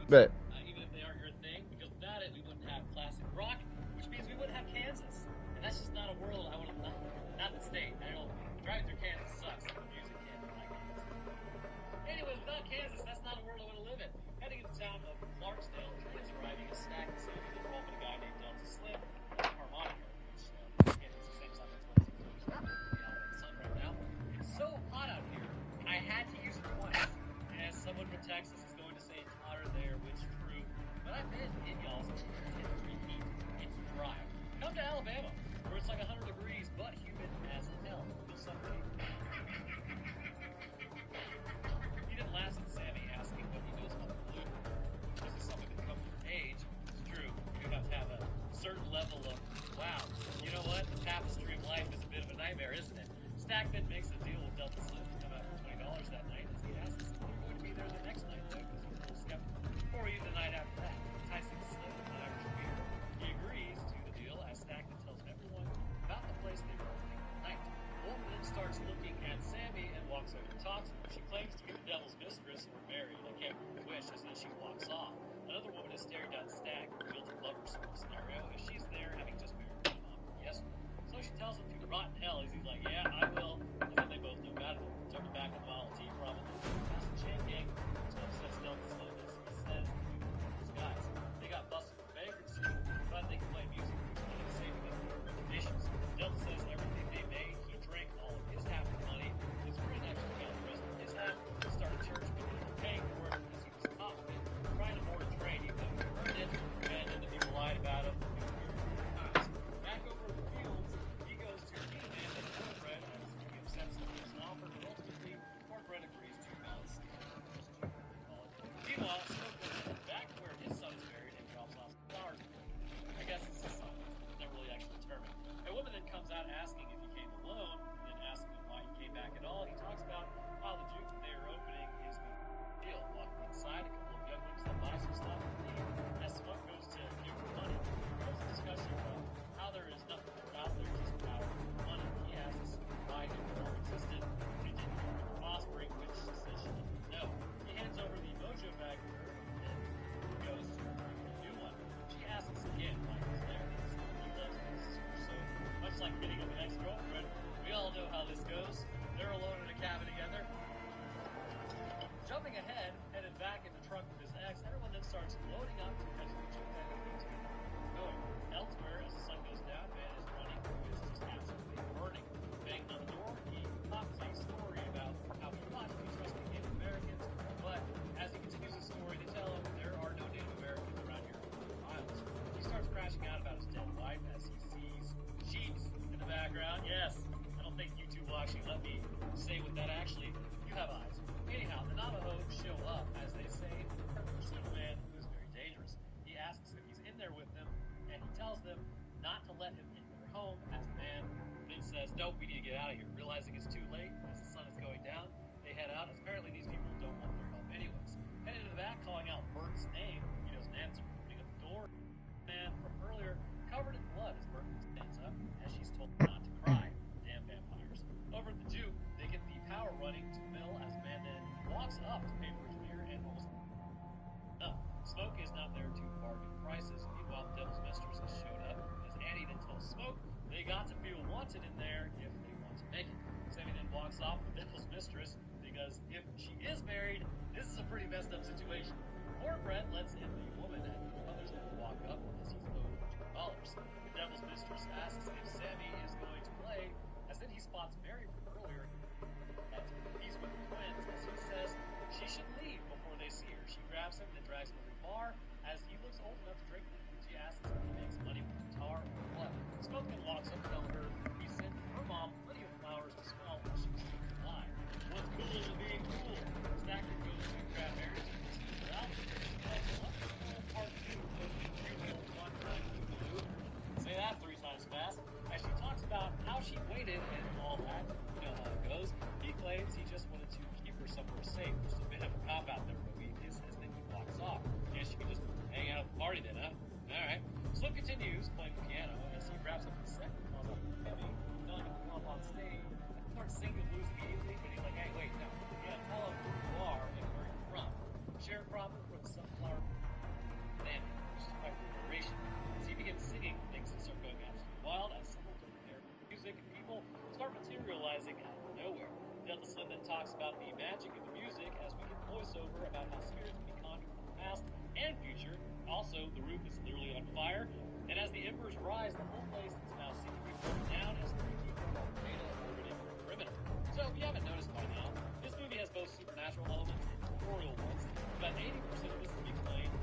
Right. Even if they aren't your thing, because without it, we wouldn't have classic rock, which means we wouldn't have Kansas. And that's just not a world I want to live in. Not the state. I don't. Driving through Kansas sucks. The music can't like Kansas. Anyways, without Kansas, that's not a world I want to live in. Heading into the town of Clarksdale, a train is arriving at Stack and City involving a guy named Delta Slim, harmonica, which again is the same song that's what it's in the sun right now. It's so hot out here, I had to use it twice. And someone from Texas is going to say it's hotter there, which is true. But I've been in y'all's degree heat. It's dry. Come to Alabama, where it's like 100 degrees, but humid as hell. You'll suffocate. He didn't last with Sammy asking what he knows about the blue. This is something that comes with age. It's true. You have to have a certain level of, wow, you know what? The tapestry of life is a bit of a nightmare, isn't it? Stack then makes a deal with Delta Slim to come out for $20 that night as he asks if they're going to be there the next night, though, because he's a little skeptical. Or even the night after that, enticing Slim with an Irish beer. He agrees to the deal as Stack then tells everyone about the place they were opening tonight. Wolf then starts looking at Sammy and walks over and talks to her. She claims to be the devil's mistress or married. I can't remember which, as then she walks off. Another woman is staring down Stack, revealed to lover sort of scenario, as she's there having just married her mom yesterday. So she tells him to rot in hell, as he's like, yeah, I will. And then they both know about it. Jumping back on the Model T, probably. Past the chain gang, Slim says Delta Slim is, he says, these guys, they got busted for bankruptcy, but they can play music, which is saving them their reputations. Delta says everything they made, he drank all of his half the money. His friend actually found the rest of his half, started church, but he was paying for it because he was caught with it, trying to board a train, even though he earned it, and then the people lied about him. Back over in the fields, he goes to Keenan and Cornbread as he upsets him with an offer, but ultimately, Cornbread agrees to balance the Meanwhile, Smoke goes back to where his son is buried and drops off some flowers. I guess it's his son. It's never really actually determined. A woman then comes out asking if he came alone, and then asking him why he came back at all. He talks about how the Duke they are opening is going to be a deal. Walking inside, a couple of younglings that buy some stuff and leave. As Smoke goes to give her money, there's a discussion about how there is nothing more out there, just power and money. He asks why it never existed. She didn't want her prospering, which she says she didn't know. He hands over the mojo bag to her, and goes to a new one. She asks again why he's there. He loves this. So much like getting an ex-girlfriend, we all know how this goes. They're alone in a cabin together. Jumping ahead, headed back in the truck with his ex, everyone then starts loading up to catch the Duke that he's going. Elsewhere, as the sun goes down, Van is running, is just absolutely burning. Banging on the door, he talks a story about how he thought he trusted Native Americans, but as he continues his story, they tell him there are no Native Americans around here for miles. He starts crashing out about his dead wife as he sees sheep in the background. Yes, I don't think YouTube will actually let me say what that actually. You have eyes. Anyhow, the Navajo show up, as they say, pursuing a man who is very dangerous. He asks if he's in there with them, and he tells them not to let him into their home, as the man then says, nope, we need to get out of here. Realizing it's too late, as the sun is going down, they head out, as apparently these people don't want their help anyways. Heading to the back, calling out Bert's name, he doesn't answer. Opening up the door, the man from earlier, covered in blood, as Bert stands up, as she's told not to cry. Damn vampires. Over at the Juke, they get the power running to the mill, as the man then walks up to pay for his beer and almost up. Smoke is not there to bargain prices. Meanwhile, the Devil's Mistress has showed up, as Annie then tells Smoke they got to feel wanted in there if they want to make it. Sammy then walks off with the Devil's Mistress, because if she is married, this is a pretty messed up situation. Cornbread lets in the woman and the others then walk up as he's owed $2. The Devil's Mistress asks if Sammy is going to play, as then he spots Mary from earlier that he's with the twins, as he says she should leave before they see her. She grabs him and drags him to the bar, as he looks old enough to drink it. She asks if he makes money with guitar or what. Smoke then walks up telling her he sent her mom plenty of flowers to smell while she was drinking wine. What's cooler than being cool? Stacker goes to grab Mary to tease her out. Part 2 of the one time blue. Say that 3 times fast. As she talks about how she waited and all that, you know how it goes. He claims he just wanted to keep her somewhere safe, which is a bit of a cop-out there for me, as then he walks off. Guess you can just hang out at the party then, huh? Alright. Slim continues playing the piano as he wraps up his set and calls out Heavy, telling him to come up on stage. He starts singing the blues immediately, but he's like, hey, wait, no. You gotta tell him who you are and where you're from. Sharecropper from Sunflower voiceover about how spirits can be conjured from the past and future. Also, the roof is literally on fire, and as the embers rise, the whole place is now seemingly broken down as 3 people are beta orbiting the perimeter. So, if you haven't noticed by now, this movie has both supernatural elements and tutorial ones. About 80% of this can be explained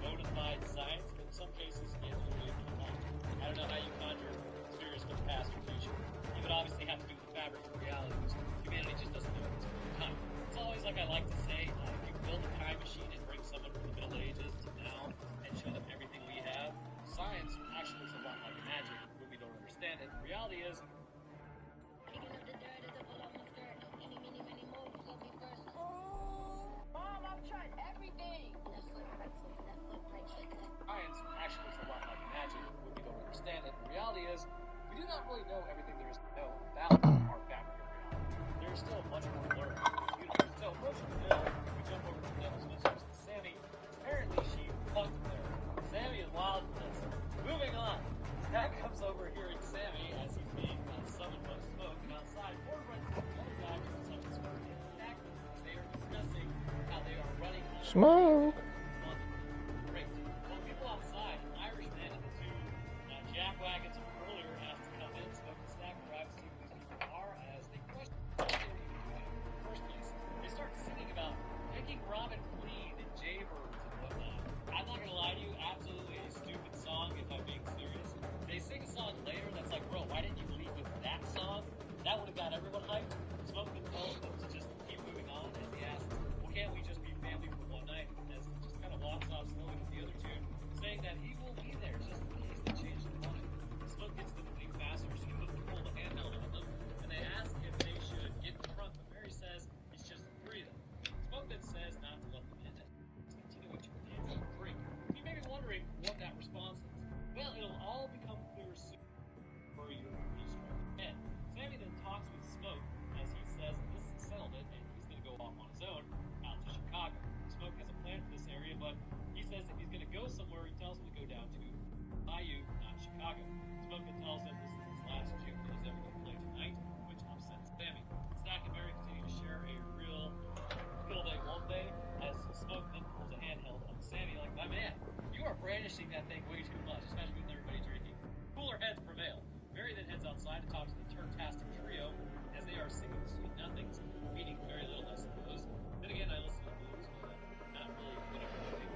bona fide science, but in some cases, it's really not. I don't know how you conjure spirits from the past or future. You would obviously have to do the fabric of reality, which humanity just doesn't know at this point in time. It's always like I like to say, if you build a time machine and bring someone from the Middle Ages to now and show them everything we have, science actually looks a lot like magic when we don't understand it. The reality is, Mom, I've tried everything. science actually looks a lot like magic when we don't understand it. The reality is, we do not really know everything there is to know about our fabric of reality. There is still much more to learn about this universe. So, approaching the mill, we jump over to the Devil's Mistress to Sammy. Apparently, she punked there. Sammy is wild for this. Moving on. Stack comes over hearing Sammy as he's being summoned by Smoke, and outside, Ford runs into the other guy to summon Smoke and Stack as they are discussing how they are running Smoke. Great. Well, people outside, an Irishman and the 2 jack wagons from earlier asked to come in. Smoke and Stack arrive to see who these people are as they question what they were even doing in the first place. They start singing about making Robin clean and jaybirds and whatnot. I'm not gonna lie to you, absolutely a stupid song if I'm being serious. They sing a song later that's like, bro, why didn't you lead with that song? That would have got everyone hyped. Smoke then tells them to just keep moving on as he asks, well, can't we just be family for one night? As he just kind of walks off slowly with the other 2, saying that he will be there just in case they change their mind. Smoke gets them to leave faster, so he puts the pull the handheld on them, and they ask if they should get in front, but Mary says it's just the 3 of them. Smoke then says not to let them in, and continuing to dance and drink. So you may be wondering what that response is. Well, it'll all become clear soon for your head. Sammy then talks with Smoke as he says this is a settlement and he's going to go off on his own out to Chicago. Smoke has a plan for this area, but he says if he's going to go somewhere, he tells him to go down to Bayou, not Chicago. Smoke then tells him this is his last juke that he's ever going to play tonight, which upsets Sammy. Stack and Mary continue to share a real day won't they, as Smoke then pulls a handheld on Sammy like, my man, you are brandishing that thing way too much, especially with everybody drinking. Cooler heads prevail. Mary then heads outside to talk to the Turntastic trio as they are singing sweet nothings, meaning very little, I suppose. Then again, I listen to the blues, but not really whatever I think.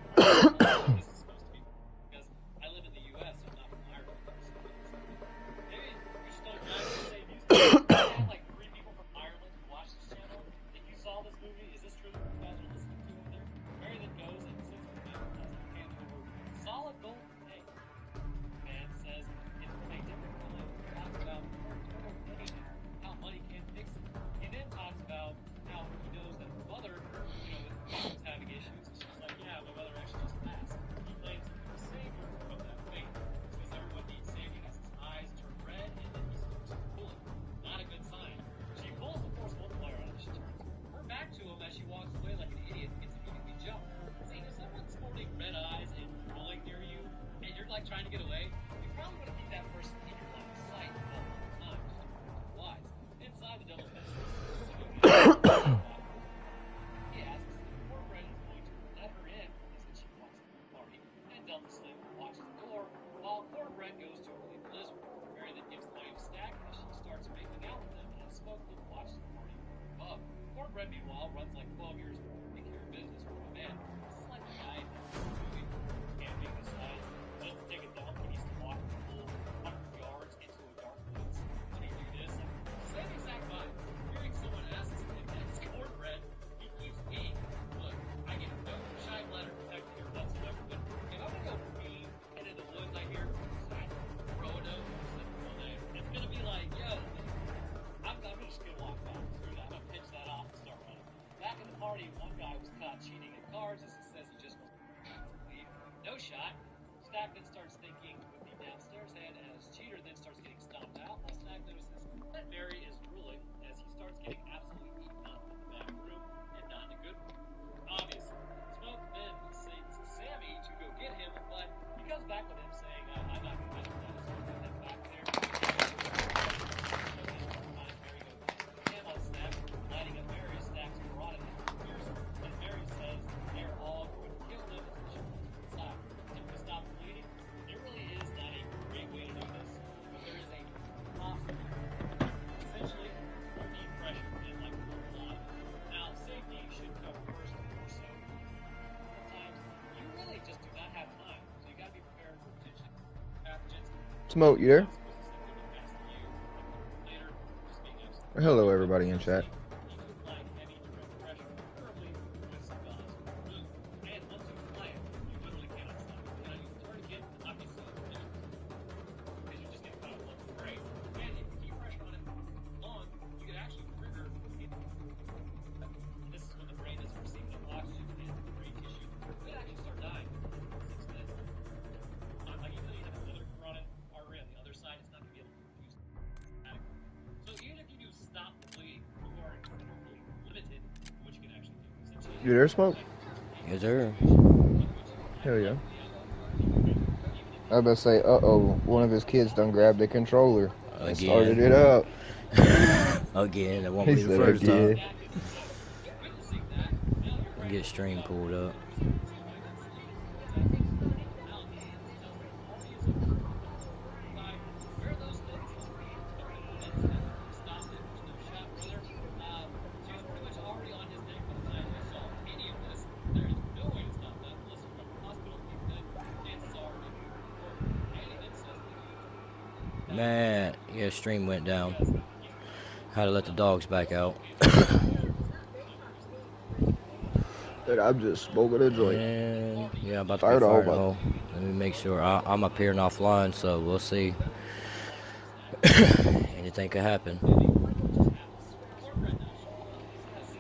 This is supposed to be because I live in the U.S., I'm not from Ireland. Maybe we just don't drive the same music. I have like 3 people from Ireland who watch this channel. If you saw this movie, is this true that you guys are listening to over there? Mary then goes and sits with him as he hands over solid gold egg. Man says it's from a different kind. Talks about total pain and how money can't fix it. He then talks about how he knows that his mother, is having issues. And she's like, yeah, my mother actually just passed. He claims he can save her from that fate. Says everyone needs saving as his eyes turn red and then he starts pulling. Not a good sign. She pulls the force multiplier out as she turns her back to him as she walks away like an idiot and gets immediately jumped. Saying, if someone's sporting red eyes and pulling near you and you're like trying to get away, you probably want to keep that person in your line of sight all the time. Wise. Inside the Devil's Mistress, he asks if Cornbread is going to let her in as she walks into the party, and Delta Slim watches the door while Cornbread goes to relieve Blizzard. Mary then gives time to Stack as she starts making out with them as Smoke then watches the party from above. Cornbread, meanwhile, runs like 12 years to take care of business from a man. This is like a guy in every movie. Camping decides just to take a dump, he needs to walk the full 100 yards into a dark woods. When he do this, same exact vibe. Hearing someone ask him if it's Cornbread, he keeps peeing. Look, I get no shy bladder protector whatsoever, but if I'm gonna go pee into the woods, I hear Roanoke, it's gonna be like, yo, I'm just gonna walk back. Screw that. I'm gonna pitch that off and start running. Back in the party, one guy was caught cheating at cards as he says he just wants to leave. No shot. Stack then starts thinking with the downstairs head as Cheater then starts getting stomped out while Stack notices that Mary is ruling as he starts getting absolutely eaten up in the back room and not in a good one. Obviously. Smoke then sends Sammy to go get him, but he comes back with him saying, I'm not going to mess with that. Let's go get back there. Mary goes him on Stack, lighting up Mary. Stack's brought him into the Mary says Smoke, you there? Hello, everybody in chat. You there, Smoke? Yes, sir. Hell yeah. I was about to say, uh-oh, one of his kids done grabbed the controller and started it up. Again, that won't He be the said first again. time. Get stream pulled up. Man, yeah, stream went down. Had to let the dogs back out. And I'm just smoking a joint. And yeah, I'm about to Fire be the whole firing a button. hole. Let me make sure. I'm appearing offline, so we'll see. Anything could happen.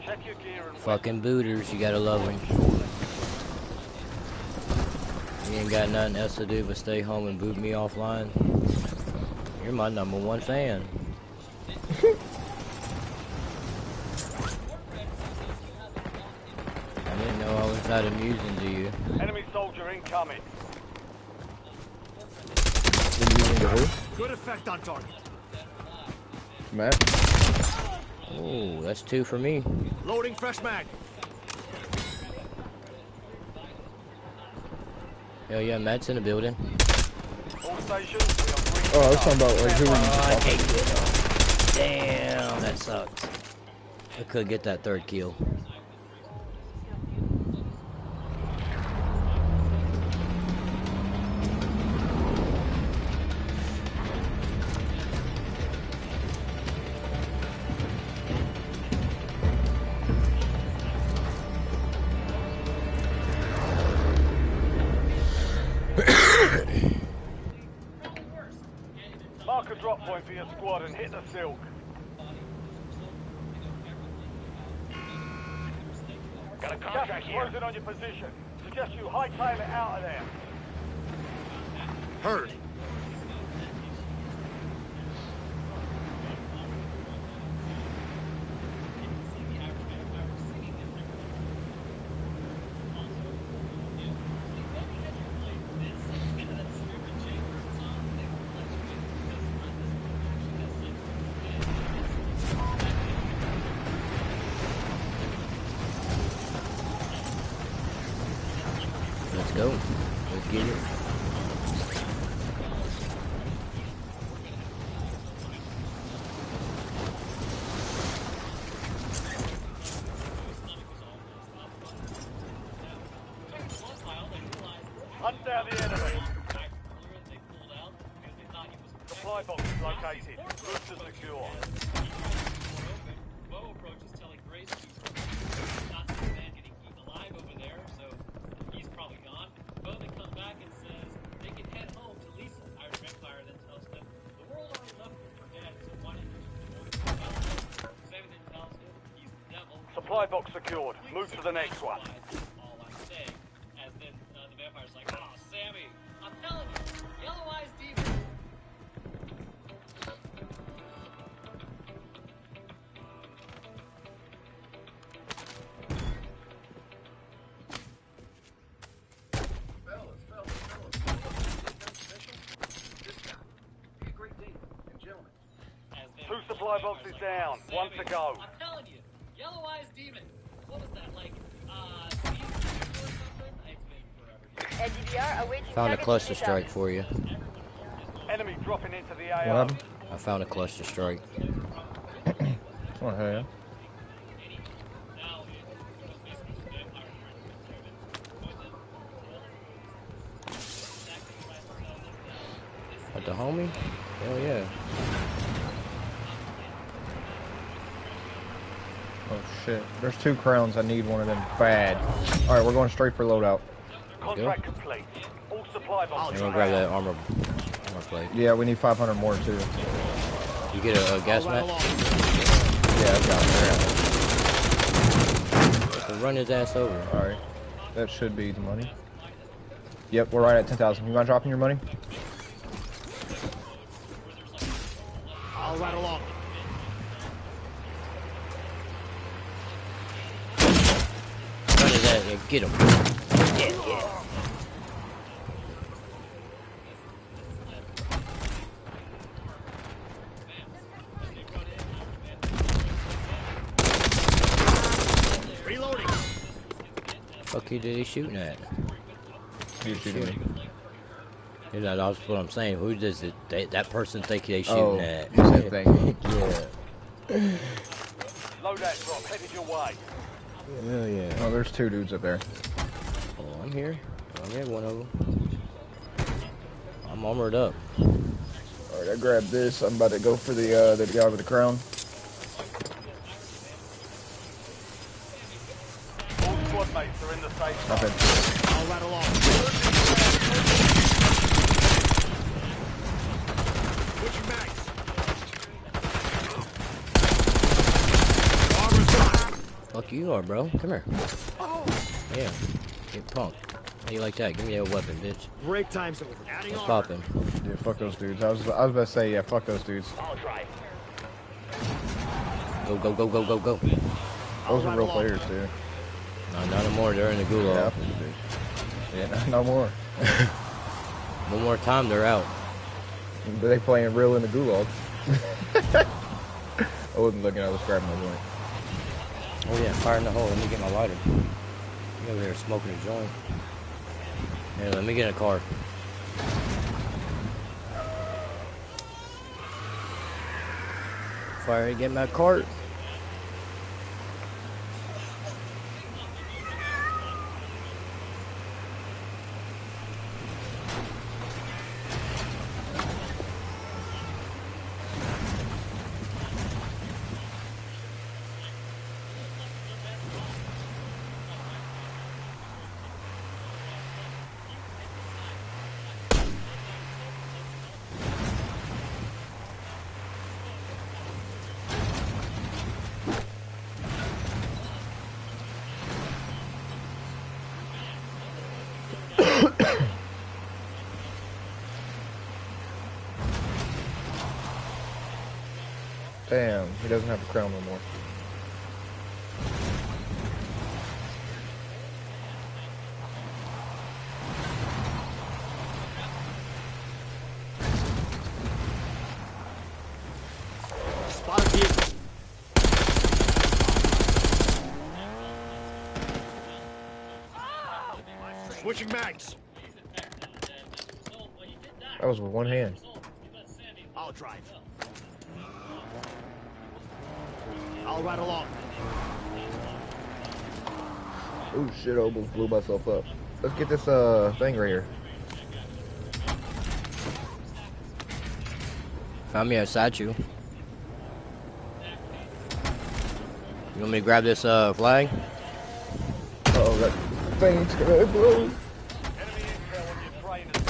Check your gear and Fucking booters, you gotta love them. You ain't got nothing else to do but stay home and boot me offline. You're my #1 fan. I didn't know I was that amusing to you. enemy soldier incoming. Amusing to who? Good effect on target. Matt? Oh, that's 2 for me. Loading fresh mag. Hell yeah, Matt's in the building. All stations, we are green. Oh, I was talking about, like, who were you I talking hate to? it. Damn, that sucked. I could get that 3rd kill. Mark a drop point for your squad and hit the silk. Got a contract here. Closing on your position. Suggest you hightail it out of there. Heard. Let's go. Let's get it. Hunt down the enemy. Supply box is located. Route to secure. Supply box secured. Move to the next one. Two supply boxes down. One to go. I'm telling you, yellow-eyed demon. What was that, like, season 2 or something? It's been forever. LGDR awaiting Found a target cluster details. strike for you. Enemy dropping into the What AO. happened? I found a cluster strike. Oh, hell yeah. I the homie? Hell yeah. Oh shit. There's 2 crowns. I need one of them bad. Alright, we're going straight for loadout. Contract complete. All supply I'm boxes. gonna grab that armor plate. Yeah, we need 500 more too. You get a gas mask? Yeah, I've got it. So run his ass over. Alright. That should be the money. Yep, we're right at 10,000. You mind dropping your money? I'll ride along. Run his ass. Yeah, get him. Yeah. Reloading. Fuck you, did he shooting at? You shooting me. You know, that's what I'm saying. Who does it? That person think they shooting at? You said thank you. Yeah. Loadout drop headed your way. Hell yeah. Oh, there's 2 dudes up there. Oh, I'm here. I'm here, one of them. I'm armored up. Alright, I grabbed this. I'm about to go for the guy with the crown. All squad mates are in the safe zone. Okay. I'll ride along. Switching mags. Armor's on. Fuck you are, bro. Come here. Yeah. Get punked. How you like that? Give me that weapon, bitch. Break time's over. Adding What's armor. poppin'? Yeah, fuck those dudes. I was about to say, yeah, fuck those dudes. I'll drive. Go. Those are real players, dude. No, not no more. They're in the gulag. Yeah, no more. One more time, they're out. But they playing real in the gulag. I wasn't looking, I was grabbing my joint. Oh yeah, fire in the hole. Let me get my lighter. You over there smoking a joint. Here, let me get in a car. Fire, get my cart. Damn, he doesn't have a crown no more. Spot a vehicle. Switching mags. That was with one hand. I'll drive. I'll ride along. Oh shit, I almost blew myself up. Let's get this thing right here. Found me a statue. You want me to grab this flag? Oh, that thing's gonna blow. Enemy intel on your train is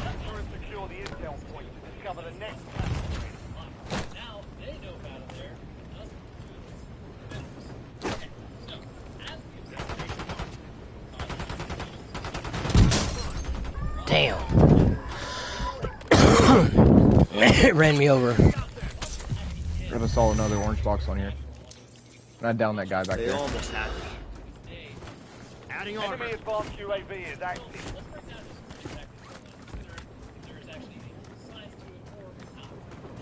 secure and secure the intel point to discover the next. Now they know about it there. Damn. It ran me over. I just saw another orange box on here. And I downed that guy back there. Almost had me. Adding armor. Enemy advanced UAV is active. There's actually signs to it or not.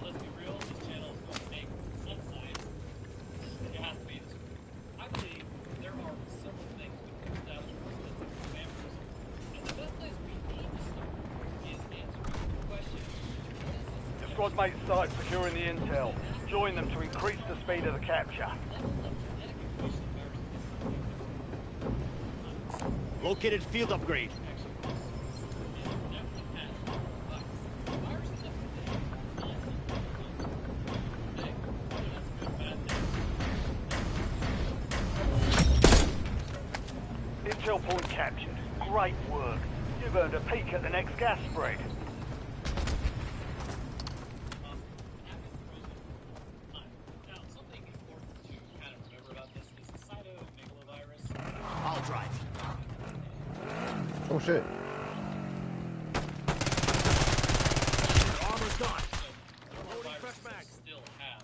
Let's be real, this channel is going to make some signs. It has to be. I believe there are several things we can establish with vampirism. And the best place we need to start is answering the question. Your squad mates started securing the intel. Join them to increase the speed of the capture. Located field upgrade. captured. Great work. You've earned a peek at the next gas spread. Now, something important to kind of remember about this is the cytomegalovirus. I'll drive. Oh shit. Armor's gone. Still have.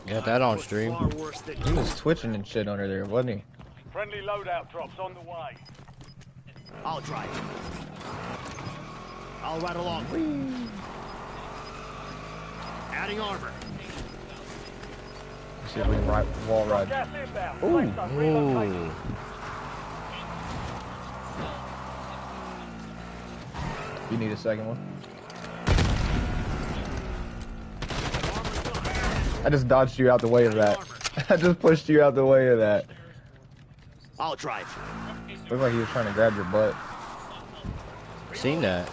Got that on stream. Far worse than He was twitching and shit under there, wasn't he? Friendly loadout drops on the way. I'll drive. I'll ride along. Adding armor. Let's see if we can wall ride. Gas inbound. Ooh. Safe zone relocated. You need a second one. I just dodged you out the way of that. I just pushed you out the way of that. I'll drive. Looked like he was trying to grab your butt. Seen that.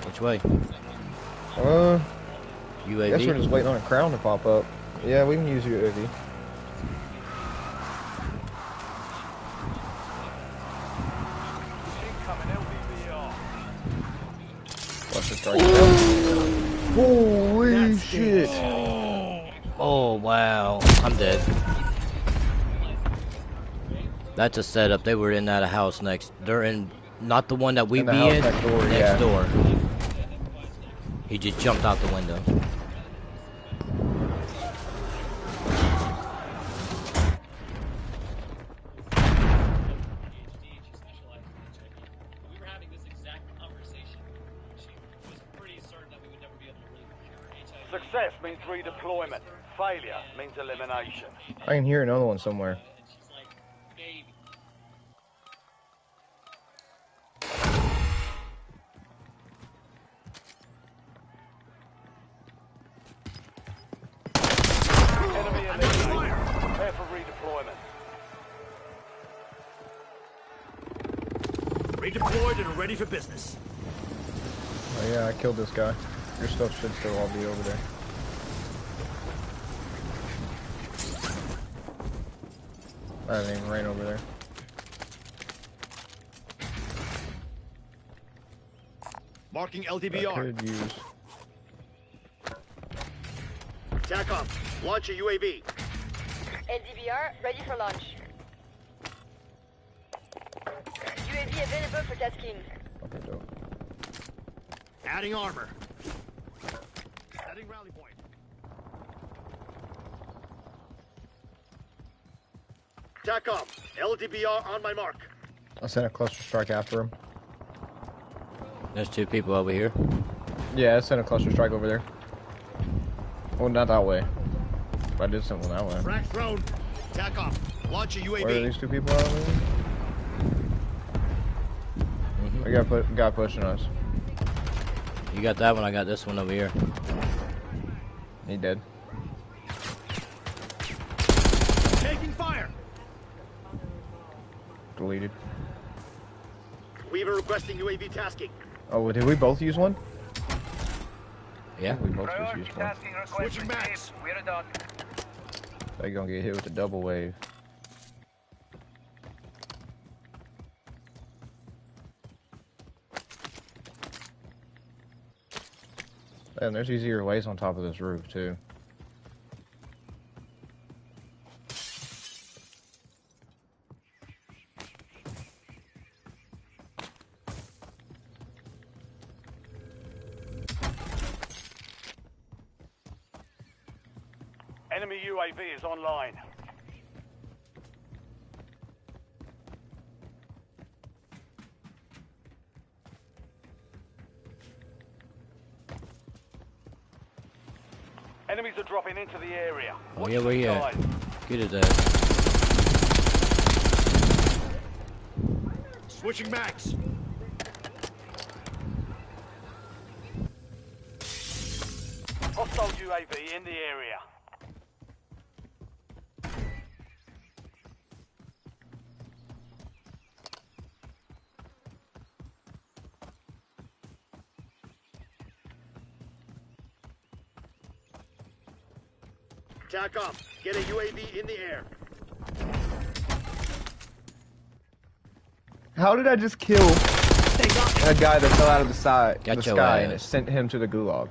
Which way? I guess we're UAV? just waiting on a crown to pop up. Yeah, we can use UAV. Incoming LDVR. Cluster strike. Holy shit! Oh, wow. I'm dead. That's a setup. They were in that house next. They're in, not the one that we In the be house in. next door, Next yeah. door. He just jumped out the window. We were having this exact conversation. She was pretty certain that we would never be able to really cure HIV. Success means redeployment. Failure means elimination. I can hear another one somewhere. And she's like, baby. Enemy eliminated. Prepare for redeployment. Redeployed and ready for business. Oh yeah, I killed this guy. Your stuff should still all be over there. I didn't even rain over there. Marking I LDBR. could use. TACOM. Launch a UAV. LDVR, ready for launch. UAV available for tasking. Okay, dope. Adding armor. Adding rally point. TACOM. LDBR on my mark. I sent a cluster strike after him. There's two people over here. Yeah, I sent a cluster strike over there. Well, not that way. But I did send one that way. Frag thrown. TACOM. Launch a UAV. Where are these two people out there? I got guy pushing us. You got that one, I got this one over here. He dead. Taking fire. Deleted. Weaver requesting UAV tasking. Oh, did we both use one? Yeah. We both just used one. Switching max. We're done. They're gonna get hit with the double wave. And there's easier ways on top of this roof too. Enemy UAV is online. Enemies are dropping into the area. Oh Watch yeah, where the you at? skies. Get it there. Switching max. Hostile UAV in the area. TACOM. Get a UAV in the air. How did I just kill a guy that fell out of the Got your sky and it ass. sent him to the gulag?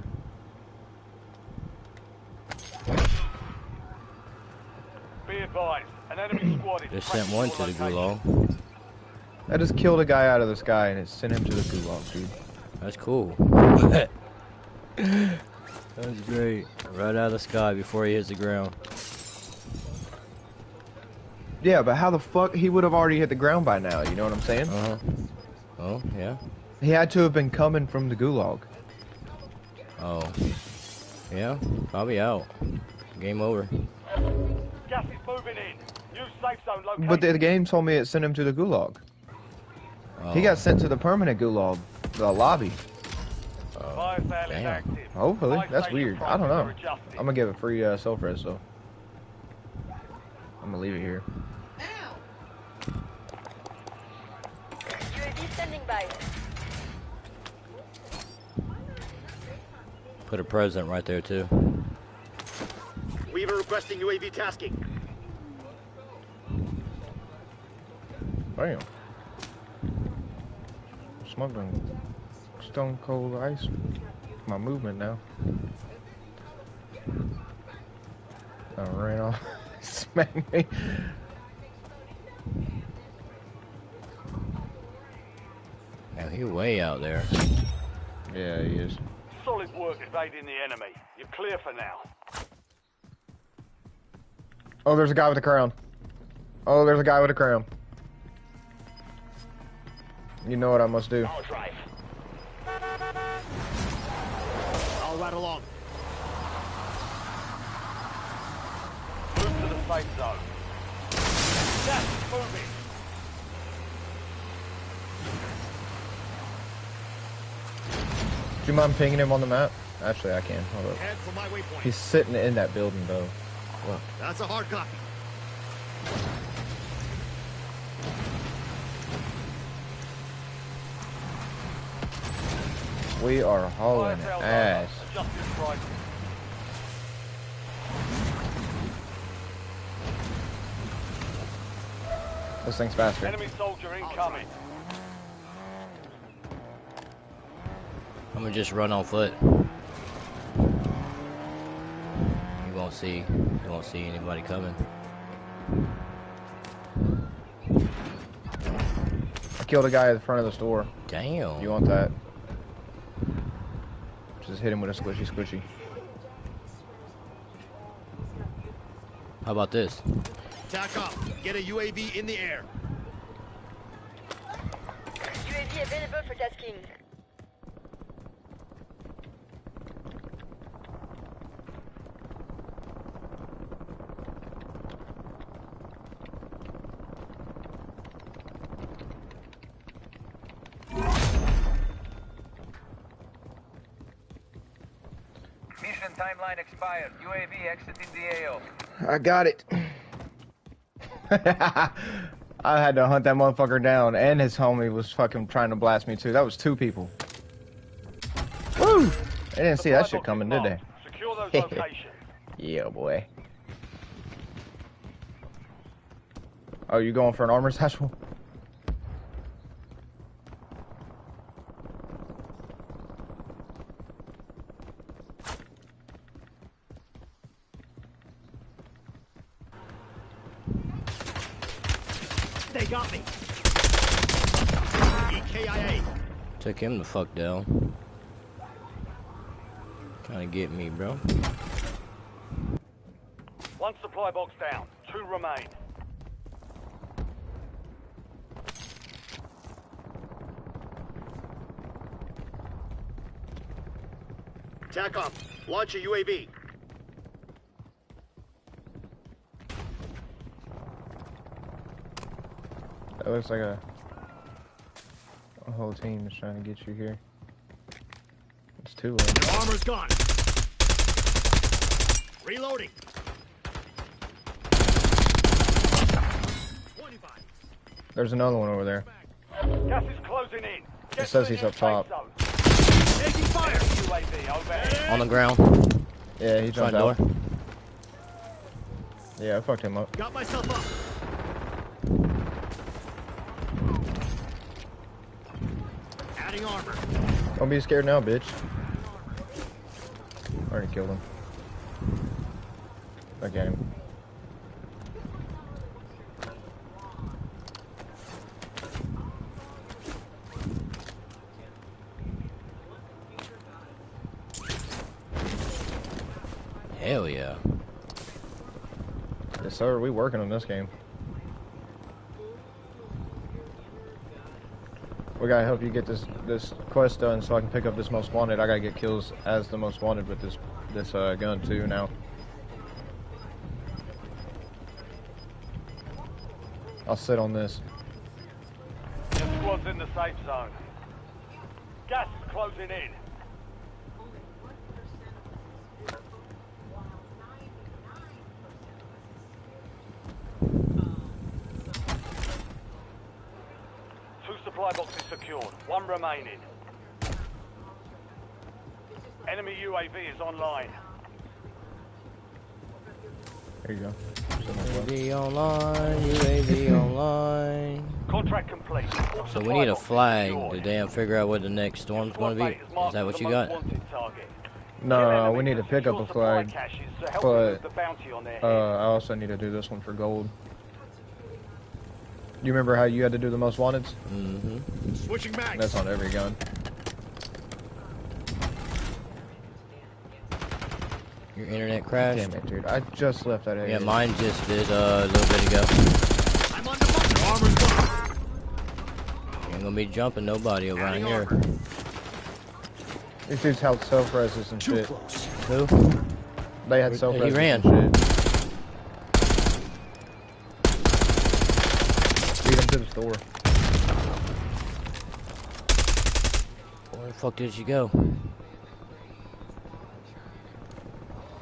Be advised, an enemy squad is Just sent tracking one your to the location. gulag. I just killed a guy out of the sky and it sent him to the gulag, dude. That's cool. That's great. Right out of the sky before he hits the ground. Yeah, but how the fuck he would have already hit the ground by now? You know what I'm saying? Uh-huh. Oh, yeah. He had to have been coming from the gulag. Oh. Yeah, probably out. Game over. Gas is moving in. New safe zone located. But the game told me it sent him to the gulag. Oh. He got sent to the permanent gulag, the lobby. Fire sale is Damn. active. Hopefully, Fire that's station weird. I don't prices know. are adjusted. I'm gonna give it free self-res though. I'm gonna leave it here. UAV standing by. Put a president right there, too. Weaver requesting UAV tasking. Damn. Smuggling stone cold ice. My movement now. I ran off. Smacked me. Now, he way out there. Yeah, he is. Solid work evading the enemy. You're clear for now. Oh, there's a guy with a crown. Oh, there's a guy with a crown. You know what I must do. I'll drive. I'll ride along. Move to the safe zone. Gas is moving. Do you mind pinging him on the map? Actually, I can. Hold up. Head for my waypoint. He's sitting in that building, though. Well, That's a hard copy. we are hauling Fire sale ass. over. Adjusted prices. This thing's faster. Enemy soldier incoming. I'm gonna just run on foot. You won't see anybody coming. I killed a guy at the front of the store. Damn. You want that? Just hit him with a squishy squishy. How about this? Tack up. Get a UAV in the air. UAV available for tasking. Mission timeline expired. UAV exiting the AO. I got it. I had to hunt that motherfucker down, and his homie was fucking trying to blast me too. That was 2 people. Woo! They didn't see that shit coming, did they? Secure those locations. Yeah, boy. Oh, you going for an armor satchel? They got me. EKIA. Took him the fuck down. Trying to get me, bro. One supply box down. 2 remain. Tack up. Launch a UAV. That looks like a whole team is trying to get you here. It's 2 of them. Your armor's gone. Reloading. 25. There's another one over there. Gas is closing in. Get It says to the he's new up top. safe zone. Taking fire. UAV overhead. On the ground. Yeah, he Front jumped door. out. Yeah, I fucked him up. Got myself up. Adding armor. Don't be scared now, bitch. Already killed him. Look at him. Hell yeah. Yes, sir. We working on this game. We gotta help you get this quest done so I can pick up this most wanted. I gotta get kills as the most wanted with this gun too now. I'll sit on this. Your squad's in the safe zone. Gas is closing in. Supply box is secured. One remaining. Enemy UAV is online. There you go. UAV online, UAV online. Contract complete. All So we supply need a boxes flag secured. to damn figure out what the next storm's Squad gonna mate be. is marked Is that as what the you most got? wanted target. No, Kill we enemies need to and pick up secure a supply flag, caches to help but remove the bounty on their head. I also need to do this one for gold. You remember how you had to do the most wanteds? Mm-hmm. Switching mags. That's on every gun. Your internet crashed? Damn it, dude. I just left that area. Yeah, mine just did a little bit ago. I'm under fire. Armor's gone. Ain't gonna be jumping nobody around Adding here. armor. These dudes held self-reses and Too shit. close. Who? They had He self-reses ran. and shit. Lead them to the store. Where the fuck did you go?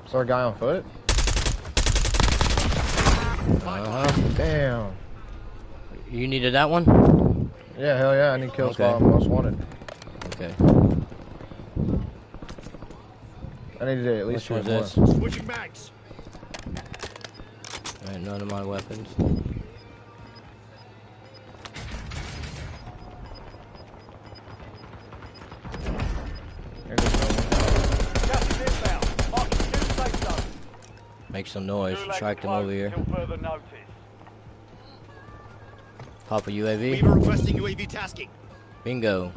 Is there a guy on foot? Uh-huh. Damn. You needed that one? Yeah, hell yeah. I need kills Okay. while I'm most wanted. Okay. I need to do at least Which two one's more. this? Switching mags. Alright, none of my weapons. Here goes another one. Gas is inbound. Marking new safe zone. Make some noise. Gulag Track them closed over here. until further notice. Pop a UAV. Weaver requesting UAV tasking. Bingo.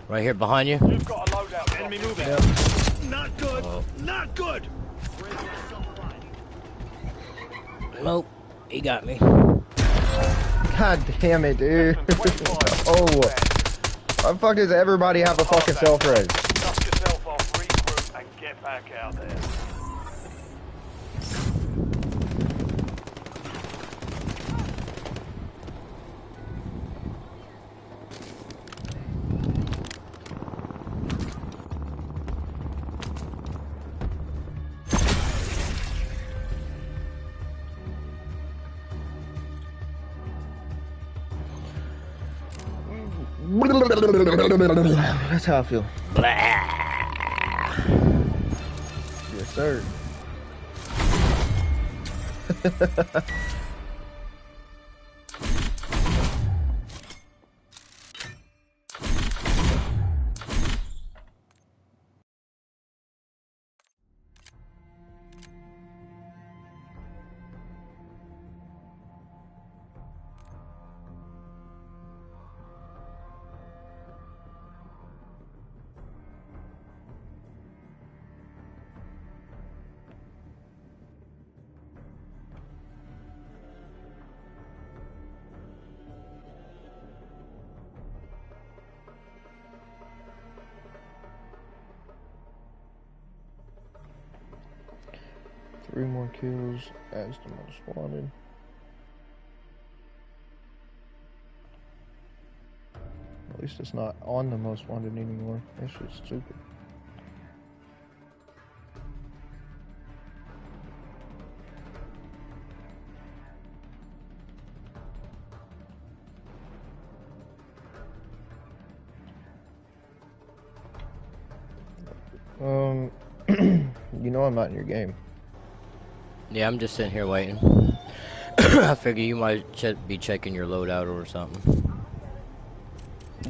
Right here behind you. You've got a loadout. Enemy drop. moving. Not good. Oh. Not good. Nope. He got me. God damn it, dude. Oh. Why the fuck does everybody have a fucking self-res? Dust yourself off, regroup, and get back out there. That's how I feel. Yes, sir. Three more kills as the most wanted. At least it's not on the most wanted anymore. That shit's stupid. You know I'm not in your game. Yeah, I'm just sitting here waiting. I figure you might be checking your loadout or something.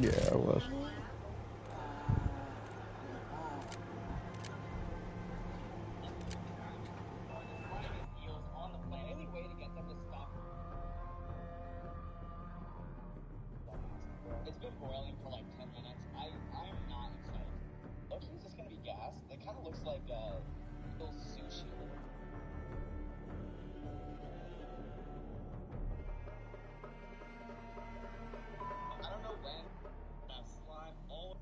Yeah, I was. It's been boiling for like 10 minutes. I'm not excited. Loki, is this gonna be gas? It kind of looks like little sushi. I don't know when that slime all.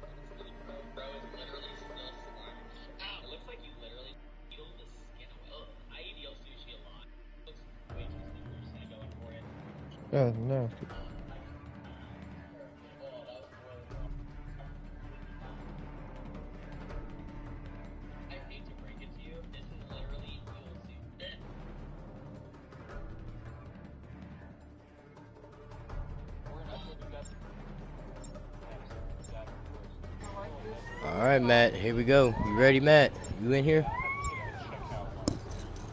It's really gross. Bro is literally still slime. Ow! It looks like you literally peel the skin away. Ugh, I eat eel sushi a lot. It looks way tasty. We're just gonna go in for it. Yeah, no. I hate to break it to you, this is literally eel soup. Alright, Matt, here we go. You ready, Matt? You in here?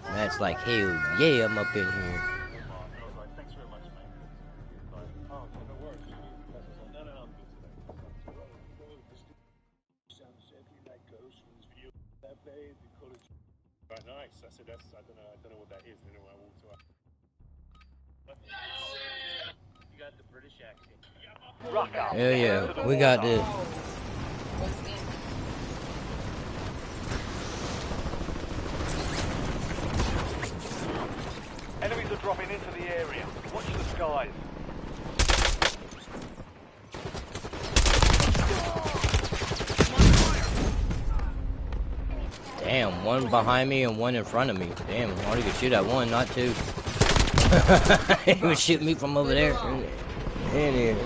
Matt's like, hell yeah, I'm up in here. Thanks very much, mate. Oh, no worries. No, I'm good today. Right, nice. I said that's. I don't know what that is. And then I walked away. You got the British accent. Rucker. Hell yeah, we got this. Enemies are dropping into the area. Watch the skies. Damn, one behind me and one in front of me. Damn, I only could shoot at one, not two. He was shooting me from over there. In here.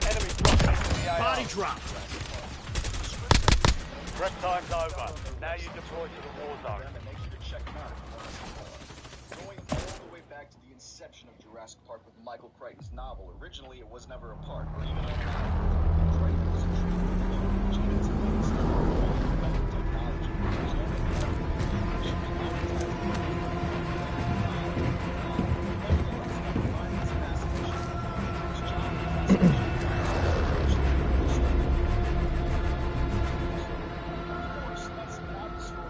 Enemies dropping into the AO. Body drop. Prep time's over. Now you deploy to the war zone. Going all the way back to the inception of Jurassic Park with Michael Crichton's novel. Originally, it was never a park, or even a Crichton was a true genius and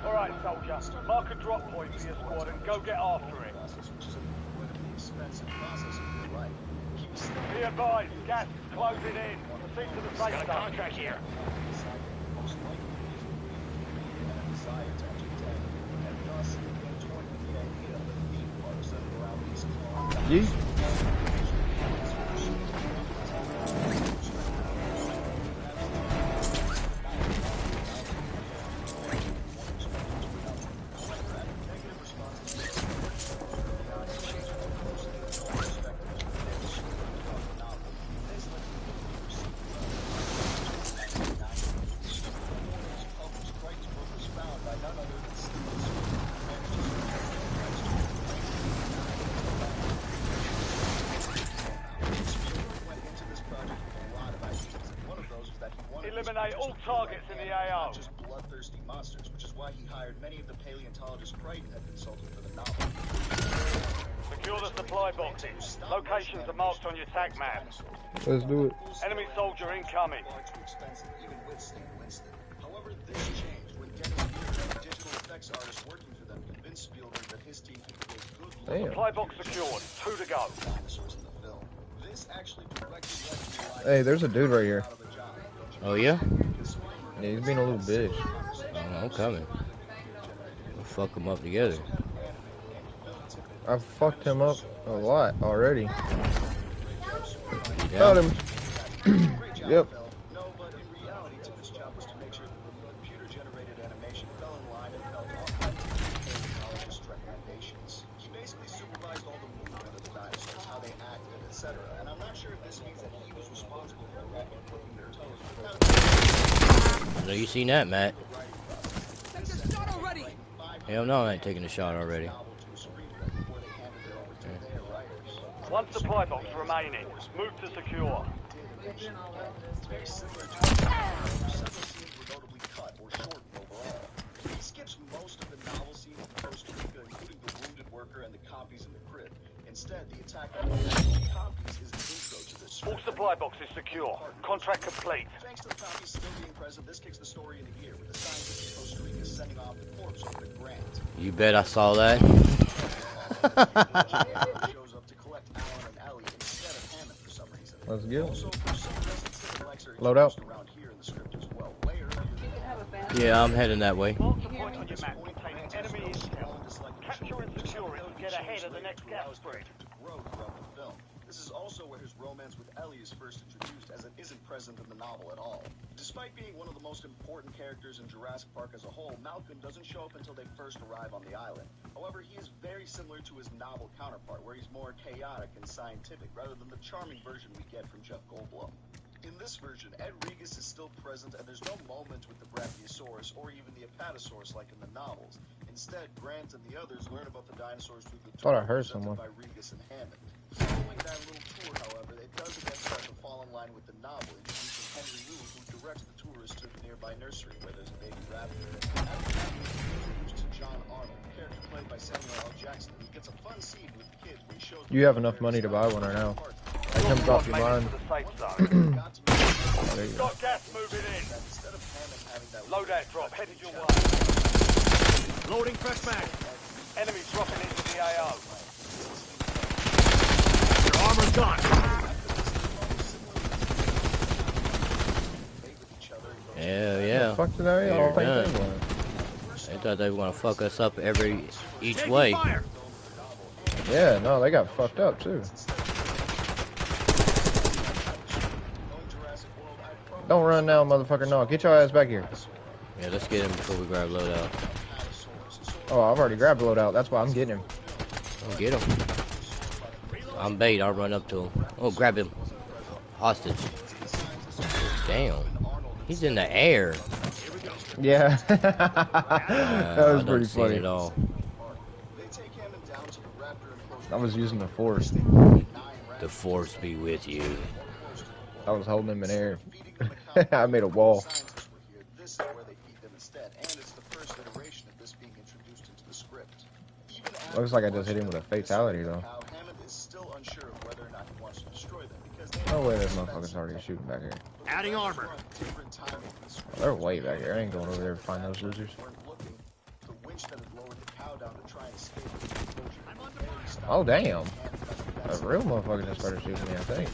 Alright, soldier. Mark a drop point for your squad and go get after it. which is an incredibly expensive process if you're right. Keep Be advised, gas is closing in. Proceed to the safe zone. Contract here. most likely and a desire to entertain, and thus being torn with the idea of the theme parks that are around these claws. Eliminate all targets in the AO. Not just bloodthirsty monsters, which is why he hired many of the paleontologists Crichton had consulted for the novel. Secure the supply boxes. Locations are marked on your tag map. Let's do it. Enemy soldier incoming. Far too expensive, even with Sting Winston. However, this changed when Dennis Muir, a digital effects artist working for them, convinced Spielberg that his team could create good Damn. Supply box secured. 2 to go. dinosaurs in the film. This actually directly led to the life Hey, there's a dude right here. out of the job, don't you Oh yeah? Yeah, he's being a little bitch. Oh, I'm coming. We'll fuck them up together. I've fucked him up a lot already. Yeah. Got him. Great job, Yep. Phil. No, but in reality, Tippet's job was to make sure that the computer-generated animation fell in line and held authentic paleontologist recommendations. He basically supervised all the movement of the dinosaurs, how they acted, etc. And I'm not sure if this means that he was responsible for clicking their toes. So you seen that, Matt? Hell no, I ain't taking a shot already. One supply box remaining. Move to secure. It's very similar to several scenes were notably cut or shortened overall. He skips most of the novel scenes in Costa Rica, including the wounded worker and the copies in the crib. Instead, the attack on the copies is the intro to this. All supply box is secure. Contract complete. Thanks to the copies still being present, this kicks the story into gear, with the scientists in Costa Rica sending off the corpse over to Grant. You bet I saw that. Shows up to collect Alan and Ellie instead of Hammond for some reason. Let's go. Also, for some reason, Sid and Lex are Load out. introduced around here in the script as well. Way earlier than Yeah, I'm heading that way. Mark the point on your map containing enemy intel. Capture and secure it and get ahead of the next gas spread. to grow throughout the film. This is also where his romance with Ellie is first introduced, as it isn't present in the novel at all. Despite being one of the most important characters in Jurassic Park as a whole, Malcolm doesn't show up until they first arrive on the island. However, he is very similar to his novel counterpart, where he's more chaotic and scientific, rather than the charming version we get from Jeff Goldblum. In this version, Ed Regis is still present, and there's no moment with the Brachiosaurus or even the Apatosaurus like in the novels. Instead, Grant and the others learn about the dinosaurs through the Thought I tour heard presented someone. by Regis and Hammond. Following that little tour, however, it does again start to fall in line with the novel, introducing Henry Wu, who directs the tourists to the nearby nursery where there's a baby rabbit. After that, we're introduced to John Arnold, a character played by Samuel L. Jackson. He gets a fun scene with the kids where he shows You have enough money to buy one or no? That comes off your mind. There you go. Got gas moving in. Instead of Hammond having that Loadout drop headed your way. Loading fresh mag. Enemy dropping into the AO. Your armor's gone. Hell yeah. Fuck did I all think done. they was? They thought they were gonna fuck us up each Taking way. fire. Yeah, no, they got fucked up too. Don't run now, motherfucker. No, get your ass back here. Yeah, let's get him before we grab loadout. Oh, I've already grabbed loadout. That's why I'm getting him. Oh, get him. I'm bait. I'll run up to him. Oh, grab him. Hostage. Damn. He's in the air. Yeah. That was pretty funny. At all. I was using the force. The force be with you. I was holding him in air. I made a wall. This is where they feed them instead, and it's the first iteration of this being introduced into the script. Looks like I just hit him with a fatality though. Hammond is still unsure of whether or not he wants to destroy them because they No way this motherfucker's already shooting back here. Adding armor. Oh, they're way back here. I ain't going over there to find those losers. the winch that had lowered the cow down to try and escape the explosion. Oh, damn. A real motherfucker just started shooting me, I think.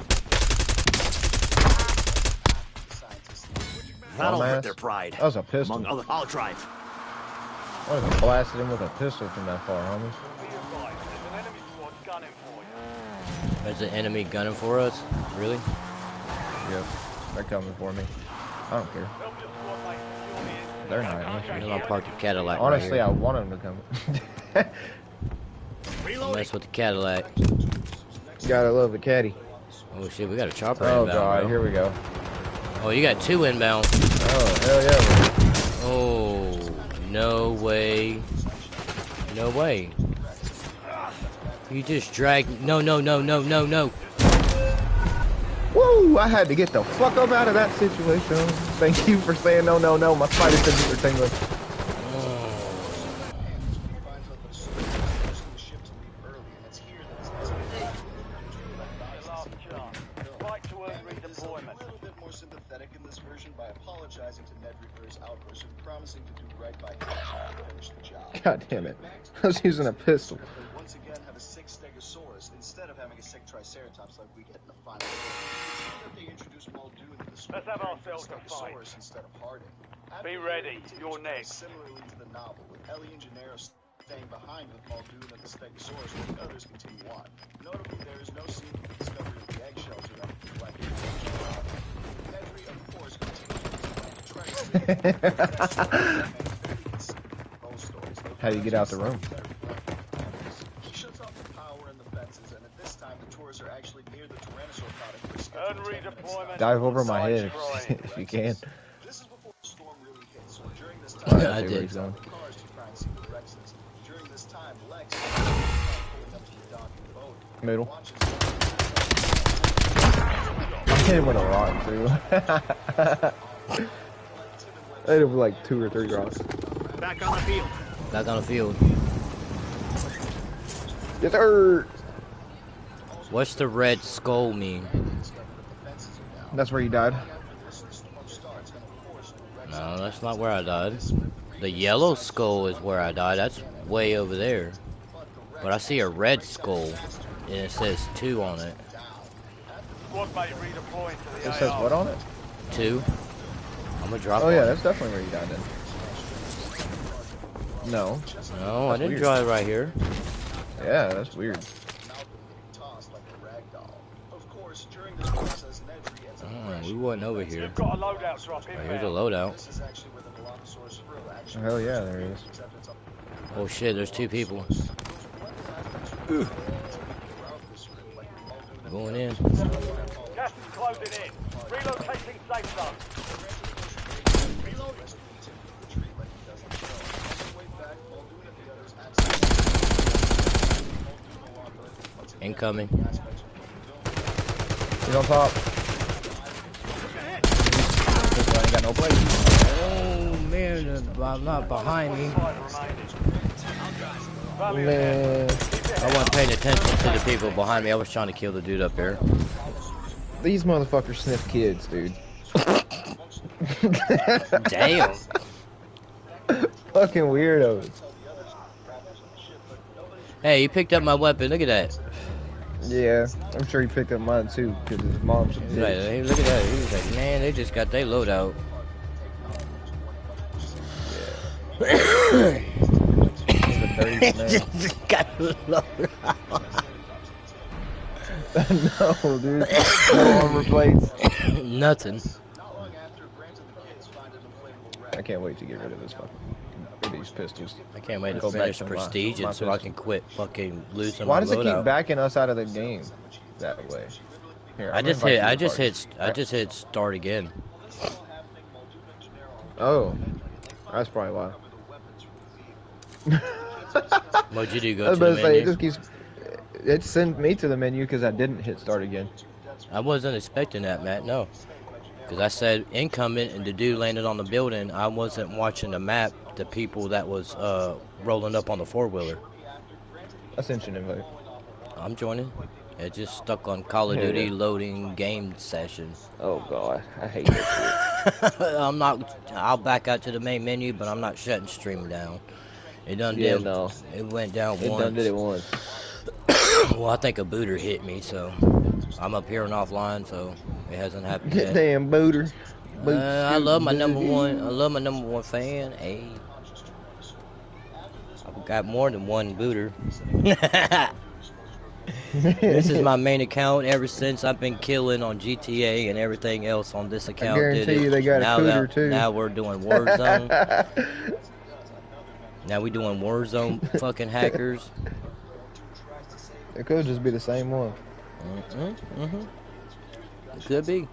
That'll Dumbass. hurt their pride. That was a pistol. Among other, I'll drive. I was blasted him with a pistol from that far, homies. There's an enemy gunning for us? Really? Yep. They're coming for me. I don't care. They're not. I'm gonna park the Cadillac. Honestly, right I want them to come. here. Mess with the Cadillac. Gotta love the caddy. Oh shit, we got a chopper Oh inbound, god, bro. here we go. Oh, you got two inbound. Oh, hell yeah. Oh, no way. No way. You just dragged. No. Woo! I had to get the fuck up out of that situation. Thank you for saying no. My spider senses are tingling. God damn it. I was using a pistol. Once again have a sick Stegosaurus instead of having a sick Triceratops like we get in the final. They introduced Muldoon to the Let's have ourselves a fight. Instead of Harding. Be ready, you're next. Similarly to the novel, with Ellie and Gennaro staying behind with Muldoon and the Stegosaurus, while the others continue on. Notably, there is no scene of the discovery of the eggshells or anything like it. Henry, of course, continues to How do you get out the room? He shuts off the power and the fences, and at this time the tourists are actually near the Tyrannosaur product. And redeployment. Dive over my head if you can. This is before the storm really hits, so during this Oh, time, yeah, I did. did. the cars to try and see the Rexes. During this time, Lex Middle. I hit him with a rock, too. I hit him with like 2 or 3 rocks. Back on the field. Back on the field. Yes, sir. What's the red skull mean? That's where you died. No, that's not where I died. The yellow skull is where I died. That's way over there. But I see a red skull, and it says 2 on it. Squad mate redeploying to the It says what on it? 2. I'm gonna drop. Oh yeah, on that's definitely where you died then. No. No, I That's didn't weird. drive right here. Yeah, that's weird. Oh, we wasn't over here. You've got a loadout drop in Oh, here's a there. loadout. Hell yeah, there he is. Oh shit, there's 2 people. Going in. Gas is closing in. Relocating safe zone. Incoming. He's on top. This guy ain't got no place. Oh man, I'm not behind me. Man, I wasn't paying attention to the people behind me. I was trying to kill the dude up there. these motherfuckers sniff kids, dude. Damn. Fucking weirdos. Hey, you picked up my weapon. Look at that. Yeah, I'm sure he picked up mine too, because his mom's a He's like, bitch. hey, look at that. He was like, man, they just got their loadout. He's a dirty man. Just got the loadout. No, dude. No armor plates. Nothing. I can't wait to get rid of this fucking these pistols. I can't wait to Go back finish to my prestige so I pistol. can quit fucking losing Why my does it keep loadout. backing us out of the game that way? Here, I I'm gonna just invite hit. you to I the just party. hit start again. Oh, that's probably why. What'd you do? I Go was to the about to say, it menu? just keeps. It sent me to the menu because I didn't hit start again. I wasn't expecting that, Matt. No, because I said incoming, and the dude landed on the building. I wasn't watching the map. The people that was rolling up on the 4-wheeler. I sent you an invite. I'm joining. It just stuck on Call of Yeah, Duty yeah. loading game session. Oh god, I hate that I'm not. I'll back out to the main menu, but I'm not shutting stream down. It done shit. Yeah, did. no. It went down It once. done did it once. Well, I think a booter hit me, so I'm up here and offline, so it hasn't happened yet. Damn booter. Boot I love my shooting, number dude. one. I love my number 1 fan. Hey, I've got more than one booter. This is my main account ever since I've been killing on GTA and everything else on this account. guarantee you they got a now cooter, too. Now we're doing Warzone. Now we doing Warzone fucking hackers. It could just be the same one. It could be.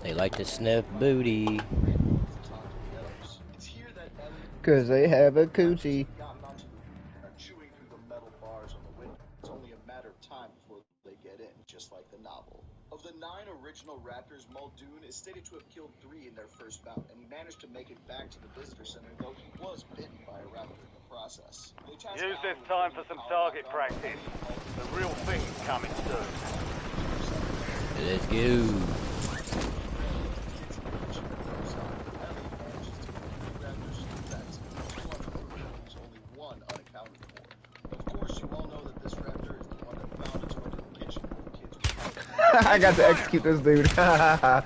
They like to sniff booty. Cause they have a coochie. Chewing through the metal bars on the window. It's only a matter of time before they get in, just like the novel. Of the 9 original Raptors, Muldoon is stated to have killed 3 in their first bout, and he managed to make it back to the visitor center, though he was bitten by a raptor in the process. Use this time for some target practice. The real thing's coming soon. Let's go. I got to execute this dude. I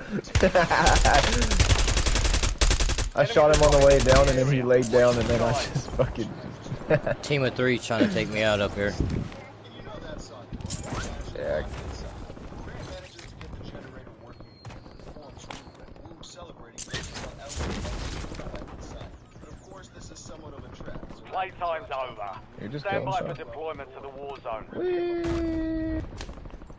shot him on the way down and then he laid down and then I just fucking... Team of 3 trying to take me out up here. Yeah. Playtime's over. You're just Stand killing by for stuff. deployment to the war zone. Whee!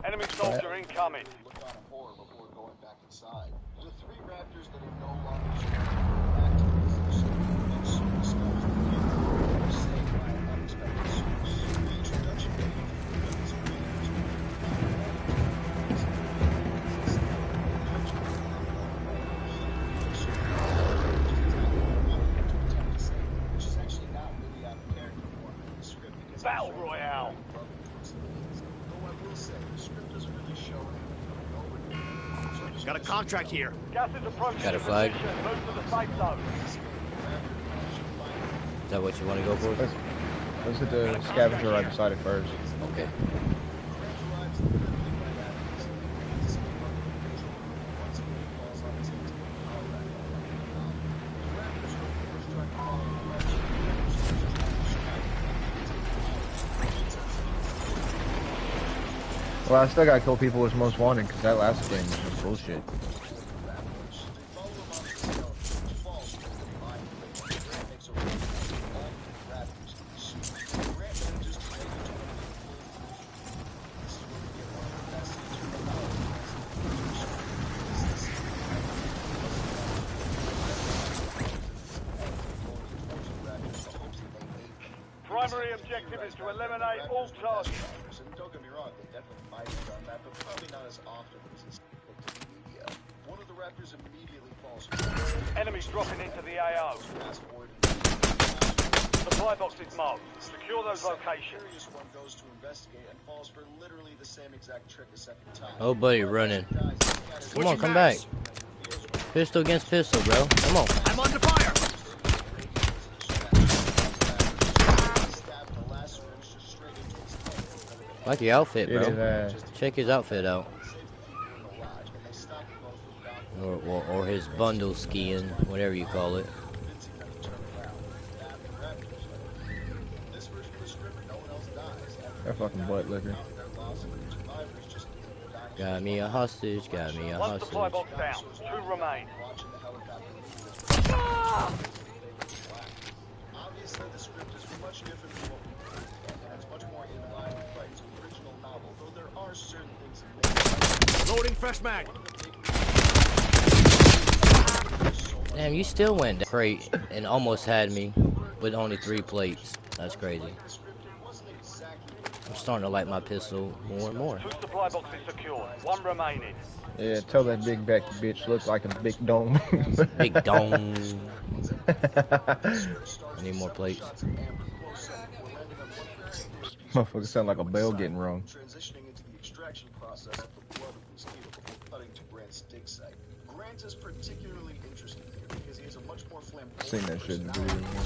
Enemy flat. soldier incoming. Look on in horror before going back inside. The 3 Raptors that are no longer back to the business and soon discovered the vehicle were saved by an unexpected source. The introduction video for the weapons which is actually not really out of character for the script because Battle Royale. though I will say the script doesn't really show anything. Got a contract here. Gas is approaching. Got a the flag? position. Move to the safe zone. Is that what you want to go for? Let's hit the scavenger right beside it first. Okay. Well, I still gotta kill people with most wanted because that last thing was just bullshit. Primary objective is to eliminate all targets. And don't get me wrong, they definitely might have done that, but probably not as often as is depicted in the media. One of the Raptors immediately falls for Enemies dropping into the AO. fast forward. Supply box is marked. Secure those locations. Curious one goes to investigate and falls for literally the same exact trick a second time. Oh, buddy, running. Come on, come back. Pistol against pistol, bro. Come on. I'm under fire. Like your outfit, Get his bro. ass. Check his outfit out. Or his bundle skiing, whatever you call it. That fucking butt liquor. Got me a hostage, got me a One supply hostage. box down. 2 remain. Obviously, the script is much different from what we think, and it's much more in line with Crichton's original novel, though there are certain things in there. Loading fresh mag. Damn, you still went down crate and almost had me with only 3 plates. That's crazy. I'm starting to like my pistol more and more. 2 supply boxes secured. 1 remaining. Yeah, tell that big back bitch look like a big dome. Big dome. I need more plates. Motherfucker sound like a bell getting rung. Transitioning into the extraction process of the blood of mosquito before cutting to Grant's dig site. Grant is particularly interesting here because he has a much more flamboyant Seen that shit in the personality. video.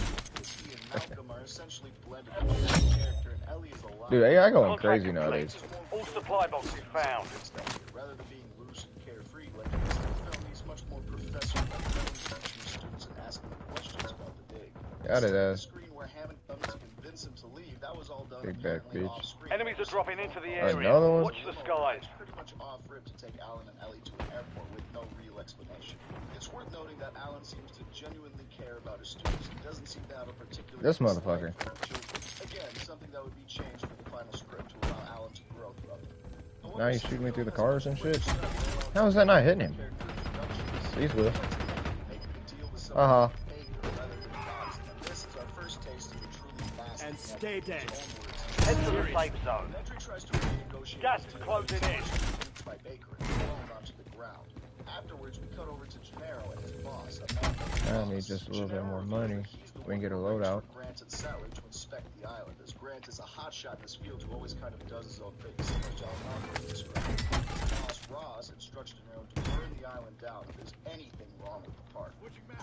He and Malcolm are essentially blended into one character, and Ellie is a lot. Dude, AI going Contract crazy complete. nowadays. All supply boxes found. Rather than being loose and carefree like in this film, he's much more professor-like, teaching students and asking them questions about the dig. Got it, The screen where Hammond comes to convince him to leave, that was all done Big back apparently bitch. off-screen. Enemies are dropping into the area. Another one? Watch the skies. It's pretty much off-rip to take Alan and Ellie to an airport with no real explanation. It's worth noting that Alan seems to genuinely care about his students. He doesn't seem to have a particular This motherfucker. dislike for children. Again, something that would be changed for the final script to allow Alan to grow throughout it. Now he's shooting me through the cars and shit. How is that not hitting him? Please will. Uh-huh. And stay dead. Head to the safe zone. Gas is closing in. By Baker and thrown onto the ground. Afterwards, we cut over to Gennaro and his boss, a man I need just a little bit more money. We can get a loadout. Grant and Sally to inspect the island, as Grant is a hotshot in this field who always kind of does his own thing, similar to Almonte described. His boss, Ross, instructs Gennaro to burn the island down if there's anything wrong with the park.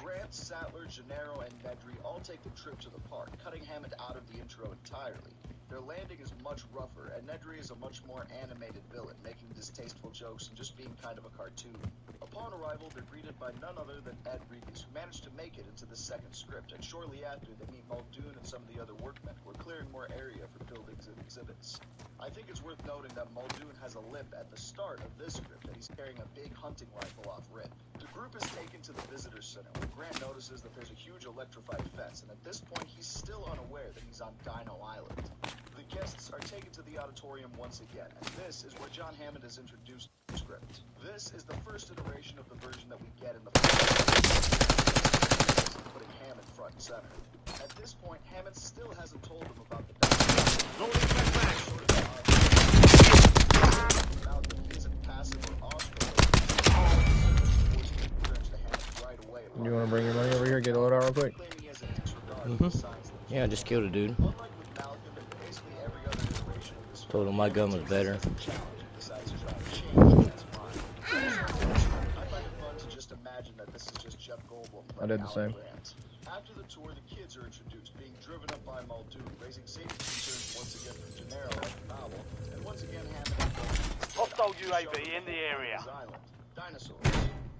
Grant, Sattler, Gennaro, and Nedry all take the trip to the park, cutting Hammond out of the intro entirely. Their landing is much rougher, and Nedry is a much more animated villain, making distasteful jokes and just being kind of a cartoon. Upon arrival, they're greeted by none other than Ed Reeves, who managed to make it into the second script, and shortly after, they meet Muldoon and some of the other workmen, who are clearing more area for buildings and exhibits. I think it's worth noting that Muldoon has a limp at the start of this script, and he's carrying a big hunting rifle off-rip. The group is taken to the visitor center, where Grant notices that there's a huge electrified fence, and at this point, he's still unaware that he's on Dino Island. The guests are taken to the auditorium once again, and this is where John Hammond is introduced to the script. This is the first iteration of the version that we get in the film, putting Hammond front and center. At this point, Hammond still hasn't told them about the Malcolm isn't passive or right away. You want to bring your money over here, get a load out real quick? Yeah, I just killed a dude. Told him my gun was better. I did the same. After the tour, the kids are introduced, being driven up by Muldoon, raising safety concerns once again from Gennaro and the novel, and once again Hammond and Hostile UAV in the area. Dinosaurs.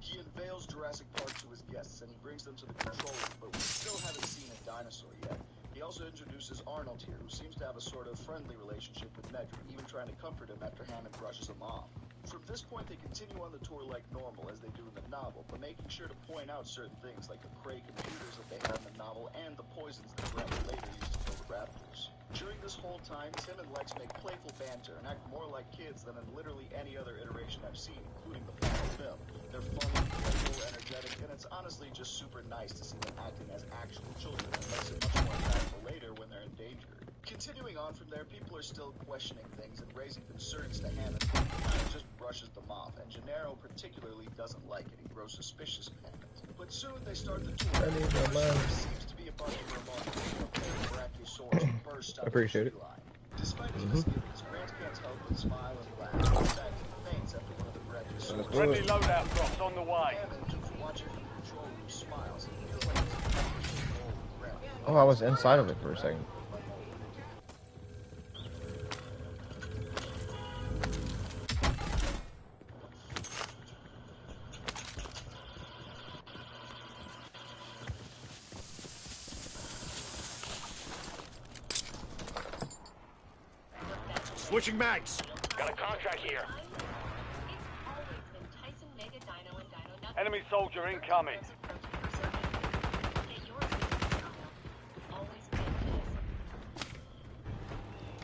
He unveils Jurassic Park to his guests, and he brings them to the control room, but we still haven't seen a dinosaur yet. He also introduces Arnold here, who seems to have a sort of friendly relationship with Nedry, even trying to comfort him after Hammond brushes him off. From this point, they continue on the tour like normal, as they do in the novel, but making sure to point out certain things, like the Cray computers that they have in the novel, and the poisons that Brett later used to kill the raptors. During this whole time, Tim and Lex make playful banter and act more like kids than in literally any other iteration I've seen, including the final film. They're funny, playful, energetic, and it's honestly just super nice to see them acting as actual children, and makes it much more impactful later when they're in danger. Continuing on from there, people are still questioning things and raising concerns to Hammond, who kind of just brushes them off, and Gennaro particularly doesn't like it. He grows suspicious of Hammond. But soon they start the tour. I need my money. Seems to be a bunch of remarkable brachiosaurs burst out Appreciate of the it. line. Despite his misgivings, Grant can't help but smile and laugh. In fact, he faints after one of the brachiosaurs. Friendly loadout drops on the way. Hammond, watching from the control room, smiles. He feels like he's accomplishing a goal with Grant. Oh, I was inside of it for a second. Switching mags. Got a contract here. Enemy soldier incoming.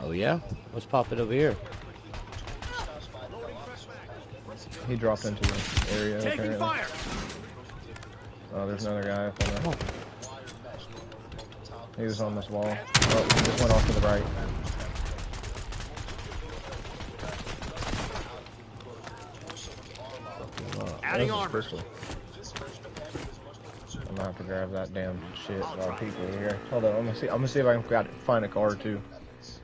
Oh yeah? Let's pop it over here. He dropped into the area Taking apparently. fire. Oh, there's another guy up on that. He was on this wall. Oh, he just went off to the right. Adding That was a armor. pistol. I'm gonna have to grab that damn shit while people are here. Hold on, I'm gonna see if I can find a car too.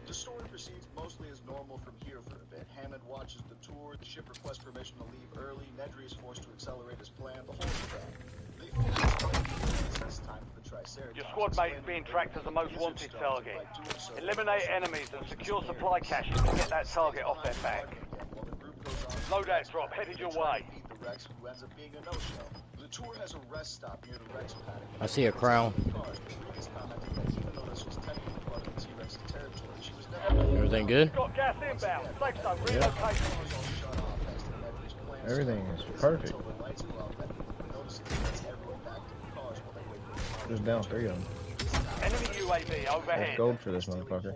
The story proceeds mostly as normal from here for a bit. Hammond watches the tour, the ship requests permission to leave early, Nedry is forced to accelerate his plan, the whole shebang. They focus this time for the Triceratops. Your squad mate is being tracked as the most wanted target. Eliminate enemies and secure supply caches to get that target off their back. Loadout drop headed your way. The tour has a rest stop near the Rex paddock. I see a crown. Everything good? Got gas inbound. Safe zone relocation. Everything is perfect. Just down 3 of them. Enemy UAV There's overhead. gold for this motherfucker.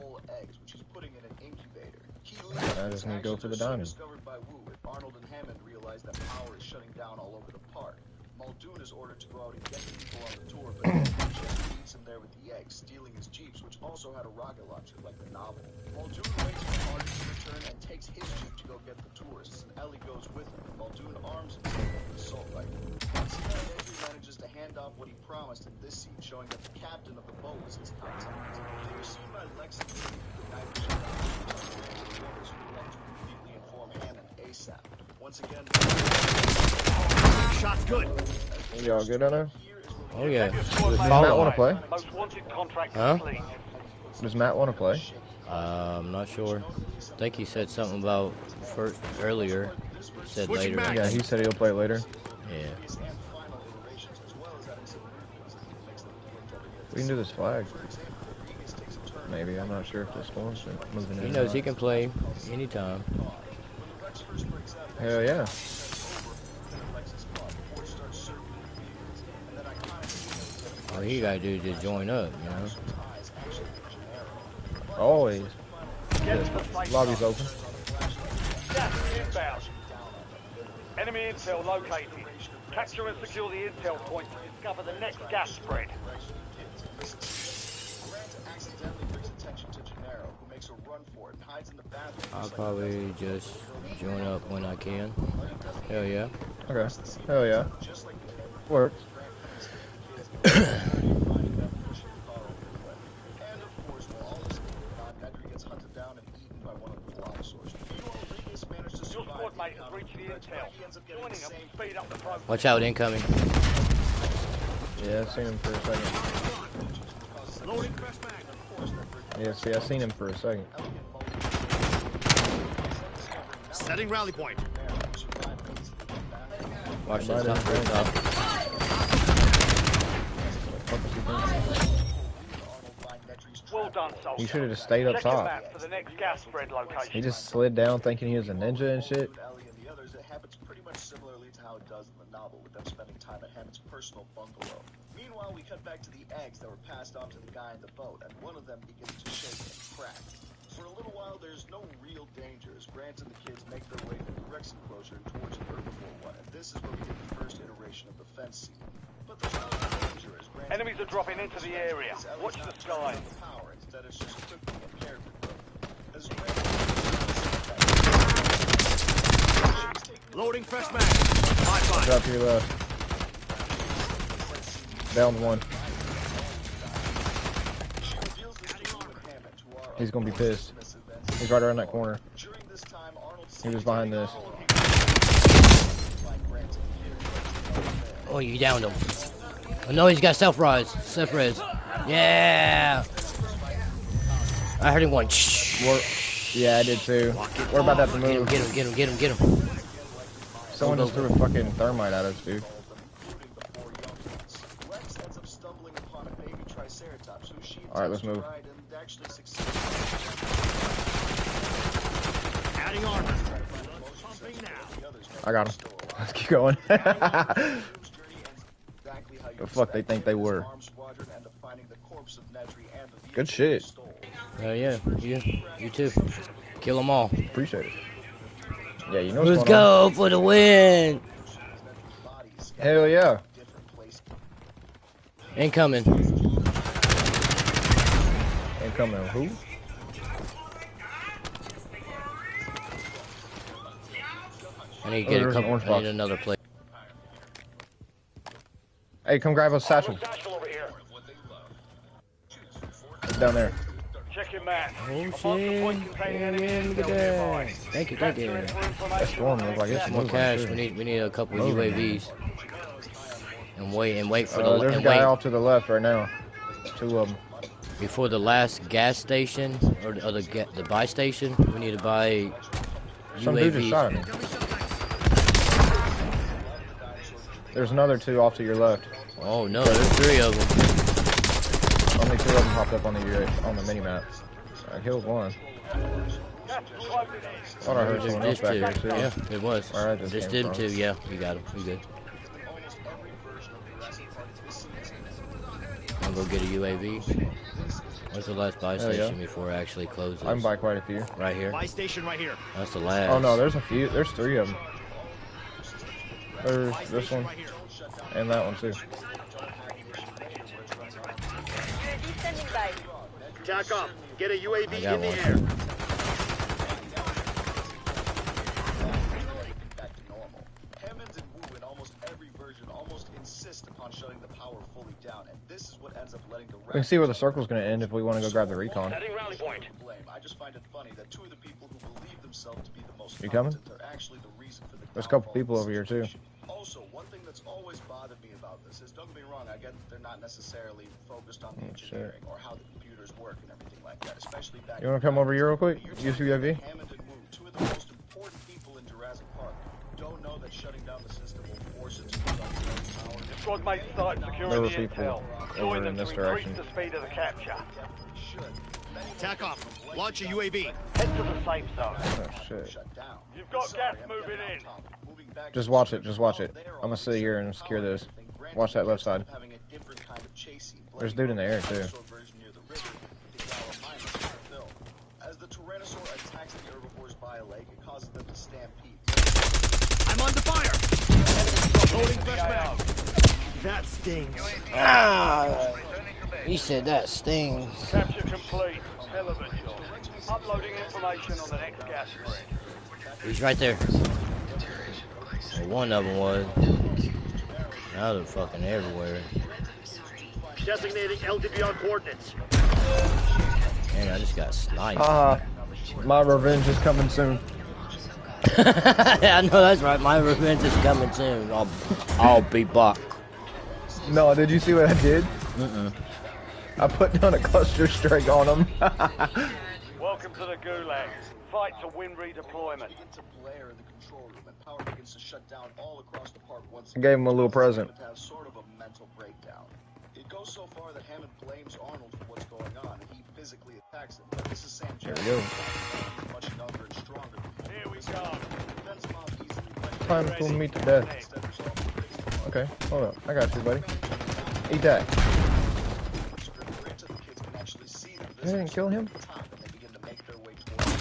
I just need to go to the diner. Arnold and Hammond realize that power is shutting down all over the park. Muldoon is ordered to go out and get the people on the tour, but just meets him there with the eggs, stealing his jeeps, which also had a rocket launcher like the novel. Muldoon waits for Arnold to return and takes his jeep to go get the tourists, and Ellie goes with him. Muldoon arms himself with an assault rifle. Once again, Nedry manages to hand off what he promised in this scene, showing that the captain of the boat was his contact. They were seen by Lex and Tim, the night bishop, who left to immediately inform Hammond ASAP. Once again, Shot's good. Y'all good on there? Oh yeah. Does Matt want to play? Most wanted contract Huh? complete. Does Matt want to play? I'm not sure. I think he said something about earlier. He said Switching later. back. Yeah, he said he'll play later. Yeah. We can do this flag. Maybe, I'm not sure if this one's moving in. He or knows not. he can play anytime. Hell yeah. All he gotta do is just join up, you know. Always. Get to the safe Lobby's zone. open. Gas inbound. Enemy intel located. Capture and secure the intel point to discover the next gas spread. Grant accidentally brings attention to Gennaro, who makes a run for it and hides in the bathroom. I'll probably just join up when I can. Hell yeah. Okay. Hell yeah. Just like Works. finding them and pushing the car over the cliff. And of course, while all this is going on, Nedry gets hunted down and eaten by one of the Velociraptors. Meanwhile, Rodriguez managed to Your survive squad mate has encounter reached the with Red, intel. he ends up getting Joining the them same will speed up the process. Watch out, incoming. Yeah, I seen him for a second. Loading fresh mag. Yeah, see, I seen him for a second. Setting rally point. Watch this top first off. Well done, soldier. He should have just stayed up Check your top. map for the next gas spread location. He just slid down thinking he was a ninja and shit. Ellie and the others, it happens pretty much similarly to how it does in the novel, with them spending time at Hammond's personal bungalow. Meanwhile, we cut back to the eggs that were passed on to the guy in the boat, and one of them begins to shake and crack. For a little while, there's no real danger as Grant and the kids make their way from the Rex enclosure towards the herbivore one, and this is where we get the first iteration of the fence scene. But there's no danger as Grant Enemies are dropping into the area. Watch the sky. power. Instead, it's just quickly and character growth. As Grant Loading fresh mag. High five. Drop to your left. Down one. He's gonna be pissed. He's right around that corner. He was behind this. Oh, you downed him. Oh no, he's got self-res. Self-res. Yeah. I heard him going. Yeah, I did too. We're about to have to move. Get him. Someone just threw a fucking thermite at us, dude. Alright, let's move. Adding armor. Pumping now. I got him. Let's keep going. The fuck they think they were. Good shit. Oh yeah, you too. Kill them all. Appreciate it. Yeah, you know what's Let's going on. go for the win. Hell yeah. Incoming. Incoming who? I need to get a there's an couple. orange I box. need another plate. Hey, come grab a satchel. Satchel over here. It's down there. Check your map. Oh A marker shit. point containing Yeah, enemy look at intel nearby. that. Thank you. Capture it for That information. storm looks like it's More moving. cash. too. We need a couple of Moving. UAVs. And wait for the There's a and guy wait off to the left right now. Two of them. before the last gas station or the buy station. We need to buy Some dude just shot UAVs. at me. There's another two off to your left. Oh no, there's three of them. Only two of them popped up on the mini map. I killed one. Thought I heard someone else Just back two. here too. Yeah, it was. Alright, this Just came did from. two. Yeah, you got him. We good. I'm gonna go get a UAV. Where's the last buy Hell yeah. station before it actually closes? I'm by quite a few. Right here. Buy station right here. That's the last. Oh no, there's a few. There's three of them. There's Buy this station one right here. and that one too. UAV standing by. Tack up. Get a I UAV got in the one. air. Back to normal. Hammond and Wu in almost every version almost insist upon shutting the power fully down, and this is what ends up letting the We can see where the circle's gonna end if we want to go grab the recon. Setting rally point. blame. I just find it funny that two of the people who believe themselves to be the most You coming? competent are actually the reason for the There's a couple downfall of people the over here, too. situation. Also, one thing that's always bothered me about this is, don't get me wrong, I get that they're not necessarily focused on the Oh, shit. engineering or how the computers work and everything like that, especially back You wanna come over here real quick? Use UAV? Hammond and Wu, two of the most important people in Jurassic Park, don't know that shutting down the system will force it to use auxiliary power. Your squad mates started securing There were the people intel. over Join in them to this increase direction. the speed of the capture. Tack off. Launch a UAV. Head to the safe zone. Oh shit. Shut down. You've got gas moving in. Moving back Just to watch the it, just watch it. they're I'm gonna sit here and secure this. Granted, Watch that left side. having a different kind of chase scene, There's a dude in the air, too. dinosaur version near the river, the Gallo Mine in the film. As the Tyrannosaur stampede. I'm under fire. Loading fresh mag. That stings. Ah, he said that stings. Capture complete. Hell of a job. Uploading information on the next gas spread. He's right there. Well, one of them was. Now they're fucking everywhere. Designating LDBR coordinates. Man, I just got sniped. My revenge is coming soon. I know that's right. My revenge is coming soon. I'll be back. No, did you see what I did? Mm-mm. I put down a cluster strike on him. Welcome to the Gulag. Fight to win redeployment. Begin to blare in the control room, and power begins to shut down all across the park once I gave him a little present. Has sort of a mental breakdown. It goes so far that Hammond blames Arnold for what's going on, and he physically attacks him. But this is Sam There Jackson, we go. much younger and stronger. Here we go. Defense mob easily Time to meet the death. instead resolve the fix. Okay, hold up. I got you, buddy. Eat that. Granted, the kids can actually see the You didn't kill him? top, and they begin to make their way towards it.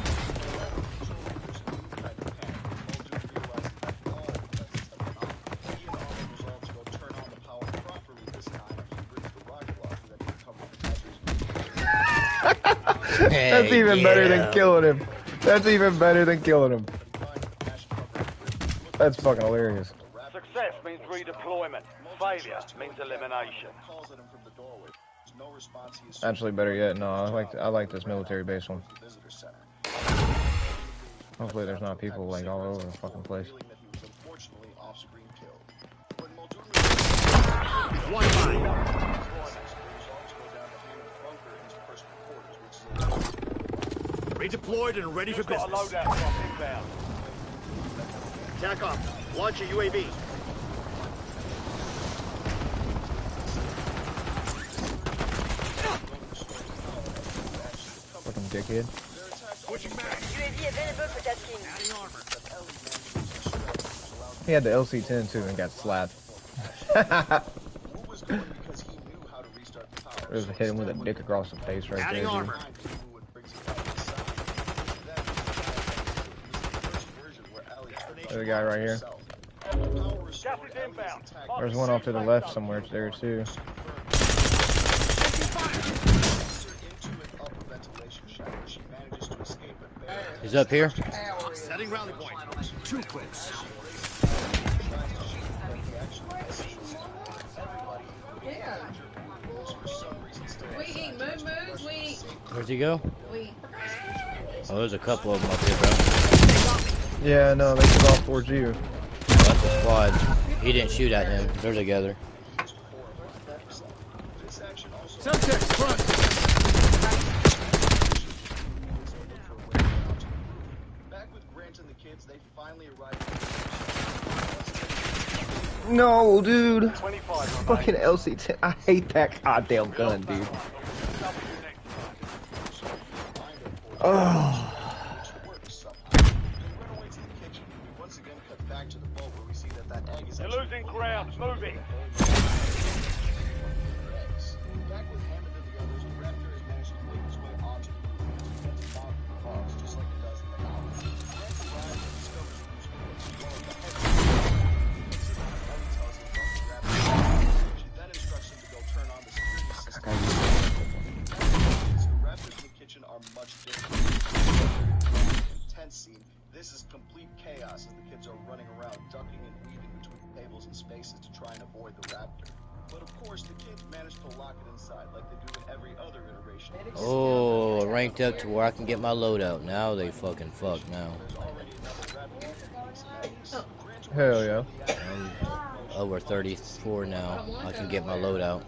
He and Arnold resolve to go turn on the power properly this time, and he brings the rocket launcher that he recovered from Ezra's. That's even better than killing him. That's even better than killing him. That's fucking hilarious. Success means redeployment. Failure means elimination. Calls at him from the doorway. There's no response. He is Actually, better yet, no. I like this military base one. visitor center. Hopefully, there's not people like all over the fucking place. Revealing that he was unfortunately off-screen killed. When Muldoon One mine. Redeployed and ready for Got a business. loadout drop inbound. Attack off. Launch a UAV. Fucking dickhead. UAV available for tasking. He had the LC-10 too and got slapped. Just hit him with a dick across the face right Adding there. armor. There's a guy right here. Gas is inbound. There's one off to the left somewhere there too. He's up here. Setting rally point. Too close. Where'd he go? Oh, there's a couple of them up here, bro. Yeah, no, they took off towards you. Oh, that's a squad. He didn't shoot at him. They're together. Subtext front. Back with Grant and the kids, they finally arrived. No, dude. 25 Fucking LC-10. I hate that goddamn gun, dude. Oh. You're losing ground. Moving. Back with Hammond and the others, the Raptor has managed to make his way onto the roof to get to bomb the cars, just like it does in the novels. Grant arrives and discovers Bruce Willis, one of the heads. Ellie tells him about the Raptor. She then instructs him to go turn on the security system. The Raptors in the kitchen are much different. Intense scene. This is complete chaos as the kids are running around, ducking and weaving between tables and spaces to try and avoid the Raptor. But of course, the kids manage to lock it inside like they do in every other iteration. Oh, ranked up to where I can get my loadout. Now they fucking fuck now. There's already another Raptor. Hell yeah. I'm over 34 now. I can get my loadout.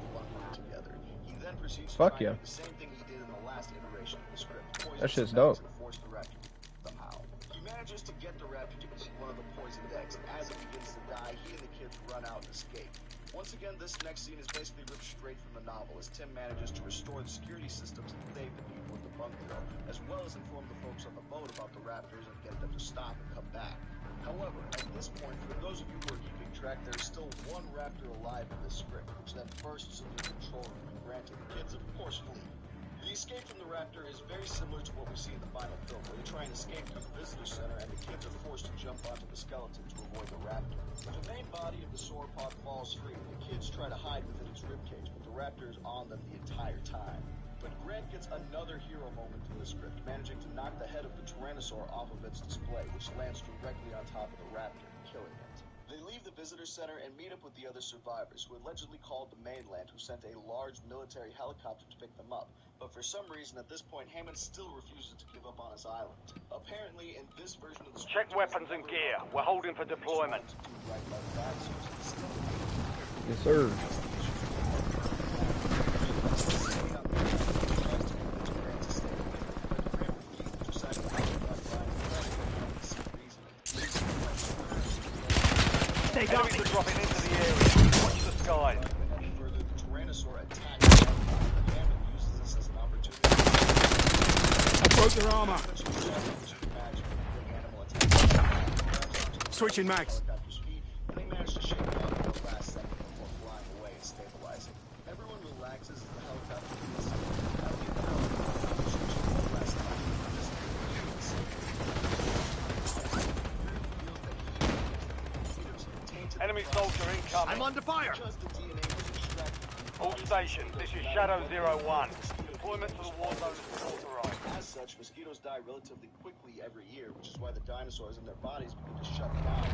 He then proceeds to Fuck try yeah. and do the same thing he did in the last iteration of the script. That shit's dope. To force the Raptor somehow. He manages to get the Raptor to eat one of the poisoned eggs, and as it begins to die, he and the kids run out and escape. Once again, this next scene is basically ripped straight from the novel, as Tim manages to restore the security systems and save the people in the bunker, as well as inform the folks on the boat about the Raptors and get them to stop and come back. However, at this point, for those of you who are keeping track, there's still one Raptor alive in this script, which then bursts into the control room, and granted, the kids of course flee. The escape from the Raptor is very similar to what we see in the final film, where they try and escape through the visitor center and the kids are forced to jump onto the skeleton to avoid the Raptor. The main body of the sauropod falls free, and the kids try to hide within its ribcage, but the Raptor is on them the entire time. But Grant gets another hero moment in the script, managing to knock the head of the Tyrannosaur off of its display, which lands directly on top of the Raptor, killing it. They leave the visitor center and meet up with the other survivors, who allegedly called the mainland, who sent a large military helicopter to pick them up. But for some reason, at this point, Hammond still refuses to give up on his island. Apparently, in this version of the script, Check weapons and gear. We're holding for deployment. Yes, sir. Enemies are dropping into the area. Watch the skies. Further, the Tyrannosaur attacks Hammond uses this as an opportunity. I broke their armor. Switching mags. And they manage to shake it off at the last second before flying away and stabilizing. Everyone relaxes as the helicopter hits the last time. Enemy soldier incoming. I'm under fire. All stations, this is Shadow01. Deployment to the war zone is authorized. As such, mosquitoes die relatively quickly every year, which is why the dinosaurs in their bodies begin to shut down.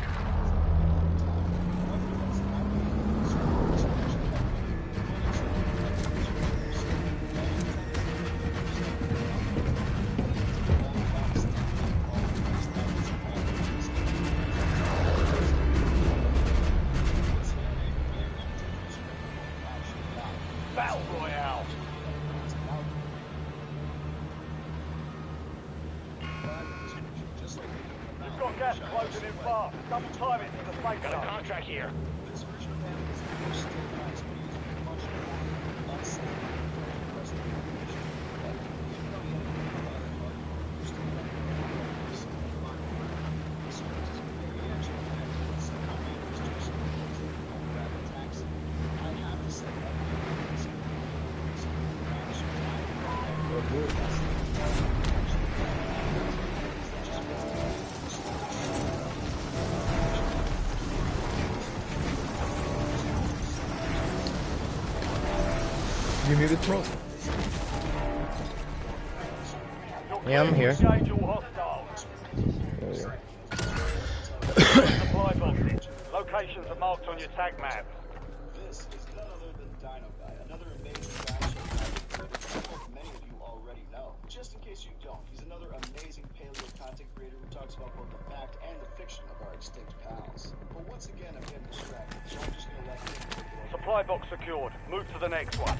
Battle Royale. We've got gas closing in fast. Double time it to the safe zone. Got a contract here. This version of Hammond is the most still times, but using much more unsafe than the rest of the animation. But even though the enemy can fire hard, you're still going to get this The script is very action-packed, and somehow manages to escape the rapid attacks. I have to say, You muted me? Yeah, I'm here. Engage all hostiles. Supply boxes. Locations are marked on your tag map. this is none other than Dino Guy, another amazing dinosaur content creator that many of you already know. Just in case you don't, he's another amazing paleo content creator who talks about both the fact and the fiction of our extinct pals. But once again, I'm getting distracted, so I'm just gonna let him take it over. Supply box secured. Move to the next one.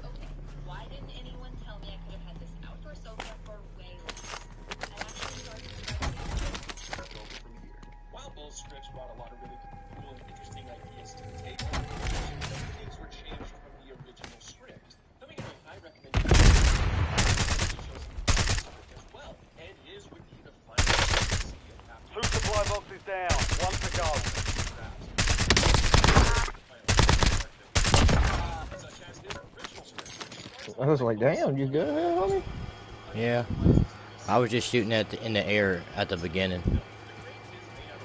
Okay, why didn't anyone tell me I could have had this outdoor sofa for way less? I actually started While both scripts brought a lot of really cool and interesting ideas to the table, some things were changed from the original script. Coming in, I recommend you as well, and is would be the final Two supply boxes down. One to go. I was like, damn, you good, homie? Yeah. I was just shooting at in the air at the beginning.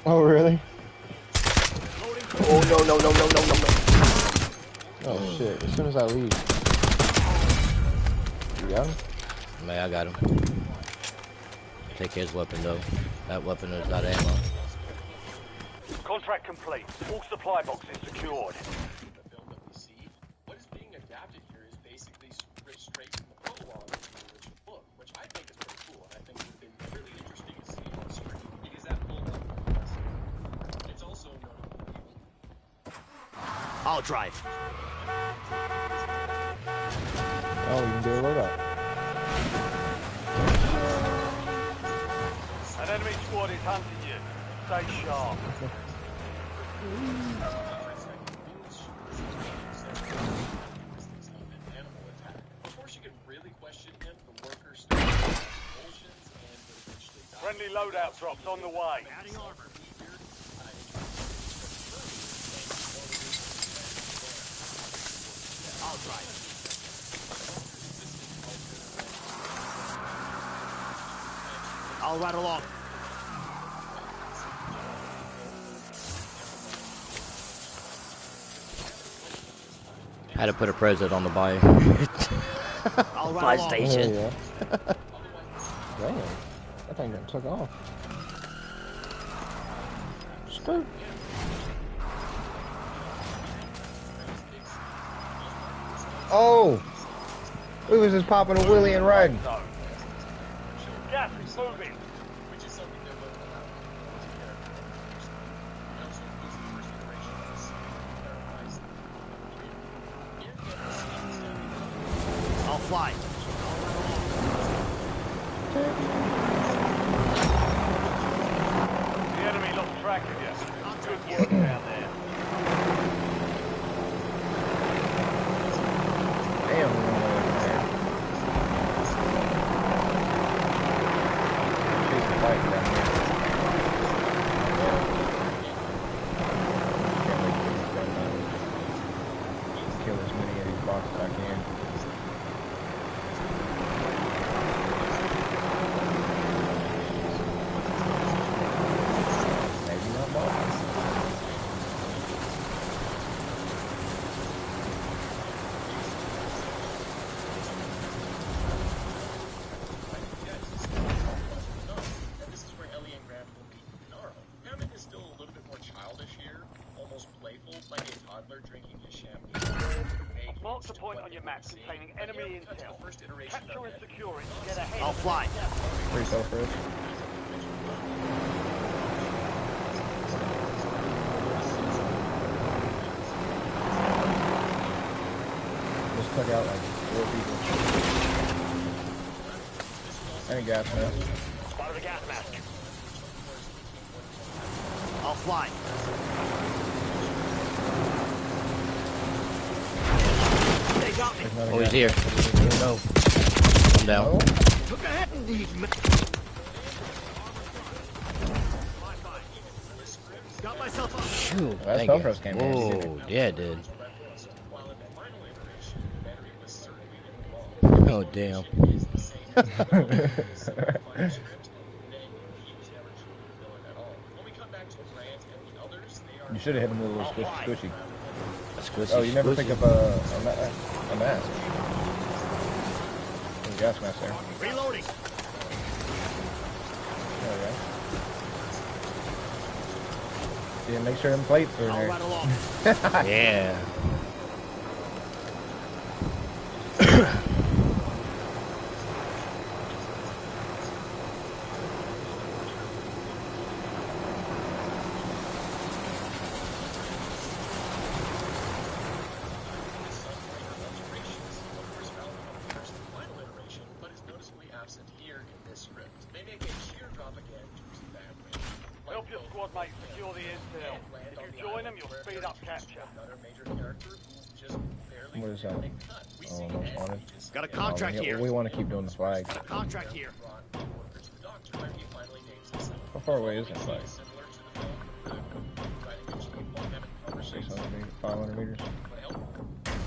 Oh, really? Oh, no, no, no, no, no, no, no. Oh, shit. As soon as I leave. You got him? Man, I got him. Take his weapon, though. That weapon is out of ammo. Contract complete. All supply boxes secured. the film that we see. What is being adapted here is basically ripped straight from the prologue of the original book, which I think is pretty cool, and I think would have been really interesting to see on screen, because that pulled up the lesson. It's also notable that I'll drive. Oh, you can do a loadout. An enemy squad is hunting you. Stay sharp. Friendly loadout drops on the way. I'll try. I'll ride along. Had to put a president on the buy. Buy station. Yeah. Damn, that thing got took off. Skirt. Oh! We was just popping a wheelie and riding. Gas is moving. Which is something that will allow and also includes the first iteration of this I'll fly. The enemy lost track of you. Good work down there. Damn, we're going over there. She's fighting down here. Can't wait to get this gun done. Kill as many of these boxes as I can. Maybe not boxes. And this is where Ellie and Graham will meet Gennaro. Hammond is still a little bit more childish here, almost playful, like a toddler drinking his champagne. Mark the point on your map containing enemy intel. First iteration Capture of and it. secure it to get ahead. I'll fly. Pretty self-rich. Just took out like 4 people. And a gas mask. Spotted a gas mask. I'll fly. They got me. There's another Oh, he's gas here. mask. No. I'm down. Oh, Took a hit in these. Got myself up. Shoot, that thank you. self-rest came in. Whoa, yeah, it did. While in the final iteration, the battery was certainly involved. Oh, damn. Is the same as the final script, then he was never truly a villain at all. When we come back to Grant and the others, they are You should have hit him with a little squishy. Squishy, Oh, you never squishy. picked up a mask. There's a gas mask there. Reloading. There we go. Yeah, make sure them plates are in I'll there. ride along. Yeah. final iteration, but is noticeably absent here in this script. They make a sheer drop again towards the bad way. Help your squad mates secure the intel. If you join them, you'll speed up capture. Another major character who just barely What is that? make the cut. We Oh, see most Ed, wanted. Got a Oh, contract yeah, here. we want to keep doing the flag. Got a contract here. brought workers to the doctor when he finally names himself. How far away is that flag? Similar to the film, riding a jeep while having conversations. 600 meters, 500 meters. What help?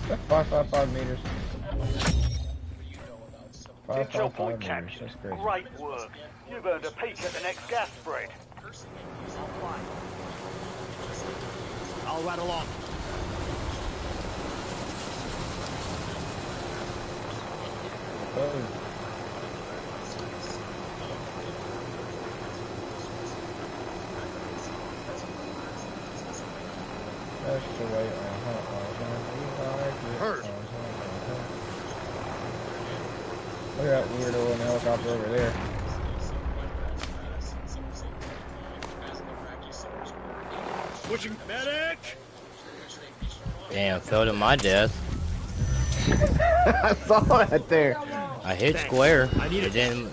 That's 555 meters. What do you know about some Intel 555 point meters. captured. That's crazy. Great work. You've earned a peek at the next gas spread. I'll ride along. Oh. That's the way Heard. Look at that weirdo in the helicopter over there. Switching medic. Damn, fell to my death. I saw that there. I hit square. I need It didn't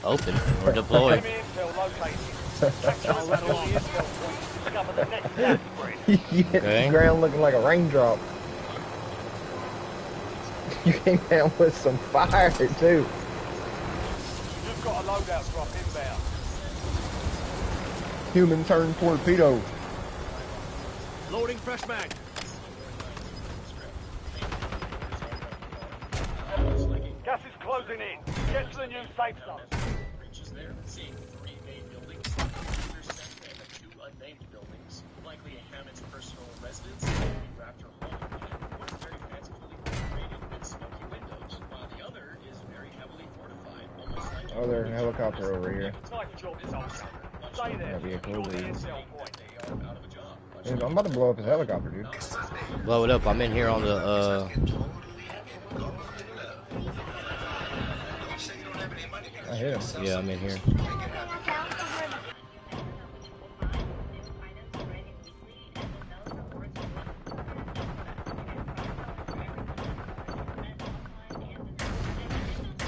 open or deploy. Enemy intel located. Capture and secure the intel point to discover the next gas spread. You hit Okay. the ground looking like a raindrop. You came down with some fire too. You've got a loadout drop inbound. Human turned torpedo. Loading fresh mag. closing in. Get to the new safe zone. Reaches there, seeing 3 main buildings, a computer center, and 2 unnamed buildings. Likely a Hammett's personal residence, a Raptor home, and one very fancifully decorated with smoky windows, while the other is very heavily fortified, almost like Oh, there's a helicopter over here. Nice job, Tulsa. Stay there. That'd be a cool You're the dude. intel point. out of a job. Dude, I'm about to blow up his helicopter, dude. Blow it up. I'm in here on the I hit him. Yeah, I'm in here.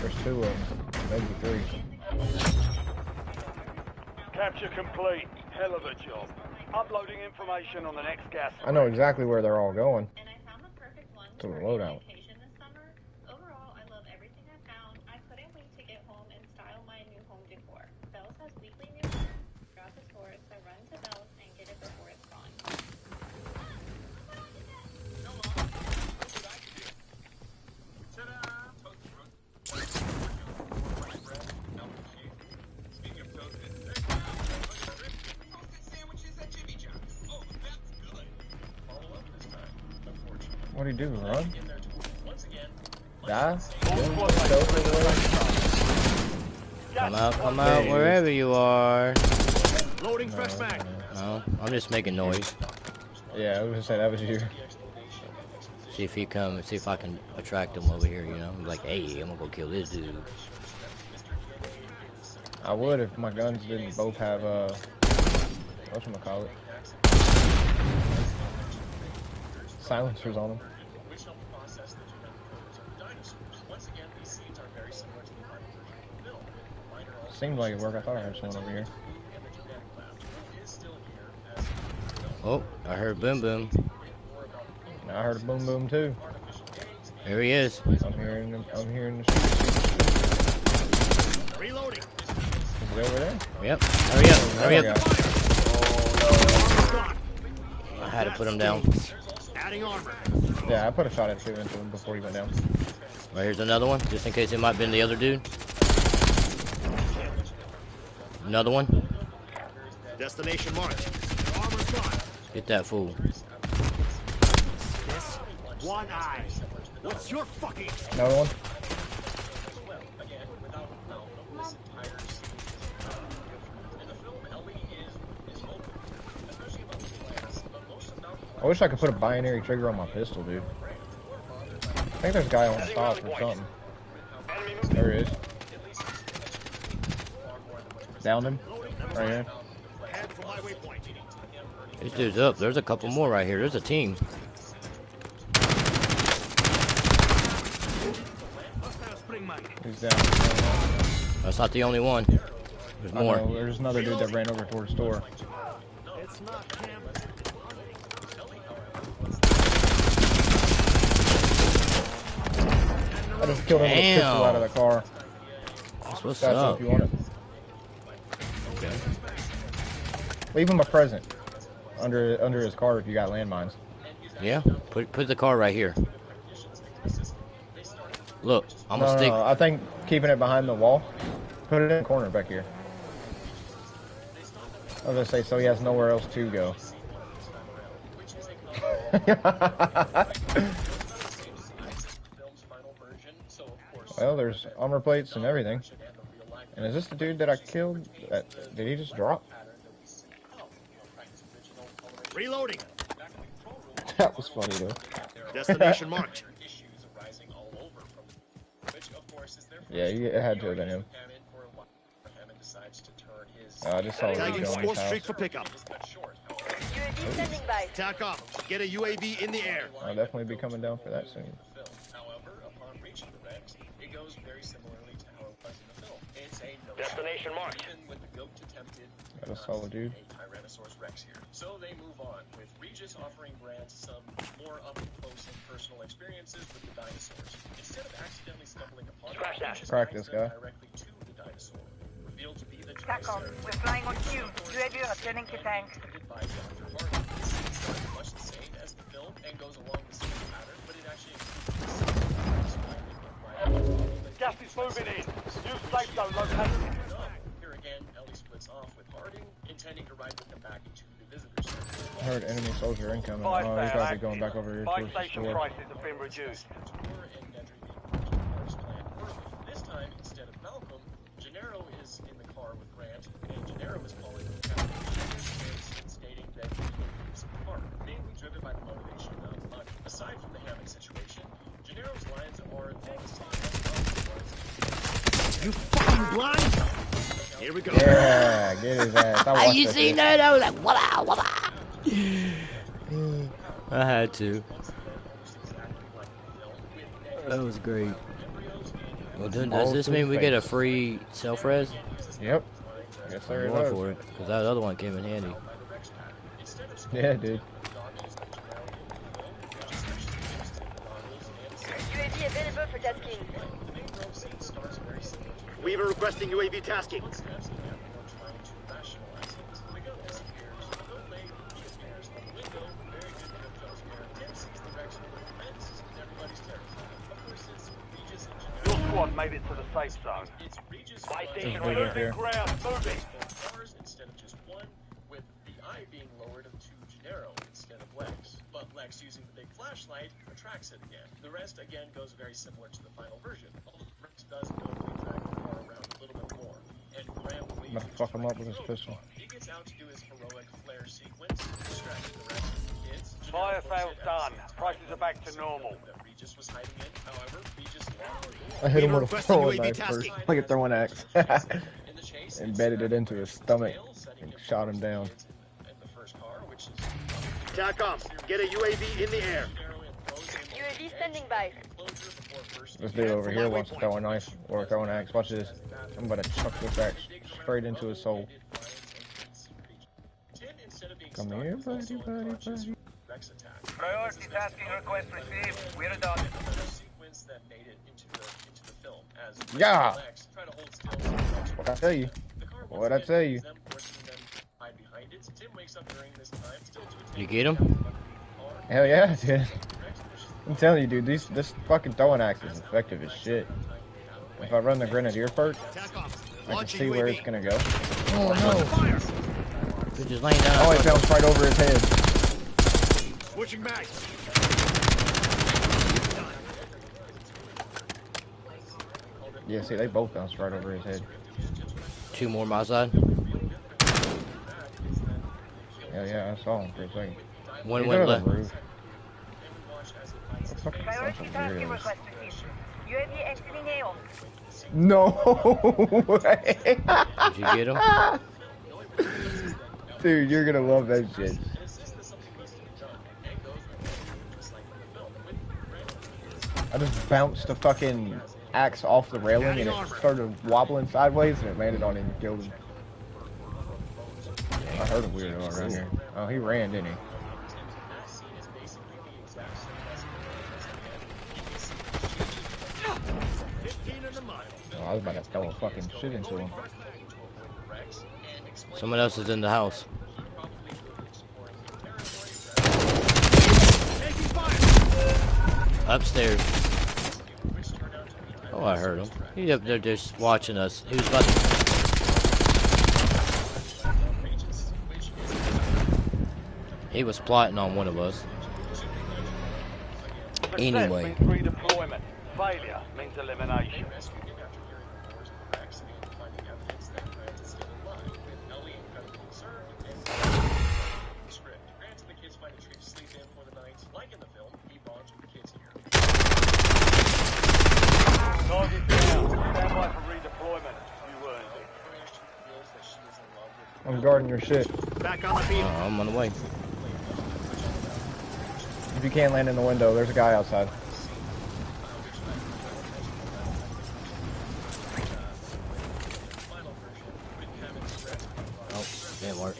There's 2 of them, maybe 3. Capture complete. Hell of a job. Uploading information on the next gas. I know exactly where they're all going. And I found the perfect one To the for loadout. vacation this summer. Overall, I love everything I found. I couldn't wait to get home and style my new home decor. Bells has weekly news throughout the store, so run to Bells and get it before it's gone. What'd he do, run? Once again, Die? Come out, wherever you are. Loading fresh mag. No, I'm just making noise. Yeah, I was gonna say that was you. See if he comes, see if I can attract him over here, you know? Like, hey, I'm gonna go kill this dude. I would if my guns didn't both have, whatchamacallit? Silencers on them. which help process the genetic codes of the dinosaurs. Once again, these scenes are very similar to the final version of the film, with minor Seemed like it worked. I thought I heard someone over here. and the genetic lab, who is still here as Oh, I heard boom boom. I heard a boom boom too. There he is. I'm hearing the shit. Reloading. Is he over there? Yep. Hurry up. Hurry There we up. go. I had to put him down. Adding armor. Yeah, I put a shot at 2 into him before he went down. Right, here's another one, just in case it might have been the other dude. Another one. Destination marked. Armor's gone. Get that fool. This one eye. What's your fucking? Another one? well. Again, without this entire scene. In the film, Ellie is open, especially about the plans, but most of them I wish I could put a binary trigger on my pistol, dude. I think there's a guy on top or something. There he is. Downed him. Right here. Head for my waypoint. This dude's up. There's a couple more right here. There's a team. He's down. That's not the only one. There's I more. know, there's another dude that ran over towards the store. It's not camp. I just killed him with a pistol out of the car. That's what's That's up. if you want it. Leave him a present under his car if you got landmines. Yeah. Put the car right here. Look, I'm No, gonna stick. no, I think keeping it behind the wall. Put it in the corner back here. I was gonna say so he has nowhere else to go. Well, there's armor plates and everything. And is this the dude that I killed? Did he just drop? Reloading. That was funny though. Destination marked. Yeah, it had to have been him. I just saw him Tagging go in Score his house. Street for pickup. UAV standing by. Tack off. Get a UAV in the air. I'll definitely be coming down for that soon. However, upon reaching the wrecks, it goes very similarly to how it was in the film. It's a no Destination marked. even with the goat attempted Got a solid dude. a Tyrannosaurus Rex here. So they move on, with Regis offering Grant some more up-close and personal experiences with the dinosaurs. Instead of accidentally stumbling upon Scratch that. Regis Crack guides this guy. them directly to the dinosaur, revealed to be the TACOM, Triceratops. we're flying on cue. UAV returning to tank. By Dr. Hardy. This scene starts much the same as the film and goes along the same pattern, but it actually includes the same Gas is moving in. New safe zone located. Here again, Ellie splits off with Harding, intending to ride with them back into the visitor center. I heard enemy soldier incoming. Fire Oh, he's sale probably going active. back over here Buy towards the station store. prices have been reduced. This time, instead of Malcolm, Gennaro is in the car with Grant, and Gennaro is calling the captain, stating that he believes in the car, mainly driven by the motivation of money. Aside from the hammock situation, Gennaro's lines are all the same as Malcolm's was. You fucking blind! Here we go. Yeah, get his ass. I watched You that seen shit. that? I was like, what? I had to. That was great. Well, does this mean we get a free self-res? Yep. Yes, sir. I'm It going does. for it, because that other one came in handy. Yeah, dude. UAV available for tasking. Weaver requesting UAV tasking. Your squad made it to the safe zone. Buy station There's bigger losing here. ground. Moving. Instead of just one, with the eye being lowered to Gennaro instead of Lex. But Lex, using the big flashlight, attracts it again. The rest again goes very similar to the final version. Although Lex does notably drag the car around a little bit more. And Graham I'm gonna fuck him up with his pistol. He gets out to do his heroic flare sequence, distracting the rest of the kids. Fire sale's done. Prices are back to normal. That Regis was hiding in. However, Regis locked the door. I hit him with a requesting throwing UAV knife first, tasking. like a throwing axe. In the chase, Embedded it into his stomach and shot him down. in the first car, which is TACOM, get a UAV in the air. UAV standing by. This dude over here wants to throw a knife or throw an axe. Watch this. I'm about to chuck this axe straight into his soul. Come here, buddy, buddy, buddy. Priority tasking request received. We're done. Sequence that made it into the film as Yeah. Lex try to hold still. What I tell you? What I tell you? Tim wakes up during this time, still to You get him? Hell yeah, dude. I'm telling you, dude, this fucking throwing axe is effective as shit. If I run the grenadier perk, I can see where it's gonna go. Oh no! You're just laying down. Oh, it bounced right over his head. Switching back. Yeah, see, they both bounced right over his head. Two more my side. Hell yeah, I saw him for a second. One He's went over left. the roof. What the fuck is Priority that tasking weird? request received. UAV exiting AO. No way! Did you get him? Dude, you're gonna love that shit. I just bounced the fucking axe off the railing and it started wobbling sideways and it landed on him and killed him. I heard a weirdo around here. Oh, he ran, didn't he? Oh, I was about to throw a fucking shit into him. Someone else is in the house. Upstairs. Oh, I heard him. He's up there just watching us. He was about to... He was plotting on one of us. Anyway. Success means redeployment. Failure means elimination. Target down. Stand by for redeployment. You earned it. I'm guarding your shit. Back on the field. I'm on the way. If you can't land in the window, there's a guy outside. Oh, didn't work.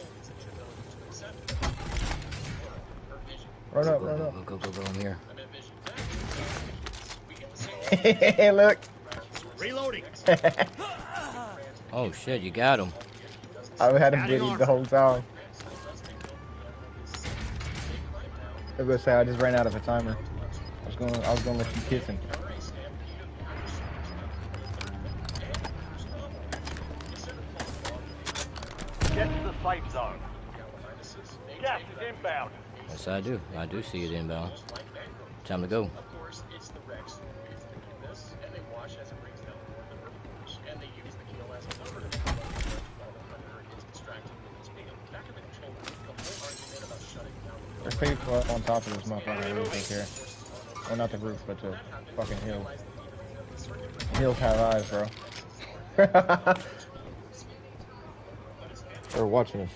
Run up, run up. Go, I'm here. Hey, look. Reloading. Oh shit, you got him. I had him videoed the whole time. I was gonna say I just ran out of a timer. I was gonna let you kiss him. safe zone. Gas is inbound. Yes, I do. I do see it inbound. Time to go. Of course, it's the Rex who is the this, and they watch as it brings down more of the Reapers, and they use the kill as a lever to while the Hunter is extracting with his field. Back in the control room, the whole argument about shutting down the There's people up on top of this motherfucking roof right here. Well, not the roof, but the fucking hill. Hills have eyes, bro. They're watching us.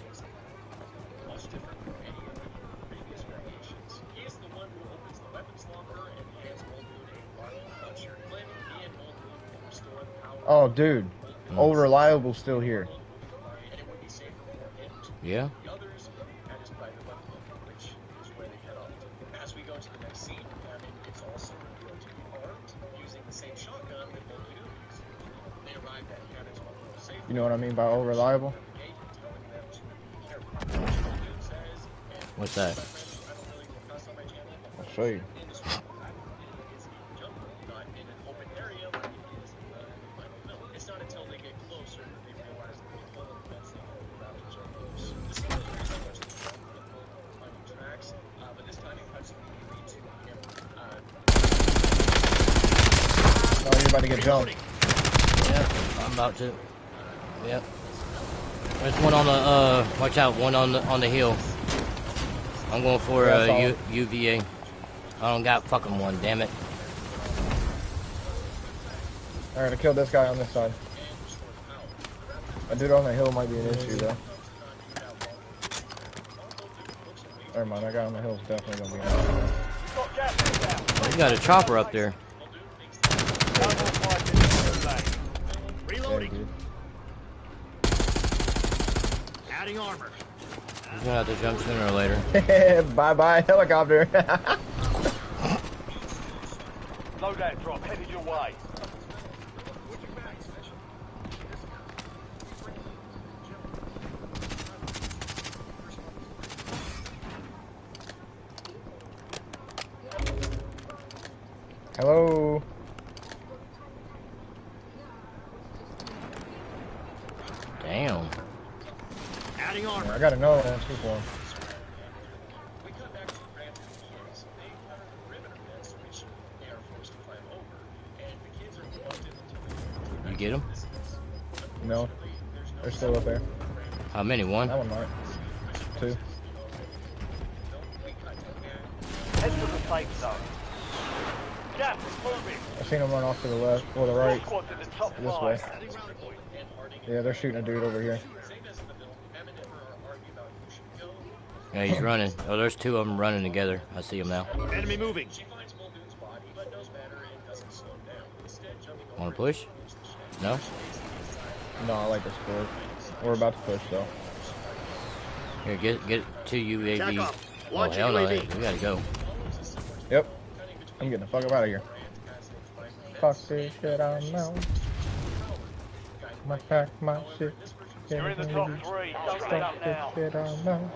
Oh, dude. Old Reliable's still here. Yeah? As we go to the next scene, it's also revealed to be armed using the same shotgun that Mold used. They arrived at Cannon's Home safe. You know what I mean by Old Reliable? What's that? I'll show you. It's not until they get closer that they realize that the whole events they know about each other. Finding tracks, but this time it cuts immediately to him. Oh, you're about to get jumped. Yep, I'm about to. Yep. There's one on the watch out, one on the hill. I'm going for UVA. I don't got fucking one, damn it. Alright, I killed this guy on this side. A dude on the hill might be an issue though. Never mind, that guy on the hill is definitely gonna be an issue. You got a chopper up there. Reloading. Yeah, Adding armor. He's gonna have to jump sooner or later. Bye bye, helicopter. Loadout drop headed your way. Hello. Damn. Adding armor. Yeah, I got another one too for him. You get him? No. They're still up there. How many? One? That one might. Two. Head to the safe zone. Gas is moving. I seen them run off to the left or the right. Squad's in the top This five. way. Yeah, they're shooting a dude over here. Yeah, he's running. Oh, there's two of them running together. I see them now. Enemy moving. Want to push? No? No, I like this score. We're about to push though. Here, get to UAV. Tac Oh, off. hell no. UAV. We gotta go. Yep. I'm getting the fuck up out of here. Fuck this shit, I know. My pack, my shit. You're in the top three. Don't let up Fuck this now. shit, I know.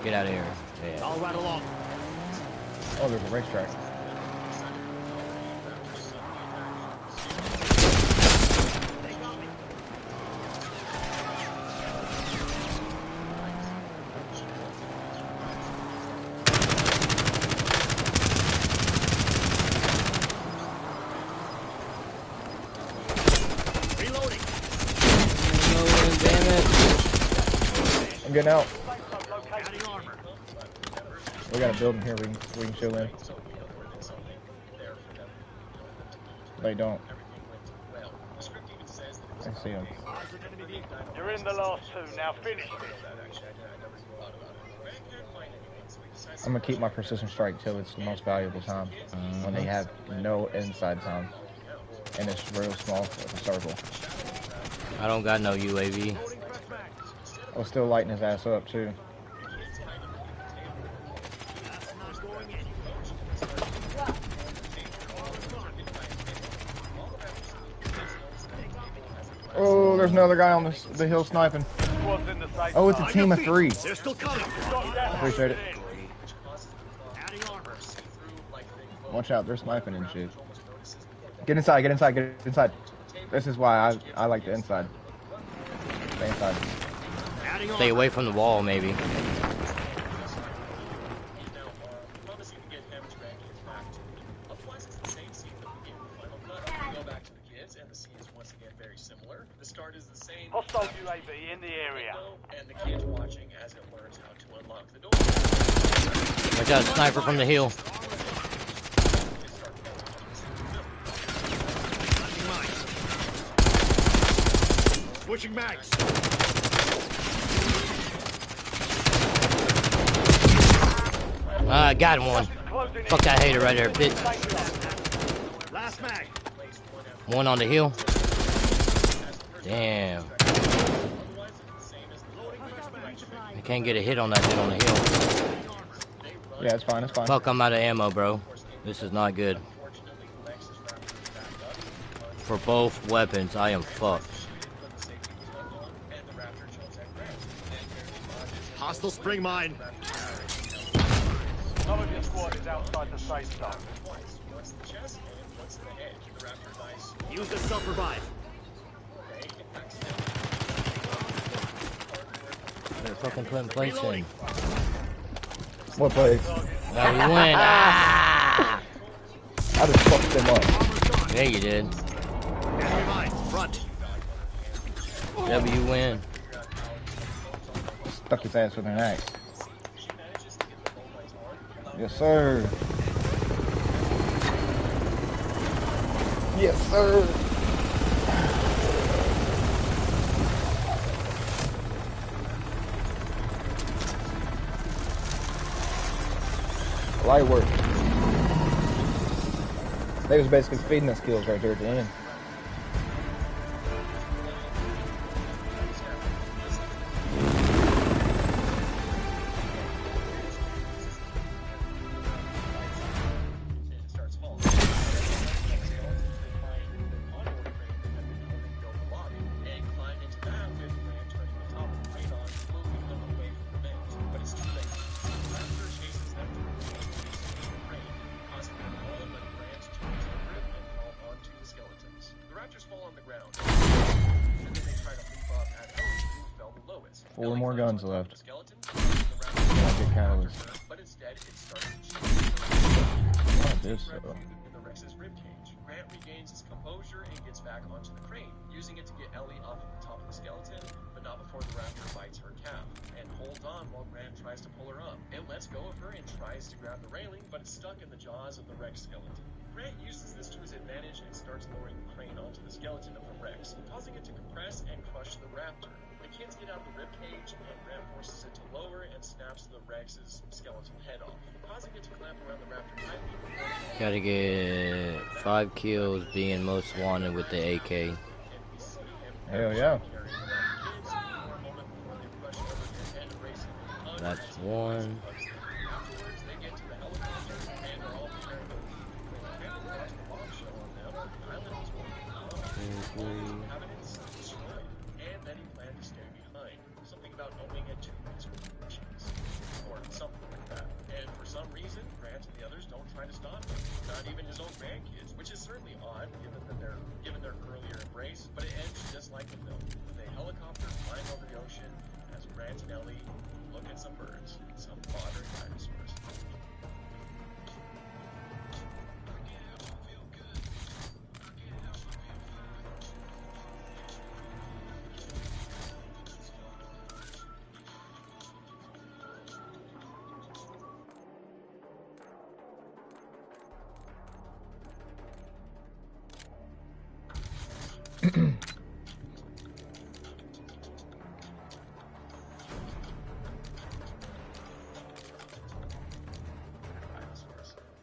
Get out of here. Yeah. I'll ride along. Oh, there's a racetrack. I'm getting out. Adding armor. We got a building here we can chill in. They don't. I see them. You're in the last two. Now finish it. I'm gonna keep my precision strike till it's the most valuable time. When they have no inside time. And it's real small, it's a circle. I don't got no UAV. I was still lighting his ass up too. Oh, there's another guy on the hill sniping. Squad's in the safe Oh, it's a zone. team of three. They're still coming. Appreciate it. Adding armor. Watch out, they're sniping and shit. Get inside, get inside, get inside. This is why I like the inside. Stay inside. Stay away from the wall, maybe. Promising to get him kids back to me. Otherwise, it's the same scene that began the final cut. We go back to the kids, and the scene is once again very similar. The start is the same. Hostile UAV in the area. And the kids watching as it learns how to unlock the door. Watch out, sniper from the hill. Switching mags. Got one. Fuck that hater right there, bitch. Last mag. One on the hill. Damn. I can't get a hit on that dude on the hill. Yeah, it's fine, it's fine. Fuck, I'm out of ammo, bro. This is not good. For both weapons, I am fucked. Hostile spring mine. Some of your squad is outside the safe zone. Use the self-revive. They're fucking putting plates in. What place? No, you win. Ah! I just fucked them up. Yeah, you did. Front. W win. Stuck his ass with an axe. Yes, sir. Yes, sir. Light work. They was basically feeding us kills right there at the end. Four more guns left. But instead, it starts in the Rex's ribcage. Grant regains his composure and gets back onto the crane, using it to get Ellie off of the top of the skeleton, but not before the raptor bites her calf, and holds on while Grant tries to pull her up. It lets go of her and tries to grab the railing, but it's stuck in the jaws of the Rex skeleton. Grant uses this to his advantage and starts lowering the crane onto the skeleton of the Rex, causing it to compress and crush the raptor. The kids get out the ribcage, and Grant forces it to lower and snaps the Rex's skeletal head off, causing it to clamp around the raptor tightly. Gotta get 5 kills being most wanted with the AK. Hell yeah. That's one. But it ends just like the film, with a helicopter flying over the ocean as Grant and Ellie look at some birds, some modern dinosaurs.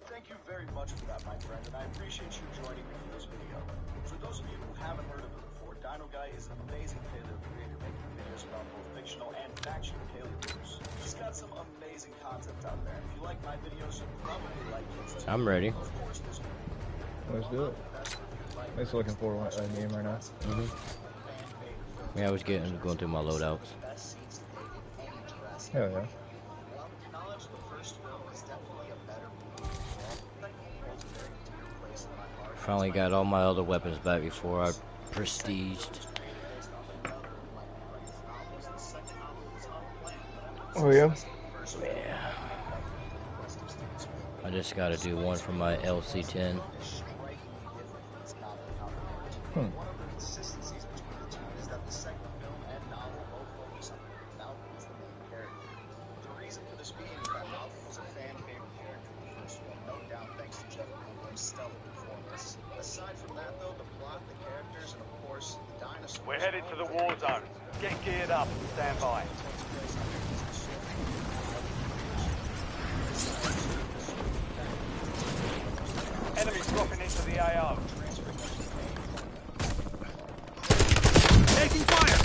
Thank you very much for that, my friend, and I appreciate you joining me for this video. For those of you who haven't heard of him before, Dino Guy is an amazing paleo creator making videos about both fictional and factual paleo's. He's got some amazing content out there. If you like my videos, you'll probably like his too. I'm ready. Of course, there's Let's do it. Just looking for a game right now. Yeah, I was going through my loadouts. Hell yeah. Finally got all my other weapons back before I prestiged. Oh yeah? Yeah. I just gotta do one for my LC10. Hmm. One of the consistencies between the two is that the second film and novel both focus on Malcolm as the main character. The reason for this being is that Malcolm was a fan favorite character in the first film, no doubt thanks to Jeff Goldblum's stellar performance. Aside from that though, the plot, the characters, and of course, the dinosaurs... We're headed to the war zone. Get geared up and stand by. Enemies dropping into the AO. Taking fire!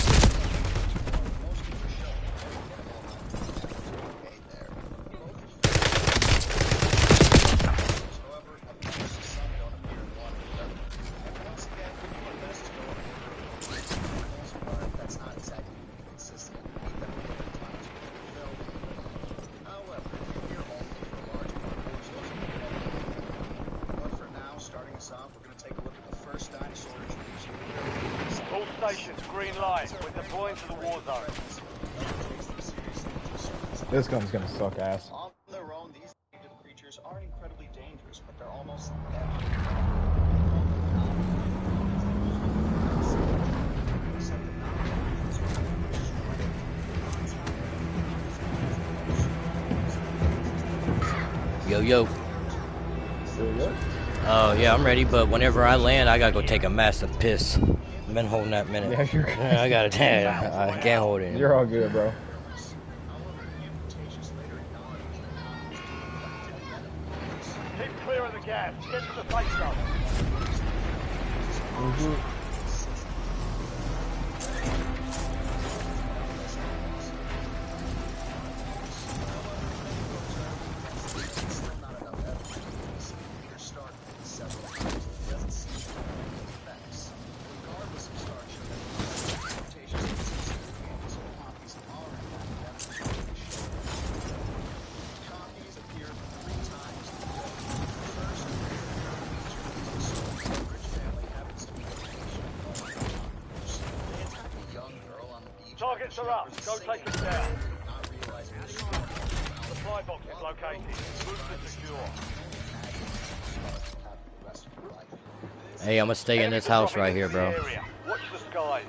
All stations, green light. We're deploying to the war zone. This gun's gonna suck ass. On their own, these creatures aren't incredibly dangerous, but they're almost Yo, yo. Oh, yeah, I'm ready, but whenever I land, I gotta go take a massive piss. I've been holding that minute. Yeah, you're good. I gotta take I can't hold it anymore. You're all good, bro. Keep clear of the gas. Get to the safe zone. Targets are up. Go take them down. Supply box is located. Move to secure. Hey, I'm gonna stay in this house right here, bro. Watch the skies.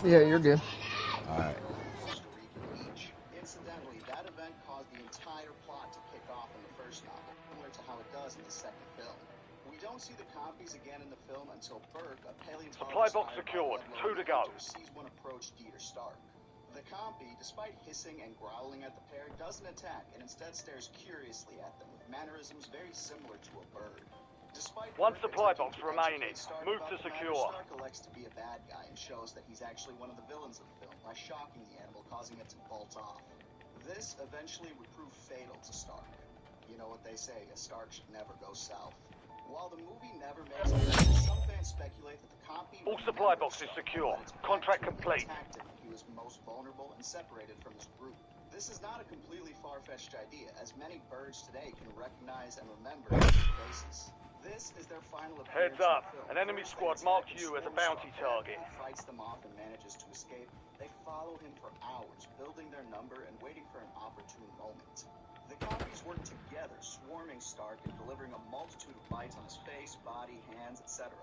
Yeah, you're good. Alright. Incidentally, that event caused the entire plot to kick off in the first novel, similar to how it does in the second film. We don't see the copies again in the film until Burke, a paleontologist... Supply box secured. 2 to go. ...sees one approach Dieter Stark. The compy, despite hissing and growling at the pair, doesn't attack and instead stares curiously at them with mannerisms very similar to a bird. Despite one supply box remaining. Move to secure. Stark elects to be a bad guy and shows that he's actually one of the villains of the film by shocking the animal, causing it to bolt off. This eventually would prove fatal to Stark. You know what they say, a Stark should never go south. While the movie never makes it, some fans speculate that the compy... All supply boxes secure. Contract complete. He was most vulnerable and separated from his group. This is not a completely far-fetched idea, as many birds today can recognize and remember faces. This is their final appearance. Heads up. An enemy squad marked you as a bounty target. Fights them off and manages to escape. They follow him for hours, building their number and waiting for an opportune moment. The copies work together, swarming Stark and delivering a multitude of bites on his face, body, hands, etc.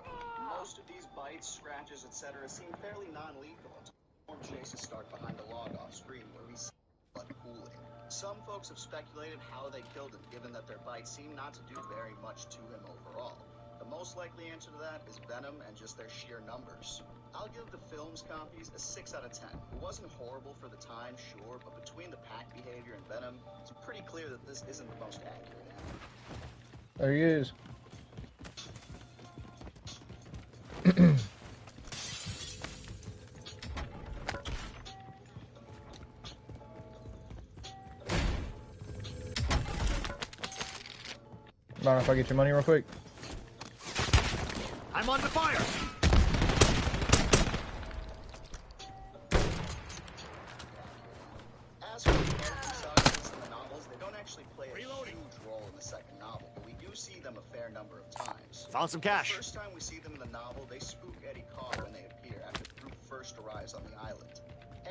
Most of these bites, scratches, etc. seem fairly non-lethal until Storm chases Stark behind a log off-screen where we see blood pooling. Some folks have speculated how they killed him, given that their bites seem not to do very much to him overall. The most likely answer to that is venom and just their sheer numbers. I'll give the film's copies a 6 out of 10. It wasn't horrible for the time, sure, but between the pack behavior and venom, it's pretty clear that this isn't the most accurate animal. There he is. Mind if I get your money real quick? I'm under fire! As for the antagonists in the novels, they don't actually play a huge role in the second novel, but we do see them a fair number of times. Found some cash. The first time we see them in the novel, they spook Eddie Carr when they appear after the group first arrives on the island.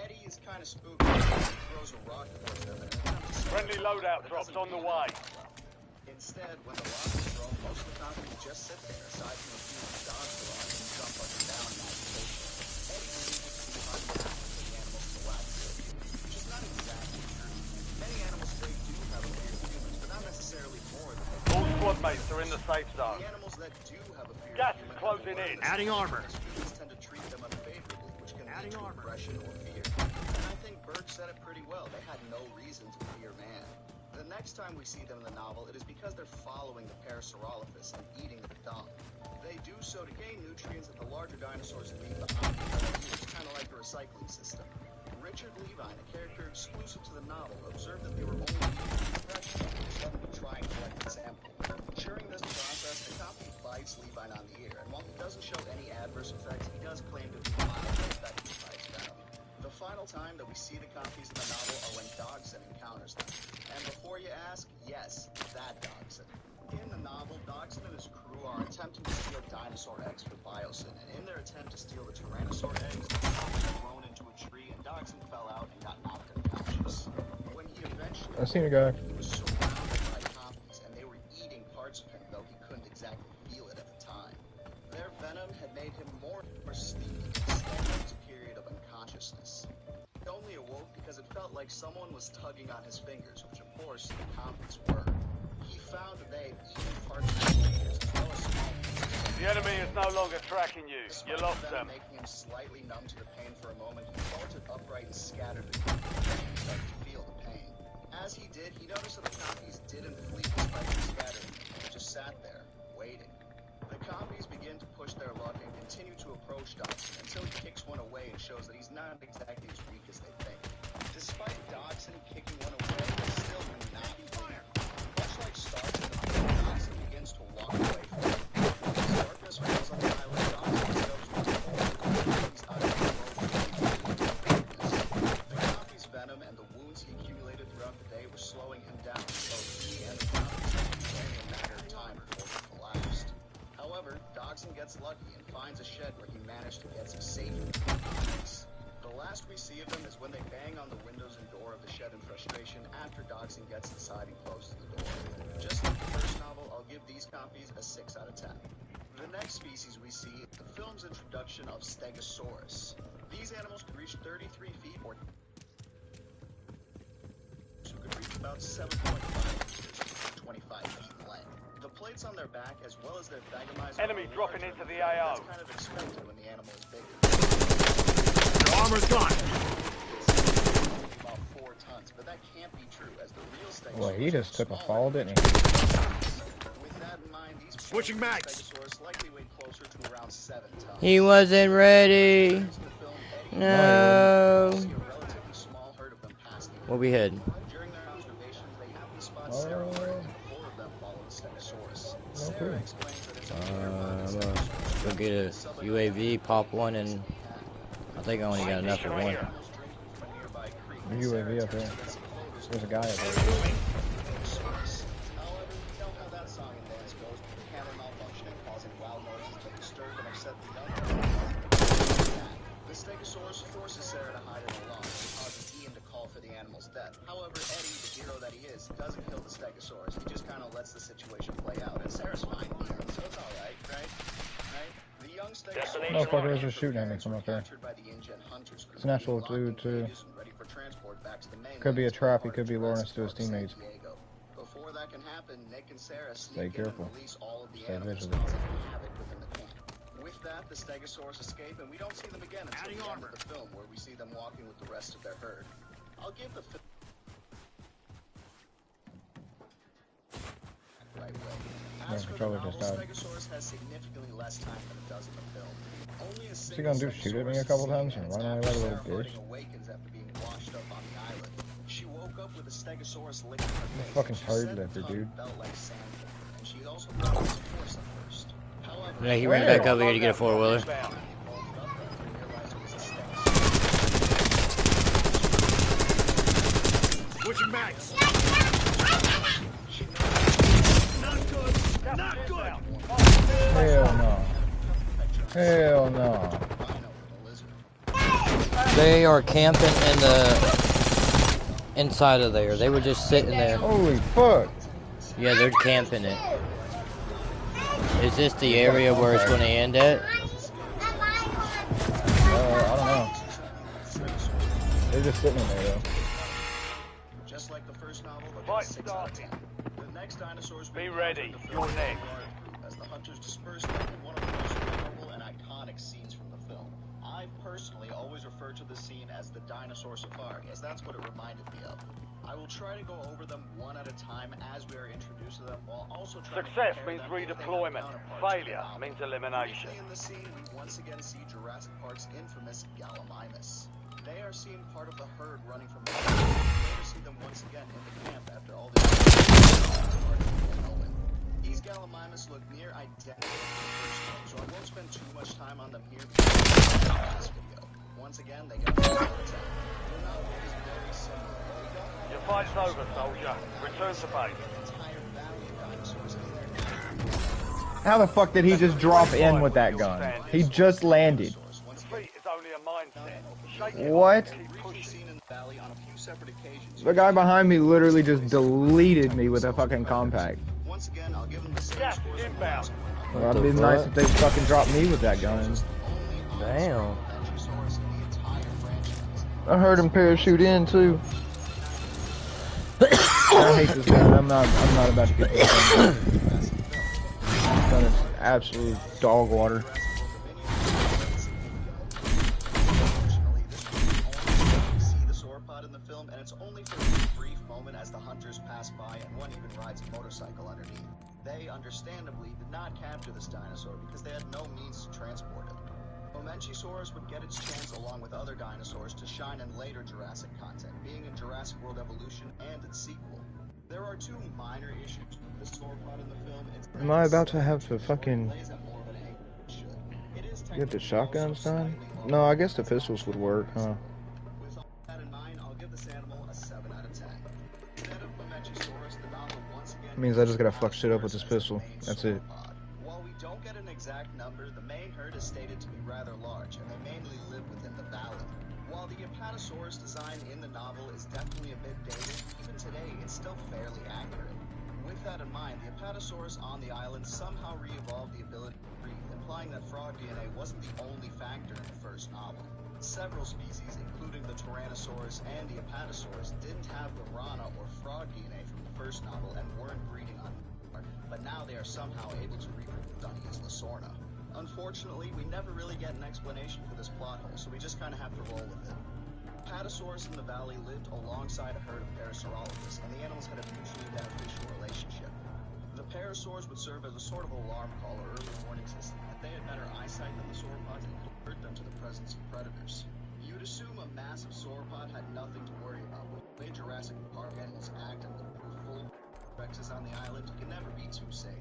Eddie is kind of spooky. He throws a rock towards them and attempts to Friendly loadout drops on the way. Instead, when the rock is thrown, most of the convicts just sit there, aside from a few who dodge the rock and jump up and down in agitation. Eddie believes it to be unhappy for the animals to lack fear, which is not exactly true. Many animals today do have a fear of humans, but not necessarily more than they do. All squad mates are in the safe zone. The animals that do have a fear Gas of is humans closing in. Adding armor. Humans tend to treat them unfavorably, which can lead to aggression or fear. And I think Birch said it pretty well. They had no reason to fear man. The next time we see them in the novel, it is because they're following the Parasaurolophus and eating the dung. They do so to gain nutrients that the larger dinosaurs leave behind. It's kind of like a recycling system. Richard Levine, a character exclusive to the novel, observed that they were only eating fresh dung instead of trying to collect a sample. During this process, the copy bites Levine on the ear, and while he doesn't show any adverse effects, he does claim to be mildly affected by its venom. The final time that we see the copies in the novel are when Dogson encounters them. And before you ask, yes, that Dogson. In the novel, Dogson and his crew are attempting to steal dinosaur eggs for Biosyn, and in their attempt to steal the Tyrannosaur eggs, the copy was thrown into a tree, and Dogson fell out and got knocked unconscious. When he eventually I seen a guy. he was surrounded by copies, and they were eating parts of him, though he couldn't exactly feel it at the time. Their venom had made him more sleepy and extended his period of unconsciousness. He only awoke because it felt like someone was tugging on his fingers, which of course the convicts were. He found that they had eaten parts of his fingers as well as small pieces. The enemy is no longer tracking you. You lost them. Making him slightly numb to the pain for a moment, he vaulted upright and scattered the group, and he started to feel the pain. As he did, he noticed that the copies didn't flee despite him scattering. They just sat there, waiting. The copies begin to push their luck and continue to approach Dogson until he kicks one away and shows that he's not exactly as weak as they think. Despite Dogson kicking one away, they still do not fire. Much like Stark in the film, Dogson begins to walk away from him. As darkness falls on the island, Dogson discovers one of the copies out of the road. The copy's venom and the wounds he accumulated throughout the day were slowing him down, so he and the copies were only a matter of time before he collapsed. However, Dogson gets lucky and finds a shed where he managed to get some safety from the comics. The last we see of them is when they bang on the windows and door of the shed in frustration after Dogson gets inside and closes the door. Just like the first novel, I'll give these copies a 6 out of 10. The next species we see is the film's introduction of Stegosaurus. These animals could reach 33 feet or could reach about 7.5 meters, 25 feet in length. The plates on their back, as well as their thagomize, Enemy dropping into the AO. That's kind of expected when the animal is bigger. Your armor's gone. About 4 tons, but that can't be true, as the real Stegosaurus. Well, he just took a fall, didn't he? With that in mind, these Switching mags. Stegosaurus likely weighed closer to around 7 tons. He wasn't ready. No. Where we head? During their observations, they happened to spot Sarah wearing 4 of them following Stegosaurus. Sarah explains that it's Go get a UAV, pop one, and I think I only got enough for one. The UAV up there. There's a guy up there. However, you know how that song and dance goes, with the camera malfunctioning, causing loud noises that disturb and upset the young. The Stegosaurus forces Sarah to hide in a log, and causes Ian to call for the animal's death. However, Eddie, the hero that he is, doesn't kill the Stegosaurus. He just kind of lets the situation play out, and Sarah's fine with him, so it's alright, right? The young Stegosaurus Motherfucker was just shooting at me from up there. It's natural dude too. Could be a trap, he could be luring us to his teammates. Before that can happen, Nick and Sarah Stay careful. Stay vigilant. With that, the Stegosaurus escape, and we don't see them again until the end of the film, where we see them walking with the rest of their herd. I'll give the film right way. As for the novel, Stegosaurus has significantly less time than it does in the film. Only a What's he gonna do, shoot at me a couple times and run away like a little bitch? Awakens after being washed up on the island. She woke up with a Stegosaurus licking her face. Fucking turd lifter, dude. And she also thought it was force at first. However, Yeah, he ran back over here to get a 4-wheeler. Switching mags. Not good. Not good. Hell no. Hell no. They are camping in the inside of there. They were just sitting there. Holy fuck. Yeah, they're camping it. Is this the area where it's going to end at? I don't know. They're just sitting in there though. Just like the first novel, Fight starting. the next dinosaurs Be ready. You're next. as the hunters dispersed them in one of the most memorable and iconic scenes from the film. I personally always refer to the scene as the dinosaur safari, as that's what it reminded me of. I will try to go over them one at a time as we are introduced to them, while also trying Success to means compare them to their redeployment. counterparts in the Failure novel. means elimination. Briefly in the scene, we once again see Jurassic Park's infamous Gallimimus. They are seen part of the herd running from the later see them once again in the camp after all the These Gallimimus look near identical to the first one, so I won't spend too much time on them here because this video. Once again, they get a 4 out of 10. Their novel is very similar, but we don't have Your fight's over, soldier. Return to base. an entire valley of dinosaurs in their How the fuck did he just drop in with that gun? He just landed. Defeat is only a mindset. Shake it What? off and keep pushing. in the valley on a few separate occasions. The guy behind me literally just deleted me with a fucking compact. Once again, I'll give them the same Gas scores is inbound. Well, it'd be nice if they fucking dropped me with that gun. Damn. I heard him parachute in too. I hate this gun. I'm not about to get this gun. This gun is absolute dog water. See the sauropod in the film, and it's only for a brief moment as the hunters pass by and one even rides a motorcycle underneath. They, understandably, did not capture this dinosaur because they had no means to transport it. Momenchisaurus would get its chance along with other dinosaurs to shine in later Jurassic content, being in Jurassic World Evolution and its sequel. There are two minor issues with the sauropod in the film. Am I about to have to fucking get the shotguns done? No, I guess the pistols would work, huh? With all that in mind, I'll give this animal a 7 out of 10. Instead of Momenchisaurus, the novel once again Means I just gotta fuck shit up with this pistol. That's it. While we don't get an exact number, the main herd is stated to be rather large, and they mainly live within the valley. While the Apatosaurus design in the novel is definitely a bit dated, even today it's still fairly accurate. With that in mind, the Apatosaurus on the island somehow re-evolved the ability to breathe, implying that frog DNA wasn't the only factor in the first novel. Several species, including the Tyrannosaurus and the Apatosaurus, didn't have the rana or frog DNA from the first novel and weren't breeding on Mars, but now they are somehow able to reproduce on Isla Sorna. Unfortunately, we never really get an explanation for this plot hole, so we just kind of have to roll with it. Apatosaurus in the valley lived alongside a herd of Parasaurolophus, and the animals had a mutually beneficial relationship. The Parasaurs would serve as a sort of alarm call or early warning system that they had better eyesight than the sauropods and could alert them to the presence of predators. You'd assume a massive sauropod had nothing to worry about, but the way Jurassic Park animals act and the full Rexes on the island can never be too safe.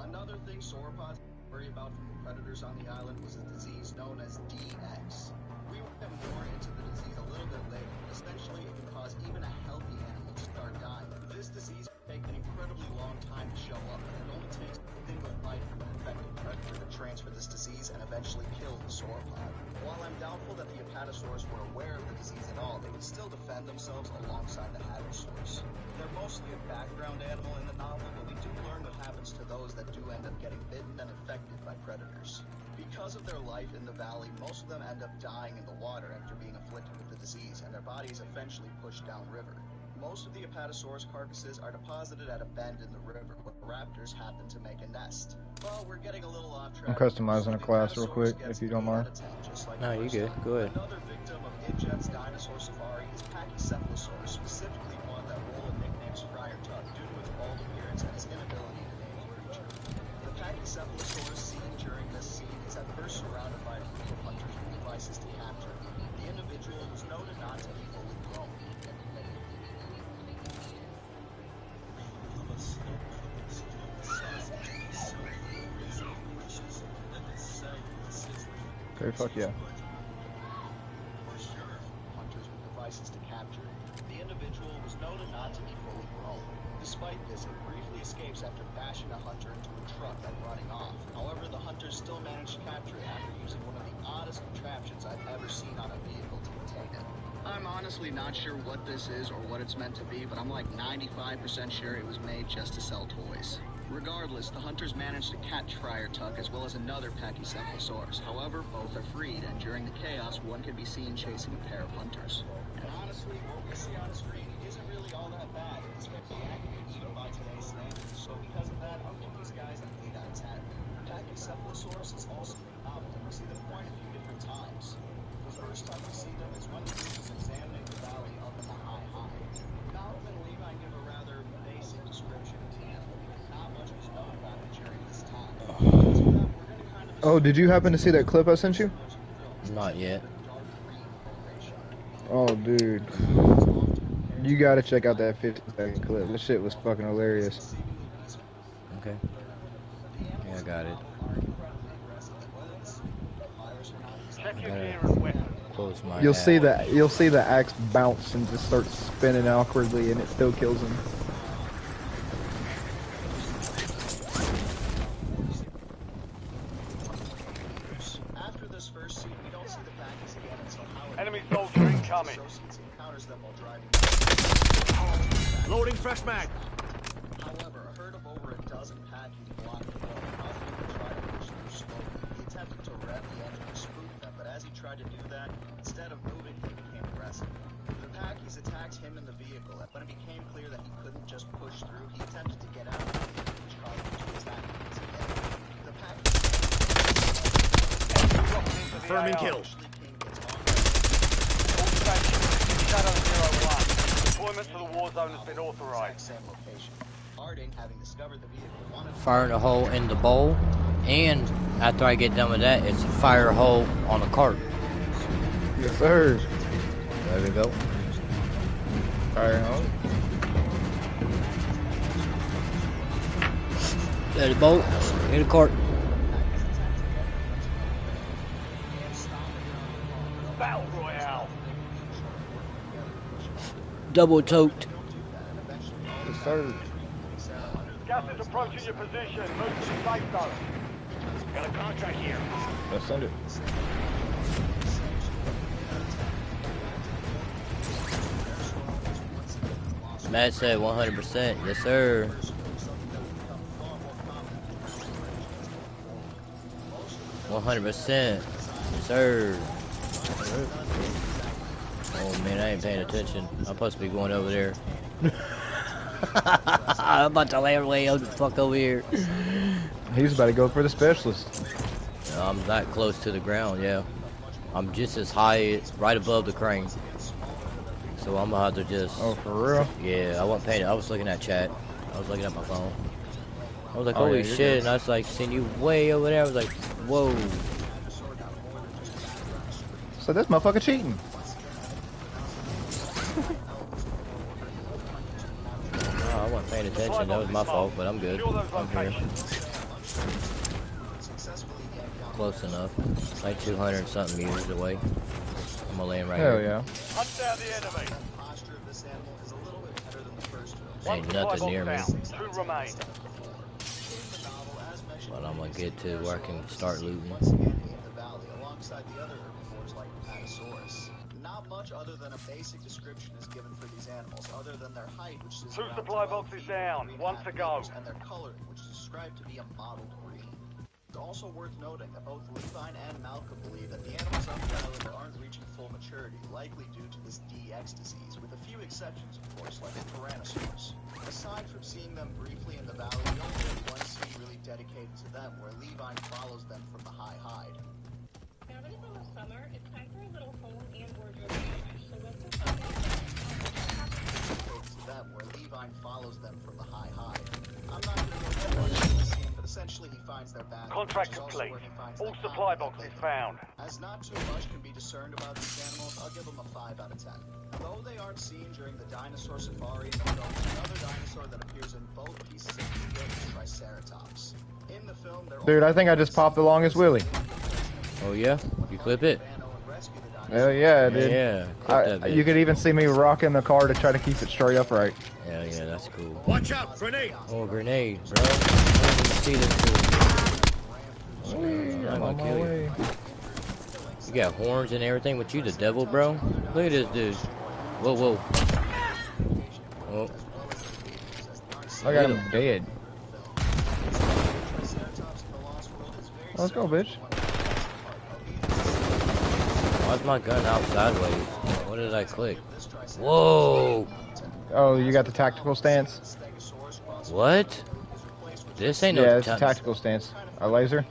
Another thing sauropods worry about from the predators on the island was a disease known as DX. We will get more into the disease a little bit later, but essentially it can cause even a healthy animal to start dying. This disease can take an incredibly long time to show up, and it only takes a thing of life from an infected predator to transfer this disease and eventually kill the sauropod. While I'm doubtful that the Apatosaurs were aware of the disease at all, they would still defend themselves alongside the Hadrosaurs. They're mostly a background animal in the novel, but we do learn what happens to those that do end up getting bitten and infected by predators. Because of their life in the valley, most of them end up dying in the water after being afflicted with the disease, and their bodies eventually pushed downriver. Most of the Apatosaurus carcasses are deposited at a bend in the river, where raptors happen to make a nest. Well, we're getting a little off track. I'm customizing a class real quick, if you don't mind. No, you good. Go ahead. Another victim of InJet's dinosaur safari is Pachycephalosaurus, specifically one that Roland nicknames Friar Tuck due to its bald appearance and its inability to name a creature. The Pachycephalosaurus seen during this scene is at first surrounded by a group of hunters with devices to capture it. The individual was noted not to be fully grown. Okay, fuck yeah. Hunters with devices to capture it. The individual was noted not to be fully grown. Despite this, it briefly escapes after bashing a hunter into a truck and running off. However, the hunters still managed to capture it after using one of the oddest contraptions I've ever seen on a vehicle to obtain honestly not sure what this is or what it's meant to be, but I'm like 95% sure it was made just to sell toys. Regardless, the hunters managed to catch Friar Tuck as well as another Pachycephalosaurus. However, both are freed, and during the chaos, one can be seen chasing a pair of hunters. And honestly, what we see on the screen isn't really all that bad. It's very accurate even by today's standards. So because of that, I'll give these guys an 8 out of 10. Pachycephalosaurus is also remodeled, and we see them quite a few different times. The first time we see them is when the group is examining the valley up in the high. Malcolm and Levi give a rather basic description of the animal because not much was known about it during this time. Oh, did you happen to see that clip I sent you? Not yet. Oh, dude. You gotta check out that 15-second clip. This shit was fucking hilarious. Okay. Yeah, I got it. Check your gear and weapons. Close my You'll see app. that. You'll see the axe bounce and just start spinning awkwardly, and it still kills him. After this first scene, we don't see the Packies again until Howard. Enemy soldier incoming. Encounters them while driving. Loading fresh mag. However, a herd of over a dozen Packies blocked the road, causing him to try to push through slowly. He attempted to rev the engine to spook them, but as he tried to do that, instead of moving, he became aggressive. The Packies attacked him in the vehicle, and when it became clear that he couldn't just push through, he attempted to get out of the vehicle, which caused him to attack once again. The Packies Confirming kill. Deployment to the war zone has been authorized. Same location. Harding, having discovered the vehicle, wanted Firing a hole in the bowl, and after I get done with that, it's fire a hole on a cart. Yes, sir. There we go. Fire home. There's the bolt in the cart. Battle Royale. Double choked. Yes, sir. Gas is approaching your position. Move to the safe zone. Got a contract here. Let's send it. Matt said 100%. Yes, sir. $100%. Yes, sir. Oh man, I ain't paying attention. I'm supposed to be going over there. I'm about to land way up the fuck over here. He's about to go for the specialist. I'm not close to the ground, yeah. I'm just as high, right above the crane. So I'm gonna have to just... Oh, for real? Yeah, I wasn't paying. I was looking at chat. I was looking at my phone. I was like, Oh, holy yeah, you're shit, good. and I was like, seeing you way over there. I was like, whoa. So this motherfucker cheating. Oh, I wasn't paying attention. That was my fault, but I'm good. I'm here. Close enough. Like 200 and something meters away. I'm gonna land right Hell here. yeah. Hunt down the enemy. Ain't nothing near me. Two remain. But I'm gonna get to where I can start looting. Alongside the other herbivores like Apatosaurus. Not much other than a basic description is given for these animals, other than their height, which is Two around supply 12 boxes feet, down. 3.5 One to go. meters, and their coloring, which is described to be a mottled green. It's also worth noting that both Levine and Malcolm believe that the animals on the island aren't reaching full maturity, likely due to this DX disease, with a few exceptions, of course, like the Tyrannosaurus. Aside from seeing them briefly in the valley, we only have one scene really dedicated to them, where Levine follows them from the high hide. Now that it's almost summer, it's time for a little home and wardrobe refresh. So what's your To them, where Levine follows them from the high hide. I'm not going to go too much into the scene, but essentially he finds their bathroom. Contract which is also complete. where he finds All that supply copy boxes that they found. As not too much can be discerned about these animals, I'll give them a 5 out of 10. Though they aren't seen during the dinosaur safari in the film, another dinosaur that appears in both pieces of media is Triceratops. In the film, they're Dude, I think I just popped the longest wheelie. Oh yeah? You clip it? Hell yeah, dude. Yeah, clip that You bitch. could even see me rocking the car to try to keep it straight upright. Hell yeah, that's cool. Watch out, grenade. Oh, grenade, bro. I didn't even see this dude. I'm On gonna my kill you. way. You got horns and everything with you, the devil, bro? Look at this dude. Whoa, whoa. Oh. I got him dead. Let's go, bitch. Why's my gun out sideways? What did I click? Whoa! Oh, you got the tactical stance? What? This ain't yeah, no it's a tactical stance. A laser?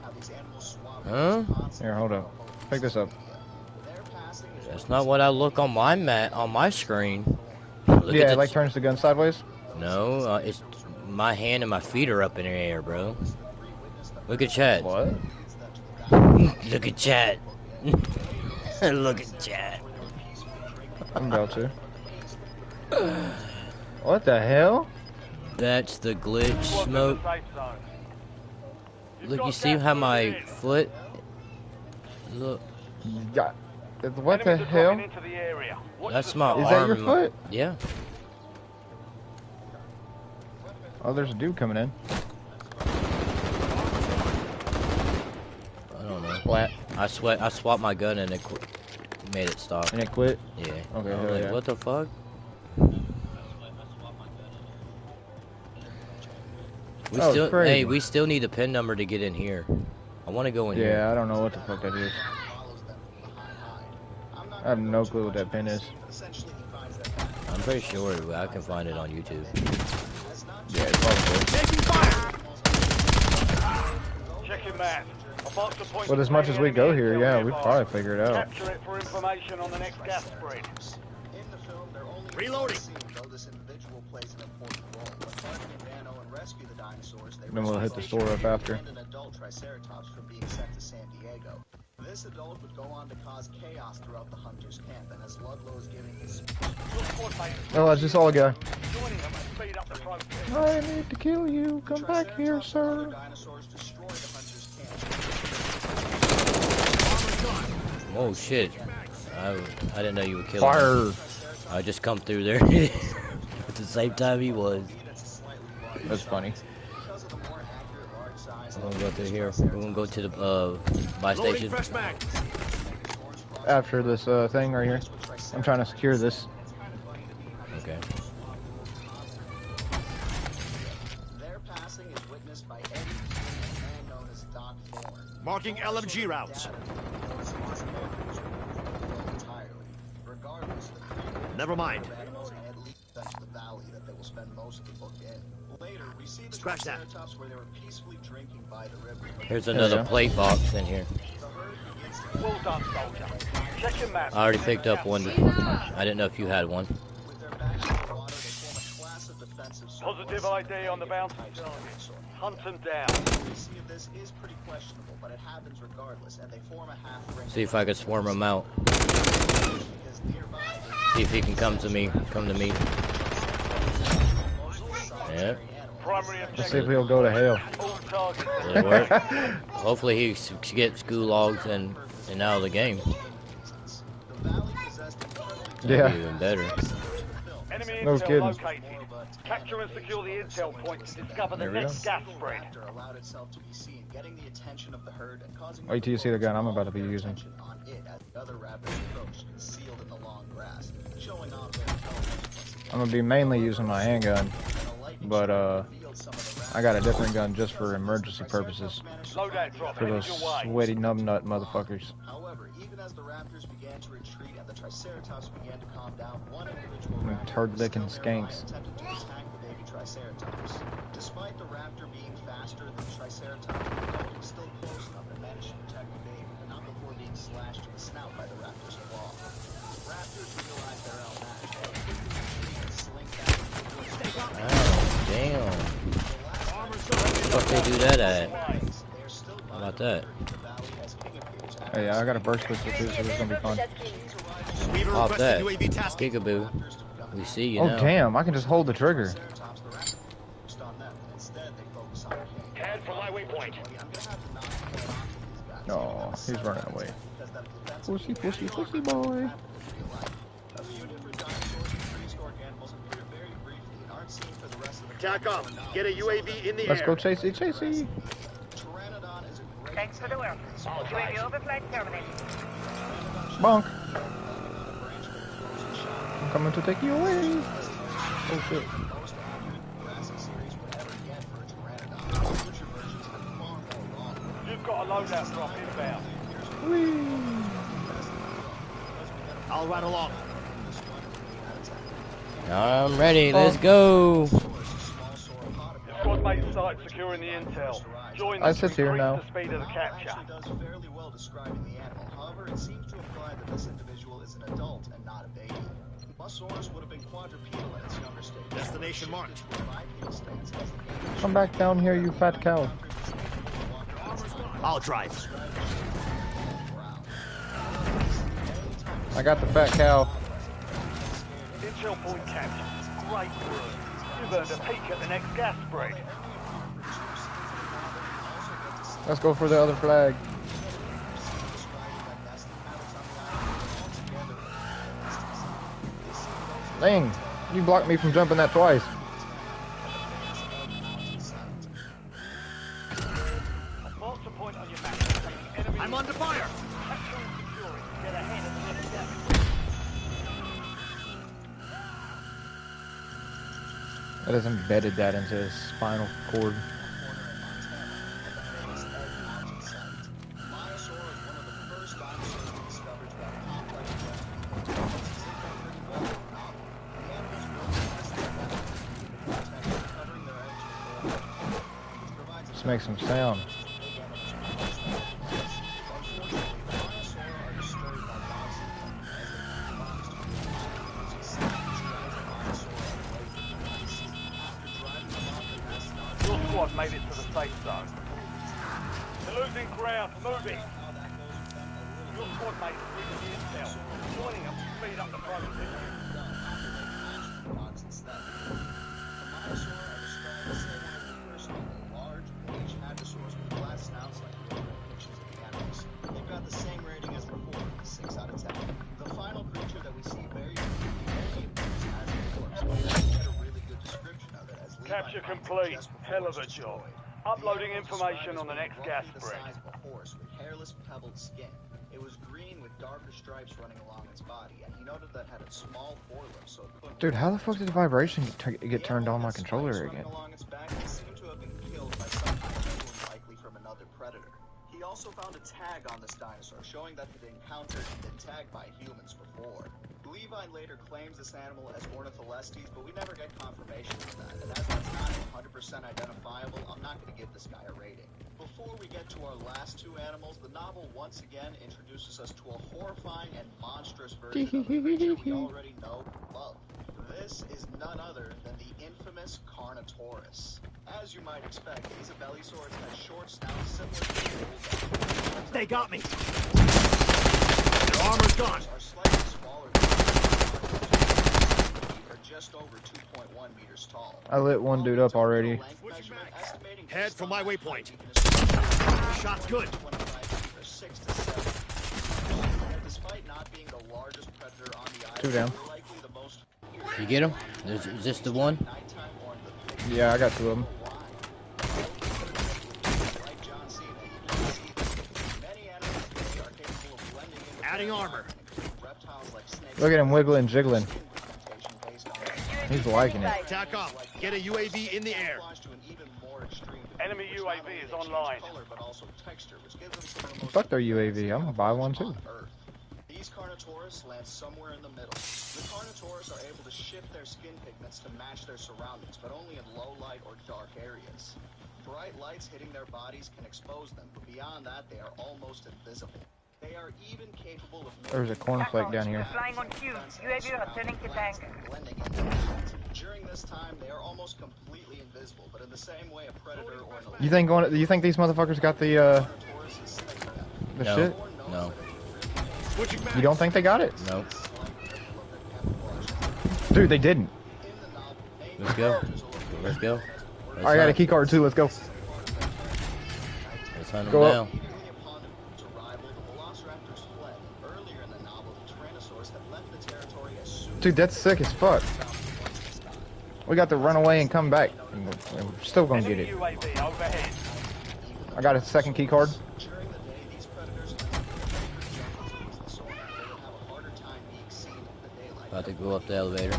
Huh? Here, hold up. Pick this up. That's not what I look on my screen. Look yeah, at it like turns the gun sideways? No, it's my hand and my feet are up in the air, bro. Look at chat. What? Look at chat. Look at chat. I'm about to. What the hell? That's the glitch smoke. Look, you see how my foot... Look. Yeah. What the hell? That's my arm. Is that your foot? Yeah. Oh, there's a dude coming in. I don't know. Splat. I swapped my gun and it made it stop. And it quit? Yeah. Okay, I was like, yeah. what the fuck? We still need a pin number to get in here. I want to go in here. Yeah, I don't know what the fuck that is. I have no clue what that pin is. I'm pretty sure I can find it on YouTube. Yeah, it's probably. Taking fire! Check your map. Well, as much as we go here, yeah, we'd probably figure it out. Capture it for information on the next gas spread. In the film, they're only reloading. Though this individual plays an important role. When targeting Nano and rescue the dinosaurs, they Then we'll hit the store up after. an adult Triceratops from being sent to San Diego. This adult would go on to cause chaos throughout the hunter's camp, and as Ludlow is giving his speech... Oh, that's just all a guy. I need to kill you. Come back here, sir. Dinosaurs destroy the hunter's camp. Oh shit! I didn't know you were killing Fire! him. I just come through there at the same time he was. That's funny. We're gonna go through here. We're gonna go to the buy station. After this thing right here, I'm trying to secure this. Okay. Their passing is witnessed by Eddie, a man known as Doc Thorne. Marking LMG routes. Regardless, Never mind. animals and lead them to the valley that they will spend most of the book in. Later, we see the Scratch that. Triceratops where they were peacefully drinking by the river. Here's another plate box in here. Well done, soldier. Check your map. I already picked up one. I didn't know if you had one. With their backs to the water, they form a class of defensive Positive ID on the bounty. Hunt them down. The see of this is pretty questionable, but it happens regardless, and they form a half ring. See if I can swarm him out. Because nearby, See if he can come to me. Come to me. Yeah. Let's see if he'll go to hell. Will it work? Hopefully he gets gulags and out of the game. Yeah. Even better. Enemy No intel kidding. located. Capture and secure the intel point to discover the There we next go. gas spread. allowed itself to be seen, getting the attention of the herd and causing Wait till you see the gun I'm about to be using. on it as the other raptors approach, concealed in the long grass, showing off their intelligence. I'm gonna be mainly using my handgun, but I got a different gun just for emergency purposes. Loadout drop For those headed your way. sweaty numbnut motherfuckers. However, even as the raptors began to retreat and the Triceratops began to calm down, one individual Them raptor turd-licking still nearby skanks. attempted to attack the baby Triceratops. Despite the raptor being faster than the Triceratops, the adult was still close enough and managed to protect the baby, but not before being slashed to the snout by the raptor's claw. Raptors realized their own match and quickly retreat and slink back into the woods. Oh, damn. What they do that at? How about that? Hey, I got a burst pistol too, so this is gonna be fun. We've Pop that. requested UAV task. Gigaboo. We see you Oh now. damn, I can just hold the trigger. Head for my waypoint. No, he's running away. Pussy, pussy, pussy boy. TACOM, get a UAV in the Let's go chasey, chasey. Thanks for the work. UAV overflight terminated. Bonk. coming to take you away. Oh shit. You've got a loadout drop inbound. I'll ride along. I'm ready. Let's go. Your squad mate's site securing the intel. Join them I to sit here increase now. the speed of the capture. Actually does fairly well describing the animal. However, it seems to imply that this individual is an adult and not a baby. Mosasaurus would have been quadrupedal in its younger stage. Destination marked. Come back down here, you fat cow. I'll drive. I got the fat cow. Intel point capture. Great work. You've earned a peek at the next gas spread. Let's go for the other flag. Dang, you blocked me from jumping that twice. Mark the point on your map. Enemy I'm under fire. capture and secure it. Get ahead of the next gas. I just embedded that into his spinal cord. Let's make some sound. Your squad made it to the safe zone. They're losing ground. Moving. Your squad mates are reading the intel. Joining them to speed up the process. They've got the same rating as before, 6 out of 10. The final creature that we see very has a corpse, but we don't get a really good description of it as Capture complete. Hell of a job. Uploading information on the next gas the spread. size of a horse with hairless, pebbled skin. It was green with darker stripes running along its body, and he noted that had a small forelimbs, so it couldn't. Dude, how the fuck did the vibration get turned on my controller again? Along its back, it seemed to have been killed by some kind of animal, likely from another predator. He also found a tag on this dinosaur, showing that it encountered and been tagged by humans before. Levi later claims this animal as Ornitholestes, but we never get confirmation of that. And as that's not 100% identifiable, I'm not going to give this guy a rating. Before we get to our last two animals, the novel once again introduces us to a horrifying and monstrous version of a creature we already know and love. This is none other than the infamous Carnotaurus. As you might expect, these Abelisaurs have short snouts similar to the bulldogs. They got me. Their armor's gone. Are slightly smaller than are just over 2.1 meters tall. I lit one dude up already. Head for my waypoint. Shot's good. Despite not being the largest predator on the island, Two down. likely the most You get him? Is this the one? Yeah, I got two of them. Adding armor. Look at him wiggling and jiggling. He's liking it. Attack off. Get a UAV in the air. Enemy UAV is online. Fuck their UAV. I'm gonna buy one too. These Carnotaurus land somewhere in the middle. The Carnotaurus are able to shift their skin pigments to match their surroundings, but only in low light or dark areas. Bright lights hitting their bodies can expose them, but beyond that, they are almost invisible. They are even capable of There's a cornflake down here. Flying on cue. UAV returning to tank. blending into the light. During this time, they are almost completely invisible, but in the same way a predator or an You think these motherfuckers got the No. shit? No. You don't think they got it? Nope. Dude, they didn't. Let's go. Let's go. I got a key card too. Let's go. Let's hunt them Go up. down. Dude, that's sick as fuck. We got to run away and come back. And we're still gonna get it. UAV overhead. I got a second key card. About to go up the elevator.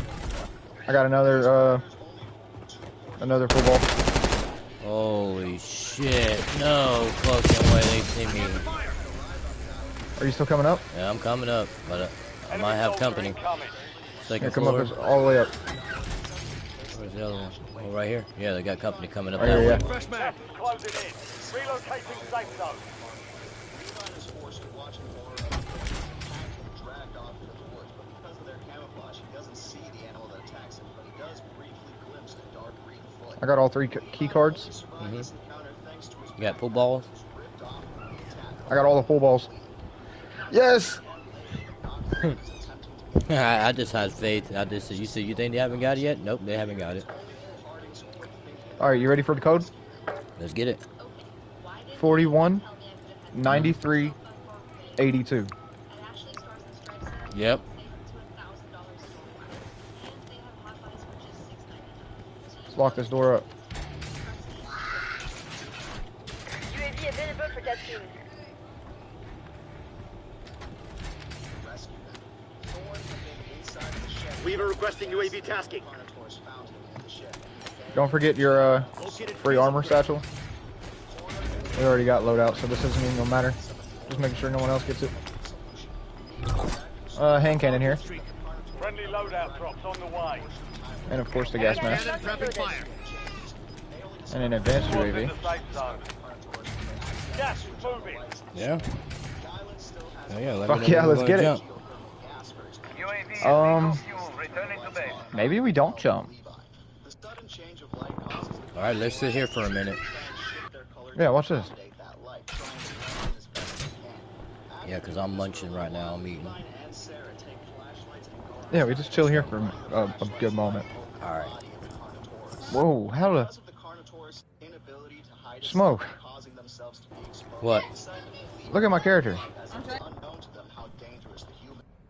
I got another full ball. Holy shit. No fucking way they see me. Are you still coming up? Yeah, I'm coming up, but I might have company. Second Come floor. up all the way up. Where's the other one? Oh, right here. Yeah, they got company coming up Right that here, way. Fresh man. Closing in. Relocating safe zone. Leon is forced to watch more of the dragged off into the woods, but because of their camouflage, he doesn't see the animal that attacks him, but he does briefly glimpse a dark green foot. I got all 3 key cards. You got full balls? I got all the full balls. Yes! I just had faith. You said you think they haven't got it yet? Nope, they haven't got it. Alright, you ready for the code? Let's get it. 41 93 82. Yep. Let's lock this door up. UAV available for rescue. Weaver requesting UAV tasking. Don't forget your free armor satchel. We already got loadout, so this isn't even gonna matter. Just making sure no one else gets it. Hand cannon here. Friendly loadout drops on the way. And of course the gas mask. And an advanced UAV. Gas moving. Yeah. Oh, yeah, Fuck yeah, let's get it. Maybe we don't jump. Alright, let's sit here for a minute. Yeah, watch this. Yeah, because I'm munching right now. I'm eating. Yeah, we just chill here for a good moment. Alright. Whoa, how the... Smoke. What? Look at my character.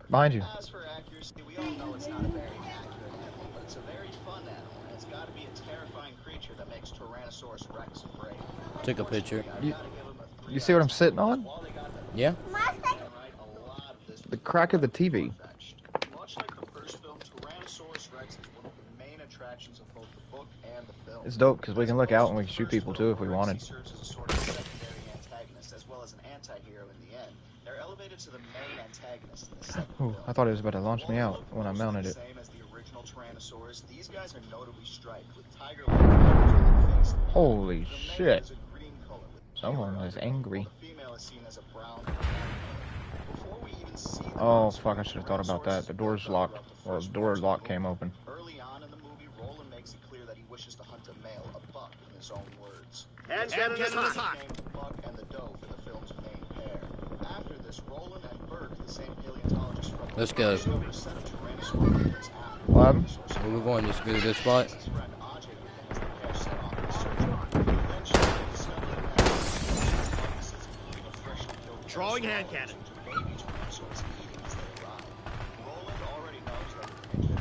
Behind you. As for accuracy, we all know it's not a very accurate animal, but it's a very fun animal, and it's got to be a terrifying creature that makes Tyrannosaurus Rex afraid. Took a picture. You see what I'm sitting on? Yeah. The crack of the TV. Much like the first film, Tyrannosaurus Rex is one of the main attractions of both the book and the film. It's dope because we can look out and we can shoot people too if we wanted. He serves as a sort of secondary antagonist as well as an anti-hero in the end. They're elevated to the main antagonist in the second Ooh, film. I thought it was about to launch me out when I mounted it. Same as the original Tyrannosaurus, these guys are notably striped with tiger-like patterns on their face. Holy shit. Is a green color with Someone is angry. the female is seen as a brown. Before we even see the Oh fuck, I should have thought about that. The door's locked. Well, the door lock came open. early on in the movie, Roland makes it clear that he wishes to hunt a male, a buck, in his own words. Hand cannon is hot. Named the buck and the doe for the film's main pair. After this, Roland and Burke, the same paleontologist from Let's go. set of Tyrannosaurus after What happened? Where we going? Just go to this spot? his friend Ajay with him as the pair set off their search. Eventually, they discover that a freshly killed Drawing hand cannon. baby Tyrannosaurus eating as they arrive. Roland already knows that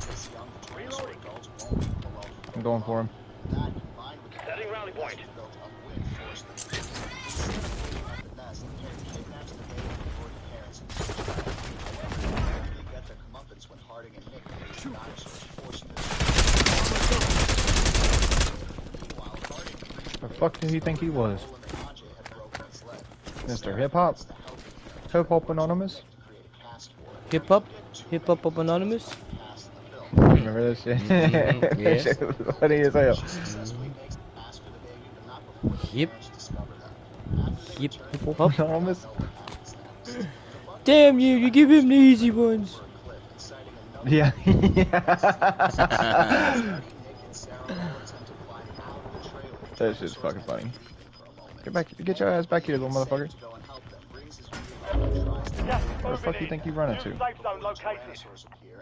this young Tyrannosaur adults won't leave him alone. I'm going for him. That combined with the Setting rally point. built a wind force that instead of waiting at the nest, the pair kidnaps the baby before the parents and however, they eventually get their comeuppance when Harding and Nick face the dinosaurs, forcing them. Meanwhile, Harding The fuck did he think he was? Roland and Ajay had broken its leg. Mr. Hip Hop? Hip Hop Anonymous? Hip Hop? Hip Hop Anonymous? Remember this shit? Yes. Shit was funny as hell. Hip. Hip Hop. Anonymous? Damn you give him the easy ones. Yeah. That shit's fucking funny. Get your ass back here, little motherfucker. Where the fuck do you think you running to? Safe zone located.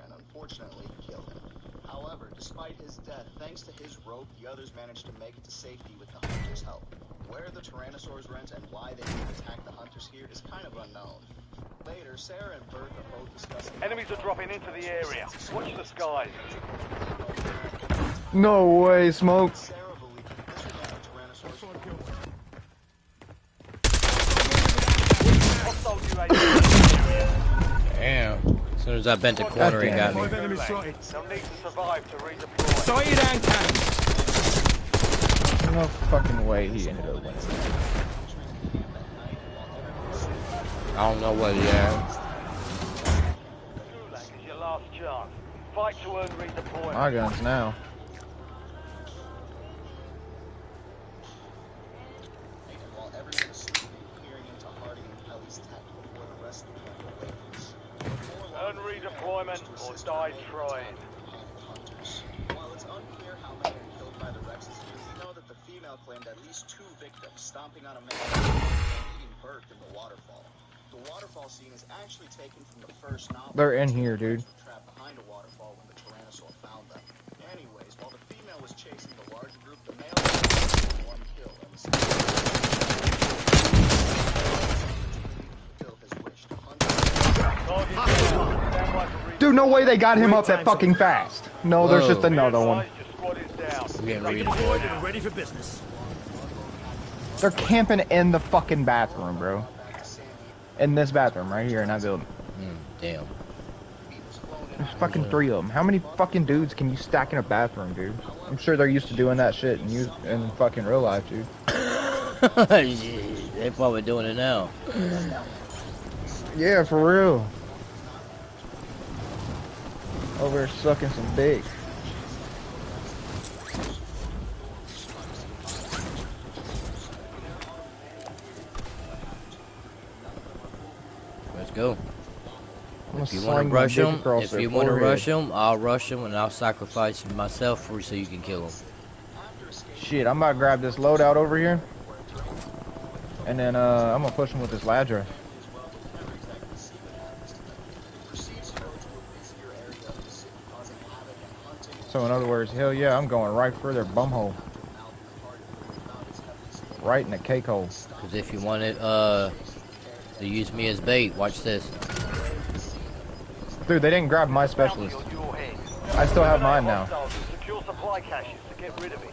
And unfortunately killed him. However, despite his death, thanks to his rope, the others managed to make it to safety with the hunters' help. Where the Tyrannosaurs went and why they didn't attack the hunters here is kind of unknown. Later, Sarah and Bert are both discussing... Enemies are dropping into the area. Watch the skies. No way, Smoke. Sarah believed that this was the Tyrannosaurus... Hostile UAV. Damn. As soon as I bent the corner, he got me. Five enemies spotted. They'll need to survive to redeploy. Sighted and cannon. No fucking way he ended up winning. I don't know what he had. Gulag is your last chance. Fight to earn redeployment. My guns now. While everyone is sleeping, peering into Harding and Kelly's tech before the rest of the camp awakens. Earn redeployment or die trying. Hunters. While it's unclear how many are killed by the Rexes here, we know that the female claimed at least 2 victims stomping on a man and eating Burke in the waterfall. The waterfall scene is actually taken from the first novel. They're in here, dude. Trapped behind a waterfall when the Tyrannosaur found them. Anyways, while the female was chasing the larger group, the male had 1 kill and fulfill his wish to hunt. Dude, no way they got him up that fucking fast. No, there's just another one. I'm getting redeployed. Ready for business. They're camping in the fucking bathroom, bro. In this bathroom right here in that building. Damn. There's fucking 3 of them. How many fucking dudes can you stack in a bathroom, dude? I'm sure they're used to doing that shit in fucking real life, dude. They're probably doing it now. Yeah, for real. Over here sucking some dick. Let's go. If you sling want to my rush dick them, across if their you want to forehead. rush them, I'll rush them and I'll sacrifice myself for so you can kill them. Shit, I'm about to grab this loadout over here. And then I'm gonna push him with this ladder. So in other words, hell yeah, I'm going right for their bumhole. Right in the cake hole. Because if you want it, to use me as bait, watch this. Dude, they didn't grab my specialist. I still have mine now. Secure supply caches to get rid of it.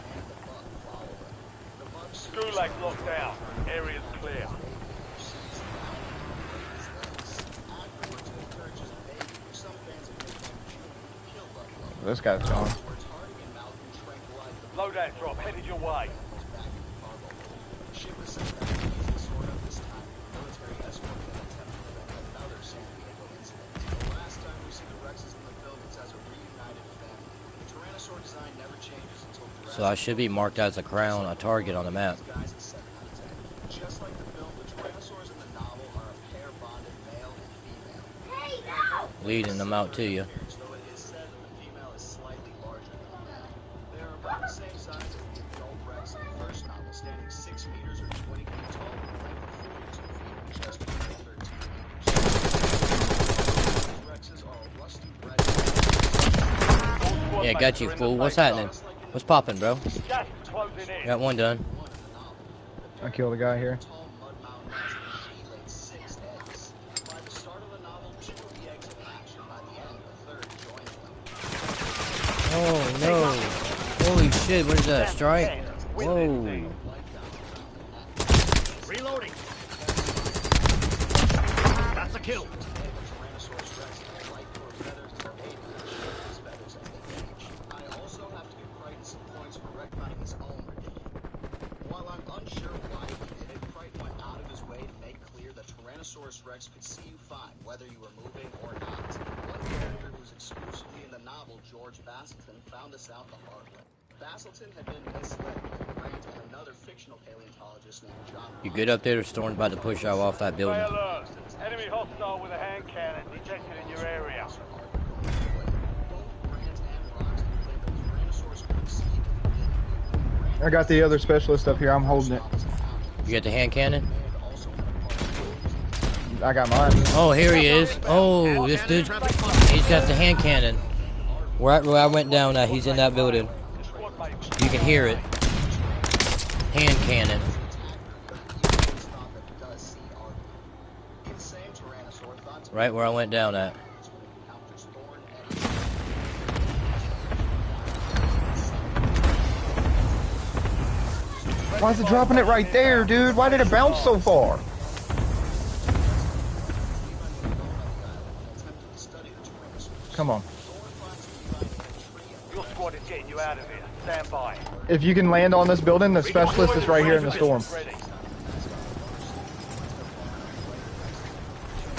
Gulag's locked down. Area's clear. This guy's gone. Loadout drop headed your way. So I should be marked as a crown, a target on the map. Just like the film, the Tyrannosaurs in the novel are a pair bonded male and female. Leading them out to you. Though it is said that the female is slightly larger than the male. They are about the same size as the adult Rex in the first novel, standing 6 meters or 20 feet tall with a length of 42 feet and just under 13 meters. These Rexes are a rusty red. Yeah, got you, fool. What's happening? What's popping, bro? Got one done. I killed a guy here. Oh no! Holy shit! What is that? Strike? Whoa! Reloading. That's a kill. Rex could see you fine, whether you were moving or not. One character who's exclusively in the novel, George Bassleton, found this out the hard way. Bassleton had been misled by Grant and another fictional paleontologist named John. You good up there? The storm's about to push out off that building. Stay alert. Enemy hostile with a hand cannon detected in your area. I got the other specialist up here. I'm holding it. You got the hand cannon? I got mine. Oh, here he is. Oh, this dude, he's got the hand cannon. Right where I went down at, he's in that building. You can hear it. Hand cannon. Right where I went down at. Why is it dropping it right there, dude? Why did it bounce so far? Come on. Your squad is getting you out of here. Stand by. If you can land on this building, the specialist is right here in the storm. Ready.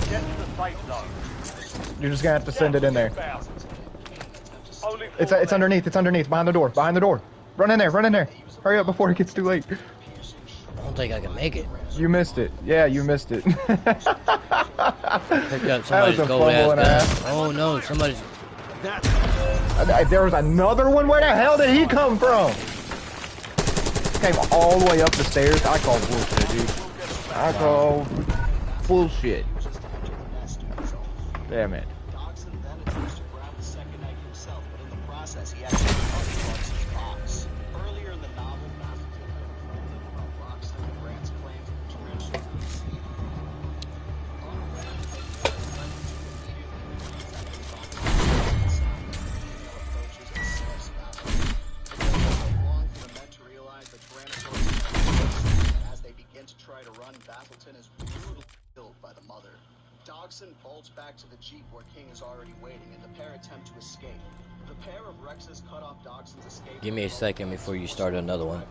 Get to the safe zone. You're just gonna have to send it in there. Only It's underneath. It's underneath. Behind the door. Behind the door. Run in there. Run in there. Hurry up before it gets too late. I don't think I can make it. You missed it. Yeah, you missed it. Picked up somebody's gold ass gun. Oh no, somebody's. There was another one? Where the hell did he come from? Came all the way up the stairs. I call bullshit, dude. I call bullshit. Damn it. Dodson then attempts to grab the second egg himself, but in the process, he actually unplugs his box. Earlier in the novel, Box Grant's claims of tarantula. As they begin to try to run, Battleton is brutally killed by the mother. Dodson bolts back to the Jeep where King is already waiting, and the pair attempt to escape. The pair of Rexes cut off Dodson's escape. Give me a second before you start another one.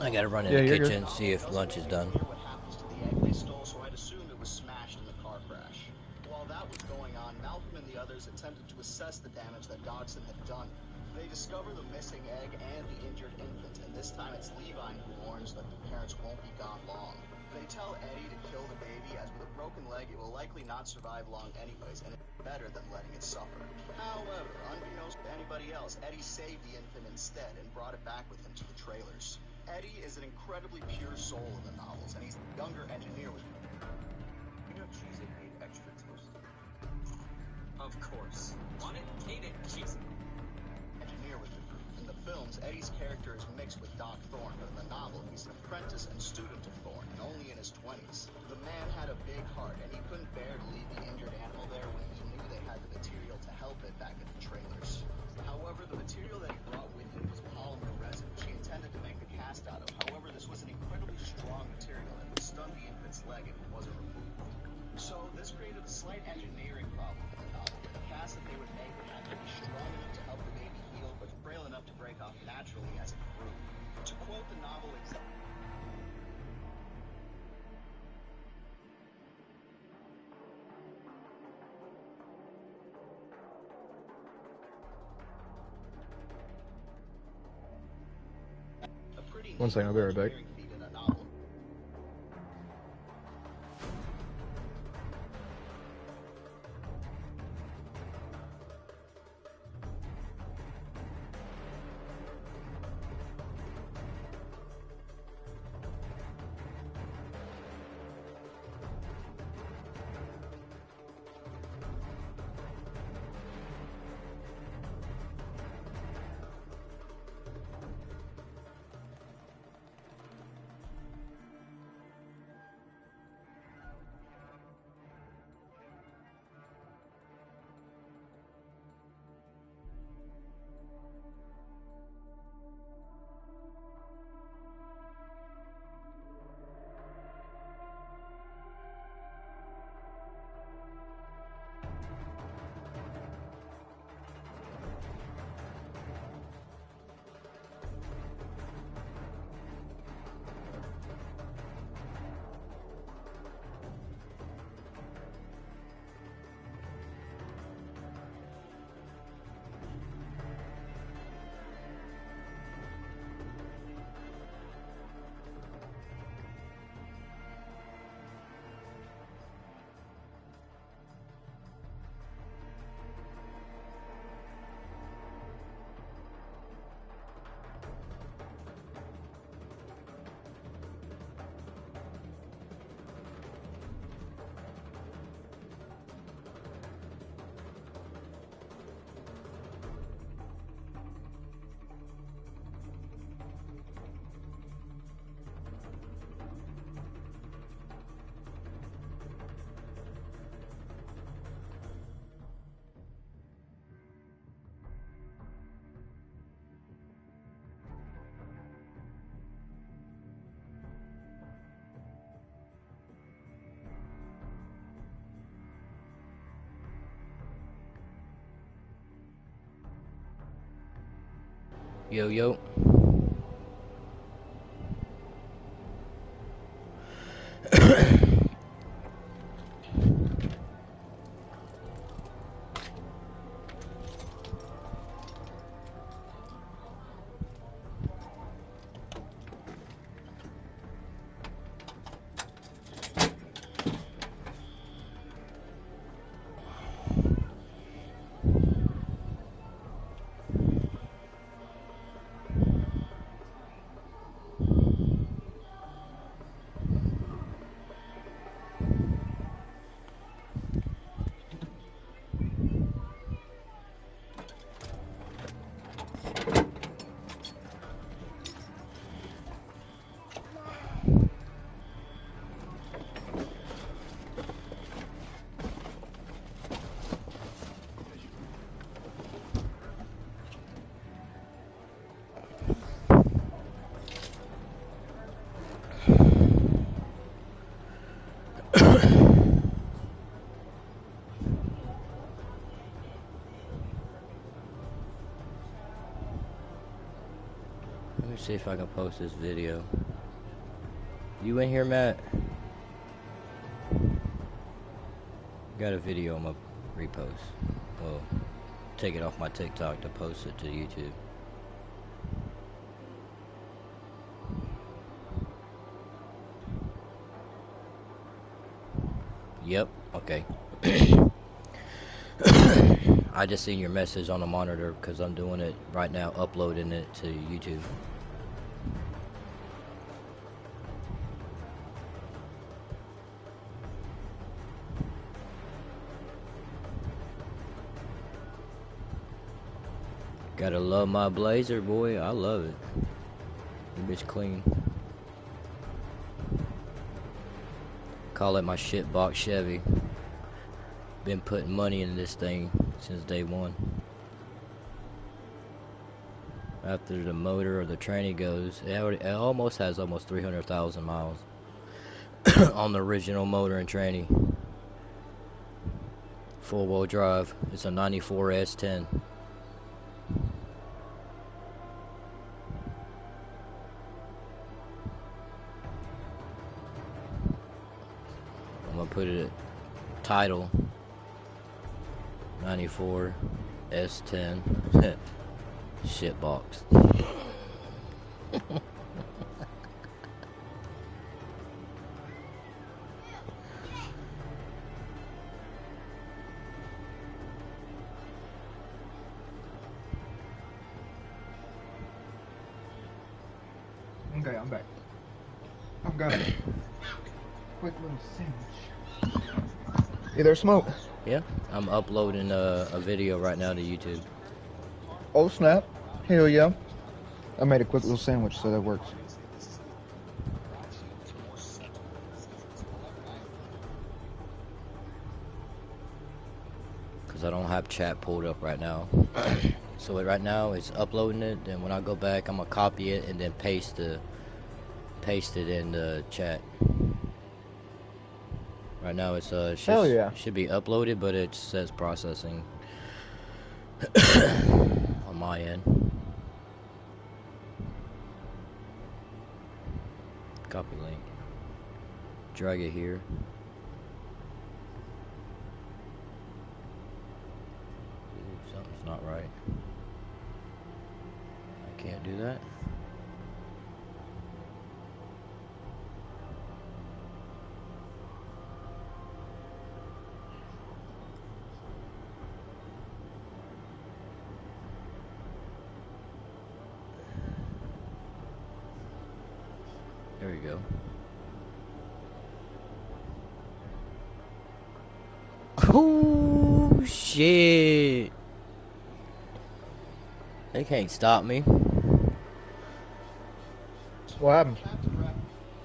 I gotta run in the kitchen and see if lunch is done. What happens to the egg they stole, so I'd assume it was smashed in the car crash. While that was going on, Malcolm and the others attempted to assess the damage that Dodson had done. They discover the missing egg and the injured infant, and this time it's Levine who warns that the parents won't be gone long. They tell Eddie to kill the baby, as with a broken leg, it will likely not survive long anyways, and it's better than letting it suffer. However, unbeknownst to anybody else, Eddie saved the infant instead and brought it back with him to the trailers. Eddie is an incredibly pure soul in the novels, and he's the younger engineer with... You know cheese it made extra toasty. Of course. Want it? Hate it? Cheese it. Engineer with the group. In the films, Eddie's character is mixed with Doc Thorne, but in the novel, he's an apprentice and student of Thorne, and only in his 20s. The man had a big heart, and he couldn't bear to leave the injured animal there when he knew they had the material to help it back at the trailers. However, the material that he brought with him was polymer resin, which he intended to make the cast out of. However, this was an incredibly strong material and would stun the infant's leg if it wasn't removed. So this created a slight engineering problem in the novel. The cast that they would make would have to be strong enough to help the baby heal, but frail enough to break off naturally as it grew. To quote the novel exactly. One second, I'll be right back. Yo, yo. Let me see if I can post this video. You in here, Matt? Got a video I'm gonna repost. Well, take it off my TikTok to post it to YouTube. Yep, okay. I just seen your message on the monitor because I'm doing it right now, uploading it to YouTube. Gotta love my Blazer, boy. I love it. The bitch clean. Call it my shit box Chevy. Been putting money into this thing since day one. After the motor or the tranny goes, it almost has almost 300,000 miles on the original motor and tranny. Four-wheel drive. It's a 94 S10. I'm gonna put it at title 94 S10 shit box. Okay, I'm back. I've got a quick little sandwich. You there, Smoke? Yeah, I'm uploading a video right now to YouTube. Oh, snap. Hell yeah. I made a quick little sandwich, so that works. Because I don't have chat pulled up right now. So right now it's uploading it, then when I go back I'm gonna copy it and then paste it in the chat. Right now it's Hell yeah. should be uploaded, but it says processing on my end. Copy link. Drag it here. Ooh, something's not right. I can't do that. There we go. Oh shit! They can't stop me. What happened?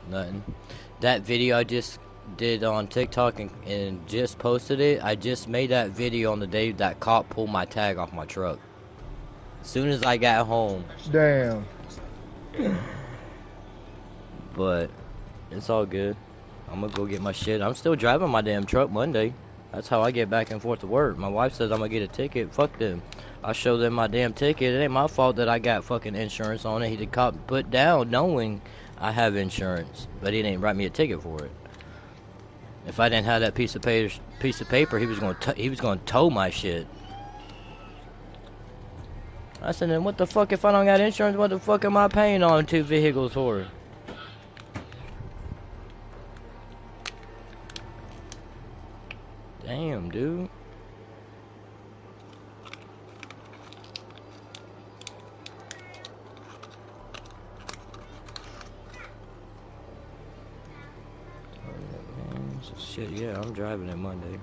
Nothing. That video I just did on TikTok and just posted it. I just made that video on the day that cop pulled my tag off my truck. As soon as I got home. Damn. But it's all good. I'm gonna go get my shit. I'm still driving my damn truck Monday. That's how I get back and forth to work. My wife says I'm gonna get a ticket. Fuck them. I show them my damn ticket. It ain't my fault that I got fucking insurance on it. He did cop put down knowing I have insurance, but he didn't write me a ticket for it. If I didn't have that piece of paper, he was gonna tow my shit. I said, then what the fuck if I don't got insurance? What the fuck am I paying on 2 vehicles for? Damn, dude. Shit, yeah, I'm driving it Monday.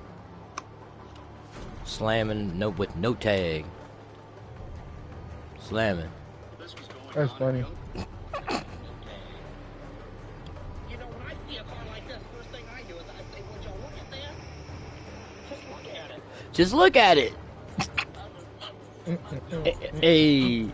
Slamming, with no tag. Slamming. That's funny. You know, when I see a car like this, first thing I do is I say, would y'all look at that? Just look at it. Just look at it. Hey.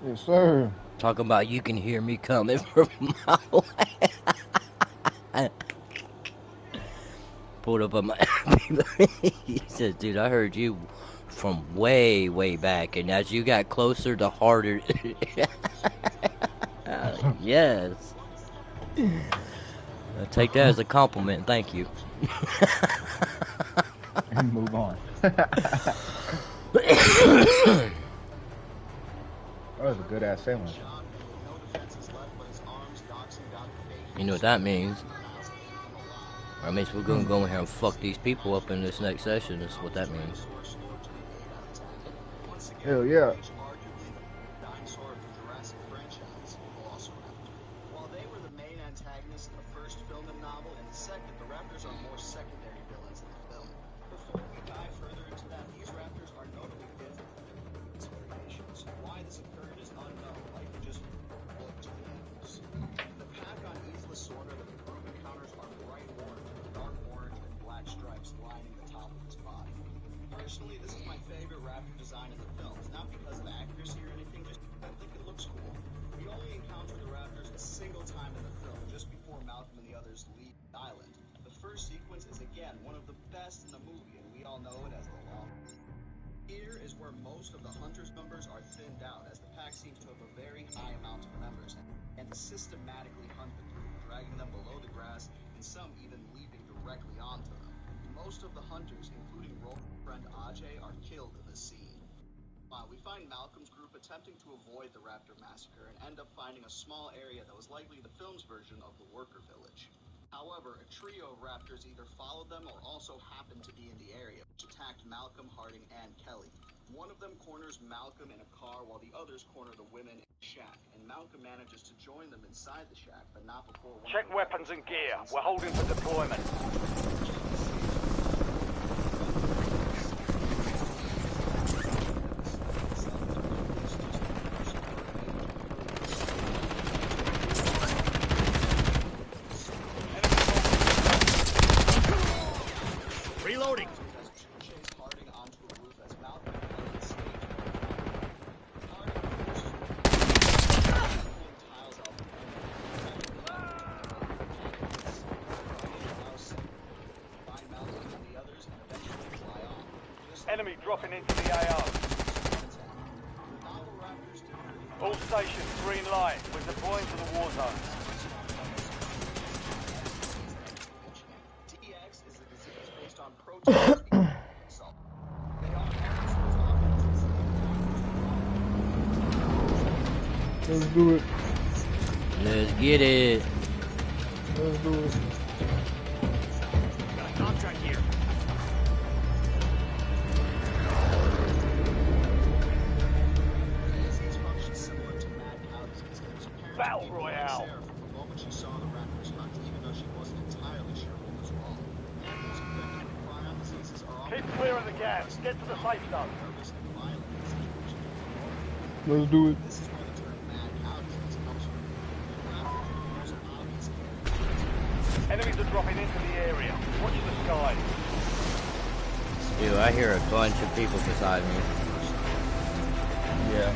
Yes, sir. Talking about you can hear me coming from a mile away. Pulled up on my. He says, "Dude, I heard you from way, way back, and as you got closer, the harder." Yes. I take that as a compliment. Thank you. And move on. That was a good ass sandwich. You know what that means? That means we're gonna go in here and fuck these people up in this next session. That's what that means. Hell yeah. While they were the main antagonists in the first film and novel, in the second, the raptors are more secondary villains in the film. Before we dive further into that, these raptors are notably different from their previous variations. Why this occurred is unknown, like we just looked to the animals. The pack on Isla Sorna that the group encounters are bright orange, with dark orange and black stripes lining the top of its body. Personally, this is my favorite raptor design in the films, not because of accuracy or anything, just because I think it looks cool. We only encounter the raptors a single time in the film, just before Malcolm and the others leave the island. The first sequence is again one of the best in the movie, and we all know it as the long. Here is where most of the hunters' numbers are thinned out, as the pack seems to have a very high amount of members, and systematically hunt the group, dragging them below the grass, and some even leaping directly onto them. Most of the hunters, including Roland's friend Ajay, are killed in this scene. We find Malcolm's group attempting to avoid the raptor massacre and end up finding a small area that was likely the film's version of the worker village. However, a trio of raptors either followed them or also happened to be in the area, which attacked Malcolm, Harding, and Kelly. One of them corners Malcolm in a car while the others corner the women in a shack, and Malcolm manages to join them inside the shack, but not before one. Check weapons and gear. We're holding for deployment. Reloading. Enemy dropping into the AO. All stations, green light. We're deploying to the war zone. DX is a disease based on proteins being salt. Let's do it. Let's get it. Let's do it. Got a contract here. Battle Royale. From the moment she saw the raptors hunt, even though she wasn't entirely sure what was wrong. Animals infected with prion diseases are often Keep clear of the gas. Get to the safe zone. nervous and violent in situations. Let's do it. This is where the term mad cow disease comes from. Raptors use obvious characteristics. Enemies are dropping into the area. Watch the sky. Dude, I hear a bunch of people beside me. Yeah.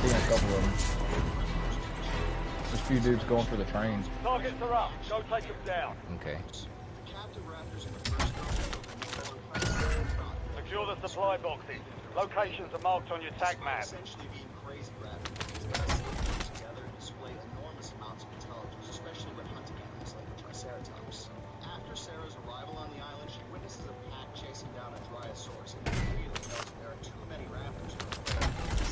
seeing a couple of them. There's a few dudes going for the train. Targets are up. Go take them down. Okay. The captive raptors in the first round Secure the supply boxes. Locations are marked on your tag map. essentially being crazy raptors. These guys still work together and display enormous amounts of intelligence, especially when hunting animals like the Triceratops. After Sarah's arrival on the island, she witnesses a pack chasing down a Dryosaurus and immediately notes there are too many raptors for her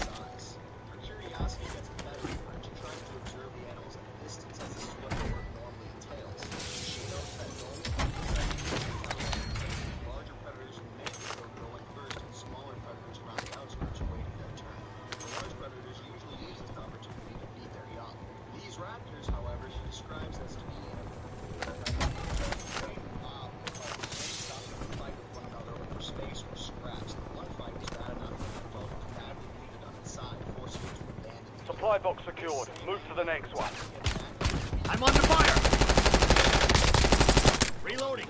size. Her curiosity gets the better of her, and she tries to observe the animals at a distance as this is what their work normally entails. She notes that larger predators who make the go going first and smaller predators around the outskirts waiting their turn. The large predators usually use this opportunity to feed their young. These raptors, however, she describes as to be fight with one another over space or scraps. One fight was bad enough that the boat was badly bleeded on its side, forcing it to abandon. Supply box secured. Move to the next one. I'm under fire! Reloading.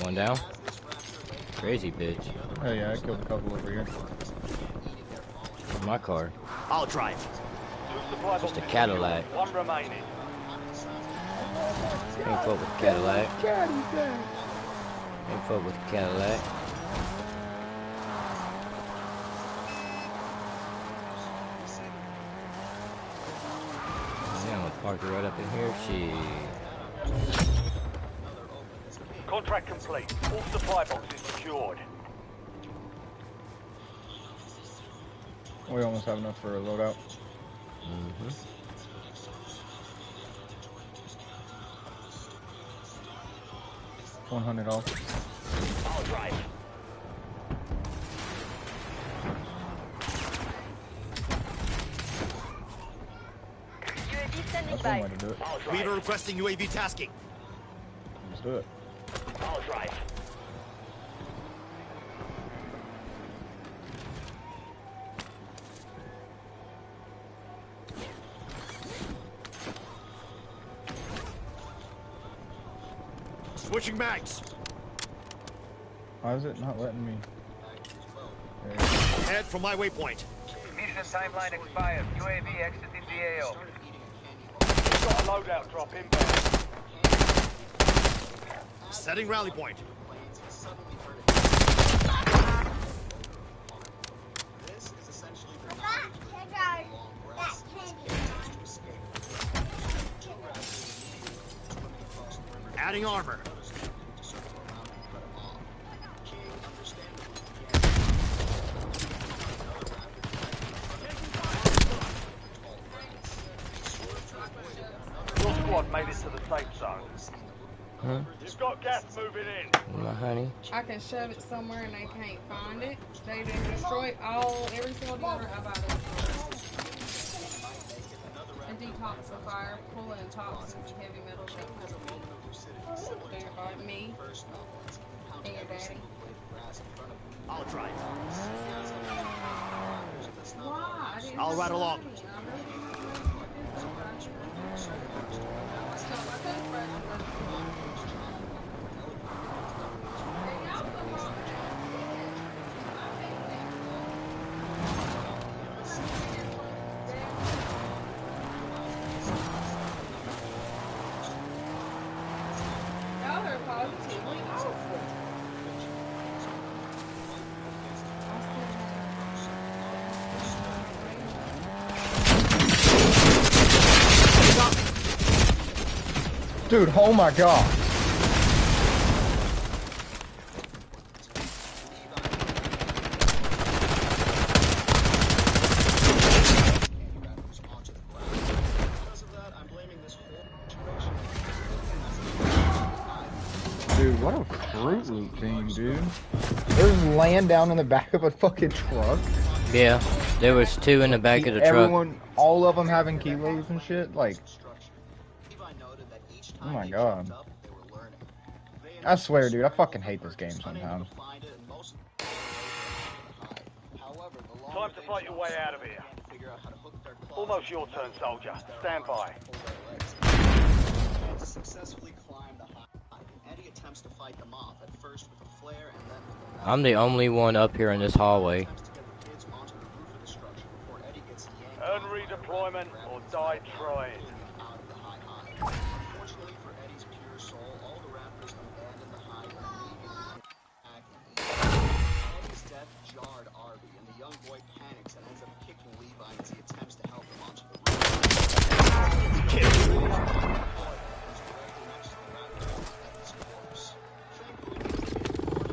One down. Crazy bitch. Oh yeah, I killed a couple over here. My car. I'll drive. Just a Cadillac. One remaining. Ain't fuck with Cadillac. Ain't fuck with Cadillac. Yeah, I'm gonna park it right up in here. Shit. Contract complete. All supply boxes secured. We almost have enough for a loadout. Mm-hmm. $100 off. I'll drive. UAV standing That's by. one way to do it. I'll drive. Reader requesting UAV tasking. Let's do it. I'll drive. Switching mags. Why is it not letting me? Head from my waypoint. Mission timeline expired. UAV exiting the AO. We've got a loadout drop inbound. Setting rally point. This is essentially the long grass to escape. Two raptors immediately swimming across the river. Adding armor. To circle around and cut him off. King understandably Your squad made it to the safe zone. Huh? You've got gas moving in. My honey. I can shove it somewhere and they can't find it. They destroy every single deodorant I buy. And detoxifier, pulling toxins, heavy metals, by me and your daddy. I'll drive. Why? I didn't I'll have ride the along. money. Y'all are positively awful. Dude, oh my god. Dude, what a crew routine, dude. There's land down in the back of a fucking truck. Yeah, there was two in the back of the truck. Everyone, all of them having kilos and shit. Like, oh my god. I swear, dude, I fucking hate this game sometimes. Time to fight your way out of here. Almost your turn, soldier. Stand by. Successfully climb the high. Eddie attempts to fight them off, at first with a flare and then with a I'm the only one up here in this hallway. attempts to get the redeployment or die trying. Out of the high. Unfortunately for Eddie's pure soul, all the Raptors abandon the high and immediately attack and eat. Eddie's death jarred Arby, and the young boy panics and ends up kicking Levi as he attempts to help him onto the roof.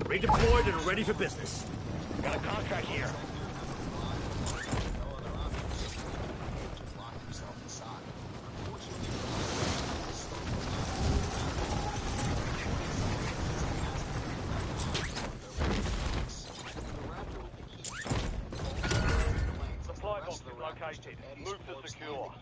Redeployed and ready for business. Got a contract here. Supply box is located. Move to secure.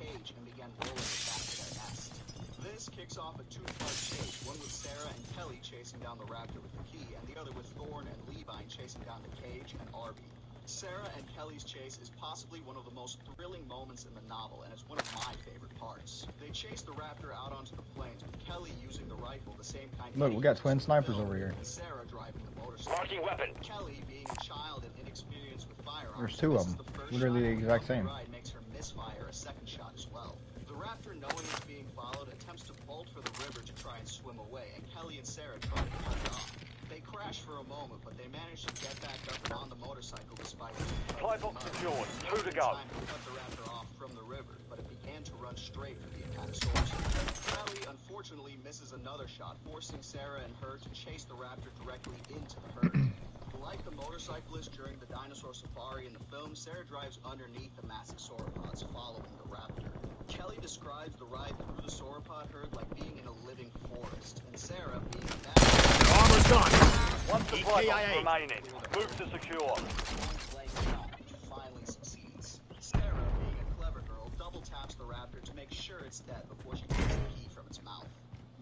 This kicks off a two-part chase, one with Sarah and Kelly chasing down the Raptor with the key, and the other with Thorne and Levine chasing down the cage and Arby. Sarah and Kelly's chase is possibly one of the most thrilling moments in the novel, and it's one of my favorite parts. They chase the Raptor out onto the plains, with Kelly using the rifle, the same kind. Look, we got twin snipers over here. And Sarah driving the motorcycle. Marking weapon. Kelly, being a child and inexperienced with firearms, There's two of them, literally the exact same. makes her misfire a second shot as well. The Raptor, knowing it's being followed, attempts to bolt for the river to try and swim away, and Kelly and Sarah try to cut it off. They crash for a moment, but they manage to get back up and on the motorcycle despite Supply box secured. 2 to go. time to cut the Raptor off from the river, but it began to run straight for the Apatosaurus. Kelly unfortunately misses another shot, forcing Sarah and her to chase the Raptor directly into the herd. Like the motorcyclist during the dinosaur safari in the film, Sarah drives underneath the massive sauropods following the Raptor. Kelly describes the ride through the sauropod herd like being in a living forest, and Sarah being a bad Armor's gone. One supply box remaining. Move to secure. finally succeeds. Sarah, being a clever girl, double taps the Raptor to make sure it's dead before she takes the key from its mouth.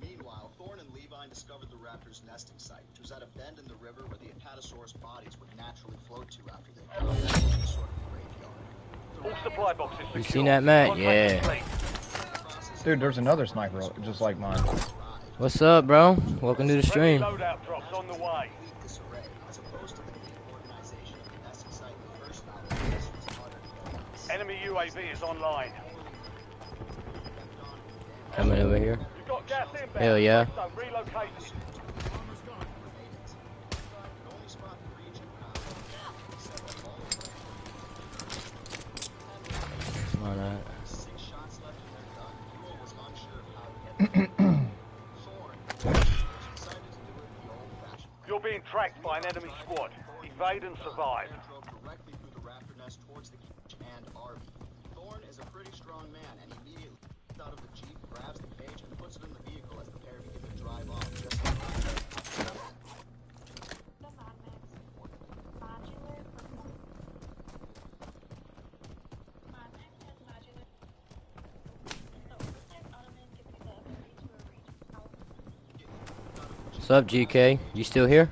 Meanwhile, Thorne and Levine discovered the Raptor's nesting site, which was at a bend in the river where the Apatosaurus bodies would naturally float to after they died, which is sort of a graveyard. All supply boxes secure. You seen that, Matt? Yeah. Dude, there's another sniper just like mine. What's up, bro? Welcome to the Friendly stream. loadout drops on the way. Disarray, as opposed to the neat organization of the nesting site in the first novel, this was utter chaos. Enemy UAV is online. Coming over here. You've got gas inbound. Hell yeah. So relocate. Come on, alright. 6 shots left in their gun. Buell was unsure of how to get them. Thorne decided to do it the old-fashioned way. You're being tracked by an enemy squad. Evade and survive. Drove directly through the Raptor nest towards the cage and Arby. Thorne is a pretty strong man, and immediately gets out of the Jeep, grabs the cage, and puts it in the vehicle as the pair begin to drive off just as the Raptor. The Mad Max modular performance. Mad Max has modular. The overtime element gives you the ability to arrange power. What's up, GK? You still here?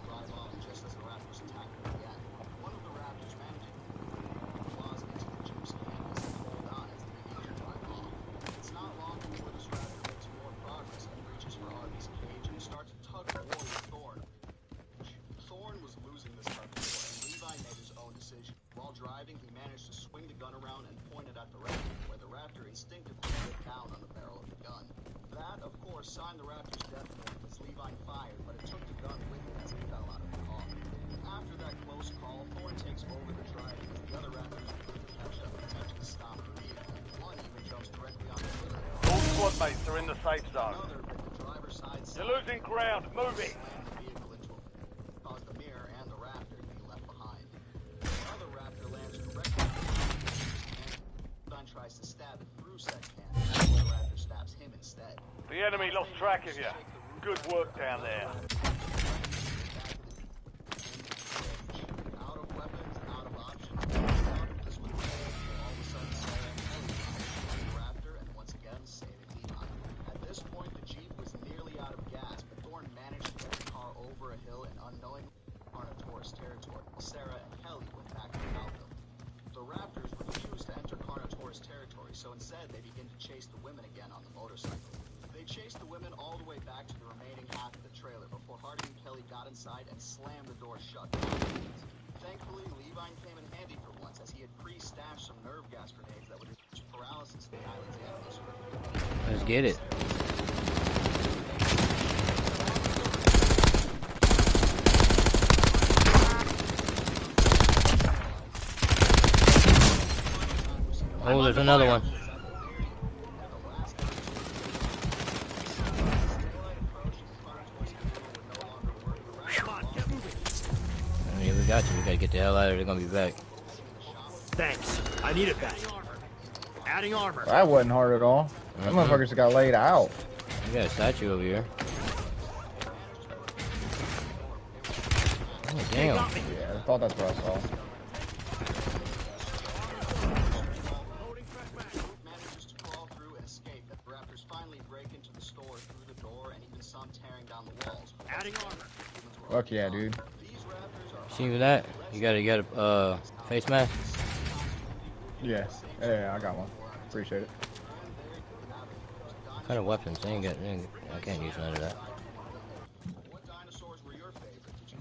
Drive off just as the Raptors attack them again. One of the Raptors managing to claws into the Jeep's canvas and hold on as they begin to drive off. It's not long before this Raptor makes more progress and reaches for Arby's cage and starts to tug of war with Thorne. Thorne was losing this tug of war, and Levi made his own decision. While driving, he managed to swing the gun around and point it at the Raptor, where the Raptor instinctively bit down on the barrel of the gun. That, of course, signed the Raptor's death warrant as Levine fired, but it took the gun with it as it fell out of the car. After that close call, Thorne takes over the driving as the other Raptors begin to catch up, attempting to stop the vehicle. One even jumps directly on the hood. All squad mates are in the safe zone. Another bit the driver's side. You're losing ground. Moving. Slammed the vehicle into a caused the mirror and the Raptor to be left behind. Another Raptor lands directly on the and Levine tries to stab it through said cannon. The Raptor stabs him instead. The enemy lost track of you. Good work down there. Out of weapons and out of options, this was all of a sudden Sarah and Kelly found the Raptor and once again saving Levi. At this point, the Jeep was nearly out of gas, but Thorne managed to get the car over a hill and unknowingly Carnotaurus territory. Sarah and Kelly went back to help them. The Raptors refused to enter Carnotaurus territory, so instead they begin to chase the women again on the motorcycle. They chased the women all the way back to the remaining half of the trailer before Hardy and Kelly got inside and slammed the door shut. Thankfully, Levine came in handy for once as he had pre-stashed some nerve gas get it. Oh, there's another one. Yeah, we got you. We gotta get the hell out of here. They're gonna be back. Thanks. I need it back. Adding armor. That wasn't hard at all. Them motherfuckers got laid out. We got a statue over here. Oh, damn. Yeah, I thought that's what I saw. Manages to crawl through and escape. The Raptors finally break into the store through the door and even some tearing down the walls. Adding armor. Fuck yeah, dude. See that? You got a face mask? Yeah. Yeah, I got one. Appreciate it. What kind of weapons? I can't use none of that.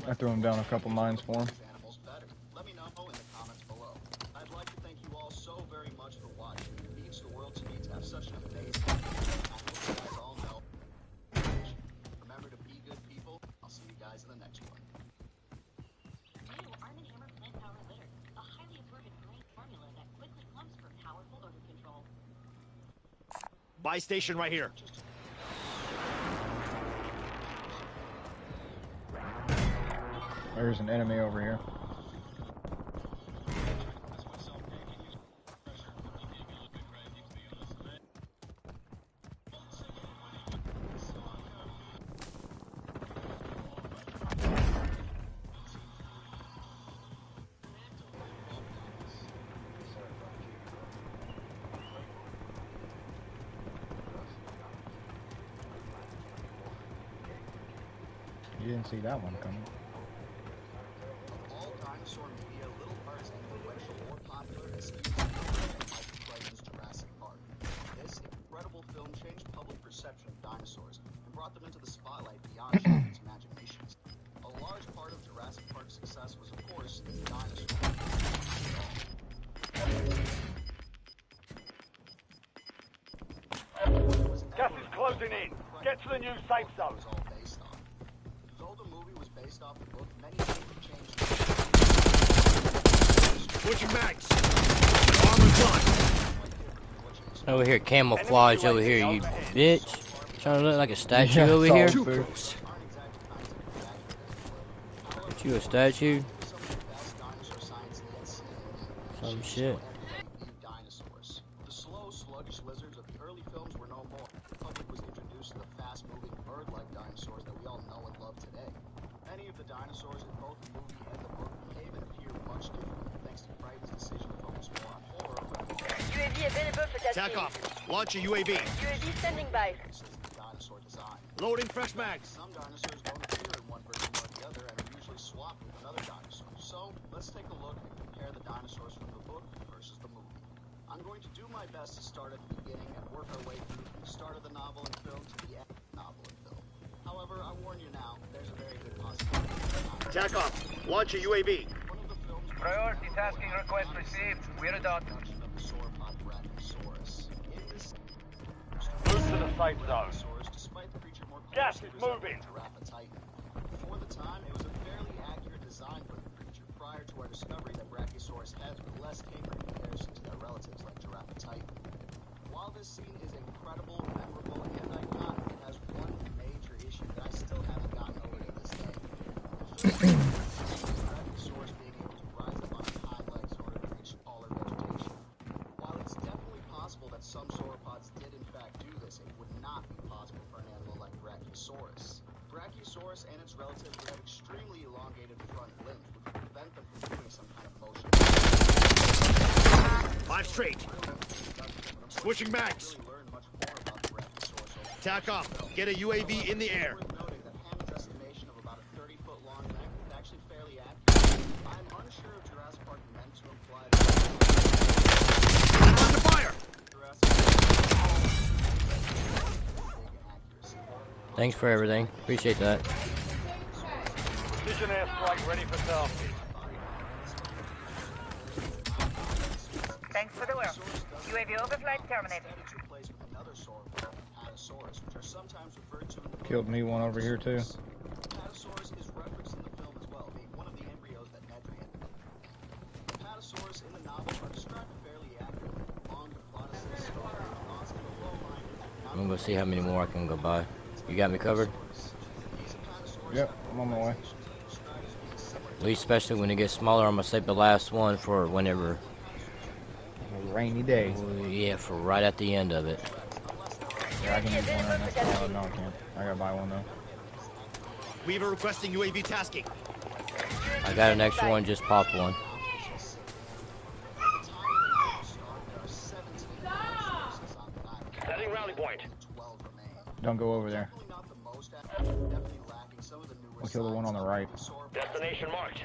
I threw him down a couple mines for him. Let me know in the comments below. I'd like to thank you all so very much for watching. It means the world to me to have such an amazing I hope you guys all know. Remember to be good people. I'll see you guys in the next one. New Arm & Hammer Plant Power Litter, a highly absorbent grain formula that quickly clumps for powerful odor control. Buy station right here. There's an enemy over here. You didn't see that one coming. All dinosaur media, little art is influential or popular as Steven Spielberg's Jurassic Park. This incredible film changed public perception of dinosaurs and brought them into the spotlight beyond children's imaginations. A large part of Jurassic Park's success was, of course, the dinosaur. Gas is closing in. Get to the new safe zone. Though the movie was based off the book, many things changed. Switching mags. Armor's on. Over here, camouflage over here, you bitch. Trying to look like a statue over here. Too close. Aren't you a statue? Some shit. Dinosaurs. The slow, sluggish lizards of the early films were no more. The public was introduced to the fast-moving, bird-like dinosaurs that we all know and love today. Many of the dinosaurs in both the movie and the book behave and appear much different, thanks to Crichton's decision to focus more on horror rather than UAV available for Attack testing. off. Launch a UAV. UAV standing by. dinosaur design. Loading fresh mags. Some dinosaurs don't appear in one version or the other and are usually swapped with another dinosaur. So, let's take a look and compare the dinosaurs from the book versus the movie. I'm going to do my best to start at the beginning and work our way through from the start of the novel and film to the end of the novel and film. However, I warn you now, there's a very good possibility. Attack off. Launch a UAV. Priority tasking request received. We're a dot. Move to the safe zone. Gas is moving. For the time, it was a fairly accurate design for the creature prior to our discovery that Brachiosaurus heads were less tapered in comparison to their relatives like Giraffatitan. While this scene is incredible, memorable, and iconic, it has one major issue that I still haven't gotten over to this day. Brachiosaurus being able to rise up on its hind legs in order to reach taller vegetation. While it's definitely possible that some sauropods did in fact do this, it would not be possible for an animal like Brachiosaurus. Brachiosaurus and its relatives would have extremely elongated front limbs, which would prevent them from doing some kind of motion. 5 straight. Switching mags. Attack off. Get a UAV in the air. Hammond's estimation of about a 30-foot long neck is actually fairly accurate. I'm unsure if Jurassic Park meant to imply that. On the fire. Thanks for everything. Appreciate that. Precision airstrike ready for tasking. Thanks for the work. UAV overflight terminated. Apatosaurus, which are sometimes referred to in the Killed me one over here too. Apatosaurus is referenced in the film as well, being one of the embryos that Nedry had. Apatosaurus in the novel are described fairly accurately. Long diplodocus, stalking, nausea, low-minded. I'm gonna see how many more I can go by. You got me covered? Yep, I'm on my way. At least especially when it gets smaller, I'm gonna save the last one for whenever. A rainy day. Oh, yeah, for right at the end of it. Yeah, I can use one right now. Oh, no, I can't. I gotta buy one though. Weaver requesting UAV tasking. I got an extra one, just popped one. Setting rally point. Don't go over there. We'll kill the one on the right. Destination marked.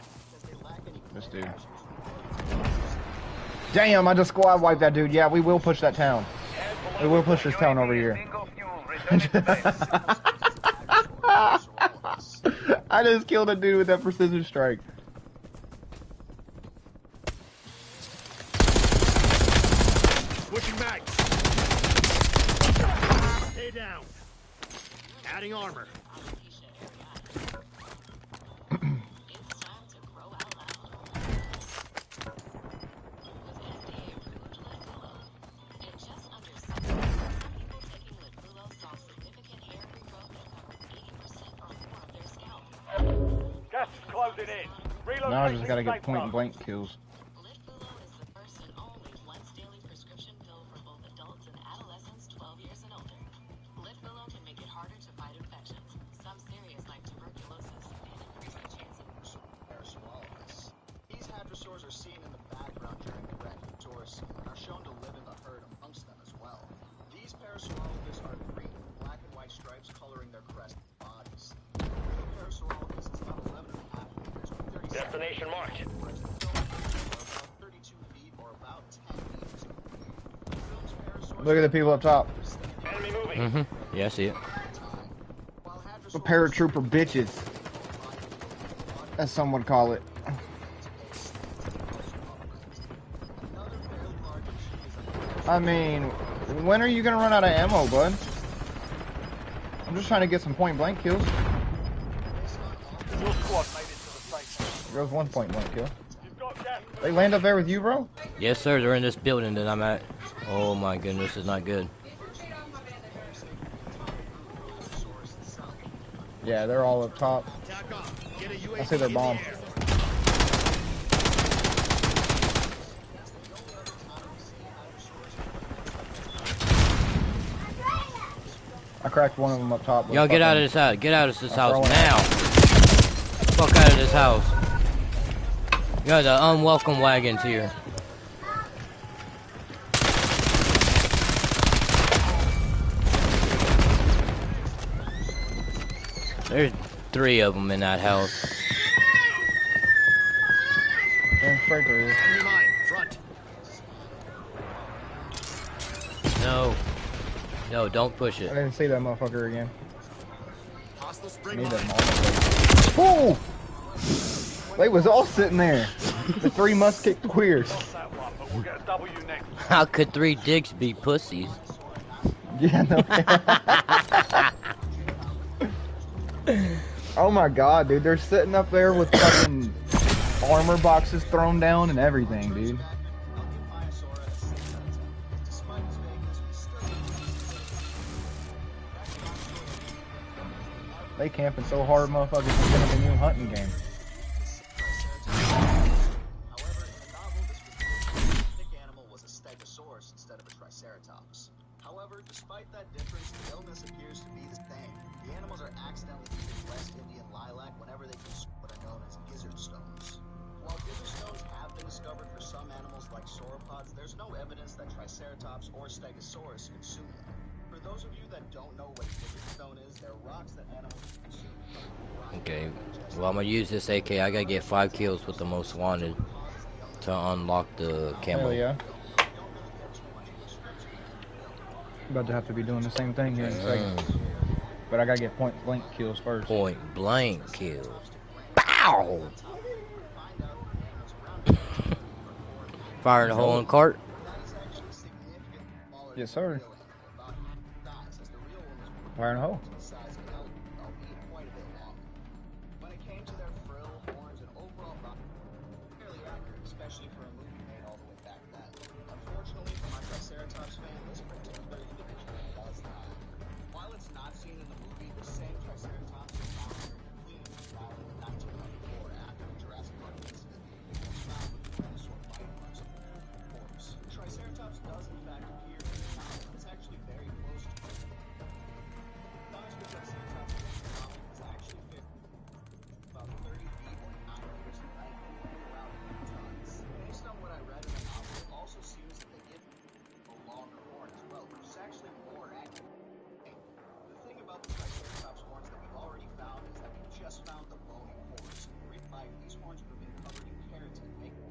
This dude. Damn, I just squad wiped that dude. Yeah, we will push that town. We will push this town over here. I just killed a dude with that precision strike. Switching mags. Stay down. Adding armor. Gas is closing in. Now I just gotta get point blank kills. These hadrosaurs are seen in the background during the Grand Tour scene and are shown to live in the herd amongst them as well. These parasaurolophus are green with black and white stripes coloring their crest and bodies. The parasaurolophus is about 11.5 meters or 37 Destination marked. whereas the film are about 32 feet or about 10 meters. The film's parasaurs Look at the people up top. Enemy moving. Yeah, I see it. The paratrooper bitches, as some would call it. I mean, when are you gonna run out of ammo, bud? I'm just trying to get some point blank kills. Your squad made it to the safe zone. There goes one point blank kill. You've got gas. They land up there with you, bro? Yes, sir. They're in this building that I'm at. Oh my goodness, this is not good. Yeah, they're all up top. I see their bomb. I cracked one of them up top. Yo, get out of this house. Get out of this house now. Fuck out of this house. Yo, the unwelcome wagons here. There's 3 of them in that house. Damn straight there is. No. No, don't push it. I didn't see that motherfucker again. I need that motherfucker. Woo! They was all sitting there. The 3 must-kick queers. We'll get a W next. How could 3 dicks be pussies? Yeah, no. Oh my god, dude. They're sitting up there with fucking armor boxes thrown down and everything, dude. They camping so hard, motherfuckers, it's gonna be a new hunting game. However, in the novel, this specific animal was a stegosaurus instead of a triceratops. However, despite that difference, the illness appears to be the same. The animals are accidentally eating West Indian lilac whenever they consume what are known as gizzard stones. While gizzard stones have been discovered for some animals like sauropods, there's no evidence that triceratops or stegosaurus consume them. For those of you that don't know what a gizzard stone is, they're rocks that animals consume. Okay, well I'm gonna use this AK. I gotta get 5 kills with the most wanted to unlock the camo. Hell yeah. About to have to be doing the same thing here in a second. But I gotta get point blank kills first. Point blank kills. Bow! Fire in the hole in cart. Yes, sir. Fire in a hole. To the size of an elk, albeit quite a bit longer. When it came to their frill, horns, and overall body, fairly accurate, especially for a movie made all the way back then. Unfortunately for my Triceratops fan, this particular individual does not. While it's not seen in the movie, the same Triceratops was found near Queens Island in 1994 after the Jurassic Park incident. It was found with the dinosaur bite marks on the corpse. The Triceratops does in fact appear to be common, but it's actually very close to it. The size of the Triceratops is actually about 30 feet or 9 meters in length and around 8 tons. Based on what I read in the novel, it also seems that they give a longer horn as well, which is actually more accurate. The thing about the Triceratops horns that we've already found is that we've just found the bony horns. In real life, these horns would have been covered in keratin, making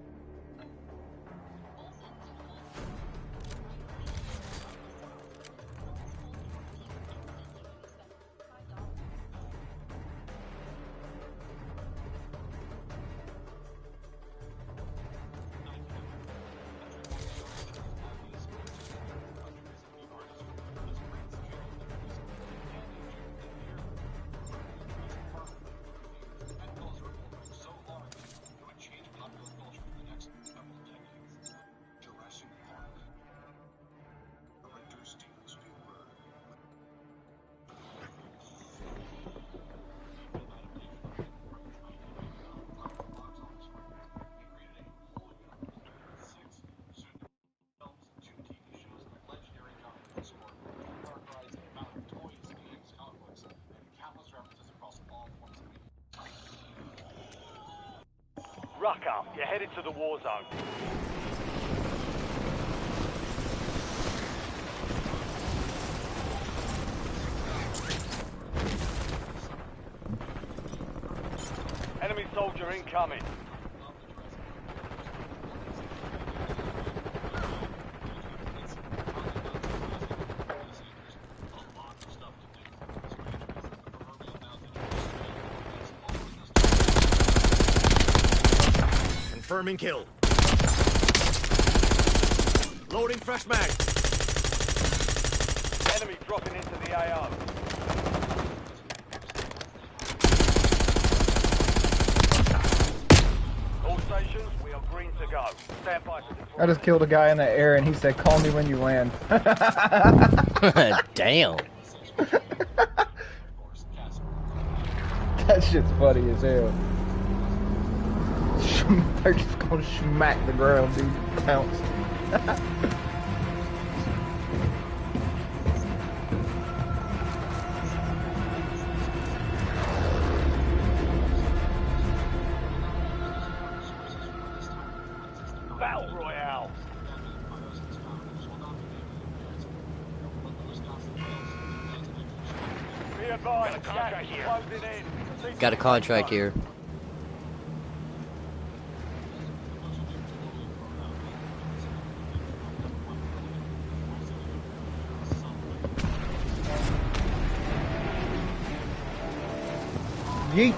Rucker, you're headed to the war zone. Enemy soldier incoming. Confirming kill. Loading fresh mag. Enemy dropping into the AO. All stations, we are green to go. Stand by for deployment. I just killed a guy in the air and he said, "Call me when you land." Damn. That shit's funny as hell. They're just gonna smack the ground, dude. Pounced. Battle Royale. Be advised, gas is closing in. Got a contract here. Yeet.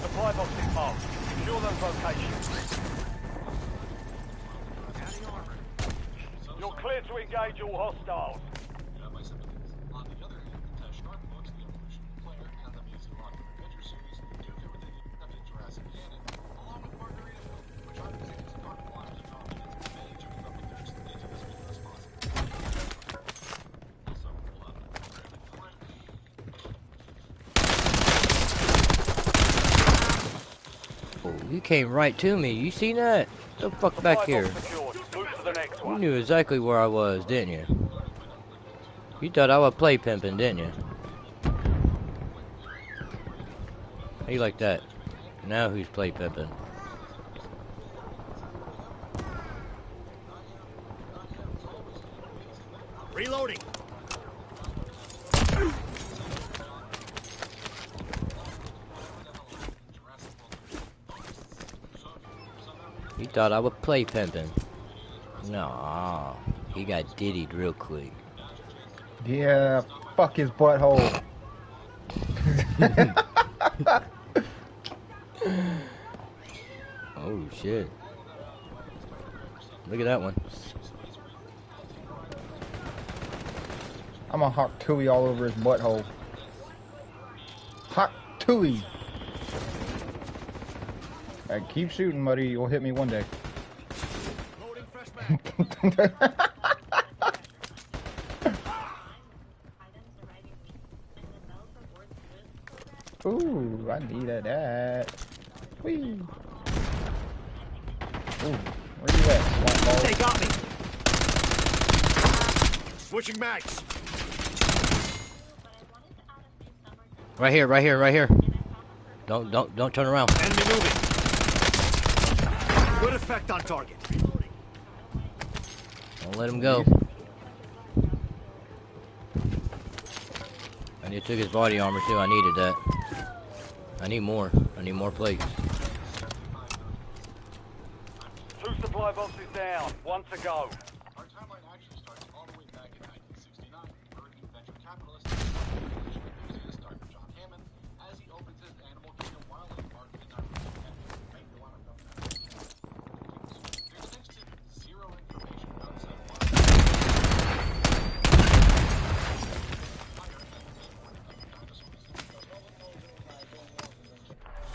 Supply box is marked. Secure those locations. You're clear to engage all hostiles. On the other hand, the Tesh Sharp books, the evolution of the player, and the Music Rock Adventure series do cover the extended Jurassic canon, along with Margaritaville, which I'm using as a carte blanche to confidence as many jumping up with their indigenous people as possible. Also, we'll have to Oh, you came right to me. You seen that? Get the fuck back here. You knew exactly where I was, didn't you? You thought I was play pimping, didn't you? How you like that? Now who's play pimping? Reloading. thought I would play pimping. No, he got diddied real quick. Yeah, fuck his butthole. Oh shit. Look at that one. I'm a hot tui all over his butthole. Hot tui. Hey, keep shooting, buddy. You'll hit me one day. Ooh, I needed that. Whee. Ooh, where you at, swamp ball? They got me. Switching mags. Right here, right here, right here. Don't turn around. Enemy moving. Good effect on target. Don't let him go. And he took his body armor too. I needed that. I need more. I need more plates. 2 supply boxes down. 1 to go. Our timeline actually starts all the way back in 1969. American venture capitalist enthusiast Dr. John Hammond, as he opens his Animal Kingdom wildlife park in 1910. Make the one of them. There's next to zero information about said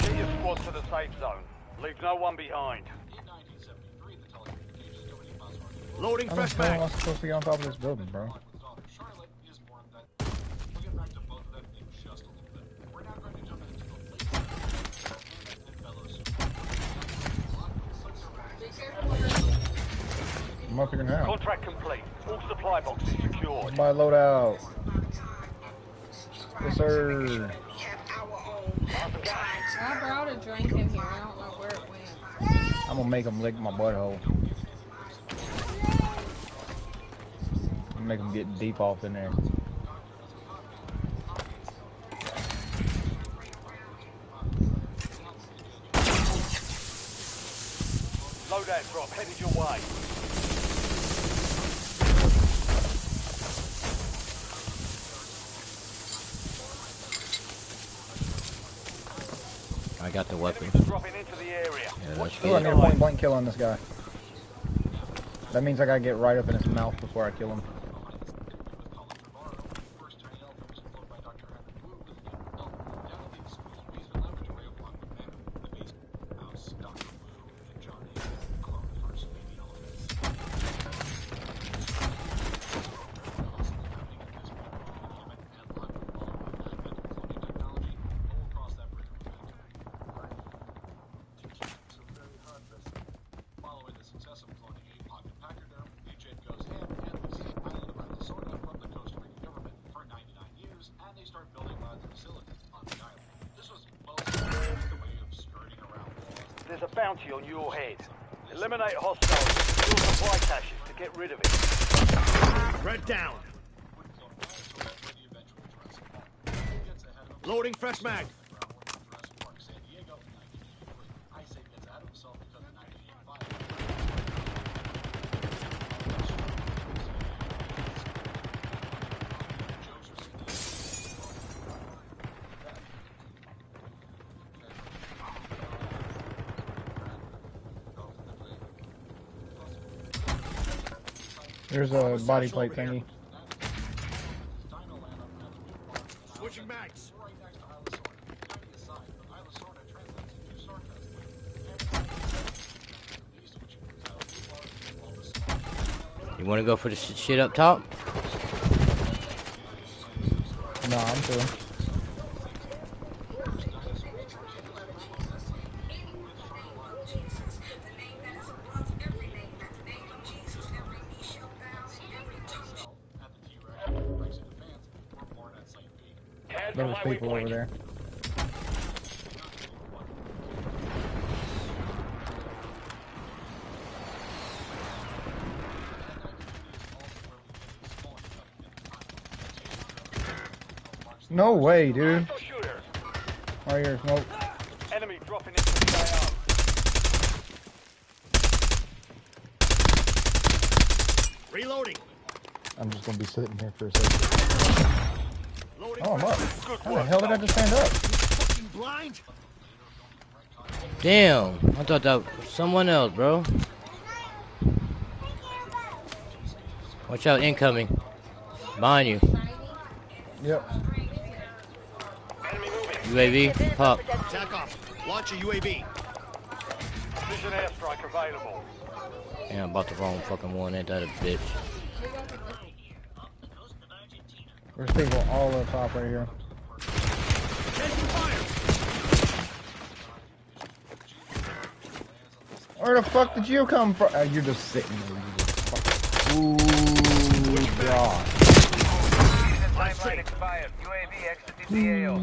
Get your squad to the safe zone. Leave no one behind. Loading How the fresh hell am I mag. supposed to get on top of this building, bro? Charlotte is more of that. We'll get back to both of them in just a little bit. We're now going to jump into the late and fellows. I'm up here now. Contract complete. All supply boxes secured. My loadout. Yes, sir. I brought a drink in here. I don't know where it went. I'm gonna make him lick my butthole. Make him get deep off in there. Loadout drop headed your way. I got the weapon. Dropping into the area. Yeah, that's Ooh, I need a good. point blank kill on this guy. That means I gotta get right up in his mouth before I kill him. There's a bounty on your head. Eliminate hostiles. Steal supply caches to get rid of it. Red down. Loading fresh mag. There's a body plate thingy. Switching mags. You want to go for the shit up top? No, I'm chilling. There was people over there. No way, dude. Right here, smoke. Enemy dropping into the AO. Reloading. I'm just gonna be sitting here for a second. Oh, I'm up. How the hell did I just stand up? Fucking blind. Damn, I thought that was someone else, bro. Watch out, incoming. Behind you. Yep. UAV, pop. Attack off. Launch a UAV. Precision airstrike available. Damn, I bought the wrong fucking one. Ain't that a bitch? There's people all up top right here. Taking fire. Where the fuck did you come from? You're just sitting there. You just Ooh, God. Timeline expired. UAV exiting the AO.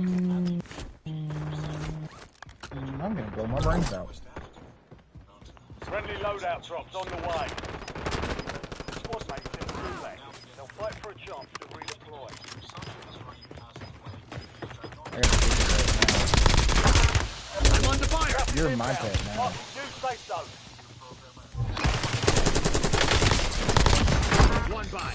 I'm gonna blow my brains out. Friendly loadout drops on the way. Squad mates in the gulag. They'll fight for a chance to redeploy. I'm under fire. You're my pet now. New safe zone. One by.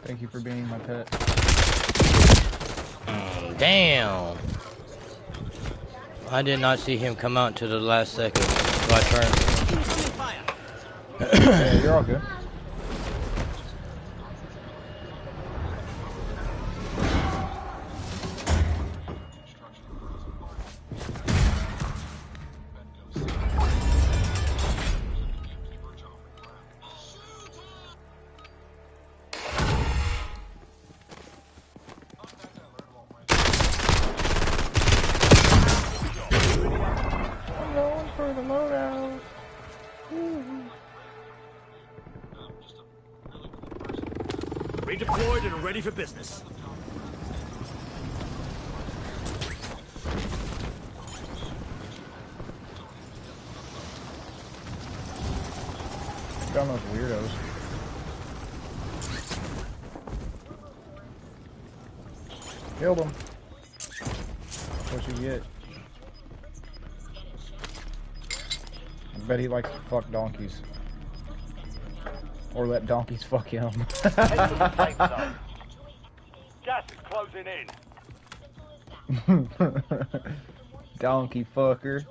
Thank you for being my pet. Damn. I did not see him come out until the last second. So I turned. Yeah, you're all good. Redeployed and ready for business. Got those weirdos. Killed him. What you get? I bet he likes to fuck donkeys. Or let donkeys fuck him. Gas is closing in. Donkey fucker.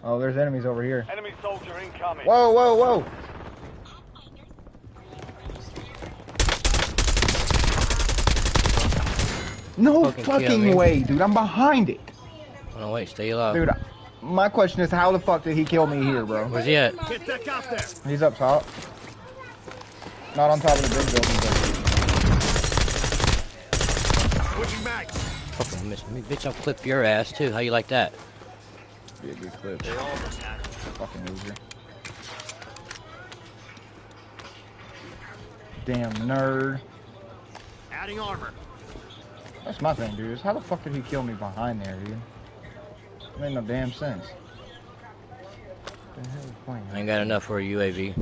Oh, there's enemies over here. Enemy soldier incoming. Whoa, whoa, whoa! No fucking way, dude. I'm behind it. Oh, no, wait, stay alive. Dude, my question is, how the fuck did he kill me here, bro? Where's he at? Get that out there. He's up top. Not on top of the big building, but... Switching mags. Fucking miss me. Bitch, I'll clip your ass, too. How you like that? Be a good clip. They almost had it. Fucking loser. Damn nerd. Adding armor. That's my thing, dude. Is how the fuck did he kill me behind there, dude? It made no damn sense. What the hell is playing? I ain't got enough for a UAV.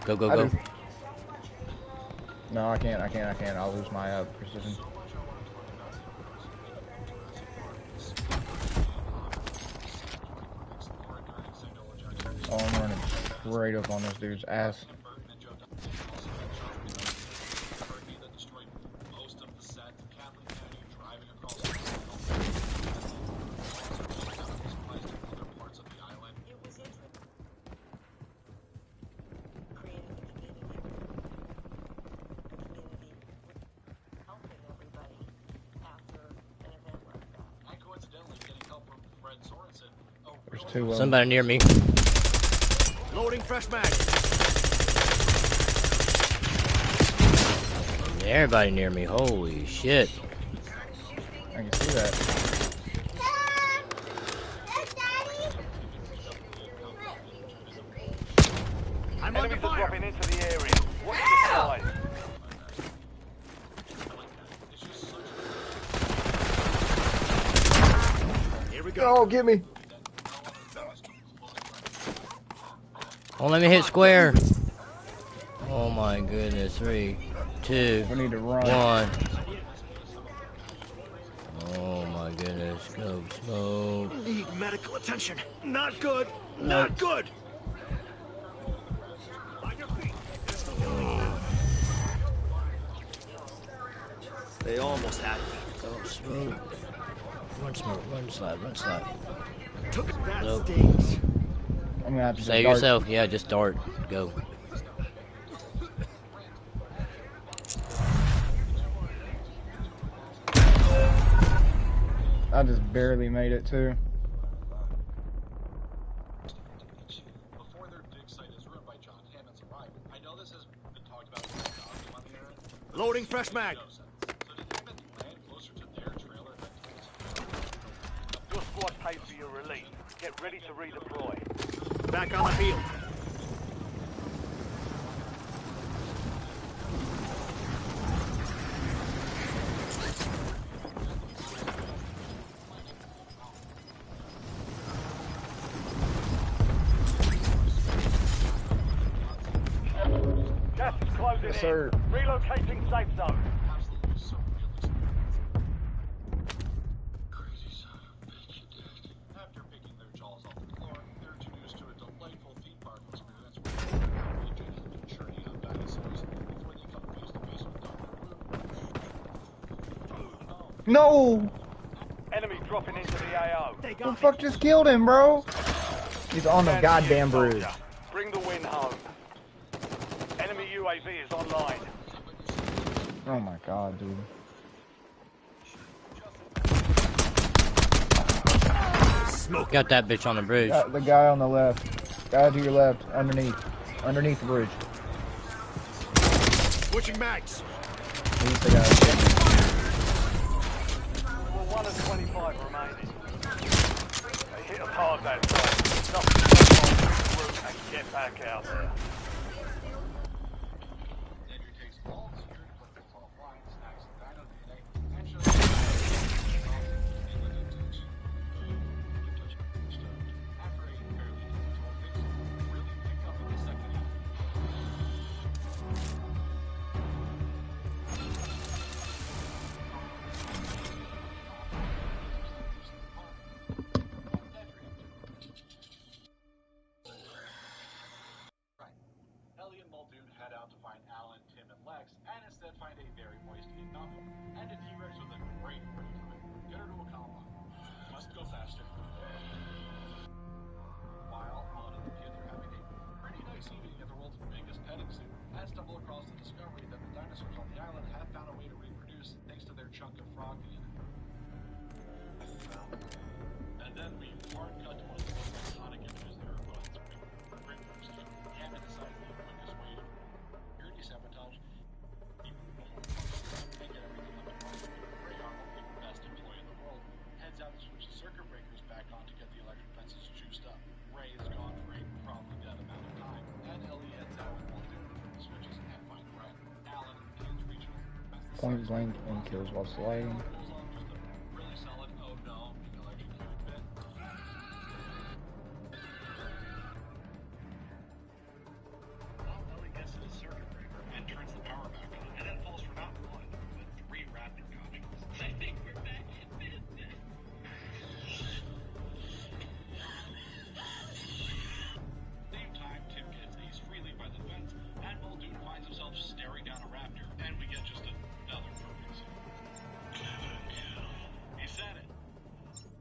Go, go, go. No, I can't. I'll lose my precision. Oh, I'm running straight up on this dude's ass. There's two of them. Somebody near me. Loading fresh mag. Everybody near me. Holy shit. I can see that. I'm under Enemies are fire. dropping into the area. Watch the skies. Here we go. Oh, get me. Oh, let me hit square. Oh my goodness. 3, 2, We need to run. 1. goodness, go smoke. Need medical attention. Not good. Not good. On your feet. They almost had me. Go smoke. Run smoke, run slide, run slide. Took it. That Nope. stings. I'm gonna have to Save dart. yourself. Yeah, just dart. Go. I just barely made it too. Before their dig site is ruined by John Hammond's arrival. I know this has been talked about on the internet. Loading fresh mag. So did Hammond land closer to their trailer than Your squad paid for your release. Get ready to redeploy. Back on the field. Gas is closing Yes, sir. in. Relocating safe zone. after picking their jaws off the floor, they're introduced to a delightful theme park experience where the region has been churning out dinosaurs before they come face to face with Dr. Wu. No! Enemy dropping into the AO. Who the fuck just killed him, bro? He's on the goddamn bridge. Bring the win home. Enemy UAV is online. Oh my god, dude. Smoke. Got that bitch on the bridge. The guy on the left. Guy to your left, underneath. Underneath the bridge. Switching mags. He's the guy. Well, 1 of 25 remaining. They hit us hard that side. Nothing to route and get back out there. Andrew takes all the security clippings offline, snacks the dino DNA, and shows the after a fairly difficult fix, really pick up in the second half. Ellie and Muldoon head out to find Alan, Tim, and Lex, and instead find a very moist Ignacio, and a T-Rex with a great pretty time. Get her to a compound. Must go faster. While Alan and the kids are having a pretty nice evening at the world's biggest petting zoo, and stumble across the discovery that the dinosaurs on the island have found a way to reproduce thanks to their chunk of frog DNA. And then we hard cut to one of the most iconic images there are on screen. Great first show. Hammond decides the quickest way to security sabotage, even and get everything up and running. Ray Arnold, the best employee in the world, heads out to switch the circuit breakers back on to get the electric fences juiced up. Ray is gone for a probably dead amount of time, and Ellie heads out with Muldoon to the switches and find Brett. Alan and the kids reach him. Point blank and kills while sliding. Pulls off just a really solid oh no electrocuted bit. Ellie gets to the circuit breaker and turns the power back on, and then falls for not one, but 3 rapid contracts. I think we're back in business. Same time, Tim gets aced freely by the fence, and Muldoon finds himself staring down a raptor, and we get just another perfect scene. He said it.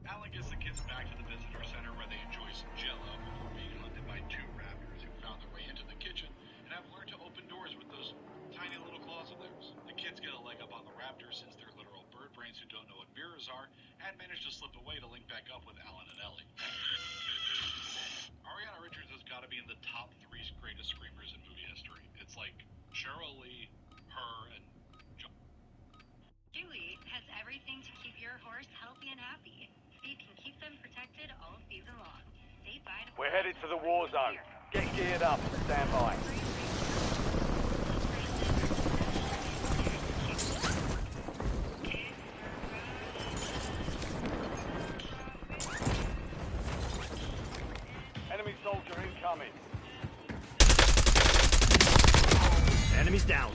Alan gets the kids back to the visitor center where they enjoy some jello before being hunted by 2 raptors who found their way into the kitchen and have learned to open doors with those tiny little claws of theirs. The kids get a leg up on the raptors since they're literal bird brains who don't know what mirrors are and manage to slip away to link back up with Alan and Ellie. Ariana Richards has got to be in the top 3 greatest screamers in movie history. It's like Cheryl Lee, her, and John. DUTY has everything to keep your horse healthy and happy, so you can keep them protected all season long. Say bye to We're headed to the war zone. Get geared up and stand by. Enemy soldier incoming. Enemies down.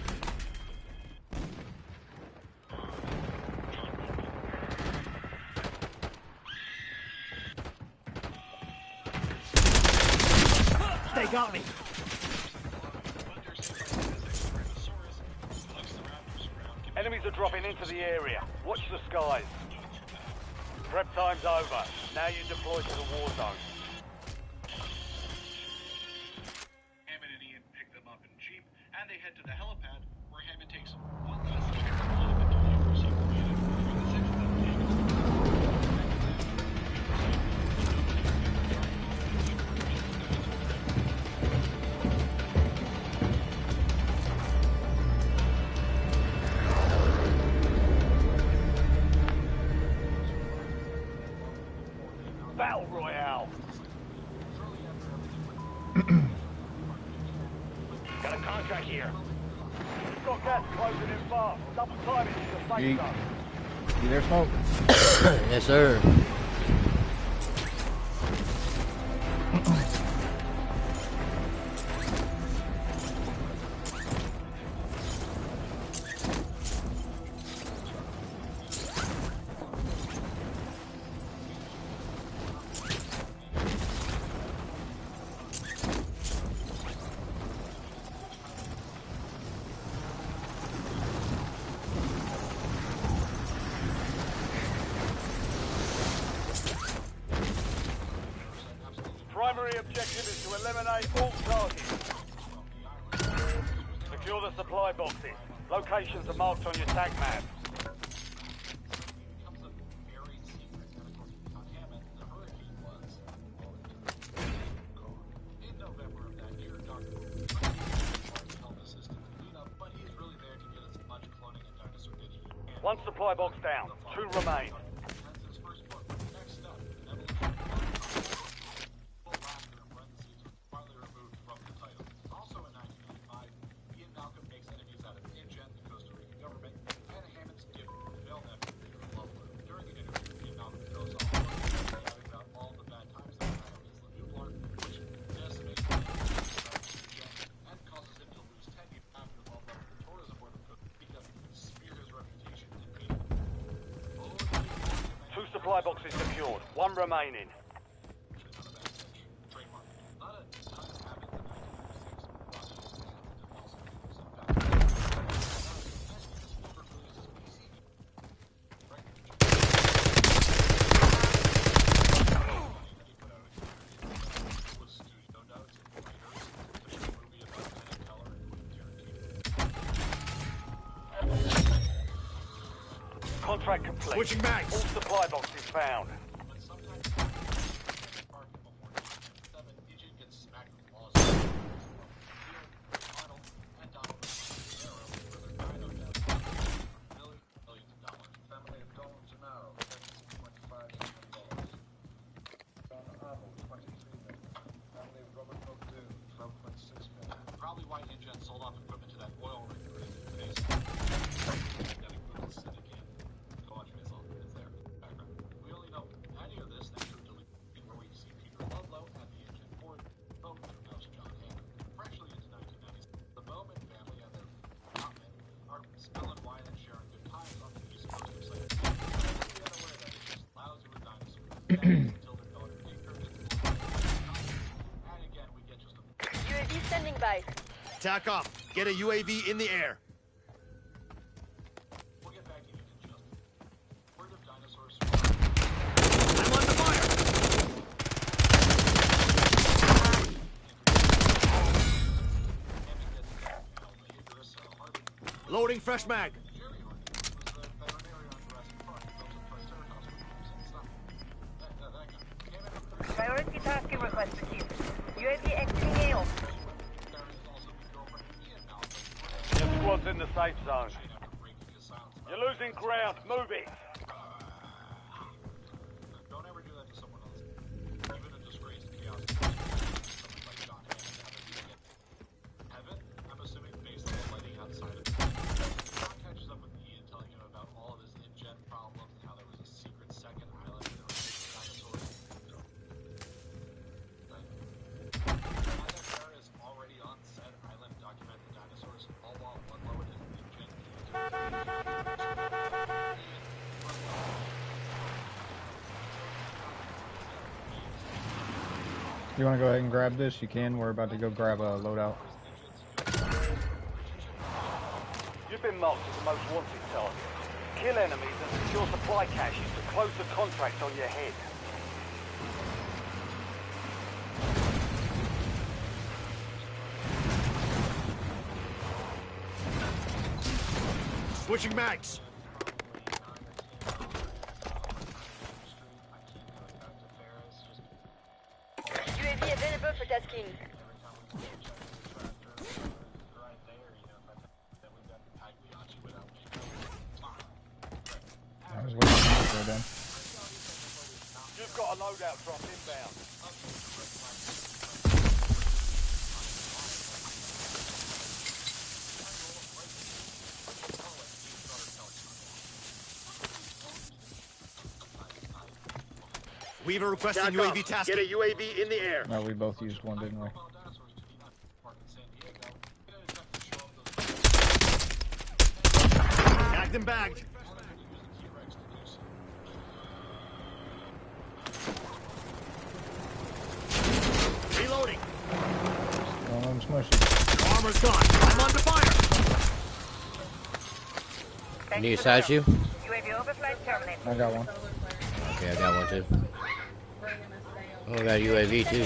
they got me. Enemies are dropping into the area. Watch the skies. Prep time's over. Now you deploy to the war zone. Hammond and Ian pick them up in Jeep, and they head to the helipad, where Hammond takes one last look at the helipad delivery unit before the six of them take Battle Royale. Got a contract here. Got gas closing in fast. Double time it to the safe Yeet. zone. You there, Smoke? Yes, sir. Primary objective is to eliminate all targets. Secure the supply boxes. Locations are marked on your tag map. One supply box down. 2 remain. Supply boxes secured. 1 remaining. Contract complete. Switching mags. All supply boxes found. Probably why InGen sold off equipment to that oil rig. We only know any of this thanks to a delete where we see Peter Ludlow at the engine board, both who knows John Hammond. Freshly into 1990s, the Bowman family and their men are smelling wine and sharing good times on the east coast of St. Pete. They're unaware that it's just lousy with dinosaurs. Until their daughter Baker gets more and again we get just a UAV standing by. Tack off. Get a UAV in the air. We'll get back to you in just word of dinosaurs. I'm under fire. Loading fresh mag. Priority tasking request received. UAV exiting AO. Your squad's in the safe zone. You're losing ground. Move it. Don't ever do that to someone else. Even a disgraced chaos. Someone like John Hammond. Heaven? I'm assuming based on the lighting outside of it. John catches up with Ian, telling him about all of his InGen problems and how there was a secret second island and there were dinosaurs. IFR is already on said island documenting dinosaurs, all while Ludlow and his InGen You want to go ahead and grab this? You can. We're about to go grab a loadout. You've been marked as the most wanted target. Kill enemies and secure supply caches to close the contract on your head. Switching mags. UAV available for tasking. I was waiting for it then. You've got a loadout drop inbound. Weaver requesting UAV task. Get a UAV in the air. No, we both used one, didn't we? Tagged and bagged. Reloading. Don't let him smush it. Armor's gone. I'm under fire. Need a side shoe? UAV overflight terminated. I got one. Okay, I got one too. Oh, I got a UAV too.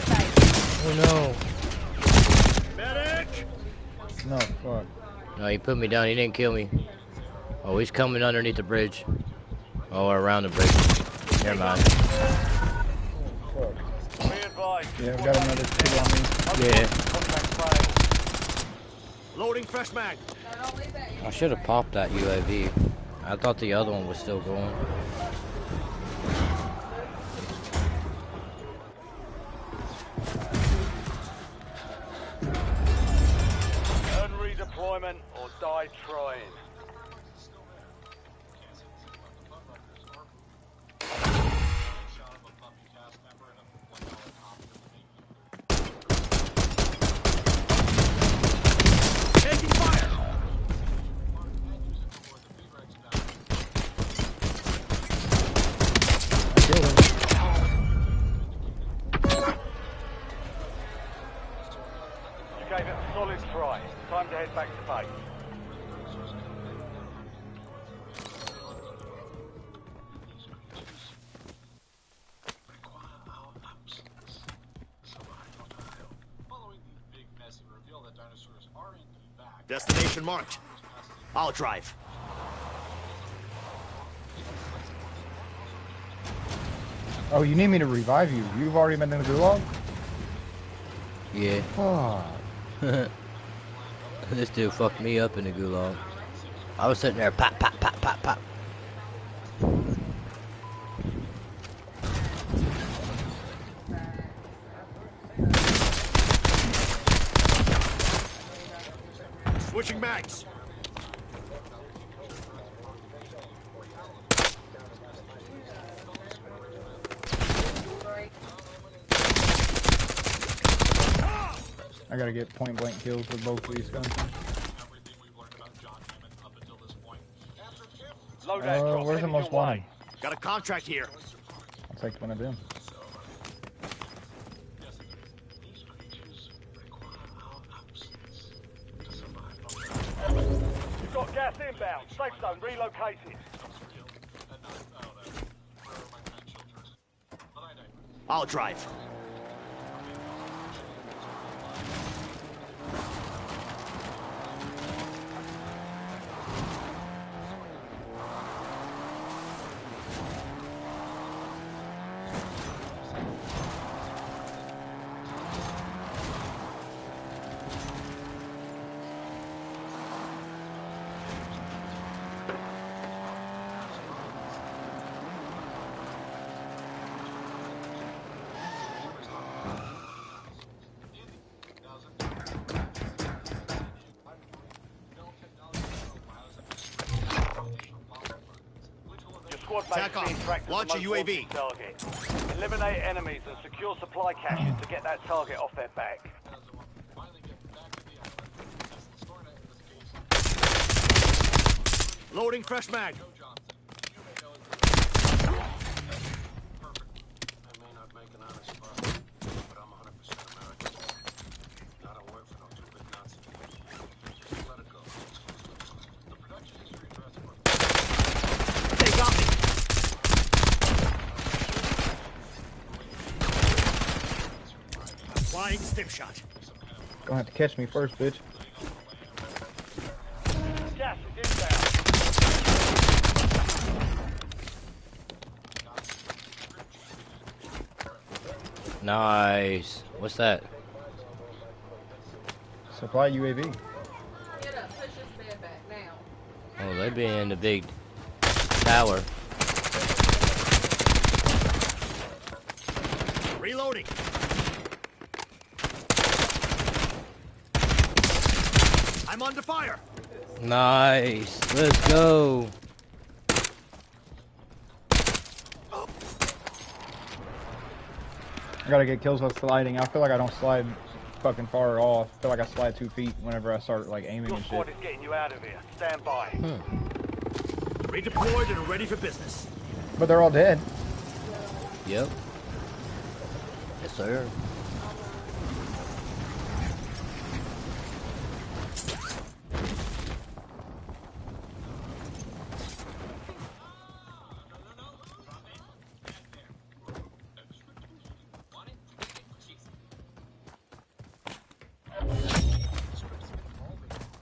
Oh no. Medic. No, fuck. No, he put me down. He didn't kill me. Oh, he's coming underneath the bridge. Oh, around the bridge. Never mind. Yeah, I've got another two on me. Yeah. Loading fresh mag. I should have popped that UAV. I thought the other one was still going. Earn redeployment or die trying. Taking fire. Killed him. You gave it a solid try. Time to head back to base. Destination marked. I'll drive. Oh, you need me to revive you. You've already been in the gulag? Yeah. Fuck. This dude fucked me up in the gulag. I was sitting there, pop, pop, pop, pop, pop. Switching mags. I gotta get point blank kills with both of these guns. Where's the most wanted? Got a contract here. I'll take one of them. You've got gas inbound. Safe zone relocated. I'll drive. Attack off. Launch a UAV. Target. Eliminate enemies and secure supply caches to get that target off their back. Loading fresh mag. Applying stim shot. Gonna have to catch me first, bitch. Gas is inbound. Nice. What's that? Supply UAV. Get up, push this bed back now. Oh, they be in the big tower. Reloading. I'm under fire. Nice. Let's go. I gotta get kills with sliding. I feel like I don't slide fucking far at all. I feel like I slide 2 feet whenever I start like aiming Your and squad shit. is getting you out of here. Stand by. Redeployed and ready for business. But they're all dead. Yep. Yes, sir.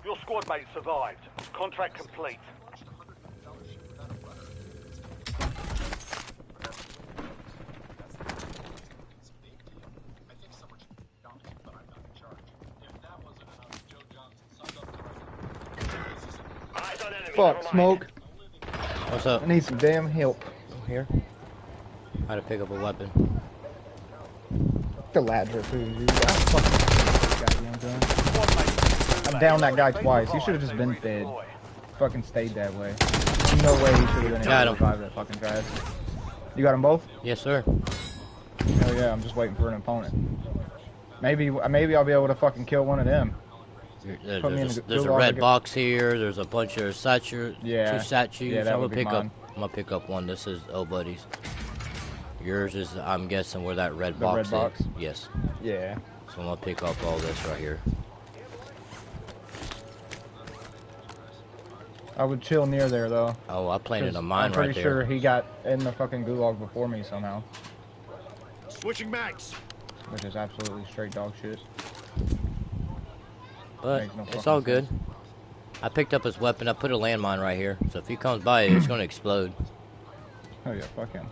Your squad mate survived. Contract complete. Fuck, smoke. What's up? I need some damn help. Here. How to pick up a weapon. The ladder, dude. I'm down that guy twice. He should have just been dead. Fucking stayed that way. No way he should have been able to revive that fucking fast. You got them both? Yes, sir. Hell yeah, I'm just waiting for an opponent. Maybe I'll be able to fucking kill one of them. There's a red box here. There's a bunch of statues. Yeah. 2 statues. Yeah, that I'm would gonna be pick mine. up. I'm gonna pick up one. This is buddies. Yours is, I'm guessing, where that red The box red is. box? Yes. Yeah. So I'm gonna pick up all this right here. I would chill near there though. Oh, I planted 'Cause a mine I'm pretty right there. sure he got in the fucking gulag before me somehow. Switching mags. Which is absolutely straight dog shit. But Makes no it's fucking all good. I picked up his weapon. I put a landmine right here. So if he comes by, it's gonna explode. Oh yeah, fuck him.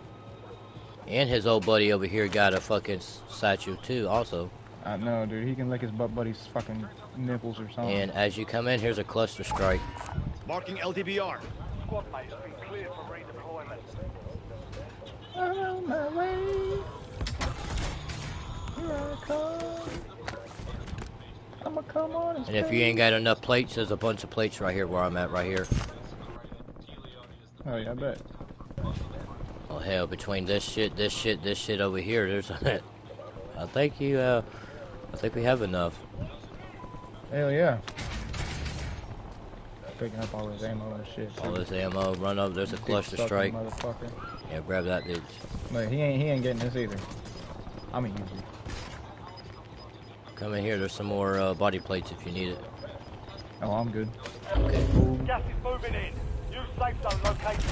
And his old buddy over here got a fucking statue too, also. I know, dude. He can lick his butt buddy's fucking nipples or something. And as you come in, here's a cluster strike. Marking LDBR. Squad mates have been cleared for redeployment. On my way. Here I come. I'ma come on And if you ain't got enough plates, there's a bunch of plates right here where I'm at right here. Oh yeah, I bet. Oh hell, between this shit over here, there's I think we have enough. Hell yeah. Picking up all this ammo and shit. All this ammo, run up, there's a cluster Dick strike. sucking motherfucker. Yeah, grab that bitch. But he ain't getting this either. I'm gonna use it. Come in here, there's some more body plates if you need it. Oh, I'm good. Okay. Gas is moving in. New safe zone located.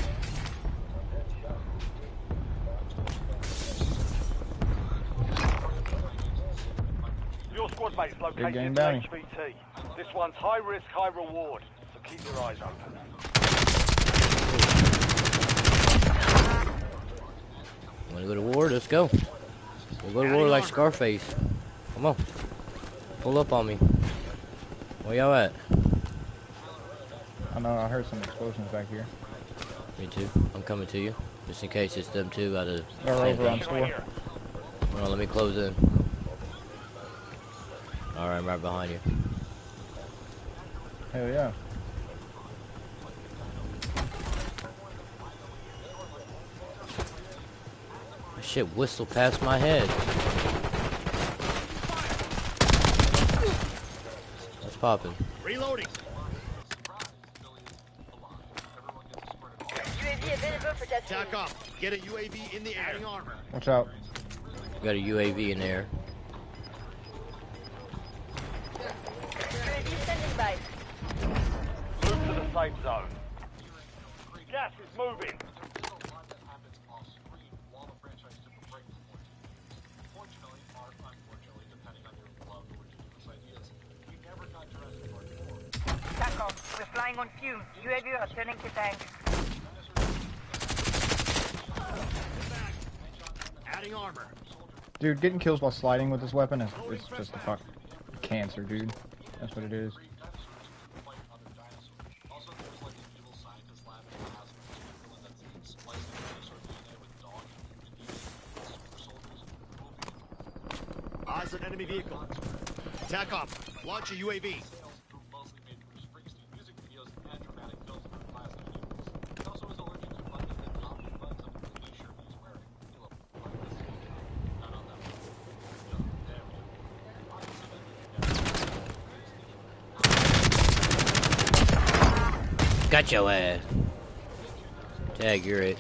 Your squad mate's located game in bounty. HVT. This one's high risk, high reward, so keep your eyes open. Wanna go to war? Let's go. We'll go to war like Scarface. Come on. Pull up on me. Where y'all at? I know, I heard some explosions back here. Me too. I'm coming to you. Just in case it's them two out of... They're over on store. Hold on, let me close in. Alright, I'm right behind you. Hell yeah. That shit whistled past my head. What's popping? Reloading. UAV available for testing. Attack off. Get a UAV in the air. Adding armor. Watch out. Got a UAV in there. UAV standing by. Move to the safe zone. Gas is moving. running on fumes. UAV returning to tank. Adding armor. Dude, getting kills while sliding with this weapon is just a fuck cancer, dude. That's what it is. Eyes on enemy vehicle. Attack up. Launch a UAV. Got your ass. Tag, you're it.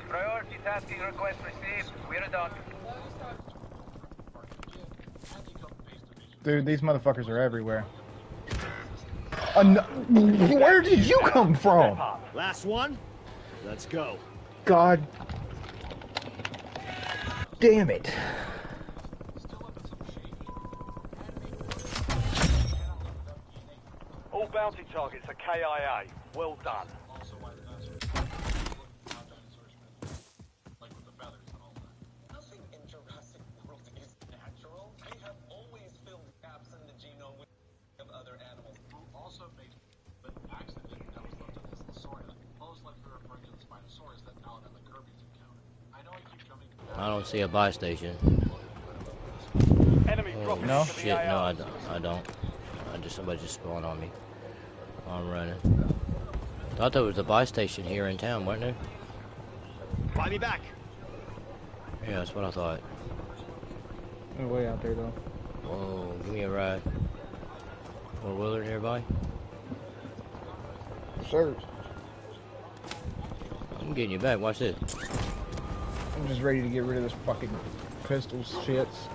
Priority tasking request received. We're done. Dude, these motherfuckers are everywhere. Where did you come from? Last one. Let's go. God damn it. All bounty targets are KIA. Well done. Nothing in Jurassic World is natural. They have always filled gaps in the genome of other animals. Who also made an accident that was left on this Lasauria. Most likely referring to the Spinosaurus that Alan and the Kirby's encountered. I know I keep jumping. I don't see a buy station. Enemy Oh dropping no, into the shit, no, AO. I don't. Somebody just spawned on me. I'm running. Thought there was a buy station here in town, wasn't there? Buy me back. Yeah, that's what I thought. They're way out there though. Whoa, give me a ride. Four-wheeler nearby? Sir. I'm getting you back, watch this. I'm just ready to get rid of this fucking pistol shits.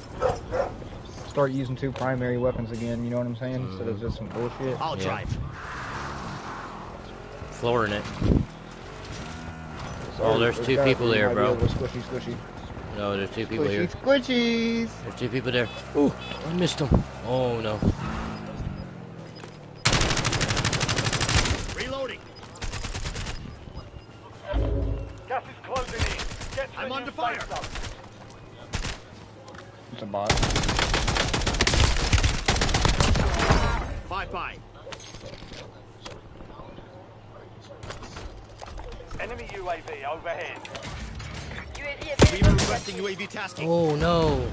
Start using 2 primary weapons again, you know what I'm saying? Instead of just some bullshit. I'll drive. Flooring it. Sorry, Oh, there's 2 people there, bro. Squishy, squishy. No, there's 2 people here. Squishies! There's 2 people there. Ooh, I missed them. Oh no. Reloading. Gas is closing in. Get to I'm the under new fire. safe zone. It's a bot. 5 by. Enemy UAV overhead. Beamer requesting UAV tasking. Oh no.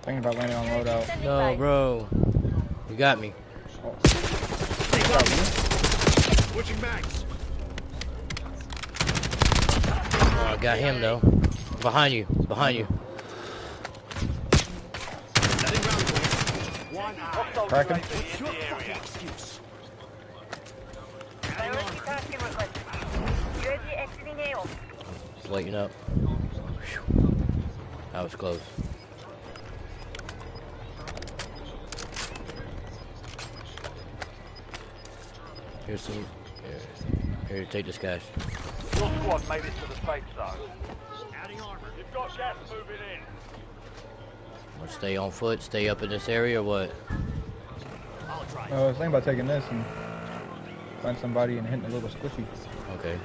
Thinking about landing on loadout. No, bro. You got me. Switching mags. Oh, I got him though. Behind you. Behind you. Crack him. UAV in the area. Priority tasking request received. UAV exiting AO. Just lighten up. Whew. That was close. Here's some. Here, take this cash. Your squad made it to the safe zone. Adding armor. You've got gas moving in. Wanna stay on foot, stay up in this area, or what? I'll drive. I was thinking about taking this and find somebody and hitting a little squishy. Okay.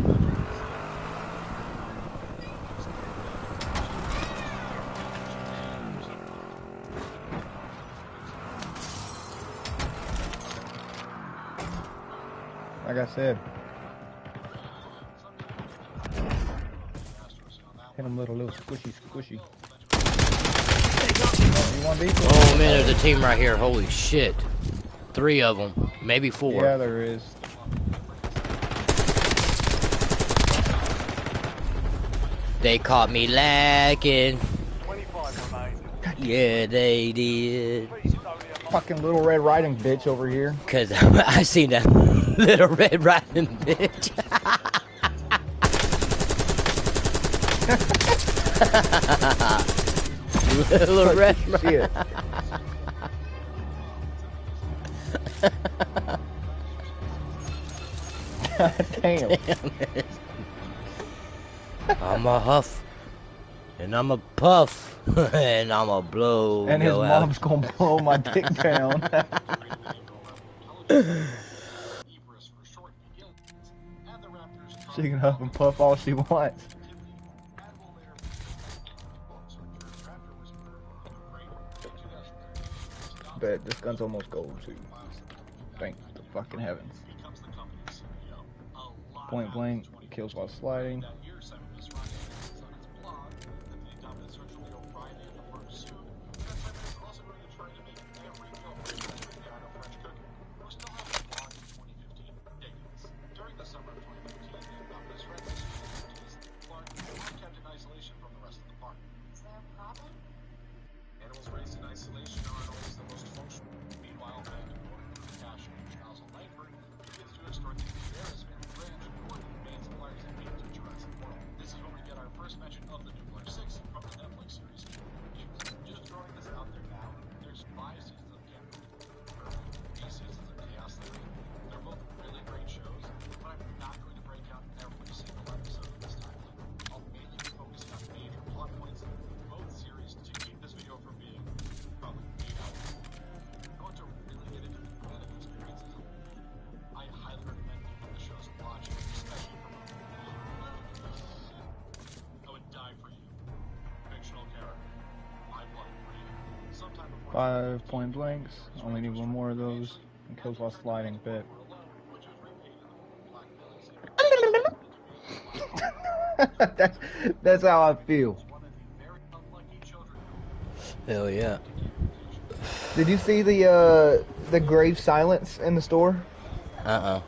Like I said. Hit him little squishy, squishy. You want these? Oh man, there's a team right here. Holy shit. 3 of them, maybe 4. Yeah, there is. They caught me lacking. 25 remain. Yeah, they did. Fucking little Red Riding bitch over here. Cause I seen that little Red Riding bitch. Little Red Shit. God damn. I'm a huff, and I'm a puff, and I'm a blow. And his your out. mom's gonna blow my dick down. She can huff and puff all she wants. Bet this gun's almost gold too. Thank the fucking heavens. Point blank, kills while sliding. Five point blanks. Only need one more of those. And kills while sliding. Bet. That's how I feel. Hell yeah. Did you see the grave silence in the store? Let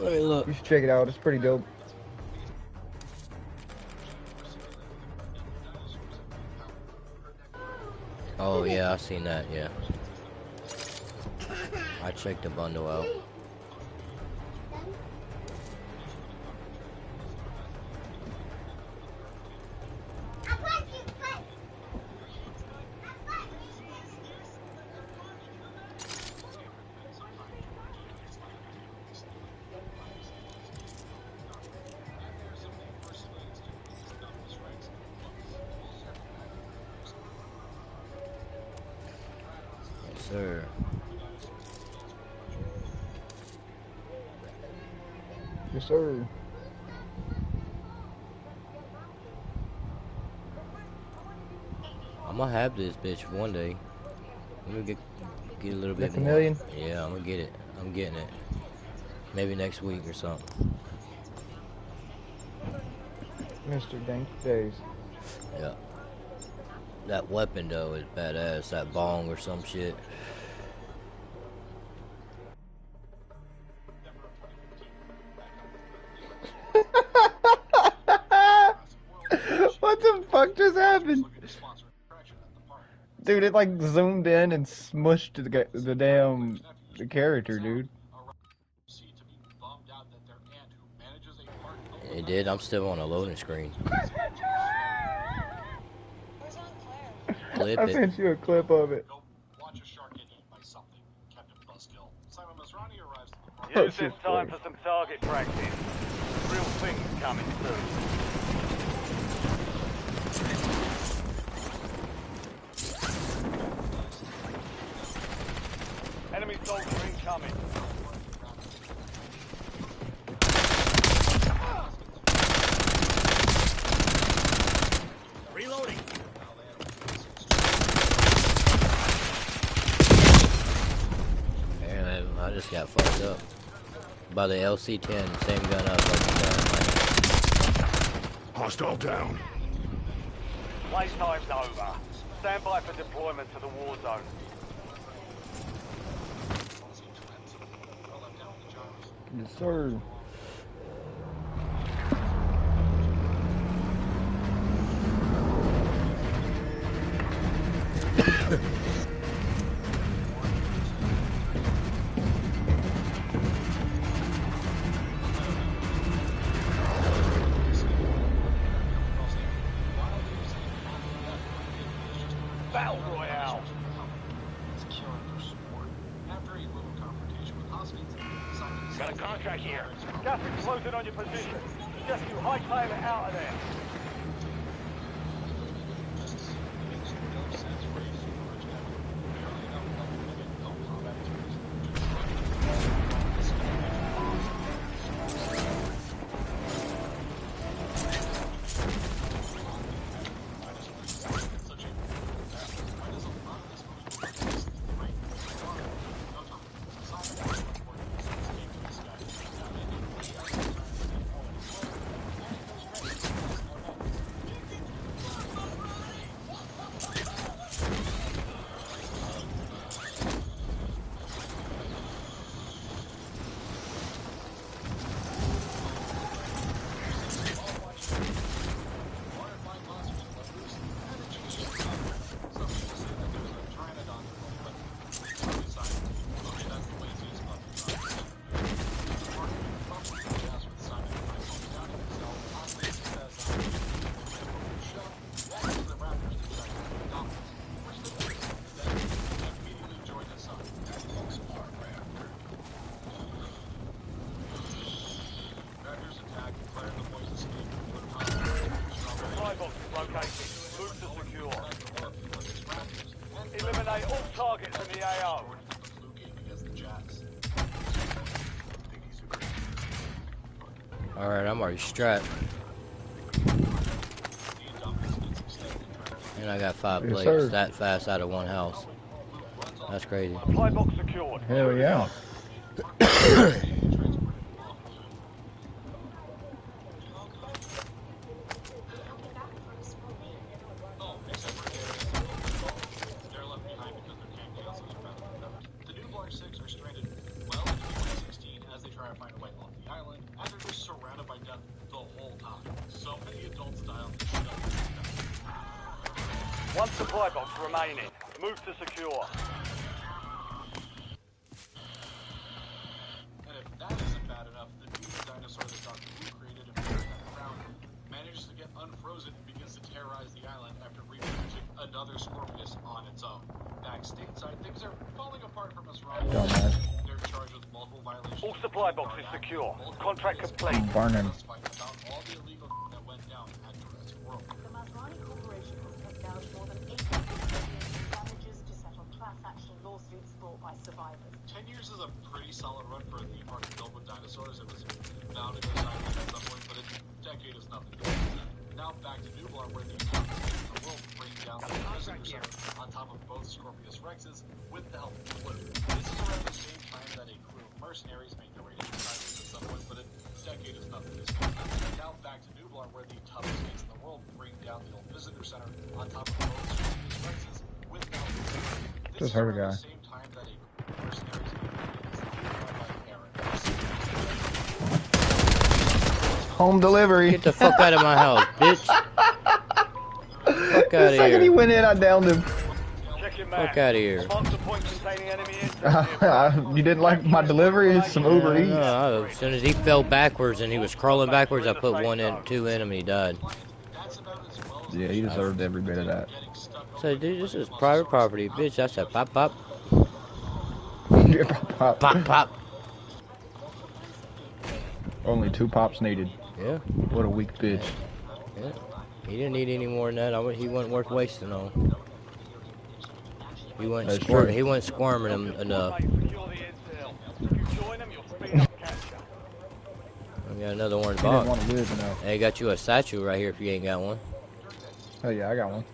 me look. You should check it out. It's pretty dope. Oh yeah, I seen that. Yeah. I checked the bundle out. Sir. Yes, sir. I'm gonna have this bitch one day. I'm gonna get a little bit more. Chameleon? Yeah, I'm gonna get it. I'm getting it. Maybe next week or something. Mr. Dank Days. Yeah. That weapon though is badass. That bong or some shit. What the fuck just happened? Dude, it like zoomed in and smushed the damn character, dude. It did. I'm still on a loading screen. Clip I it. sent you a clip of it. Oh, Use this time for some target practice. Real things coming soon. Enemy soldier incoming. Reloading. Man, I just got fucked up by the LC-10. Same gun I fucking got. Hostile down. Playtime's over. Stand by for deployment to the war zone. Yes, sir. Battle Royale. Got a contract here. Gas is closing on your position. Just you hightail it out of there. supply box is located. Move to secure. Eliminate all targets in the AO. Alright, I'm already strapped. And I got 5 Yes, plates sir. that fast out of one house. That's crazy. Supply box secured. Hell yeah. The new Blarg 6 are stranded well into 2016 as they try to find a way off the island, and they're just surrounded by death the whole time. So many adults die on this ship. One supply box remaining. Move to secure. And if that isn't bad enough, the new dinosaur that Dr. Wu created and buried underground manages to get unfrozen and begins to terrorize the island after reproducing another Scorpius on its own. Back stateside, things are falling apart from us, Ron. Don't matter. They're charged with multiple violations. All supply boxes secure. Contract complete. I'm burning. About all the illegal that went down at Jurassic World. The Masrani Corporation has kept out more than 800 million in damages to settle class action lawsuits brought by survivors. 10 years is a pretty solid run for a theme park filled with dinosaurs. It was bound to go sideways at some point, but a decade is nothing. Now back to Nublar, where the toughest kids in the world bring down the visitor center on top of both Scorpius Rexes with the help of Blue. This is around the same time that a crew of mercenaries make their way to sideways at some point, but a decade is nothing. Now back to Nublar, where the toughest kids in the world bring down the old visitor center on top of both Scorpius Rexes with the help of Blue. Just hurt a guy. Same time that a mercenaries Home delivery. Get the fuck out of my house, bitch. Fuck out of The second he here. went in, I downed him. Fuck out of here. Mark the point containing enemy intel. You didn't like my delivery? It's some Uber Eats. No, as soon as he fell backwards and he was crawling backwards, I put one in, 2 in him, and he died. Yeah, he deserved every bit of that. So, dude, this is private property, bitch. That's a pop, pop. Pop. Pop, pop. Only 2 pops needed. Yeah. What a weak bitch. Yeah. He didn't need any more than that. He wasn't worth wasting on. He wasn't squirming him enough. I got another orange He didn't box. want to live enough. Hey, got you a statue right here if you ain't got one. Oh yeah, I got one.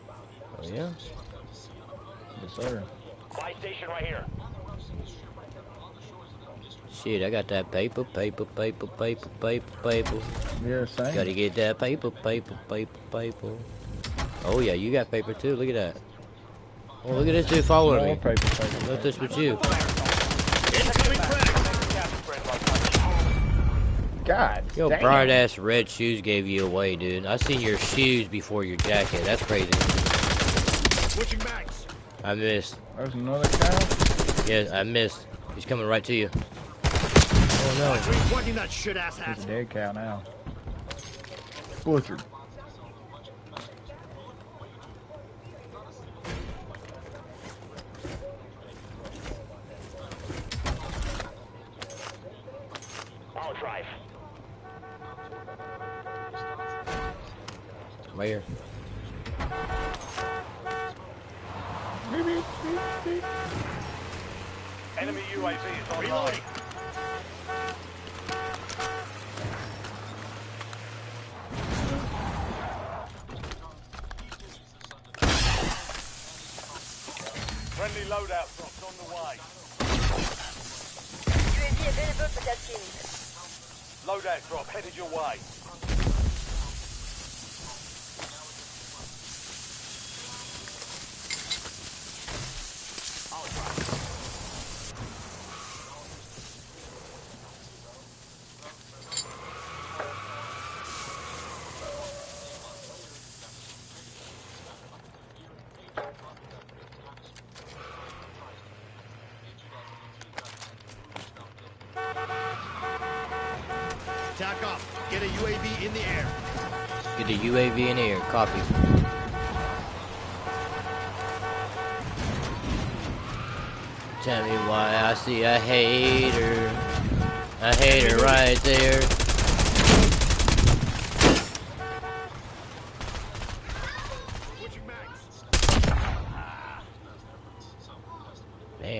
Oh yeah? Yes, sir. Buy station right here. Shit, I got that paper. Yeah, same. Gotta get that paper. Oh yeah, you got paper too. Look at that. Oh, look at this dude following me. What's this with you? God. Yo, damn. bright ass red shoes gave you away, dude. I seen your shoes before your jacket. That's crazy. Switching backs. I missed. There's another cow. Yeah, I missed. He's coming right to you. Oh no. Pointing that shit ass He's hat. a dead cow now. Butchered. I'll drive. Right here. Enemy UAV is online. Friendly loadout drops on the way. UAV available for tasking. Loadout drop headed your way. Tack off. Get a UAV in the air. Get the UAV in the air. Copy. Tell me why I see a hater. A hater right there.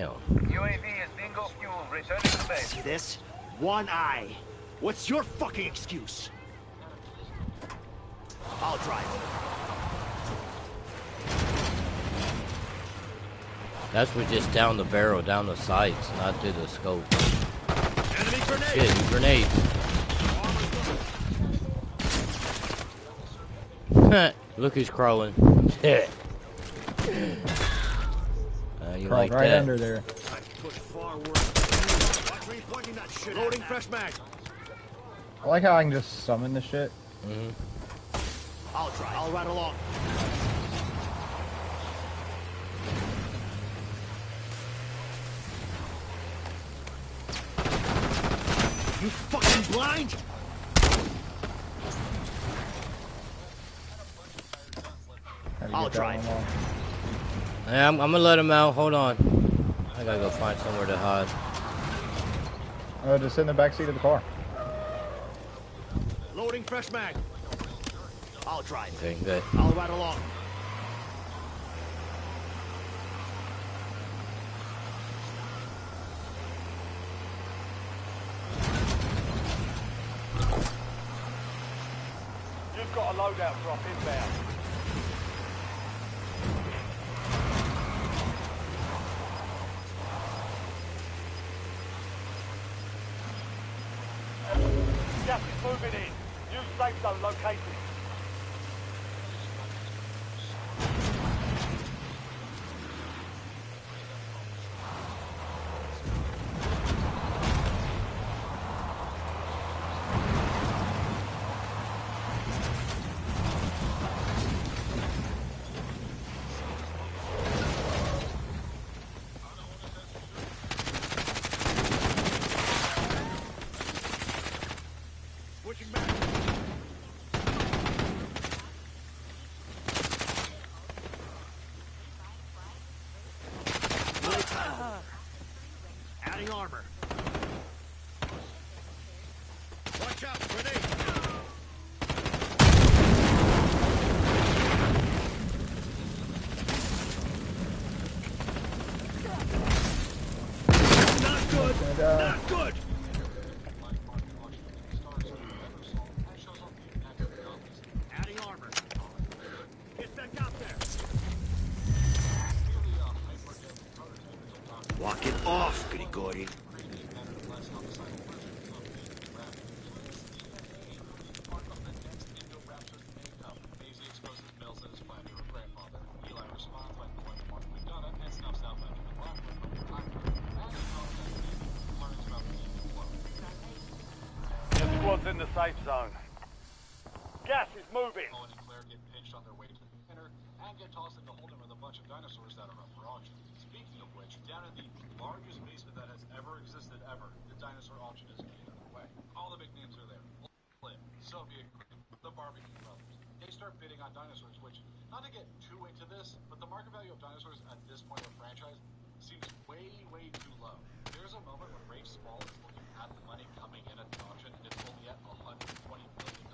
down. UAV is bingo fuel. Returning to base. See this? One eye. What's your fucking excuse? I'll drive. That's with just down the barrel, down the sights, not through the scope. Enemy grenade! Shit, grenades. Look who's crawling. Shit. You Crawled like right that? under there. I put far worse. Watch me pointing that shit. Loading fresh mag. I like how I can just summon the shit. Mm-hmm. I'll try. I'll ride along. You fucking blind? I'll drive. Yeah, I'm gonna let him out. Hold on. I gotta go find somewhere to hide. Just sit in the back seat of the car. Loading fresh mag. I'll drive. Okay, good. I'll ride along. You've got a loadout drop inbound. Gas is moving in. New safe zone located. Switching back. Adding armor. Watch out, grenade. Not good. Not good. Adding armor. Get back out there. Walk it off, goody goody. The squad's in the safe zone. Gas is moving. Owen and Claire get pinched on their way to the dinner and get tossed into holding with a bunch of dinosaurs that are up for auction. Speaking of which, down in the largest basement that has ever existed ever, the dinosaur auction is getting underway. All the big names are there. Flynn, Soviet Crew, the Barbecue Brothers. They start bidding on dinosaurs, which, not to get too into this, but the market value of dinosaurs at this point of the franchise seems way, way too low. There's a moment when Rafe Spall is looking at the money coming in at the auction, and it's only at $120 million.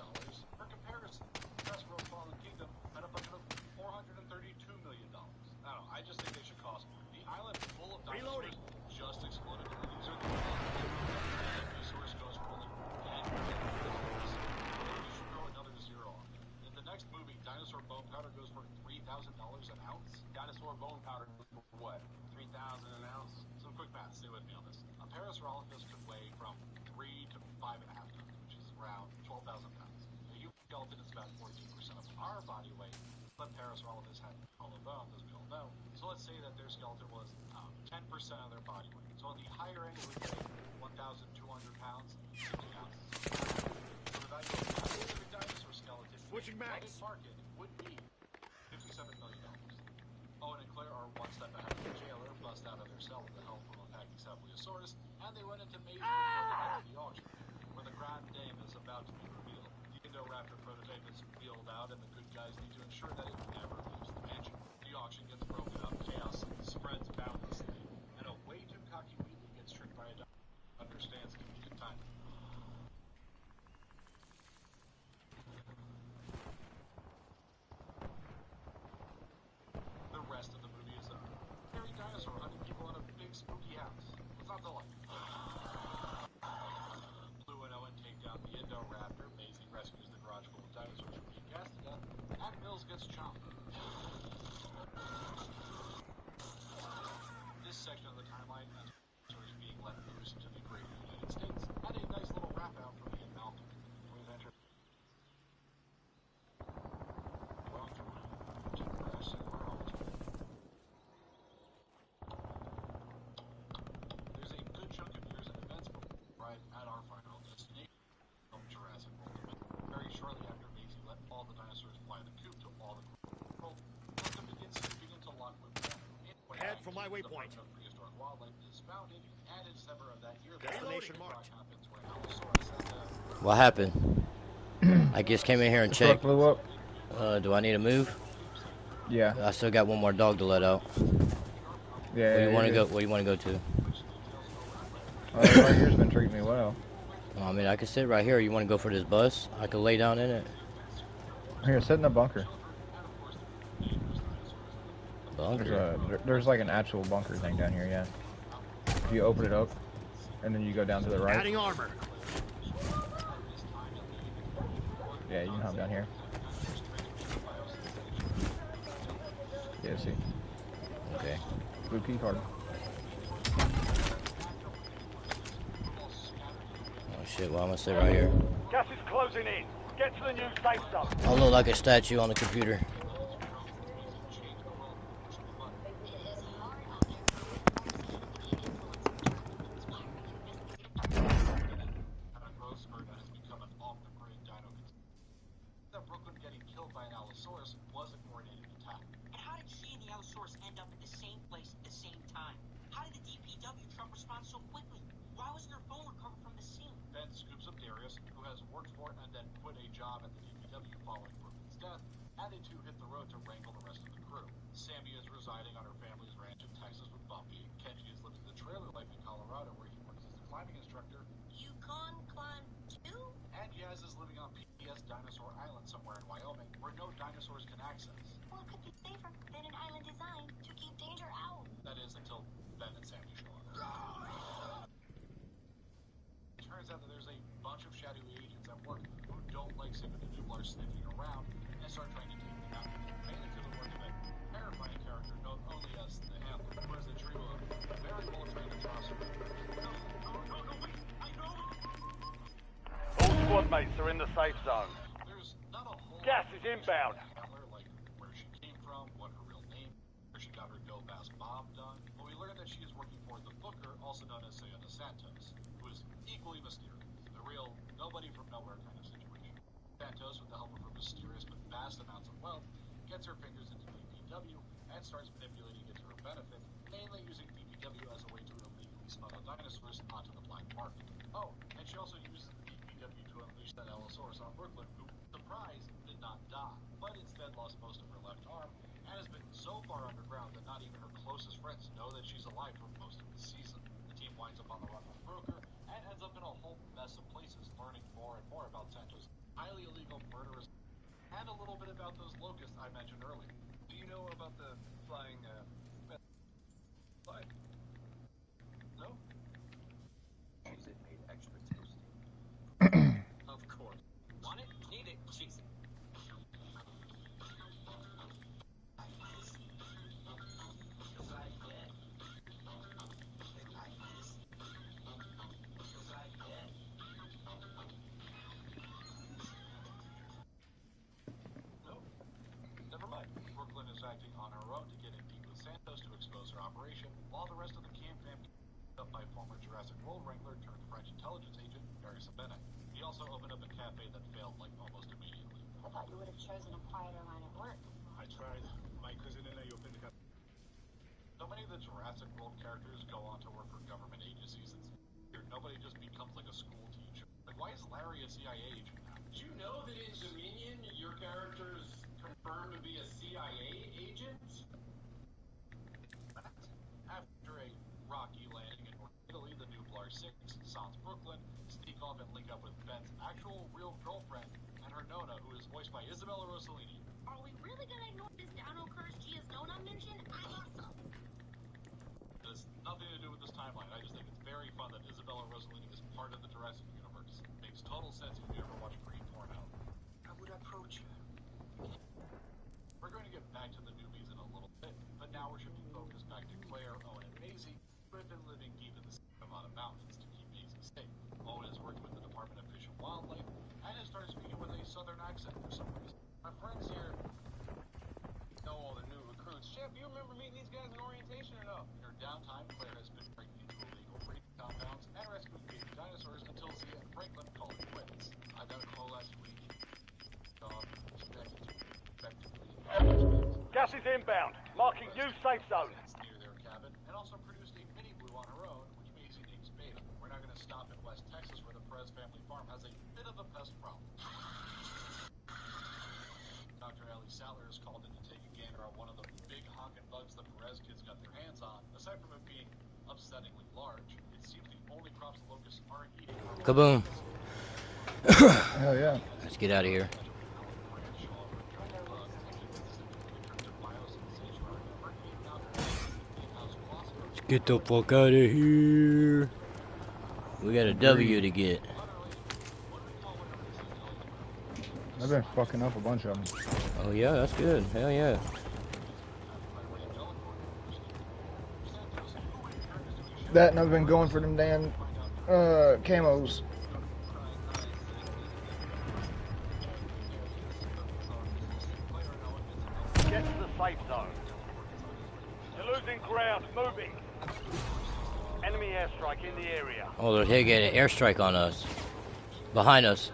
For comparison, Westworld Fallen Kingdom had a budget of $432 million. I don't know, I just think they should cost more. The island full of dinosaurs just exploded, and these are the resource goes for only 10 million. You should throw another zero on it. In the next movie, dinosaur bone powder goes for $3,000 an ounce. Dinosaur bone powder goes for what? $3,000 an ounce? Some quick math, stay with me on this. A Parasaurolophus could weigh from 3 to 5.5 tons, which is around 12,000 pounds. A human skeleton is about 14% of our body weight, but Parasaurolophus had hollow bones, as we all know. So let's say that their skeleton was 10% of their body weight. So on the higher end, it would weigh 1,200 pounds, 60 ounces. So the value of a specific dinosaur skeleton, Switching on mags. its market, would be $57 million. Owen and Claire are one step ahead of the jailer, bust out of their cell with the help from a Pachycephalosaurus, and they run into Maisie before they get to the auction, where the Grand Dame is about to be revealed. The Indoraptor prototype is wheeled out, and the good guys need to ensure that it never leaves the mansion. The auction gets broken up, chaos spreads boundlessly, and a way too cocky Wheatley gets tricked by a dog who understands comedic timing. The rest of the movie is a very dinosaur hunting people on a big spree. Nearby waypoint. Prehistoric wildlife is founded, and in December of that year, Destination marked. happens where Allosaurus has to... What happened? I just came in here and The truck checked. blew up. Do I need to move? Yeah. I still got one more dog to let out. Yeah. Where you want to you're go? Where you want to go to? good. Right here's been treating me well. I mean, I can sit right here. You want to go for this bus? I can lay down in it. Here, sit in the bunker. Bunker? There's like an actual bunker thing down here, yeah. If you open it up, and then you go down to the right. Adding armor. Yeah, you can hop down here. Yeah, see. Okay. Blue key card. Oh shit, well I'm gonna sit right here. Gas is closing in. Get to the new safe zone. I look like a statue on the computer. Brooklyn getting killed by an Allosaurus was a coordinated attack. And how did she and the Allosaurus end up at the same place at the same time? How did the DPW truck respond so quickly? Why wasn't her phone recovered from the scene? Ben scoops up Darius, who has worked for and then quit a job at the DPW following Brooklyn's death, and the two hit the road to wrangle the rest of the crew. Sammy is residing on her family's ranch in Texas with Bumpy. Kenji is living the trailer life in Colorado, where he works as a climbing instructor. Yukon climb 2? And Yaz is living on PBS Dinosaur Island somewhere in Wyoming, where no dinosaurs can access. Well, it could be safer than an island designed to keep danger out. That is, until Ben and Sammy show up. It turns out that there's a bunch of shadowy agents at work who don't like Sigmund and Nublar sniffing around and start trying to take them out. Mainly to the work of a terrifying character known only as the Handler, who is a trio of very well-trained atrocities. All squad mates are in the safe zone. There's not a whole Gas is inbound. Like where she came from, what her real name, where she got her Go Fast Bob done. But we learned that she is working for the Booker, also known as Sayona Santos, who is equally mysterious. A real nobody from nowhere kind of situation. Santos, with the help of her mysterious but vast amounts of wealth, gets her fingers into DPW and starts manipulating it to her benefit, mainly using DPW as a way to illegally smuggle dinosaurs onto the black market. Oh, and she also uses the DPW to unleash that Allosaurus on Brooklyn, who, surprise, did not die, but instead lost most of her left arm, and has been so far underground that not even her closest friends know that she's alive for most of the season. The team winds up on the run with Broker, and ends up in a whole mess of places, learning more and more about Santos' highly illegal murderers, and a little bit about those locusts I mentioned earlier. Do you know about the flying, flying? No? Is it made extra toasty? Of course. Want it? Need it? Cheese it. Never mind. Brooklyn is acting on her own to get in deep with Santos to expose her operation, while the rest of the camp fam is up by former Jurassic World wrangler turned French intelligence agent Darius Bennett. He also opened up a cafe that failed like almost immediately. I thought you would have chosen a quieter line of work. I tried. My cousin and I opened the So many of the Jurassic World characters go on to work for government agencies. It's weird. Nobody just becomes like a school teacher. Like, why is Larry a CIA agent now? Did you know that in Dominion, your character's confirmed to be a CIA agent? After a rocky landing in North Italy, the new Blar 6 sans Brooklyn sneak off and link up with Ben's actual real girlfriend and her Nona, who is voiced by Isabella Rossellini. Are we really gonna ignore this down-o-curse Gia's Nona mention? I thought so. It has nothing to do with this timeline. I just think it's very fun that Isabella Rossellini is part of the Jurassic universe. It makes total sense if you ever watch Green Tornado. I would approach her. We're going to get back to the newbies in a little bit, but now we're shifting focus back to Claire, Owen, and Maisie, who have been living deep in the Nevada mountains to keep Maisie safe. Owen is working with the Department of Fish and Wildlife, and has started speaking with a southern accent for some reason. My friends here Know all the new recruits. Chef, you remember meeting these guys in orientation or no? in her downtime, Claire has been breaking into illegal breeding compounds and rescuing baby dinosaurs until Zia and Franklin call it quits. I got a call last week. Gas is inbound. Marking new safe zone. Near their cabin, stop in West Texas where the Perez family farm has a bit of a pest problem. Dr. Ellie Sattler is called in to take a gander at one of the big honking bugs the Perez kids got their hands on. Aside from it being upsettingly large, it seems the only crops the locusts aren't eating are Kaboom. Hell yeah. Let's get out of here. Let's get the fuck out of here. We got a W to get. I've been fucking up a bunch of them. Oh yeah, that's good. Hell yeah. That and I've been going for them damn camos. Get to the safe zone. You're losing ground. Moving. Enemy airstrike in the area. Oh, they're getting an airstrike on us. Behind us.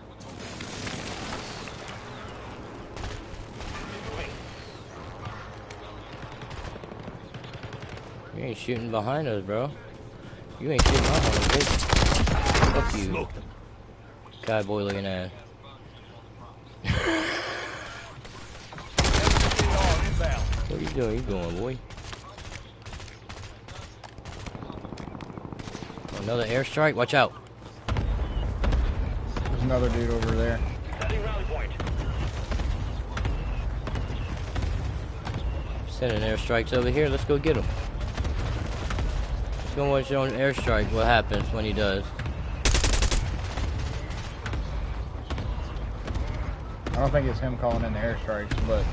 You ain't shooting behind us, bro. You ain't shooting behind us, bitch. Fuck you. Cowboy looking ass. What are you doing? You doing, boy? Another airstrike? Watch out. There's another dude over there. Sending airstrikes over here. Let's go get him. Let's go watch on airstrike. What happens when he does? I don't think it's him calling in the airstrikes, but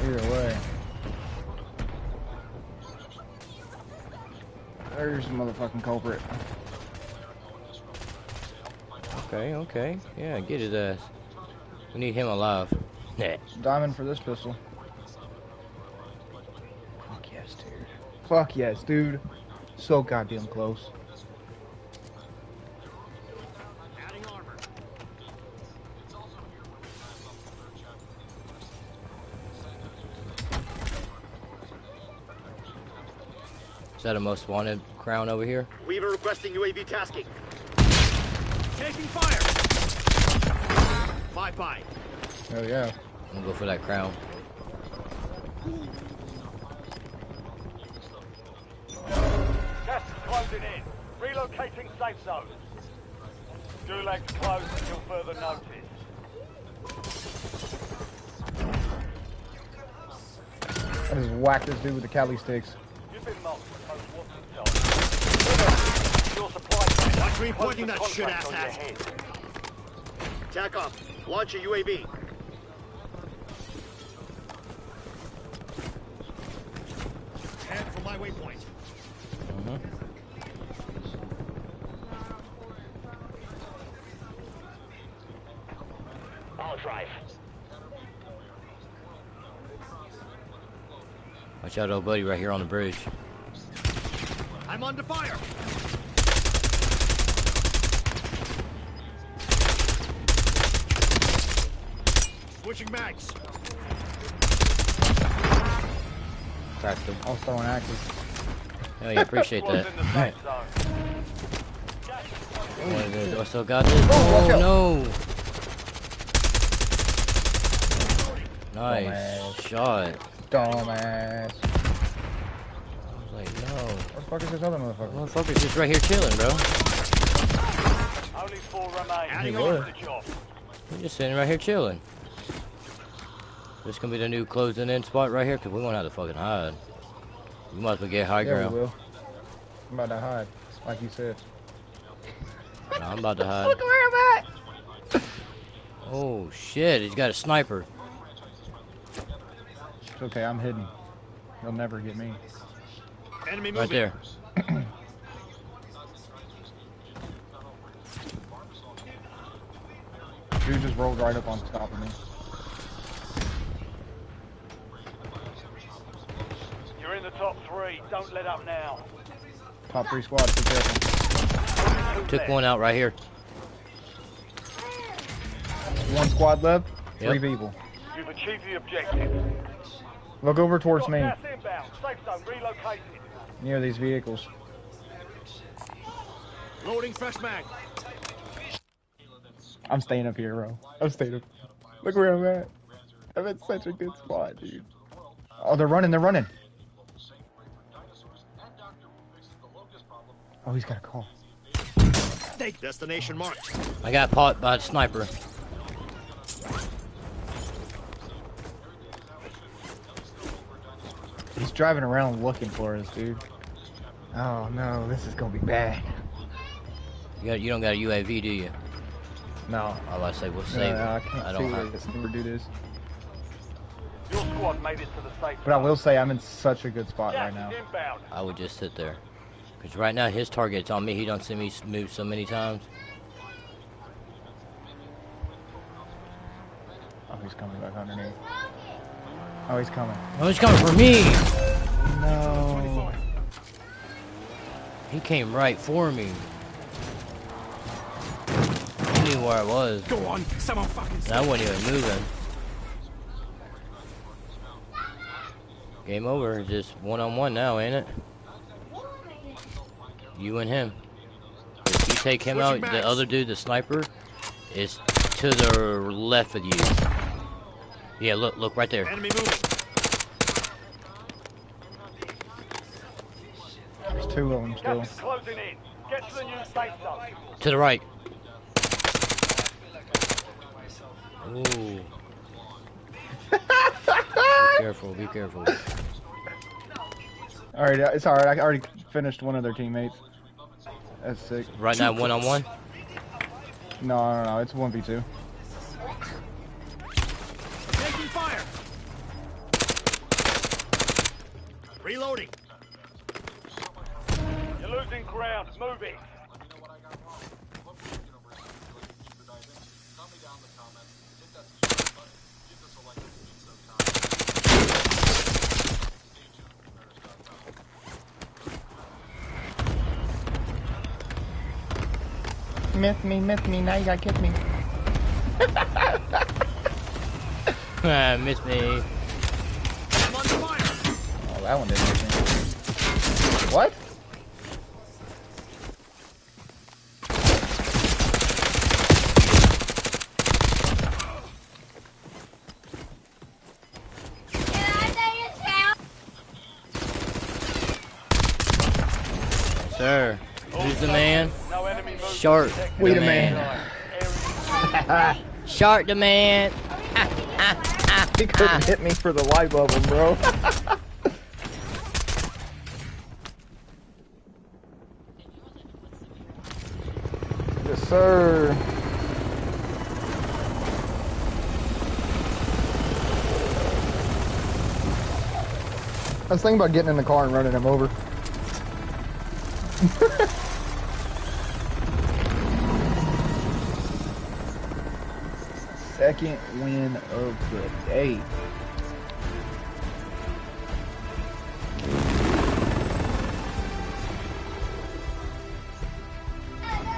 either way. There's the motherfucking culprit. Okay, okay. Yeah, get his ass. We need him alive. Nah. Diamond for this pistol. Fuck yes, dude. Fuck yes, dude. So goddamn close. Is that a most wanted crown over here? Weaver requesting UAV tasking. Taking fire. Bye-bye. Oh yeah. I'm gonna go for that crown. Gas is closing in. Relocating safe zone. Gulag's closed until further notice. I just whacked this dude with the Cali sticks. You've been marked for post-Watson. Your supply. Watch me pointing that shit-ass ass. Attack off. Launch a UAV. Head for my waypoint. I'll drive. Watch out, old buddy, right here on the bridge. I'm under fire. Switching mags. Cracked him. I was throwing axes. Oh yeah, appreciate that. Right. I still got this. Oh no! Nice shot. Dumbass. I was like, no. What the fuck is this other motherfucker? Motherfucker's just right here chilling, bro. Only 4 remain. Adding Finish on. the job. We're just sitting right here chilling. This is gonna be the new closing in spot right here, cause we're gonna have to fucking hide. We might as well get high Yeah, ground. we will. I'm about to hide, like you said. Nah, I'm about to hide. Look where I'm at! Oh shit, he's got a sniper. It's okay, I'm hidden. He'll never get me. Enemy right there. Dude just rolled right up on top of me. You're in the top 3. Don't let up now. Top 3 squads, be careful. Took one out right here. 1 squad left, 3 Yep. people. You've achieved the objective. Look over towards me, Gas inbound. Safe zone relocated. near these vehicles. Loading fresh mag. I'm staying up here, bro. I'm staying up. Look where I'm at. I'm at such a good spot, dude. Oh, they're running. They're running. Oh, he's got a call. Destination marked. I got caught by the sniper. He's driving around looking for us, dude. Oh no, this is gonna be bad. You don't got a UAV, do you? No. I was about to say, we'll save it. I can't don't see have. this. Never do this. Your squad made it to the safe But I zone. will say I'm in such a good spot right Gas now. is inbound. I would just sit there. Because right now his target's on me. He don't see me move so many times. Oh, he's coming back underneath. Oh, he's coming. Oh, he's coming for me! No. He came right for me. He knew where I was. Go on, someone fucking. And I wasn't even moving. Game over. Just one-on-one now, ain't it? You and him. If you take him out, the other dude, the sniper, is to the left of you. Yeah, look right there. Enemy moving. There's two of them still. Gas is closing in. Get to the new safe zone. To the right. Ooh. Be careful, be careful. Alright, it's alright. I already finished one of their teammates. That's sick. Right now, one-on-one? No, it's 1v2. Taking fire. Reloading. You're losing ground. Move it. Miss me, now you gotta kiss me. Miss me. Oh, that one didn't miss me. What? Sir, who's the man? Shark. We the the man. Shark the man. He couldn't hit me for the light bubble, bro. Yes, sir. I was thinking about getting in the car and running him over. Second win of the day.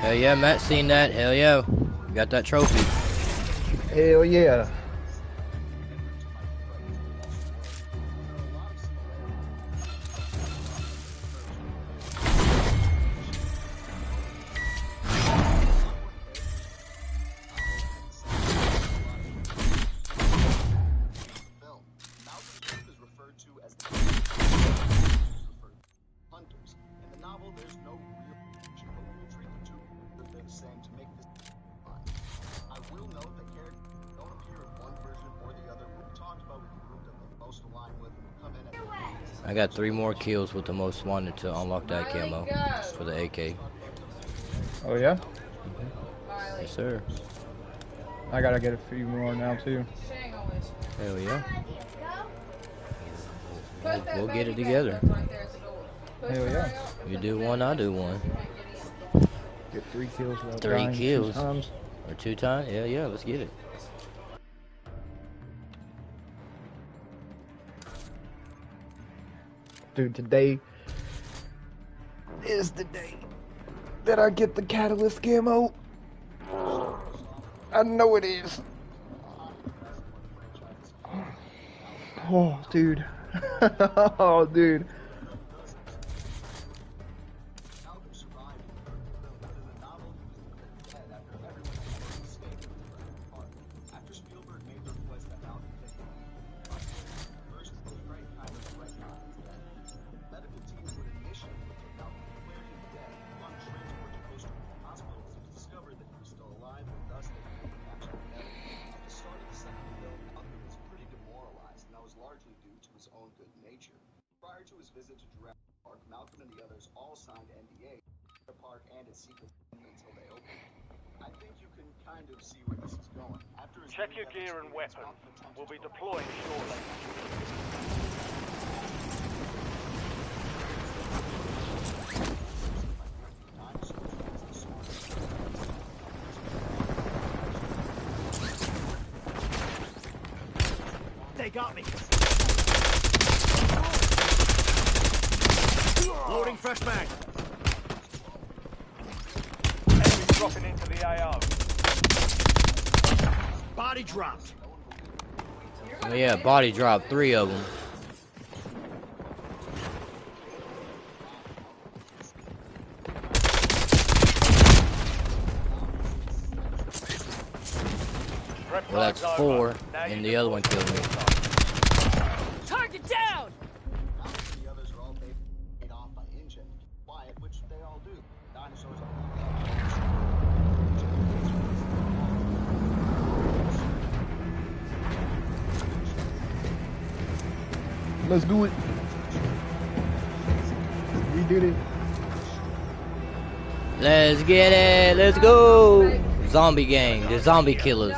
Hell yeah, Matt seen that. Hell yeah. You got that trophy. Hell yeah. I got 3 more kills with the most wanted to unlock that camo for the AK. Oh yeah? Yes, sir. I gotta get a few more now too. Hell yeah. We'll get it together. Hell yeah. You do one, I do one. Get 3 kills without 3 dying kills. 2 times. Or 2 times? Yeah, yeah, let's get it. Dude, today is the day that I get the catalyst camo. I know it is. Oh, dude. Oh, dude. his own good nature. Prior to his visit to Jurassic Park, Malcolm and the others all signed NDAs for the park and its secrets until they opened. I think you can kind of see where this is going. After his Check your gear and weapons. We'll be deploying shortly. They got me. Loading fresh mag. Enemy dropping into the AO. Body dropped. Oh yeah, body drop, 3 of them. Well, that's 4, and the other one killed me. Target down! The others are all paid off by InGen. Quiet, which they all do. Dinosaurs Let's do it. We did it. Let's get it. Let's go. Zombie gang. The zombie killers.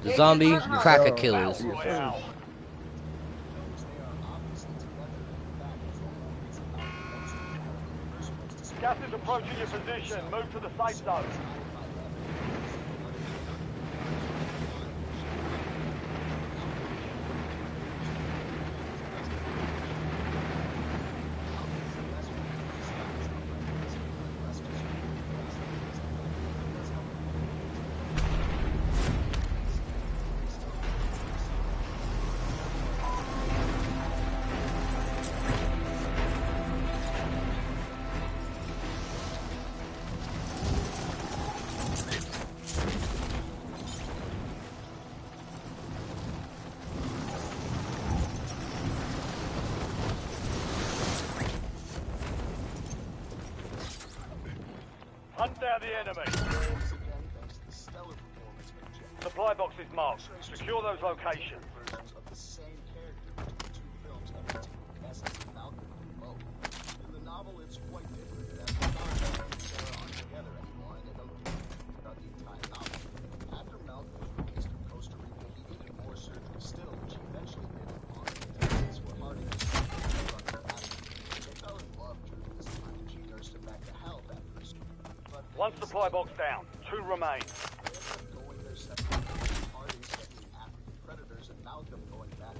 The zombie cracker killers. Gas is approaching your position. Move to the safe zone. Hunt down the enemy. Supply box is marked. Secure those locations. of the same character between the two films emulating the essence of Malcolm and Mo. In the novel, it's quite different. That Malcolm and Sarah aren't together anymore, and they don't do throughout the entire novel. After Malcolm was released from Costa Rica, he needed more surgery still, which he eventually did in His were hard to They fell in love during this time, and she nursed him back to health after his. One supply box down. 2 remain. Going their separate parties, studying African predators, and Malcolm going back.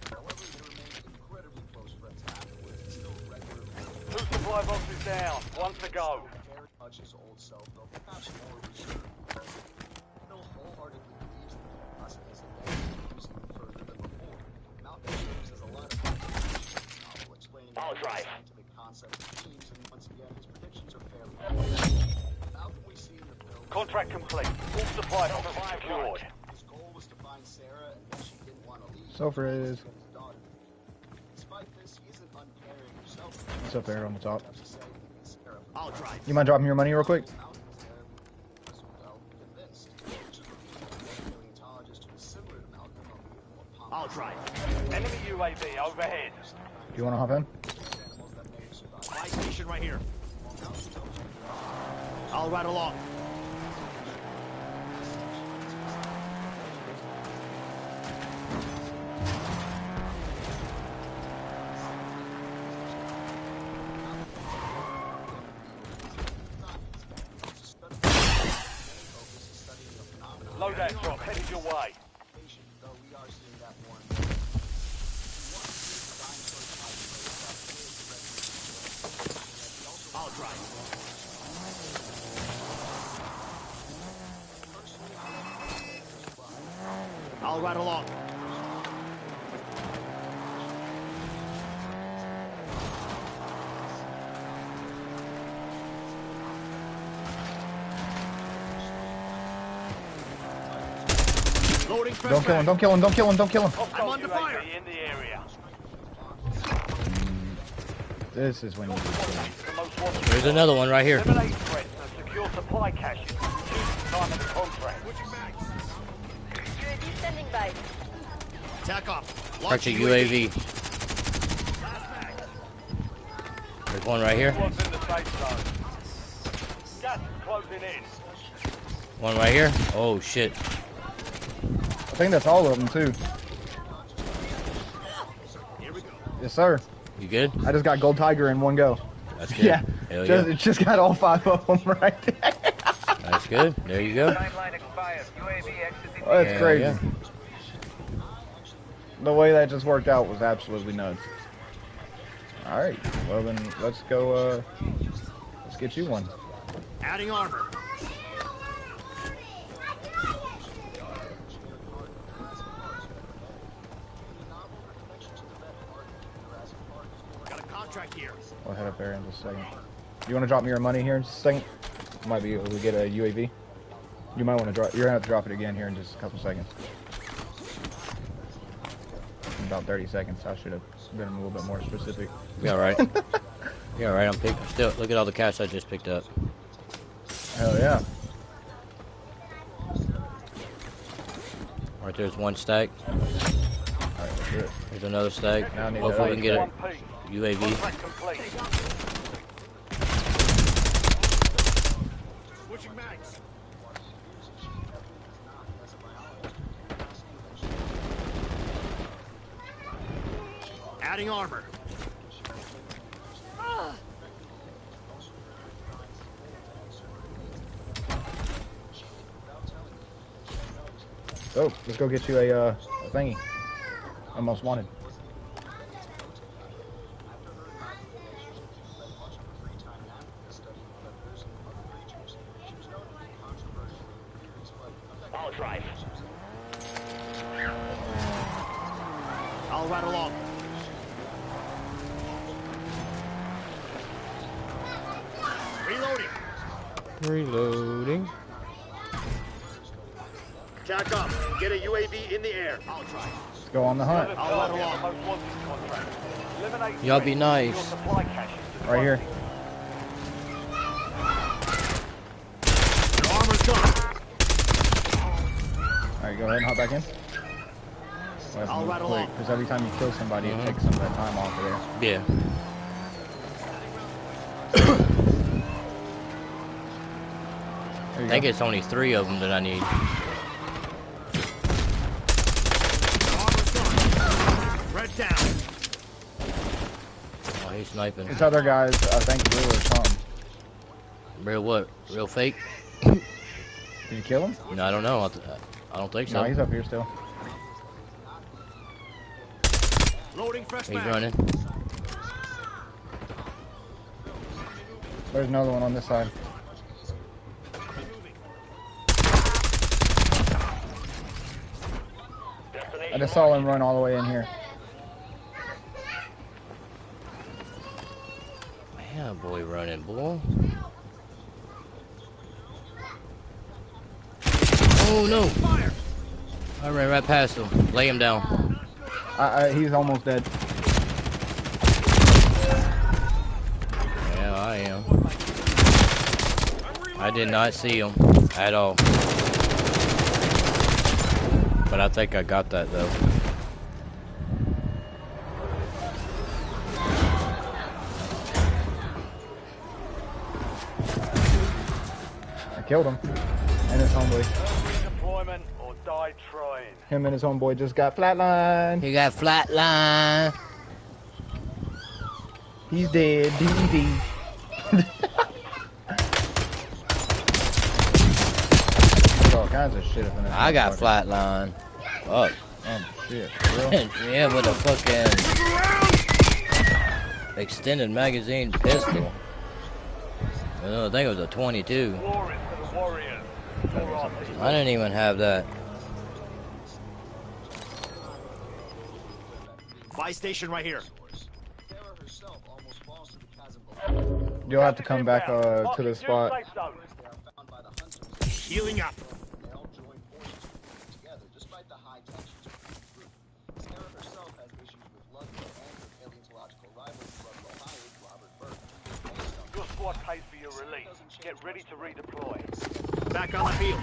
However, they remained incredibly close friends afterwards, and still regularly. 2 supply boxes down. 1 to go. Very much his old self, though perhaps more reserved. Still wholeheartedly believes that there must be some moves even further than before. Malcolm serves as a lot of novel, explaining scientific concepts and themes, and once again, his predictions are fairly. Malcolm we see in the film. Contract complete. All supply boxes secured. His goal was to find Sarah, and when she didn't want to leave, So for it is. despite this, he isn't uncaring himself. It's up there on the top. I'll drive. You mind dropping your money real quick? I'll drive. Enemy UAV overhead. Do you want to hop in? My station right here. I'll ride along. Loadout drop headed your way. I'll drive. I'll ride along. Loading fresh Don't kill him, don't kill him, don't kill him, don't kill him. I'm under fire. In the area. This is when you There's another one right here. Eliminate threats and secure supply caches. Reduce the time of the contract. UAV standing by. Attack off. Catch a UAV. There's one right here. Squad's in the safe zone. Gas is closing in. One right here. Oh shit. I think that's all of them too. Yes, sir. You good? I just got Gold Tiger in one go. That's good. Yeah. Hell yeah. It just got all 5 of them right there. That's good. There you go. Timeline expired. UAV exiting Oh, that's Hell crazy. yeah. The way that just worked out was absolutely nuts. Alright, well then let's go, let's get you one. Adding armor. Got a contract here. We'll head up there in just a second. You want to drop me your money here in just a second? Might be able to get a UAV. You might want to drop. You're gonna have to drop it again here in just a couple seconds. In about 30 seconds. I should have been a little bit more specific. You alright? You alright? I'm picking. Still, look at all the cash I just picked up. Hell yeah. Right there's one stack. Alright, let's do it. There's another stack. Now I need Hopefully we can get a Contract UAV. complete. Switching mags. Adding armor. Oh, let's go get you a thingy. Almost wanted. I'll drive. I'll ride along. Reloading. Reloading. Jack up. Get a UAV in the air. I'll try. Let's go on the hunt. I'll ride along. Y'all be nice. Right here. Your armor's gone. Alright, go ahead and hop back in. I'll ride along. Because every time you kill somebody, it takes some of that time off of there. Yeah. I think it's only 3 of them that I need. Red down. Oh, he's sniping. This other guy's, I think, real or something. Real what? Real fake? Did you kill him? No, I don't know. I don't think so. No, he's up here still. Loading fresh He's mag. running. There's another one on this side. I just saw him run all the way in here. Yeah, boy, running, boy. Oh no! I ran right past him. Lay him down. He's almost dead. Yeah, I am. I did not see him at all. But I think I got that though. I killed him. And his homeboy. Deployment or die trying. Him and his homeboy just got flatlined. He got flatline. He's dead. DD. There's all kinds of shit up in there. I got flatline. Fuck. Oh shit. For real? Yeah, with a fucking extended magazine pistol. I think it was a 22. Glory to the warriors. I didn't even have that. Buy station right here. You'll have to come back to the spot. Healing up. Your squad pays for your release. Get ready to redeploy. Back on the field.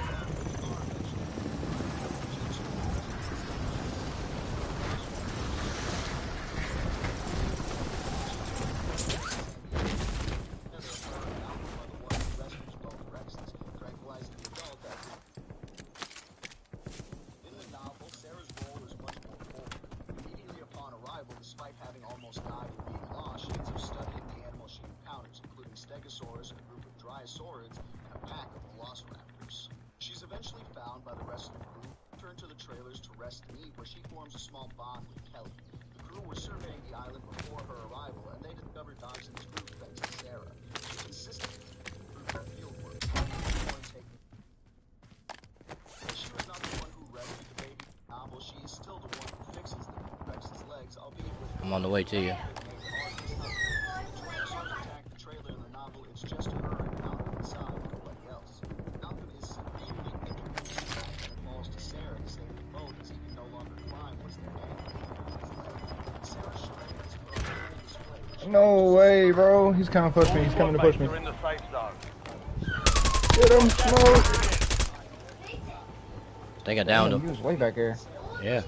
where she forms a small bond with Kelly. The crew were surveying the island before her arrival, and they discovered Dobson's group fences Sarah. She consistently improved her field work. She was not the one who rescued the baby in the novel. She is still the one who fixes the Rex's legs, albeit with I'm on the way to you. Trailer in the novel, it's just her and Malcolm inside, nobody else. Malcolm is severely injured when it falls to Sarah to save the boat, as he can no longer climb once the anchor. Sarah's strength is put on full display. No way, bro. He's coming to push me. He's coming to push me. You're in the safe zone. Get him, Smoke. I think I downed him. He was way back there. Yeah.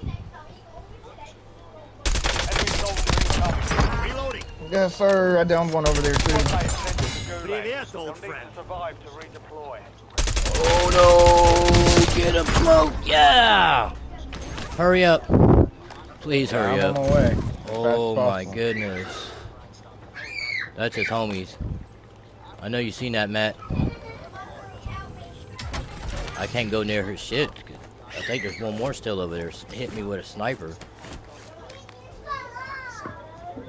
Reloading. Yes, sir. I downed one over there, too. Привет, old friend. Survive to redeploy. Oh no! Get him, Smoke! Yeah! Hurry up. Please hurry up. I'm on my way. Oh my goodness. That's his homies. I know you seen that, Matt. I can't go near her shit. I think there's one more still over there. Hit me with a sniper.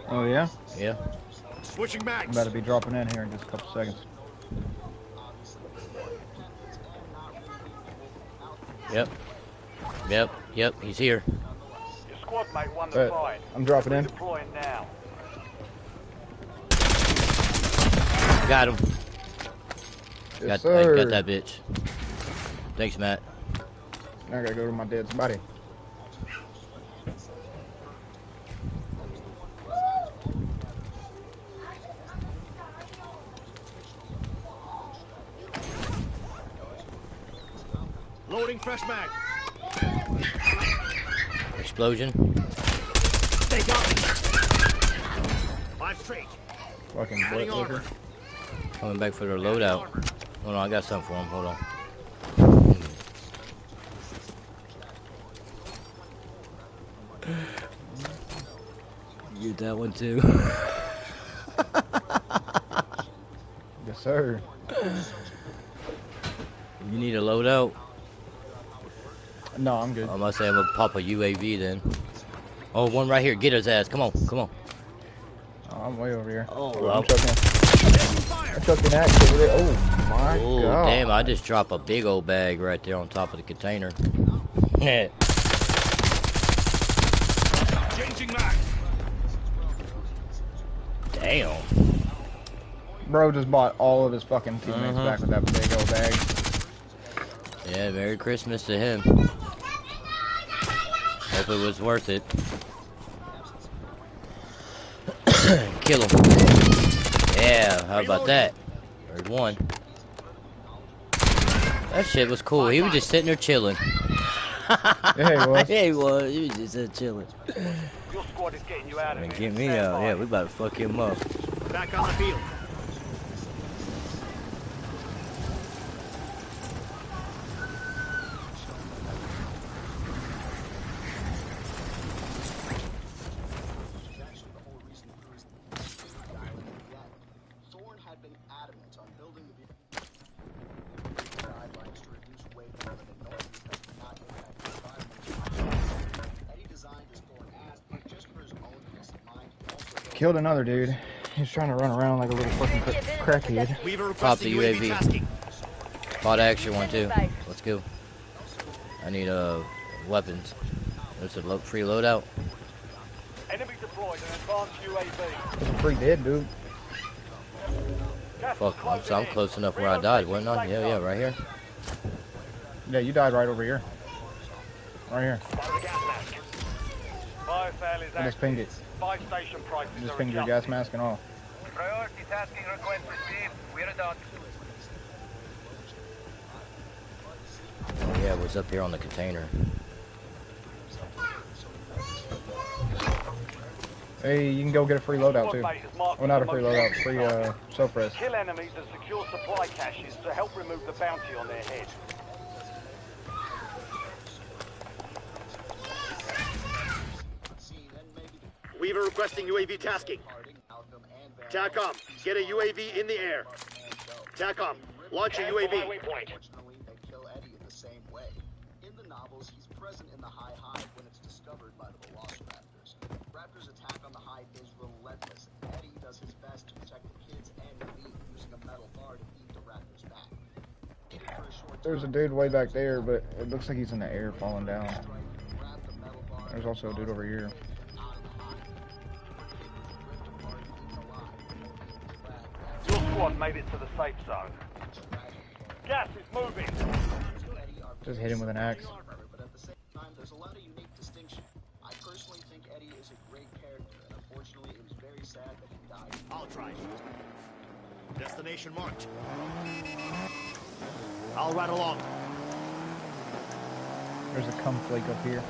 Oh, yeah? Yeah. Switching back. I'm about to be dropping in here in just a couple seconds. Yep. Yep. Yep. He's here. Your squad mate won the fight. I'm dropping in. Deploying now. Got him. Yes, Got that bitch. Thanks, Matt. Now I gotta go to my dad's body. Loading fresh mag. Explosion. They got me. 5 straight. Fucking butt liquor. Coming back for their loadout. Hold on, I got something for him. Hold on. Get that one too. Yes, sir. You need a loadout? No, I'm good. I must say I'm gonna pop a UAV then. Oh, one right here. Get his ass. Come on, come on. Oh, I'm way over here. Oh, I'm chucking axe over there. Oh my god. Damn! I just dropped a big old bag right there on top of the container. Changing back. Damn. Bro just bought all of his fucking teammates back with that big old bag. Yeah, Merry Christmas to him. Hope it was worth it. Kill him. Yeah, how about that? There's one. That shit was cool. He was just sitting there chilling. Yeah, he was. Yeah, he was. He was just there chilling. Your squad is getting you out of here. Get me out. Yeah, we about to fuck him up. Back on the field. Killed another dude. He's trying to run around like a little fucking crackhead. Pop the UAV. Bought an extra one too. Let's go. I need weapons. There's a free loadout. Enemy deployed an advanced UAV. It's a free dead dude. Fuck, I'm close enough where I died, wasn't I? Yeah, right here. Yeah, you died right over here. Right here. I just pinged it. Five station prices You just are pinged your gas mask and all. Priority tasking request received. We're done. Oh yeah, it was up here on the container. Hey, you can go get a free loadout too. Well, not a free loadout, free self-res. Kill enemies and secure supply caches to help remove the bounty on their head. Weaver requesting UAV tasking. TACOM, get a UAV in the air. TACOM, launch a UAV. Unfortunately, they kill Eddie in the same way. In the novels, he's present in the high hive when it's There's a dude way back there, but it looks like he's in the air falling down. There's also a dude over here. Your squad made it to the safe zone. Gas is moving. Just hit him with an axe. But at the same time, there's a lot of unique distinction. I personally think Eddie is a great character, and unfortunately, it was very sad that he died. I'll try. Destination marked. I'll ride along. There's a cum flake up here.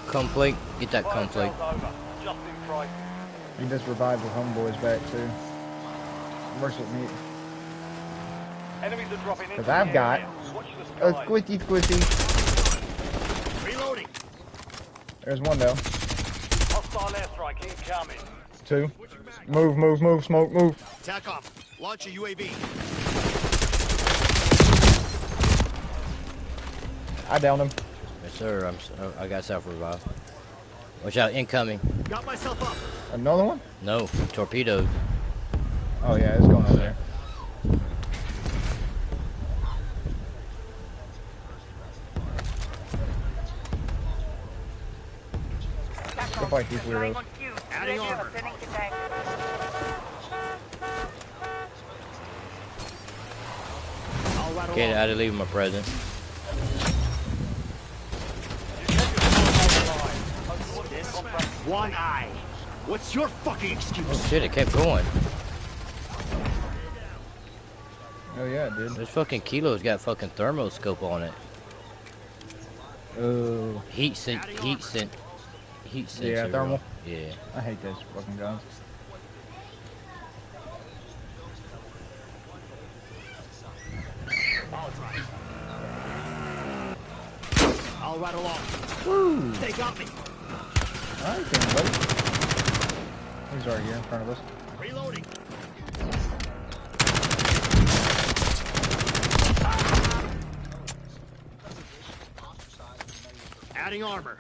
Cum flake? Get that cum flake. Just in crisis. He just revived his homeboys back too. Works with me. Enemies are dropping into Because I've got a squishy. Reloading. There's one though. Hostile airstrike incoming. Two. Move, smoke, move. TACOM. Launch a UAV. I downed him. Yes, sir. I got self-revive. Watch out, incoming. Got myself up. Another one? No, torpedoed. Oh yeah, it's going over there. Go fight these weirdos. Adding armor. Okay, I had to leave him a present. One eye. What's your fucking excuse? Oh shit, it kept going. Oh yeah, it did. This fucking Kilo's got fucking thermoscope on it. Oh. Heat sensor. Yeah, thermal. Yeah. I hate those fucking guns. I'll ride along. Woo! They got me. Alright then, buddy. He's right here in front of us. Reloading. Adding armor.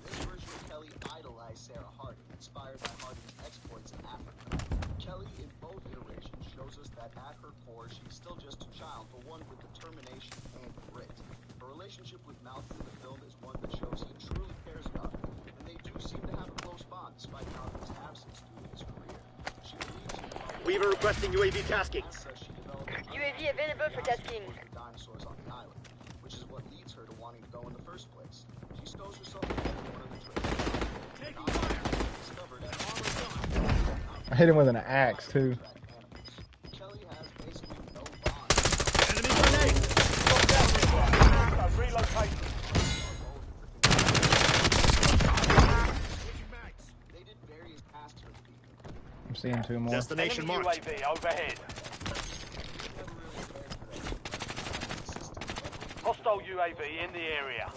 This version of Kelly idolized Sarah Harding, inspired by Harding's exploits in Africa. Kelly, in both iterations, shows us that at her core, she's still just a child, but one with determination and grit. Her relationship with Malcolm in the film is one that shows he truly cares about her, and they do seem to have a close bond despite Malcolm's absence through his career. She believes in Weaver requesting UAV tasking. UAV available for tasking. dinosaurs on the island, which is what leads her to wanting to go in the first place. She stows herself away in one of the trailers. Discovered at I hit him with an axe too. Kelly has basically no bond. Enemy grenade. Relocation. They did various tasks for the people. I'm seeing two more. Destination Enemy marked. UAV overhead. Hostile UAV in the area.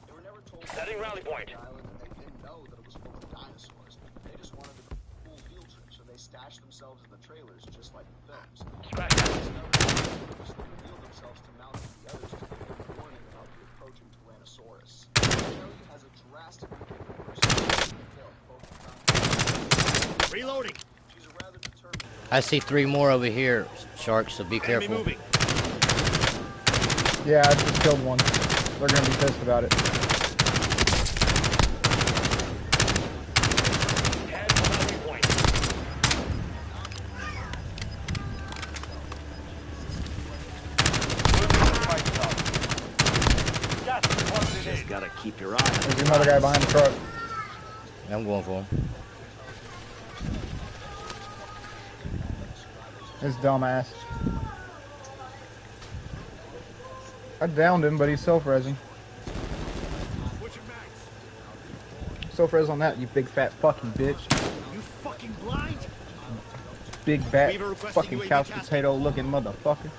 They were never told Setting rally point. the island, and they didn't know that it was full of dinosaurs. They just wanted a cool field trip, so they stashed themselves in the trailers, just like the films. They revealed themselves to Malcolm and the others to give them a warning about the approaching Tyrannosaurus. Kelly has a drastically different personality than Bill, both Reloading. She's a rather determined. I see three more over here, Shark, so be Enemy careful. moving. Yeah, I just killed one. They're gonna be pissed about it. Just gotta keep your eye. There's another guy behind the truck. I'm going for him. This dumbass. I downed him, but he's self-resing. Self-res on that, you big fat fucking bitch. You fucking blind? Big fat fucking couch potato looking motherfucker.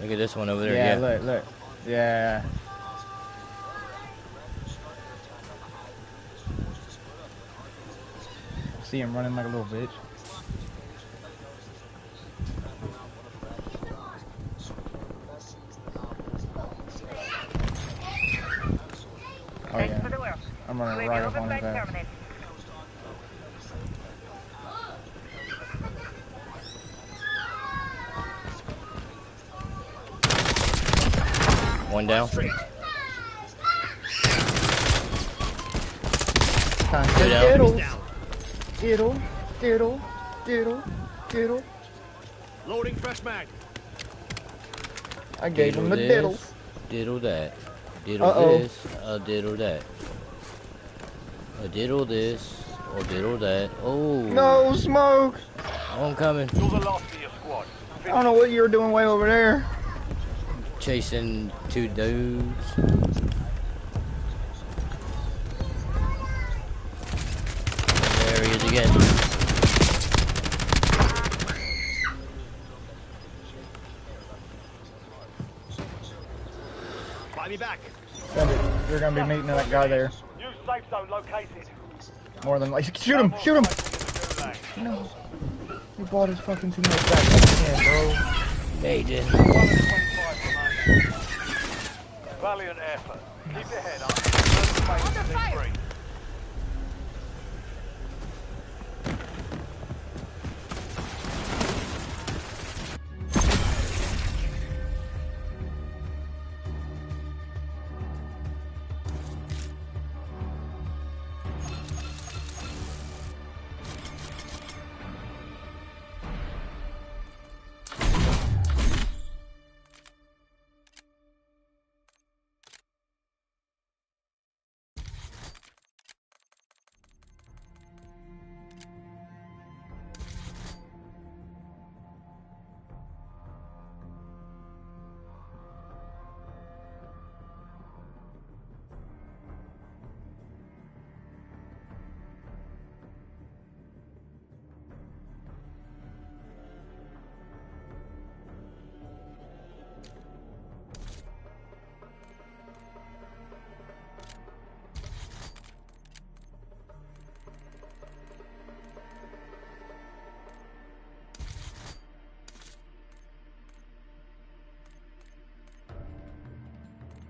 Look at this one over there. Yeah, Yeah. look. Yeah. See him running like a little bitch. Oh yeah. I'm running right up on his ass. One down. Time Two for down. diddles. Diddle, diddle, diddle, diddle. Loading fresh mag. I gave him the this, diddles. Diddle that. Diddle this. Diddle that. Diddle this. Or diddle that. Oh. No smoke. I'm coming. You're the last of your squad. I don't know what you were doing way over there. Chasing two dudes. There he is again. Buy me back. You're gonna be meeting that guy there. New safe zone located. More than like, shoot him, shoot him. No, he bought his fucking teammates back again, bro. They did. Valiant effort. Keep your head up. Under fire.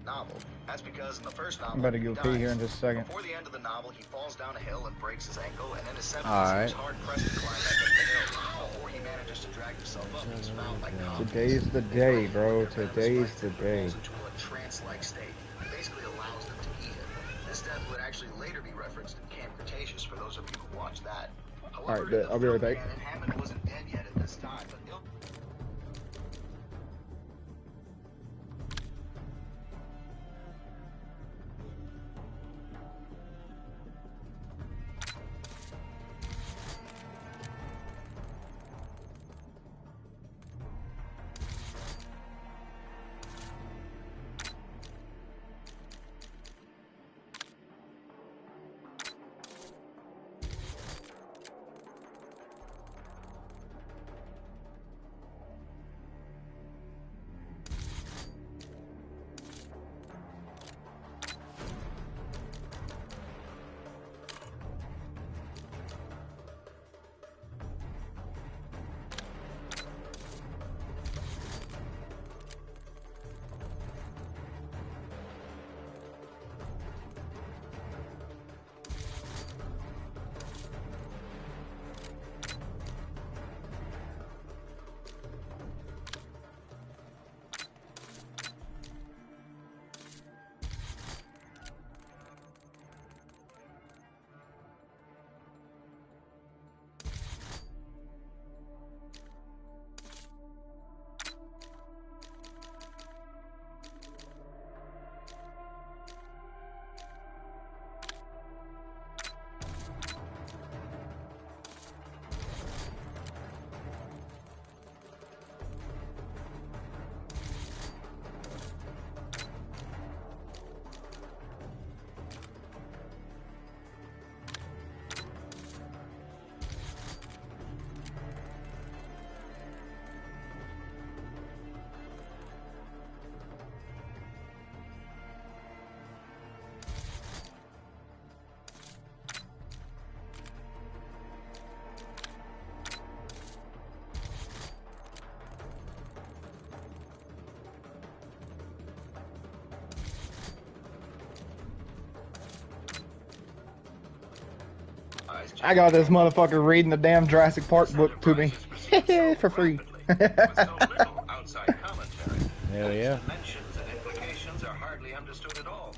Novel. That's because in the first novel, I'm about to go he pee dies. here in just a second. Before the end of the novel, he falls down a hill and breaks his ankle, and in his 70s, Alright. he's hard pressed to climb back up the hill. Before he manages to drag himself up, he's found by cops. Today's the day, bro. Today's the day. Into a trance-like state. It basically allows them to eat him. This death would actually later be referenced in Camp Cretaceous for those of you who watched that. However, Alright, I'll be right back. Hammond wasn't dead yet at this time, but I got this motherfucker reading the damn Jurassic Park book to me for free. Hell yeah. fully understood at all.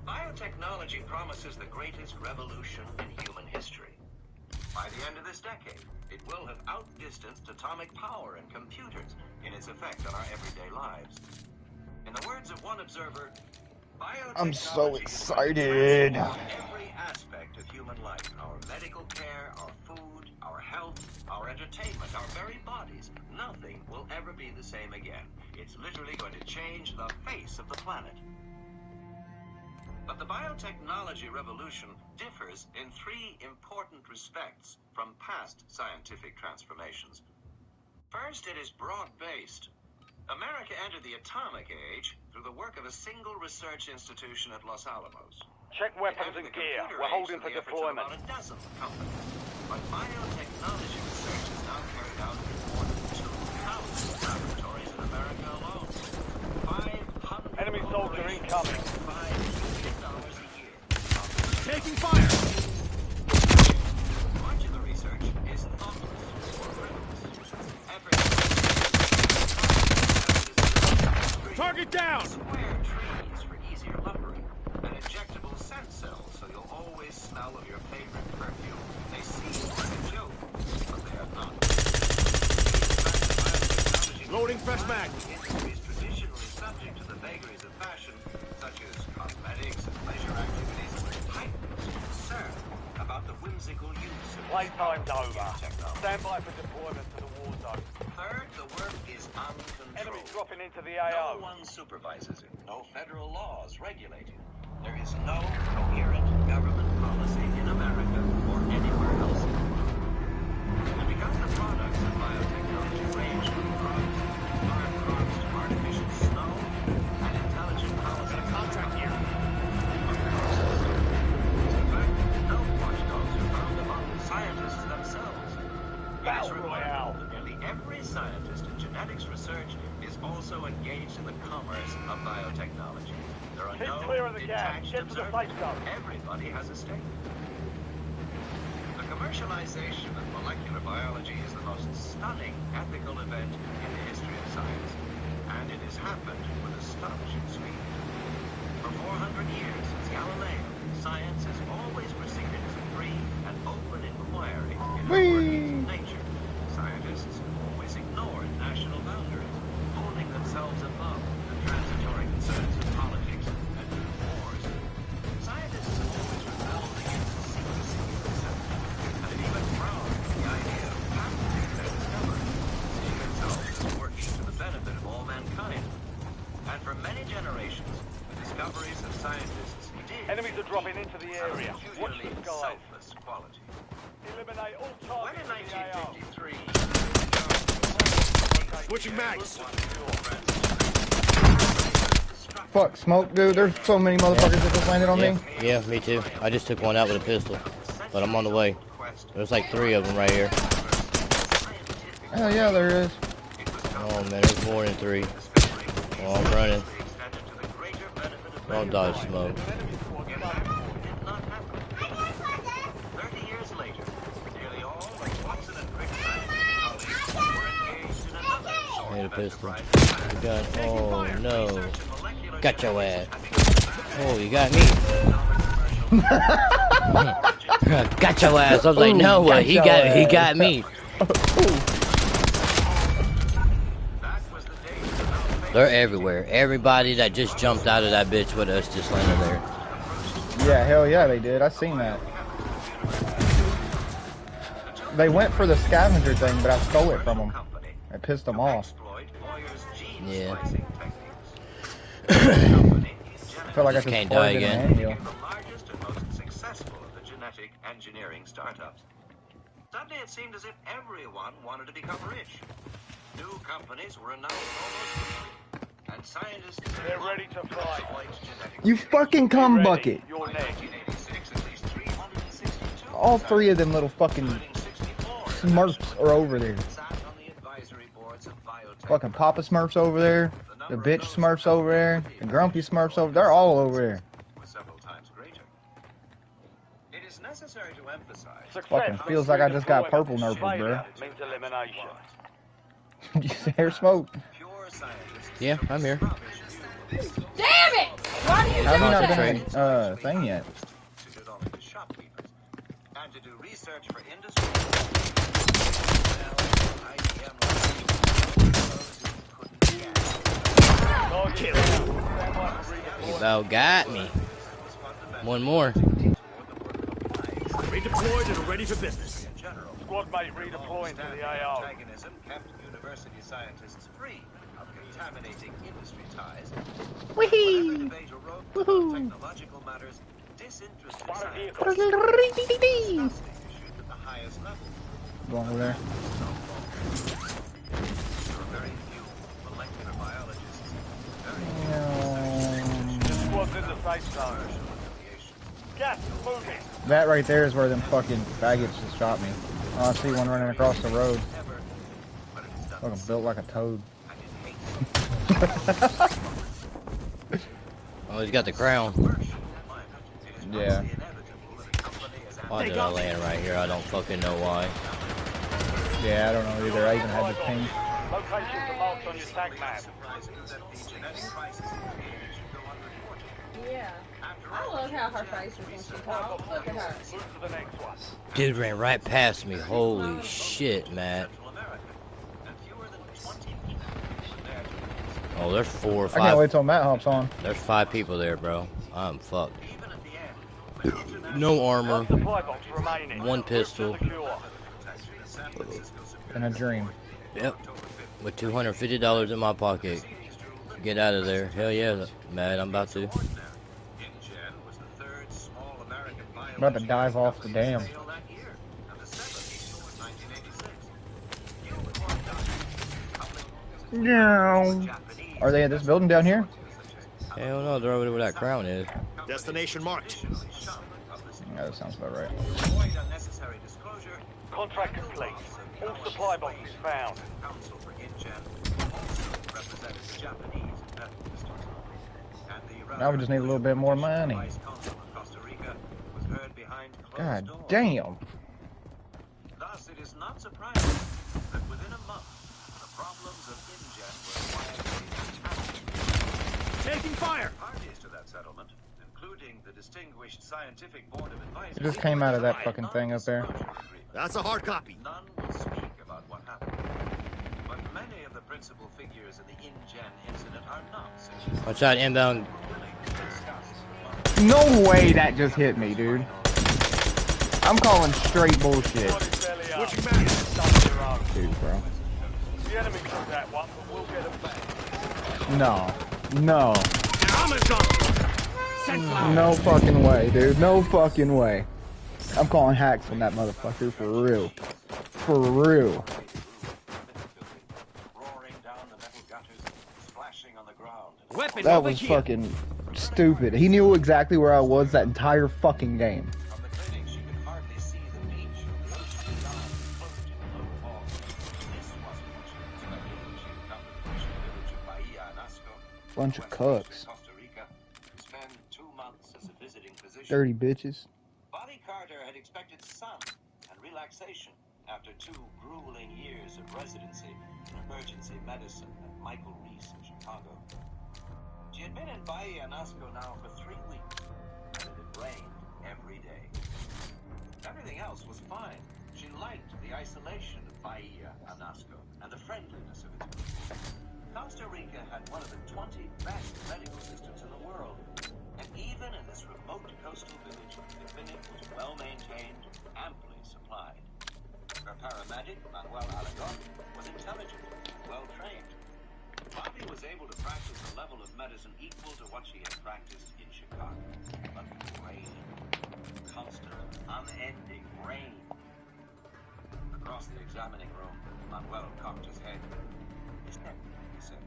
Biotechnology promises the greatest revolution in human history. By the end of this decade, it will have outdistanced atomic power and computers in its effect on our everyday lives. In the words of one observer, I'm so biotechnology excited. every aspect of human life, our medical care, our food, our health, our entertainment, our very bodies. Nothing will ever be the same again. It's literally going to change the face of the planet. But the biotechnology revolution differs in three important respects from past scientific transformations. First, it is broad-based. America entered the atomic age through the work of a single research institution at Los Alamos. Check weapons and gear. We're holding for deployment. About a dozen companies. But biotechnology research is now carried out in more than 2,000 laboratories in America alone. 500 Enemy soldier incoming. $5 million a year. Taking fire! Much of the research is thoughtless or frivolous. Target down! Square trees for easier lumbering. An injectable scent cell so you'll always smell of your favorite perfume. They seem like a joke, but they are not. Loading fresh mag. Industries traditionally subject to the vagaries of fashion, such as cosmetics and leisure activities, heightens concern about the whimsical use of Playtime's over. Stand by for deployment to the war zone. Third, the work is uncontrolled. Enemy dropping into the AO. No one supervises it. No federal laws regulate it. There is no coherent government policy in America or anywhere else. And because the products of biotechnology range from drugs, farm crops to artificial snow, and intelligent policy contract here. In fact, no watchdogs are found among scientists themselves. Battle Royale. Nearly every scientist in genetics research is also engaged in the commerce of biotechnology. There are Keep no clear of the gas. detached Get to the observers. safe zone. Everybody has a stake. The commercialization of molecular biology is the most stunning ethical event in the history of science, and it has happened with astonishing speed. For 400 years since Galileo, science has always proceeded as a free and open inquiry into the workings of nature. Scientists have always ignored national boundaries, holding themselves above the transitory concerns of politics and wars. Scientists have always rebelled against the secrecy of research, and have even frowned at the idea of patenting their discoveries, seeing themselves as working to the benefit of all mankind. And for many generations, the discoveries of scientists did. Enemies are dropping into the area. Watch the skies. Selfless quality. Eliminate all When targets in in the AO. 1953, Switching mags. Fuck, smoke, dude. There's so many motherfuckers that just landed on me. Yeah, me too. I just took one out with a pistol, but I'm on the way. There's like 3 of them right here. Hell yeah, there is. Oh man, there's more than 3. Oh, I'm running. Don't dodge smoke. 30 years later, nearly all of Watson and Crick's scientific colleagues were engaged in another I need a sort of pistol. enterprise. You got, oh no. Got your ass. Oh, you got me. Got your ass. I was like, no, what? He got me. They're everywhere. Everybody that just jumped out of that bitch with us just landed there. Yeah, hell yeah, they did. I seen that. They went for the scavenger thing, but I stole it from them. I pissed them off. Yeah. I feel like I just can't die again. The largest and most successful of the genetic engineering startups. Suddenly it seemed as if everyone wanted to become rich. New companies were announced almost weekly, and scientists They're ready to fly. You fucking cum bucket. You're next. 1986, at least 362 All 3 of them little fucking Smurfs are over there. sat on the advisory boards of biotech. Fucking Papa Smurf's over there. The bitch Smurf's over there. The grumpy Smurf's over there. They're all over there. Was several times greater. It is necessary to emphasize. Fucking feels like I just got purple nurple, bro. Failure means elimination. You see hair smoke? Pure scientists Yeah, I'm here. Damn it! How have you not Concentrate. been thing yet? Suited only to shopkeepers. And to do research for industry. You about got me. One more. Redeployed and ready for business. Squad mate redeploying to the AO. Antagonism kept university scientists free of contaminating industry ties. Whee! Technological matters, disinterested scientists discuss the issues at the highest level. Go over there. There are very few molecular biologists. This squad's in the safe zone. Gas moving. That right there is where them fucking faggots just shot me. Oh, I see one running across the road. Fucking built like a toad. Oh, he's got the crown. Yeah. Why did I land right here? I don't fucking know why. Yeah, I don't know either. I even had the ping. Locations are marked on your tag map. Yeah. I love how her face is when she talks. Look at her. Move to the next one. Dude ran right past me. Holy shit, Matt. Oh, there's 4 or 5. I can't wait till Matt hops on. There's 5 people there, bro. I'm fucked. No armor. One pistol. In a dream. Yep. With $250 in my pocket. Get out of there. Hell yeah, Matt. I'm about to. I'm about to dive off the dam. No. Are they at this building down here? Hell no, they're over there where that crown is. Destination marked. Yeah, that sounds about right. Contract complete. All supply boxes found. Now we just need a little bit more money. God damn. Thus, it is not surprising that within a month, the problems of InGen were Taking fire! Parties to that settlement, including the distinguished scientific board of advisors. It just came out of that fucking thing up there. That's a hard copy. None will speak about what happened. But many of the principal figures in the InGen incident are not citizens. Watch out, inbound. No way that just hit me, dude. I'm calling straight bullshit. Dude, bro. The enemy took that one, but we'll get them back. No. No. No fucking way, dude. No fucking way. I'm calling hacks on that motherfucker for real. For real. That was fucking stupid. He knew exactly where I was that entire fucking game. Bunch of cucks. Dirty bitches. Bonnie Carter had expected sun and relaxation after 2 grueling years of residency in emergency medicine at Michael Reese in Chicago. She had been in Bahia Nasco now for 3 weeks, and it had rained every day. Everything else was fine. She liked the isolation of Bahia Nasco and the friendliness of its people. Costa Rica had one of the 20 best medical systems in the world, and even in this remote coastal village, the clinic was well maintained, amply supplied. Her paramedic, Manuel Alagon, was intelligent and well trained. Bobby was able to practice a level of medicine equal to what she had practiced in Chicago. But rain, constant, unending rain. Across the examining room, Manuel cocked his head. Listen, he said.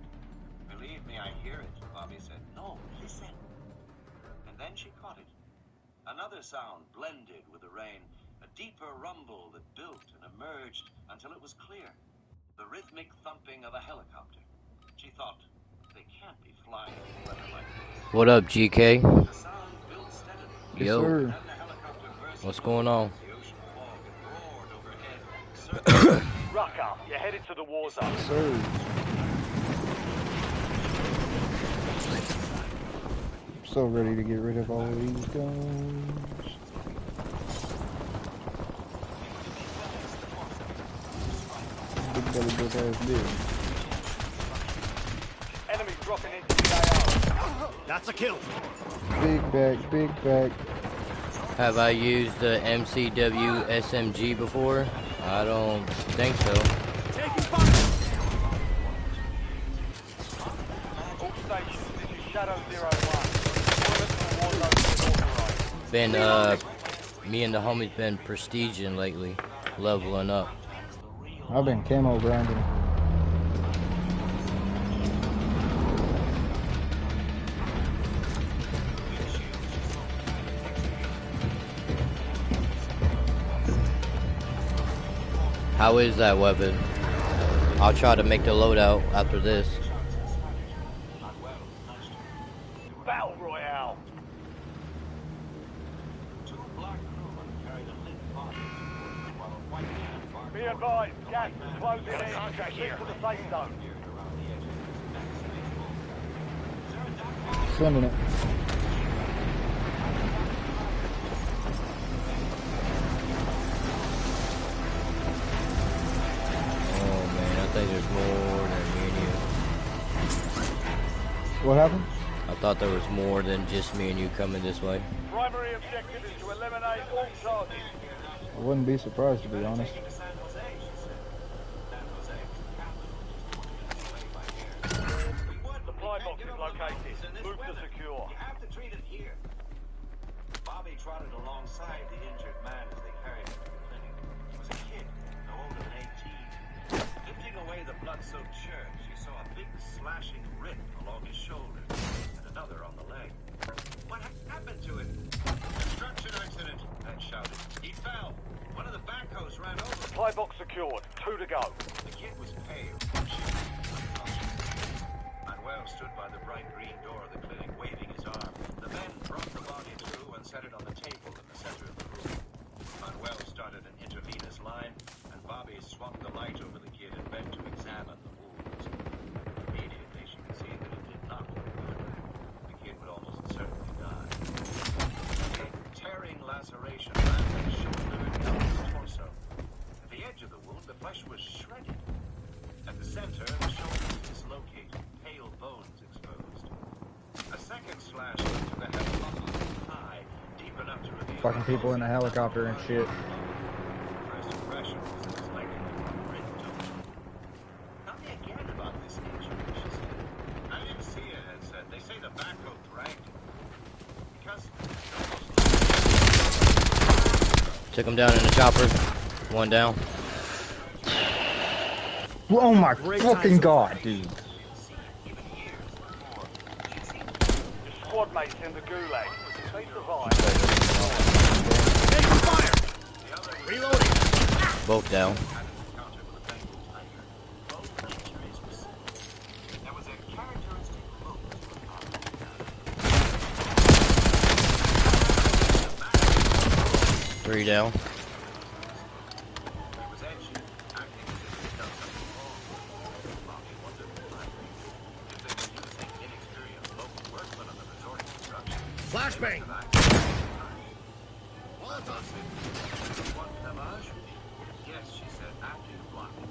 Believe me, I hear it. Bobby said, no, listen. And then she caught it. Another sound blended with the rain, a deeper rumble that built and emerged until it was clear. The rhythmic thumping of a helicopter. She thought, they can't be flying in weather like this. What up, GK? The sound built steadily. Yes, Yo. sir. What's going on? Rucker, you're headed to the war zone. Sir. So ready to get rid of all these guns. Big belly built ass bitch. Enemy dropping into the AO. That's a kill. Big back, big back. Have I used the MCW SMG before? I don't think so. Taking fire. All stations, this is Shadow 01. Been me and the homies been prestiging lately, leveling up. I've been camo grinding. How is that weapon? I'll try to make the loadout after this. Battle Royale. Be advised, gas is closing in. Stick to the safe zone. Sending it. Oh man, I think there's more than me and you. What happened? I thought there was more than just me and you coming this way. Primary objective is to eliminate all targets. I wouldn't be surprised, to be honest. Supply box is located. Move to secure. You have to treat it here. Bobby trotted alongside the injured man as they carried him to the clinic. He was a kid, no older than 18. Lifting away the blood-soaked shirt, she saw a big slashing rip along his shoulder and another on the leg. What happened to him? Construction accident, Ed shouted. He fell. One of the backhoes ran over him. Supply box secured. 2 to go. The kid was pale. Manuel stood by the bright green door of the clinic, waving his arm. The men brought the body through and set it on the table in the center of the room. Manuel started an intravenous line, and Bobby swung the light over the kid and bent to examine the wounds. Immediately, she could see that it did not look good. The kid would almost certainly die. A tearing laceration ran from his shoulder down his torso. At the edge of the wound, the flesh was shredded. At the center, the shoulder was dislocated, pale bones exposed. A second slash into the head muscle of his thigh, deep enough to reveal... Fucking people in a helicopter and shit. First impression was that his leg had been ripped open. Tell me again about this injury, she said. I didn't see it, Ed said. They say the backhoe dragged him. Because... Took him down in the chopper. One down. Oh my fucking god, dude. Your squad mates in the gulag. They survived. Taking fire. Reloading. Both down. There was a characteristic look to the 3 down. Flashbang. Yes, she said, after you blocked it.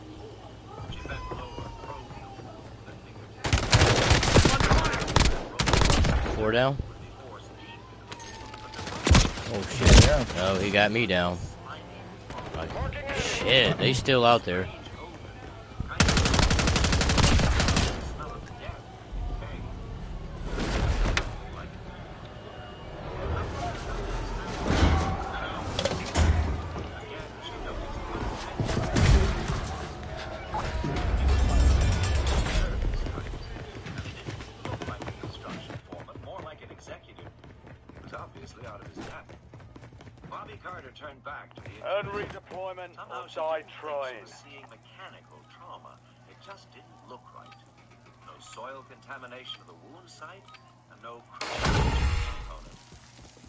She bent lower, probing. 4 down. Oh shit. Oh, he got me down. Shit, they still out there. Seeing mechanical trauma, it just didn't look right. No soil contamination of the wound site, and no component.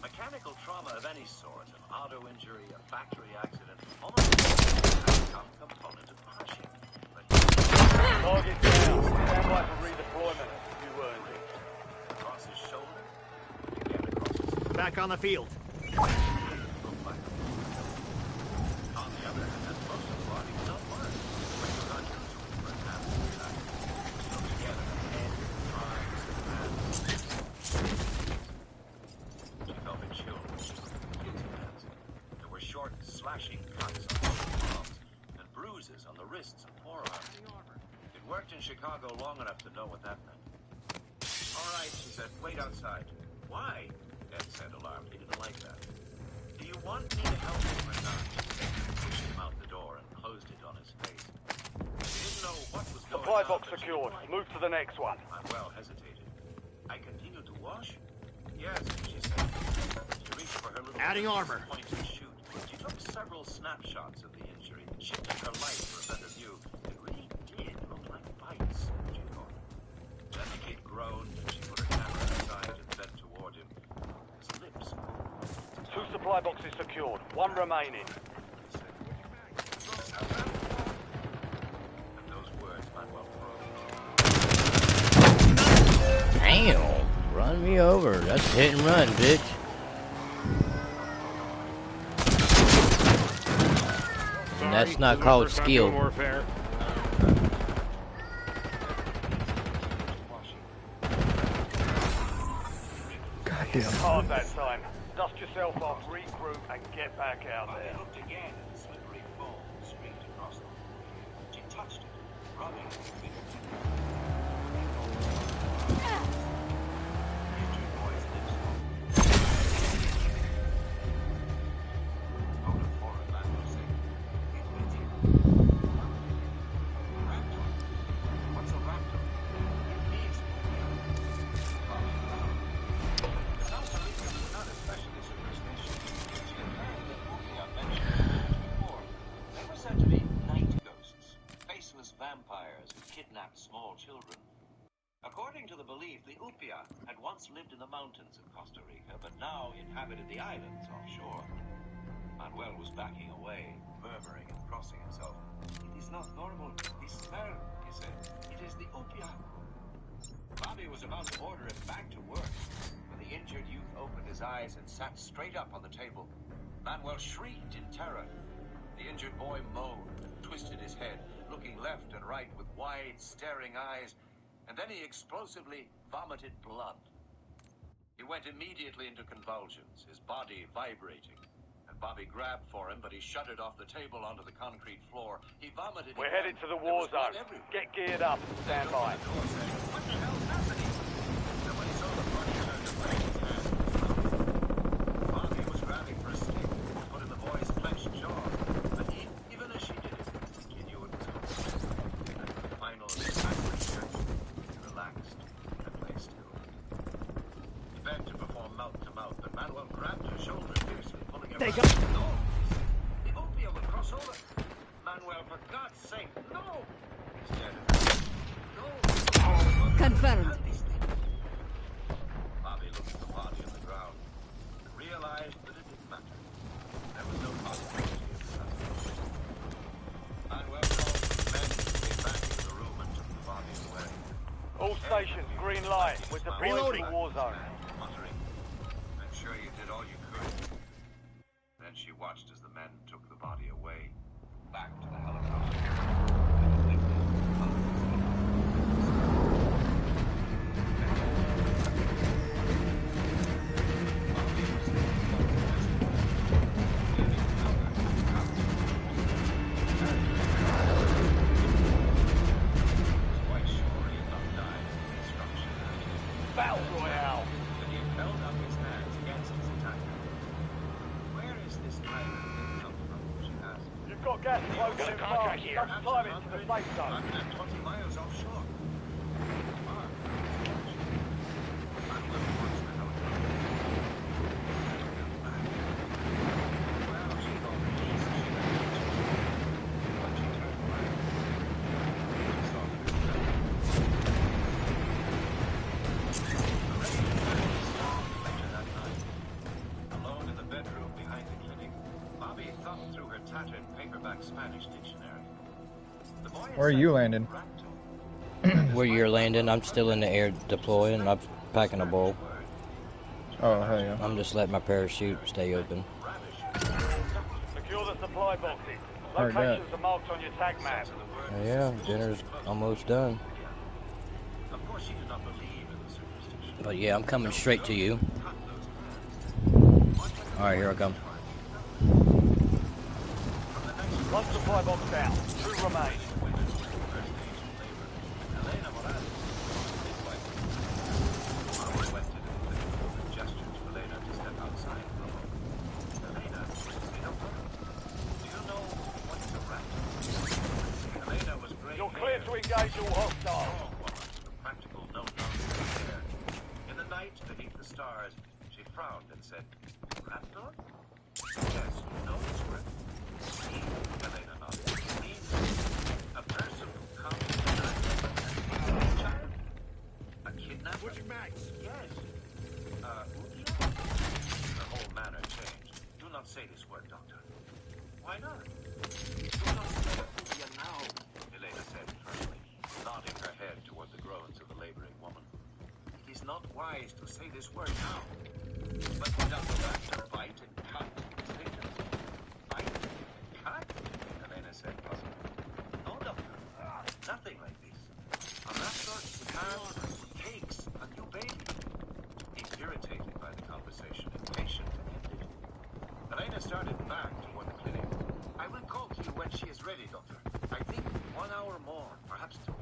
Mechanical trauma of any sort, an auto injury, a factory accident, almost has some component of crushing. But target down. Stand by for redeployment. You earned it. Across his shoulder, back on the field. Slashing cuts on the palms and bruises on the wrists and forearms. It worked in Chicago long enough to know what that meant. All right, she said, wait outside. Why? Ed said, alarmed. He didn't like that. Do you want me to help him or not? She pushed him out the door and closed it on his face. He didn't know what was going on. Supply box secured. Move to the next one. Manuel hesitated. I continued to wash? Yes, she said. She reached for her little Adding armor. Point and shoot. She took several snapshots of the injury, shifting her light for a better view. It really did look like bites, she thought. Then the kid groaned, and she put her camera aside and bent toward him. His lips moved. 2 supply boxes secured. 1 remaining. And those words, Manuel froze. Damn! Run me over. That's hit and run, bitch. And that's not called skill. Goddamn. Hard that time. Dust yourself off, regroup, and get back out there. They looked again at the slippery foam streaked across them. She touched it, rubbing her fingertips. The injured boy's lips motor forward back to say, Raptor? What's a raptor? It means not especially superstitious. She had heard that Opia mentioned before. They were said to be night ghosts, faceless vampires who kidnapped small children. According to the belief, the Upia had once lived in the mountains of Costa Rica, but now inhabited the islands offshore. Manuel was backing away, murmuring and crossing himself. It is not normal. This smell, he said. It is the Upia. Bobby was about to order him back to work when the injured youth opened his eyes and sat straight up on the table. Manuel shrieked in terror. The injured boy moaned and twisted his head, looking left and right with wide, staring eyes, and then he explosively vomited blood. He went immediately into convulsions, his body vibrating. And Bobby grabbed for him, but he shuddered off the table onto the concrete floor. He vomited We're again. headed to the war zone. Get geared up and stand by. What the hell's happening? And when he saw the blood, he turned to wave his hand. Bobby was grabbing for a stick to put in the boy's clenched jaw. But even as she did it, she knew it was over. And with the final backward stretch, he relaxed and lay still. He begged to perform mouth-to-mouth, but Manuel grabbed her shoulder fiercely, pulling her back. No! The Opia will cross over. Manuel, for God's sake, no! He's dead. No! Confirmed. Bobby looked at the body on the ground and realized that it didn't matter. There was no possibility of assassination. Manuel called for the men to get back into the room and took the body away. All stations, green light. We're deploying to the war zone. Muttering, I'm sure you did all you could. Then she watched as the men took the body away, back to the helicopter. Battle Royale. But he held up his hands against his attacker. Where is this island come from? She asked. You've got gas close and fast. Just time it to the safe zone. 120 miles offshore. Far. Manuel watched the helicopter. Well, she thought the east she had reached. But she turned back. She saw the later that night, alone in the bedroom behind the clinic, Bobby thumbed through her tattered paperback Spanish dictionary. The boy Where are you landing? Where you're landing, I'm still in the air deploying. I'm packing a bowl. Oh, hell yeah. I'm just letting my parachute stay open. Secure the supply boxes. Heard that. Locations are marked on your tag map. Yeah, dinner's almost done. Of course, she did not believe in the superstition. But yeah, I'm coming straight to you. Alright, here I come. One supply box down. 2 remain. You're clear to engage all hostiles. Practical, no nonsense there. In the night, beneath the stars, she frowned and said, "Raptor? Yes, you know this word." Elena nodded. It means a person who comes to a child. A kidnapper? Switching mags. Yes. The whole manner changed. Do not say this word, Doctor. Why not? Do not say Udia now, Elena said firmly, nodding her head toward the groans of the laboring woman. It is not wise to say this word now. But does the raptor bite and cut its victim? Bite? Cut? Elena said puzzled. No, Doctor. Nothing like this. A raptor has, takes a new baby. Irritated by the conversation, impatient to end it, Elena started back toward the clinic. I will call to you when she is ready, Doctor. I think 1 hour more, perhaps 2.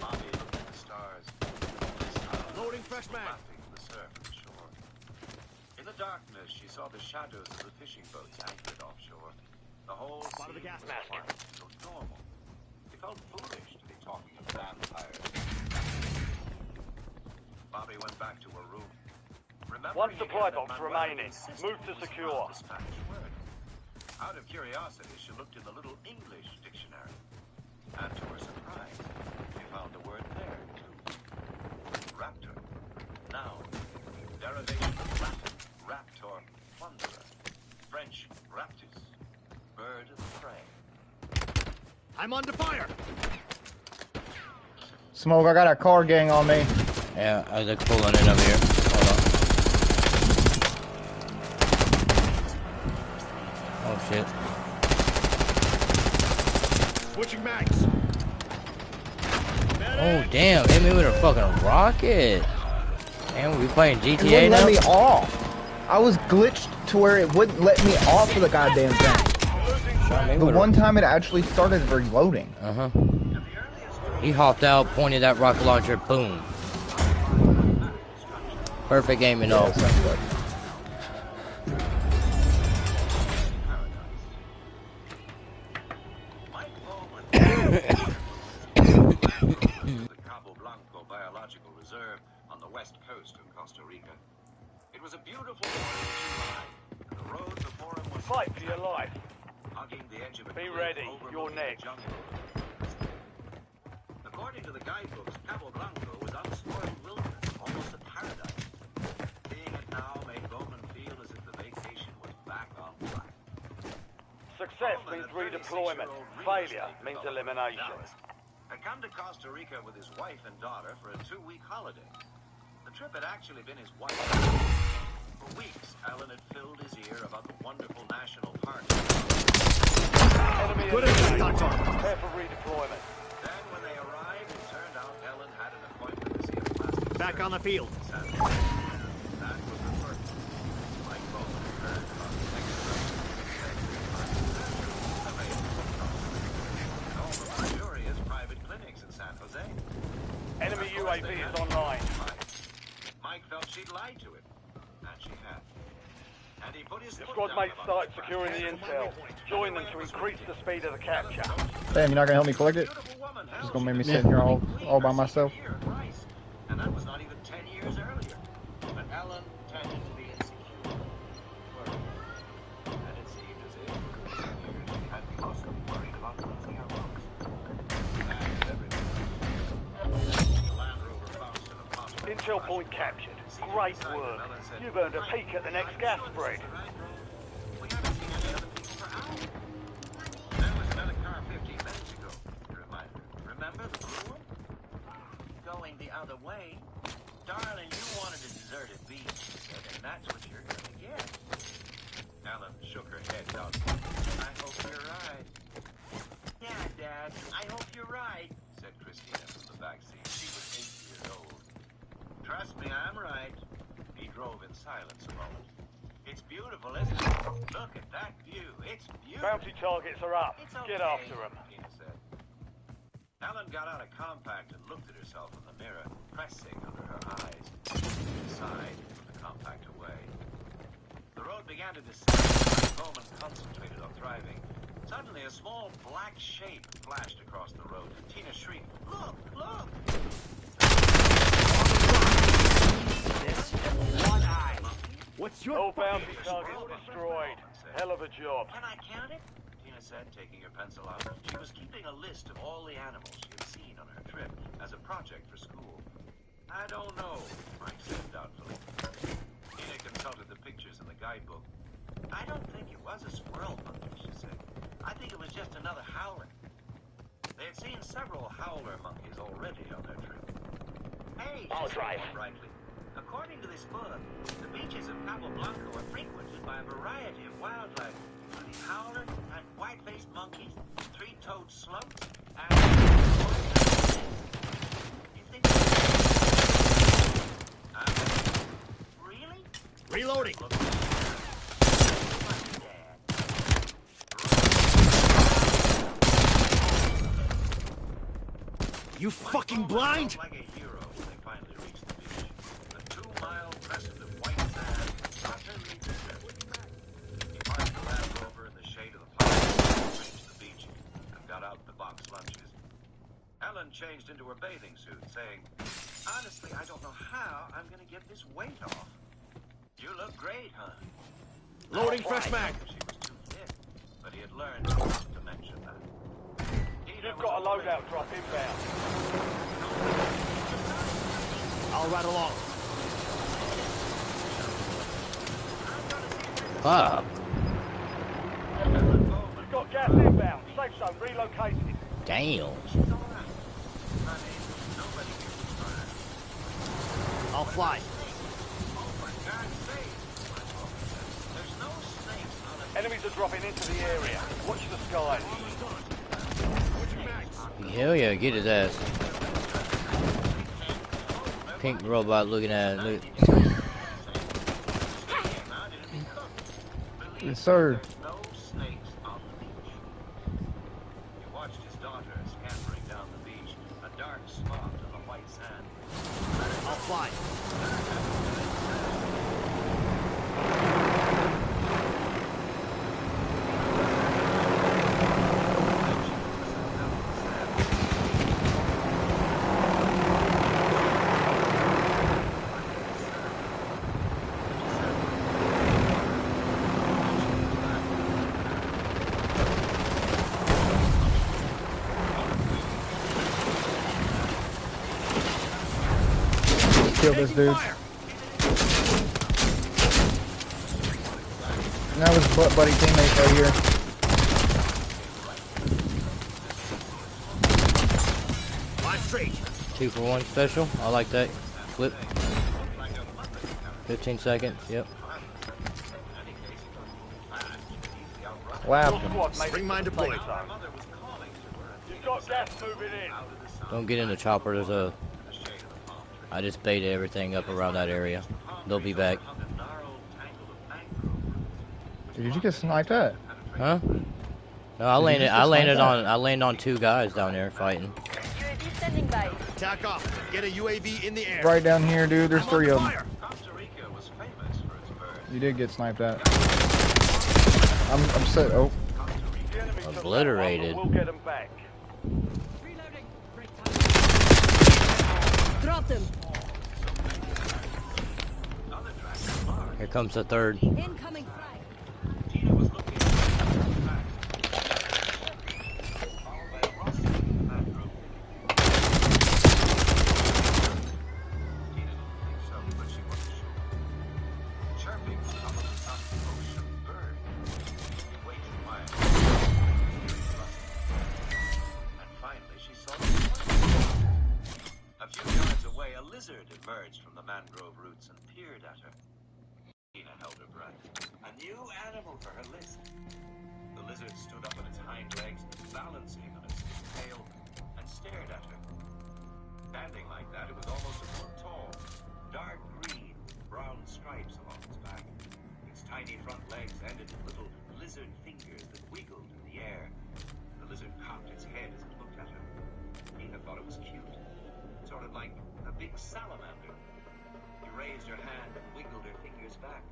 Bobby looked at the stars. Loading fresh mag. Laughing the surf of the shore. In the darkness, she saw the shadows of the fishing boats anchored offshore. The whole Spot of the gas mask. so normal. It felt foolish to be talking of vampires. Bobby went back to her room. One supply box remaining. Move to secure. Out of curiosity, she looked in the little English dictionary. And to her surprise, she found the word there, too. Raptor. Noun. Derivation of Latin, raptor, wanderer. French, raptus. Bird of prey. I'm under fire. Smoke, I got a car gang on me. Yeah, they're pulling in over here. Hold on. Oh shit. Switching mags. Oh damn, hit me with a fucking rocket. Damn, we playing GTA It wouldn't now? let me off. I was glitched to where it wouldn't let me off of the goddamn thing. The one time it actually started reloading. Uh-huh. He hopped out, pointed that rocket launcher, boom. Perfect aim and all. Biological Reserve on the west coast of Costa Rica. It was a beautiful morning in July, and the road before him was fight for your life. Hugging the edge of a Be ready, you're next. According to the guidebooks, Cabo Blanco was unspoiled wilderness, almost a paradise. Being it now made Bowman feel as if the vacation was back on track. Success means redeployment. Failure means elimination. Had come to Costa Rica with his wife and daughter for a 2-week holiday. The trip had actually been his wife's. For weeks, Alan had filled his ear about the wonderful national park. Enemy prepare for redeployment. Then when they arrived, it turned out Ellen had an appointment to see a plastic back on the field. That was the first. Like Bowman had heard about the San Jose. Enemy UAV is online. Mike felt she'd lied to him, and she had. And he put his Your squad mates started securing the intel. Join them to increase the speed of the capture. Damn, you're not gonna help me collect it? Just gonna make me sit here all by myself. And that was not even 10 years earlier. But Ellen tended to be insecure. And it seemed as if for years she had mostly worried about losing her looks. Intel point captured. Great work. You've earned a peek at the next gas spread. We haven't seen any other people for hours. There was another car 15 minutes ago, he reminded her. Remember the blue one? Going the other way. Darling, you wanted a deserted beach, she said, and that's what you're going to get. Ellen shook her head doubtfully. I hope you're right. Yeah, Dad, I hope you're right, said Christina from the back seat. She was 8 years old. Trust me, I'm right. He drove in silence a moment. It's beautiful, isn't it? Look at that view. It's beautiful. Bounty targets are up. It's okay, Get after them. Tina said. Ellen got out a compact and looked at herself in the mirror, pressing under her eyes. Sighed and put the compact away. The road began to descend. Bowman concentrated on driving. Suddenly, a small black shape flashed across the road, and Tina shrieked, "Look! Look!" One eye. What's your all bounty targets destroyed? Hell of a job. Can I count it? Tina said, taking her pencil out. She was keeping a list of all the animals she had seen on her trip as a project for school. I don't know, Mike said doubtfully. Tina consulted the pictures in the guidebook. I don't think it was a squirrel monkey, she said. I think it was just another howler. They had seen several howler monkeys already on their trip. Hey, I'll drive. Brightly. According to this book, the beaches of Cabo Blanco are frequented by a variety of wildlife, including howler and white-faced monkeys, three-toed sloths, and... You think... Really? Reloading. You fucking blind? Like a hero when they finally reached the beach. The 2-mile crescent of white sand, utterly deserted. He parked the Land Rover in the shade of the pines, reached the beach, and got out the box lunches. Ellen changed into her bathing suit, saying, "Honestly, I don't know how I'm going to get this weight off." "You look great, hon." Loading fresh mag. She was too fit, but he had learned not to mention that. You've got a loadout drop inbound. I'll ride along. Fuck. We've got gas inbound. Safe zone relocated. Damn. I'll fly. Enemies are dropping into the area. Watch the skies. Hell yeah, get his ass. Pink robot looking at it. Look. Yes, sir. No snakes on the beach. He watched his daughter scampering down the beach, a dark spot on the white sand. I'll fly. Kill this dude. Now his butt buddy teammate right here. Fly straight. 2 for 1 special. I like that. Flip. 15 seconds. Yep. Laughed. Spring mine deployed. You've got gas moving in. Don't get in the chopper. There's a... I just baited everything up around that area. They'll be back. Did you get sniped at? Huh? No, I landed on 2 guys down there fighting. UAV standing by. Attack off. Get a UAV in the air. Right down here, dude. There's 3 of them. You did get sniped at. I'm set. Oh. Obliterated. We'll get them back. Drop them. Here comes the 3rd. Incoming flag. A few yards away, a lizard emerged from the mangrove roots and peered at her. Tina held her breath. A new animal for her list. The lizard stood up on its hind legs, balancing on its tail, and stared at her. Standing like that, it was almost a foot tall. Dark green, brown stripes along its back. Its tiny front legs ended in little lizard fingers that wiggled in the air. The lizard cocked its head as it looked at her. Tina thought it was cute. Sort of like a big salamander. She raised her hand and wiggled her fingers back.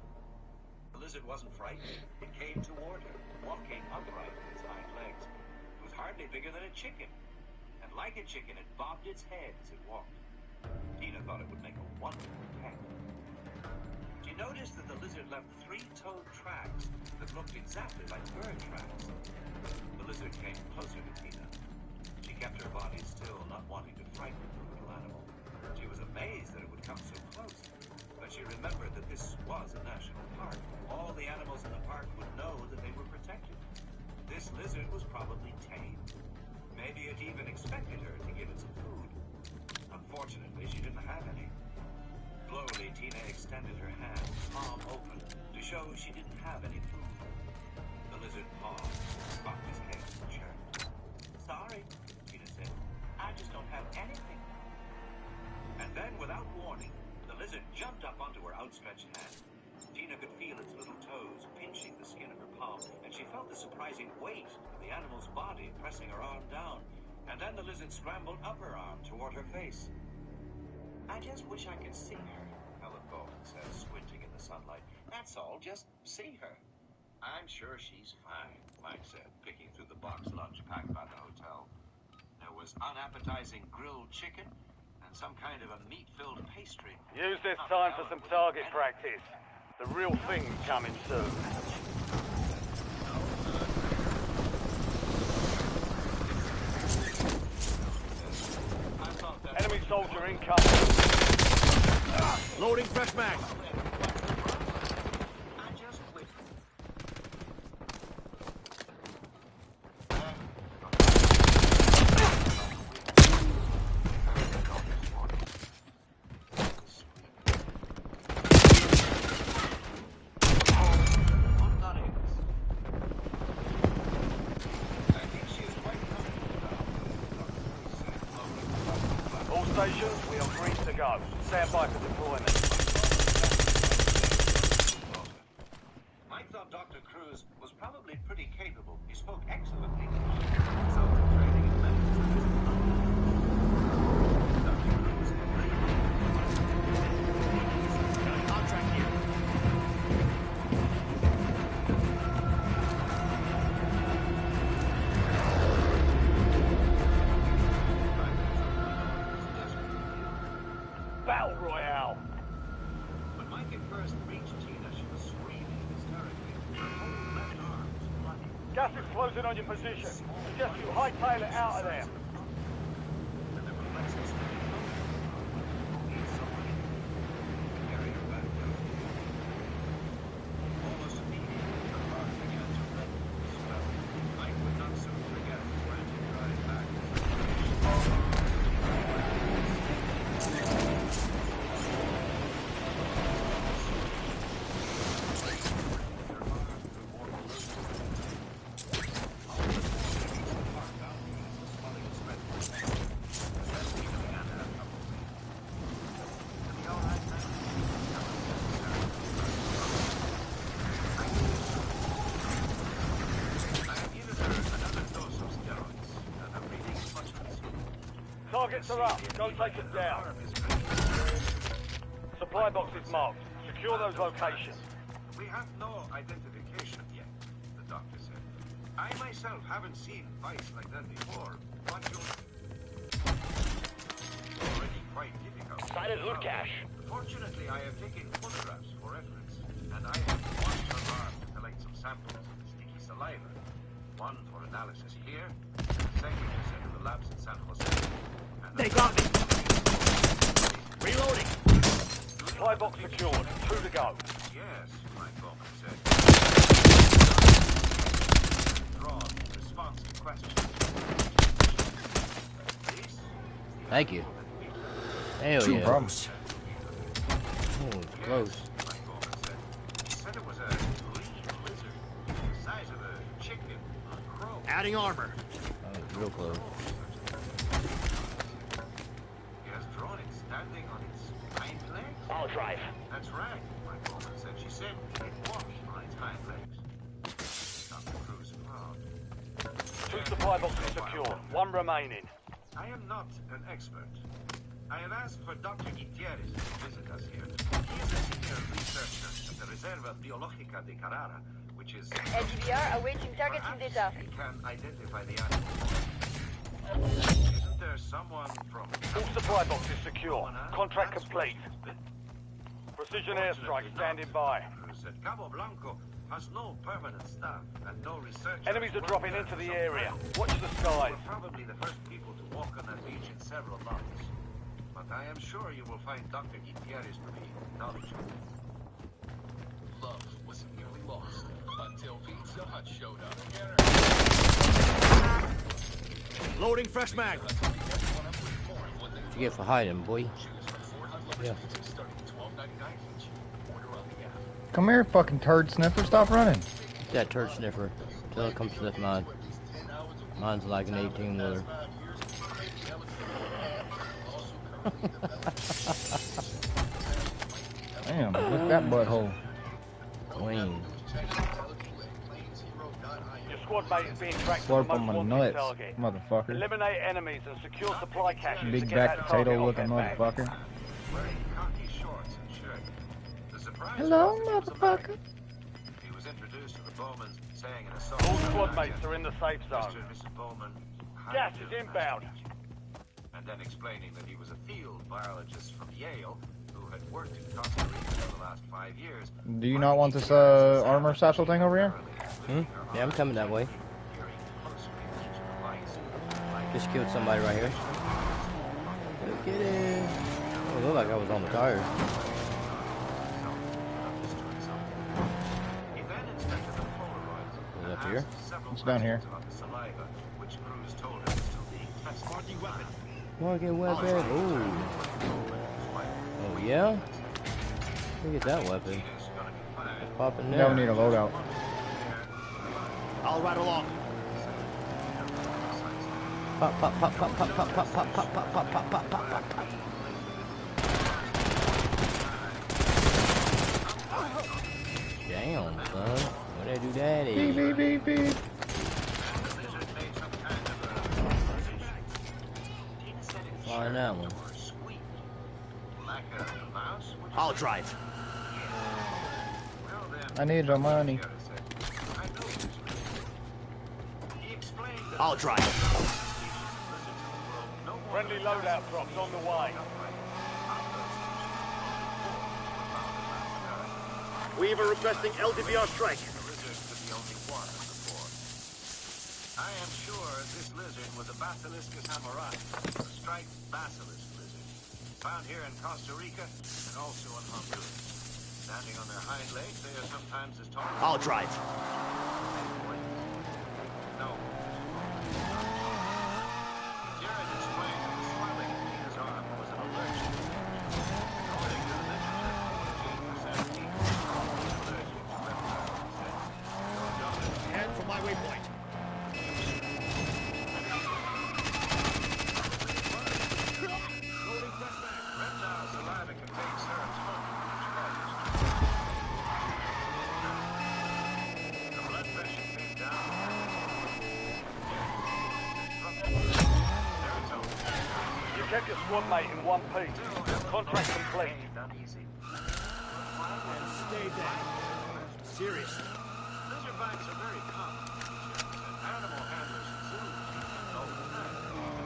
The lizard wasn't frightened. It came toward her, walking upright on its hind legs. It was hardly bigger than a chicken. And like a chicken, it bobbed its head as it walked. Tina thought it would make a wonderful pet. She noticed that the lizard left 3-toed tracks that looked exactly like bird tracks. The lizard came closer to Tina. She kept her body still, not wanting to frighten the little animal. She was amazed that it would come so close. But she remembered that this was a national park. All the animals in the park would know that they were protected. This lizard was probably tame. Maybe it even expected her to give it some food. Unfortunately, she didn't have any. Slowly, Tina extended her hand, palm open, to show she didn't have any food. The lizard paused, cocked his head, and chirped. Sorry, Tina said. I just don't have anything. And then, without warning, the lizard jumped up onto her outstretched hand. Tina could feel its little toes pinching the skin of her palm, and she felt the surprising weight of the animal's body pressing her arm down. And then the lizard scrambled up her arm toward her face. I just wish I could see her, Helen Bolton said, squinting in the sunlight. That's all, just see her. I'm sure she's fine, Mike said, picking through the box lunch packed by the hotel. There was unappetizing grilled chicken and some kind of a meat-filled pastry. Use this time for some target practice. The real thing's coming soon. Enemy soldier incoming. Loading fresh mag. Stations, we are free to go. Stand by for deployment. Mike thought Dr. Cruz was probably pretty capable. He spoke excellent English. Results of training in medicine. Dr. Cruz got a contract here. Battle Royale! When Mike at first reached Tina, she was screaming hysterically. Her whole left arm was bloody. Gas is closing on your position. Suggest you hightail it out of there. And there were flashes that need someone to carry her back down. Almost immediately, her heart began to redden and swell. Mike would not soon forget the frantic drive back. Targets are up. Go take them down. Supply box is marked. Secure those locations. We have no identification yet, the doctor said. I myself haven't seen vice like that before. What you... Already quite difficult. Sighted loot cache. Fortunately, I have taken photographs for reference, and I have washed her arm to collect some samples of the sticky saliva. One for analysis here, and the second to send to the labs in San Jose. They got me! Reloading! Supply box secured. 2 to go. Yes, my Bowman said. Drawn response to questions. Thank you. Hell Two yeah. problems. Oh, it's close. She said it was a green lizard, the size of a chicken or a crow. Adding armor. Oh, it's real close. He has drawn it standing on its hind legs. I'll drive. That's right, my woman said. She said it walked on its hind legs. Dr. Cruz frowned. 2 supply boxes secure. 1 remaining. I am not an expert. I have asked for Dr. Gutierrez to visit us here. He is a senior researcher at the Reserva Biológica de Carrara, which is... LDBR awaiting targeting data. He can identify the animal. Isn't there someone from... All supply boxes secure. Contract complete. Precision airstrike standing by. At Cabo Blanco has no permanent staff and no research. Enemies are dropping into the area. Watch the skies. We're probably the first people to walk on that beach in several months. But I am sure you will find Dr. Gutierrez to be knowledgeable. Love was nearly lost until Pizza Hut showed up. Loading fresh mag. What you get for hiding, boy? Yeah. Come here, fucking turd sniffer. Stop running. That turd sniffer. Till it comes to sniff mine. Mine's like an 18-wheeler. Damn, look at that butthole. Clean. Your squad mate is being tracked to the Slurp most on my wanted nuts, target. motherfucker. Eliminate enemies and secure supply caches Big to get back that target potato off looking their back. motherfucker. Wearing khaki shorts and shirt. The surprise Hello, was that he was motherfucker. American. He was introduced to the Bowmans saying in a All soft squad mates are in the safe Mr. zone. and Mrs. Bowman, how Gas do you is do, inbound. and then explaining that he was a field biologist from Yale who had worked in Costa Rica for the last 5 years. Do you not want this armor satchel thing over here? Hmm? Yeah, I'm coming that way. Just killed somebody right here. Look at it. Oh, it looked like I was on the tires. Is it up here? It's down here. Marking weapon. Ooh. Oh yeah? Look at that weapon. It's popping there. Now we need a loadout. I'll ride along. Pop, pop, pop, pop, pop, pop, pop, pop, pop, pop, pop, pop, pop, pop, pop. Damn, son. What did I do that is? Beep, beep, beep, beep. Find that one. I'll drive. I need your money. I'll drive. Friendly loadout drops on the way. Weaver requesting LDBR strike. I am sure this lizard was a Basiliscus amoratus, a striped basilisk lizard, found here in Costa Rica and also in Honduras. Standing on their hind legs, they are sometimes as tall as... I'll drive. No. Jared explained that the swelling in Tina's arm was an allergic. According to the literature, 14% people are allergic to reptiles. Head for my waypoint. Reptile saliva contains serotonin, the blood pressure came down. You kept your squad mate in one piece. Contract complete. And stay down. Seriously. Lizardbacks are very common. Animal handlers and zoos use all the time.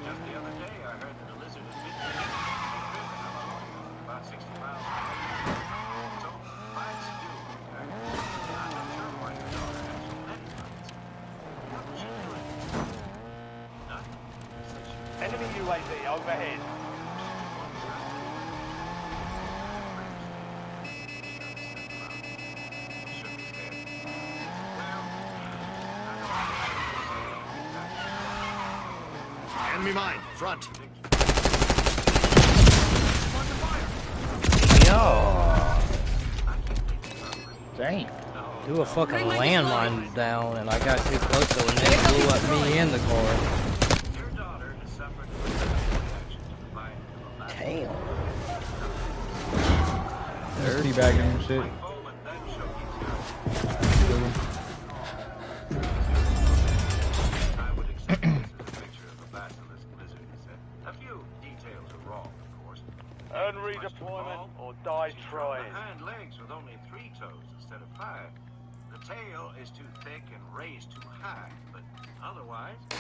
Just the other day, I heard that a lizard had been about 60 miles away. So, bats do. I'm not sure why your daughter has so many bites. What was she doing? Nothing. Enemy UAV overhead. Enemy mine. Front. Yo. Dang. Threw a fucking landmine down, and I got too close to it, and it blew up me in the car. Damn. There's teabagging and shit. Earn redeployment or die trying. Hind legs with only 3 toes instead of 5. The tail is too thick and raised too high, but otherwise, a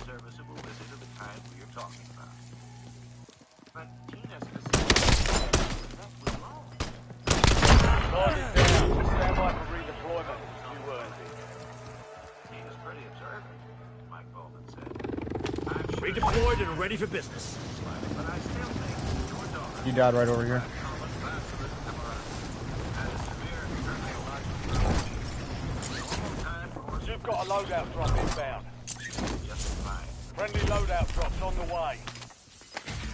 serviceable visit of the kind we are talking about. But Tina specifically that was wrong. Target down. Stand by for redeployment. You earned it. Tina's pretty observant, Mike Bowman said. Redeployed and ready for business. But I still think You died right over here. You've got a loadout drop inbound. Friendly loadout drops on the way.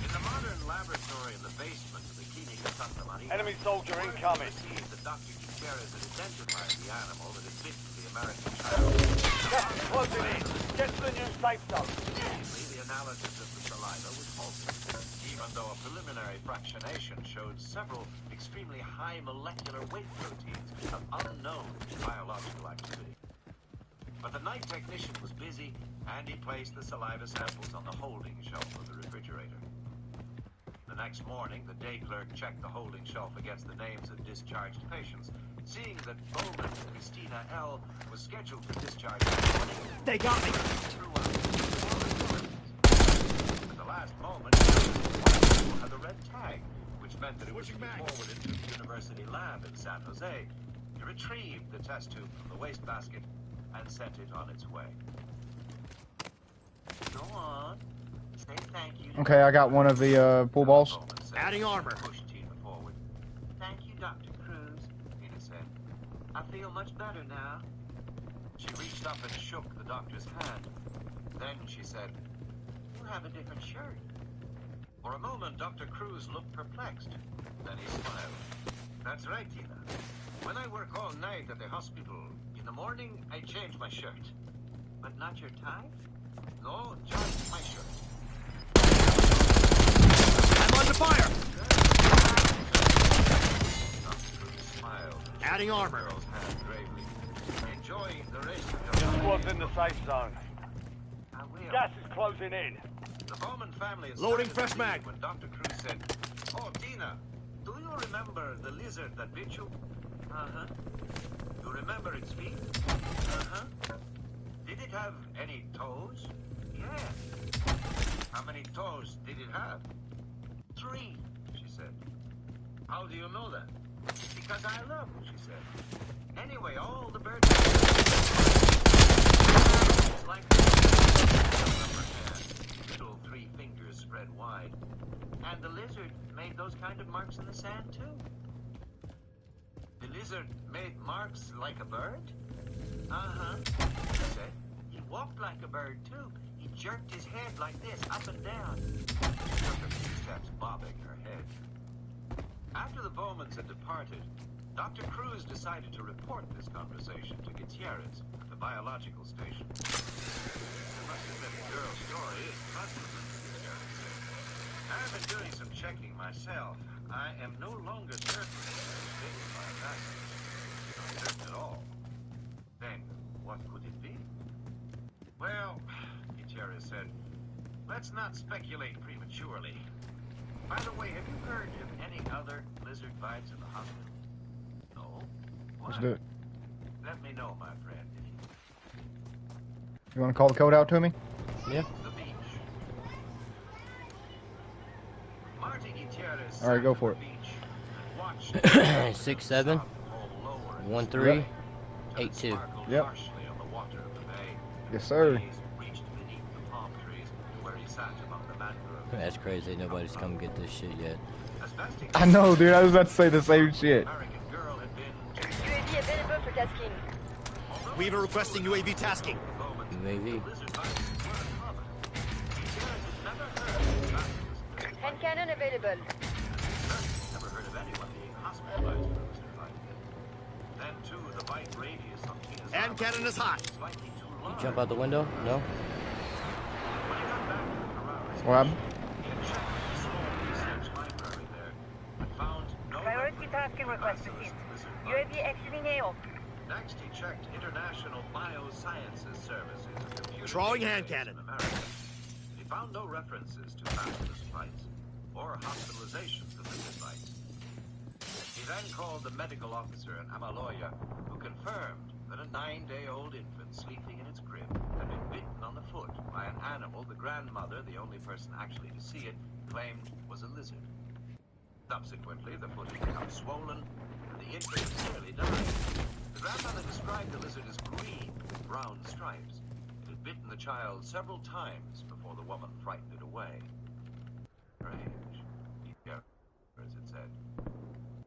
In the modern laboratory in the basement of the Clinica Santa Maria, Enemy soldier incoming. The Dr. Gutierrez had identified the animal that had bitten the American child. Gas is closing in. Get to the new safe zone. Immediately, the analysis of the saliva was halted, even though a preliminary fractionation showed several extremely high molecular weight proteins of unknown biological activity. But the night technician was busy, and he placed the saliva samples on the holding shelf of the refrigerator. The next morning, the day clerk checked the holding shelf against the names of discharged patients, seeing that Bowman Christina L. was scheduled for discharge that morning. They got me! At the last moment, one had the red tag, which meant that it was to be forwarded to the university lab in San Jose to retrieve the test tube from the wastebasket and sent it on its way. Go on. Say thank you. Okay, I got one of the pool balls. Adding armor. Pushed Tina forward. Thank you, Dr. Cruz, Tina said. I feel much better now. She reached up and shook the doctor's hand. Then she said, "You have a different shirt." For a moment, Dr. Cruz looked perplexed. Then he smiled. "That's right, Tina. When I work all night at the hospital, in the morning I change my shirt. But not your tie? No, just my shirt." I'm under fire! Dr. Cruz smiled. Adding armor. Girl's hand gravely. Enjoy the rest of your Your life. squad's in the safe zone. I will. Gas is closing in. The Bowman family is Loading fresh mag. when Dr. Cruz said, "Oh, Tina, do you remember the lizard that bit you?" Uh-huh. You remember its feet? Uh-huh. Did it have any toes? Yeah. How many toes did it have? 3, she said. How do you know that? Because I love, she said. Anyway, all the birds like middle 3 fingers spread wide. And the lizard made those kind of marks in the sand too. The lizard made marks like a bird? Uh-huh, she said. He walked like a bird too. He jerked his head like this, up and down. She took a few steps, bobbing her head. After the Bowmans had departed, Dr. Cruz decided to report this conversation to Gutierrez at the biological station. I must admit, the girl's story is puzzling, Gutierrez said. I've been doing some checking myself. I am no longer certain that it was bitten by a vaccine. Not certain at all. Then, what could it be? Well, Gutierrez said, let's not speculate prematurely. By the way, have you heard of any other lizard bites in the hospital? No? Why? Let's do it. Let me know, my friend, if you... You want to call the code out to me? Yeah. The beach. Marty Gutierrez All right, go for it. 67 13 82. Yep. Yes, sir. That's crazy. Nobody's come get this shit yet. I know, dude. I was about to say the same shit. UAV available for tasking. Weaver requesting UAV tasking. UAV. Hand cannon available. Never heard of anyone being hospitalized for a lizard like this. Hand cannon is hot. You jump out the window? No? What happened? Priority tasking request received. UAV exiting AO. Next, he checked International Biosciences Services, a computer Drawing hand database cannon. in America. He found no references to fabulous flights or hospitalizations of the flights. He then called the medical officer in Amaloya, who confirmed that a 9-day-old infant sleeping in its crib had been bitten on the foot by an animal the grandmother, the only person actually to see it, claimed was a lizard. Subsequently, the foot had become swollen, and the infant had nearly died. The grandmother described the lizard as green with brown stripes. It had bitten the child several times before the woman frightened it away. Strange, as it said.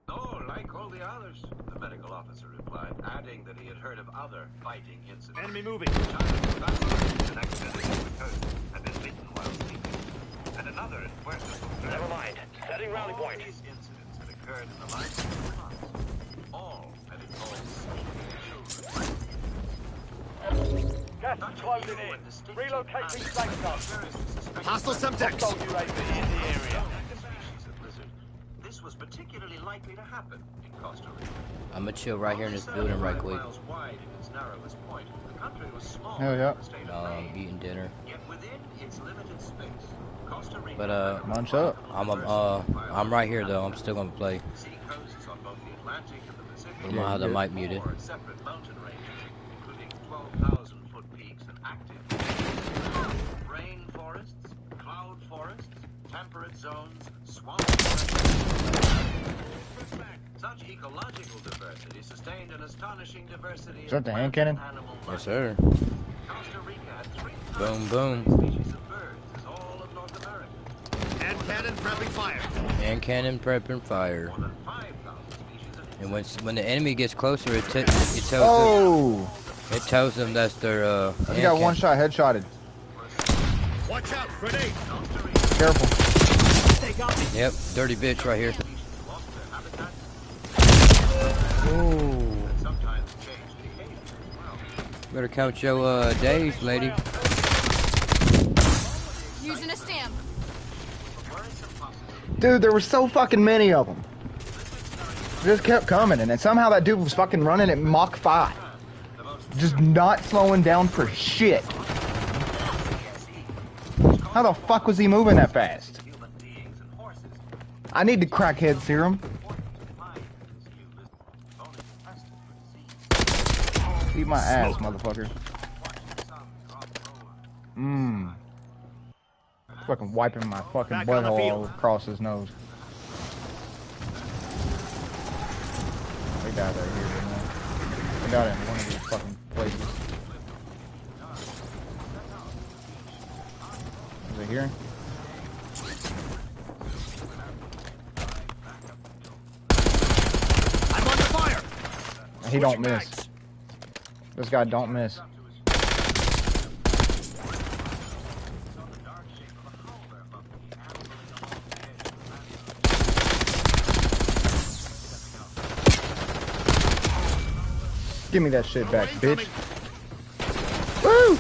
No, like all the others, the medical officer replied, adding that he had heard of other fighting incidents. Enemy moving. The child was vaccinated the next day on the coast had been bitten while sleeping. And another in Puerto Rico. Never mind. Setting rally All point. these incidents had occurred in the last 2 months. All had involved children. Gas is closing in. Relocating safe zone. Hostile Semtex. Hostile UAV in the area. Species of lizard. This was particularly likely to happen in Costa Rica. I'm gonna chill right here in this building right quick. Miles wide in its narrowest point, the country was small. Hell yeah. in the state No, of I'm Maine. eating dinner. Yet within its limited space, Costa Rica But Munch up. I'm right here though. I'm still gonna play. sea coasts on both the Atlantic and the Pacific. I'm gonna have the mic muted. 4 separate mountain ranges, including 12,000-foot peaks and active rain forests, cloud forests, temperate zones, swamp forests. Such ecological diversity sustained an astonishing diversity Is that the hand cannon? Yes, sir. Costa Rica had 3 Boom, boom. species of birds as all of North America. Hand cannon prepping fire. And cannon prepping fire. More than 5,000 species of And when the enemy gets closer, it tells Oh! them, it tells them that's their I hand just got one shot headshotted. Watch out, grenade. Careful. Yep, dirty bitch right here. Ooh. Better count your days, lady. Using a stem. Dude, there were so fucking many of them. Just kept coming, and then somehow that dude was fucking running at Mach 5. Just not slowing down for shit. How the fuck was he moving that fast? I need the crackhead serum. Eat my ass, motherfucker. Mmm. Fucking wiping my fucking butthole all across his nose. They died right here, didn't they? They got it in one of these fucking places. Is it here? I'm under fire. He don't miss. This guy don't miss. Give me that shit back, bitch. Woo!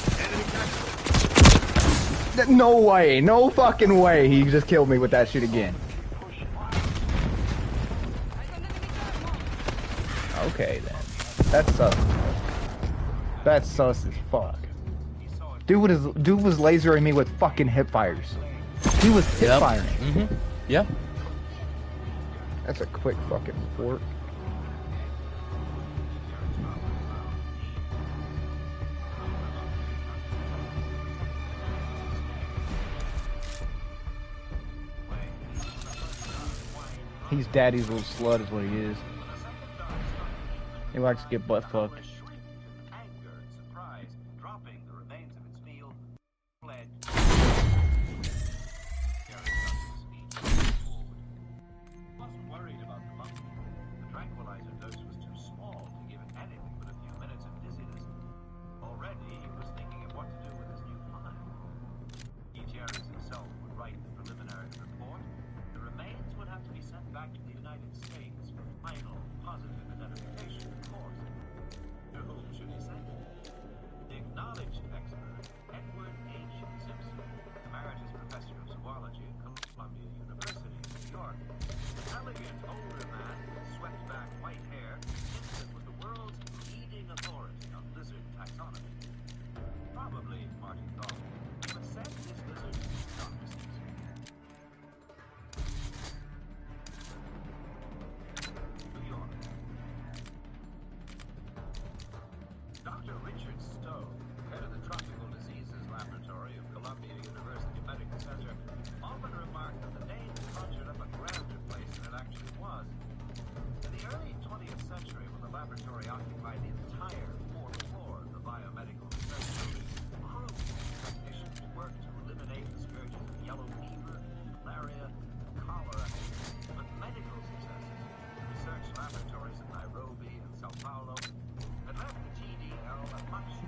No way, no fucking way he just killed me with that shit again. Okay then. That's sus. That's sus as fuck. Dude was lasering me with fucking hip fires. He was hip firing. Mm-hmm. Yeah. That's a quick fucking report. He's daddy's little slut is what he is. He likes to get butt fucked.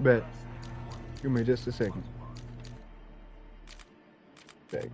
Bet. Give me just a second. Okay.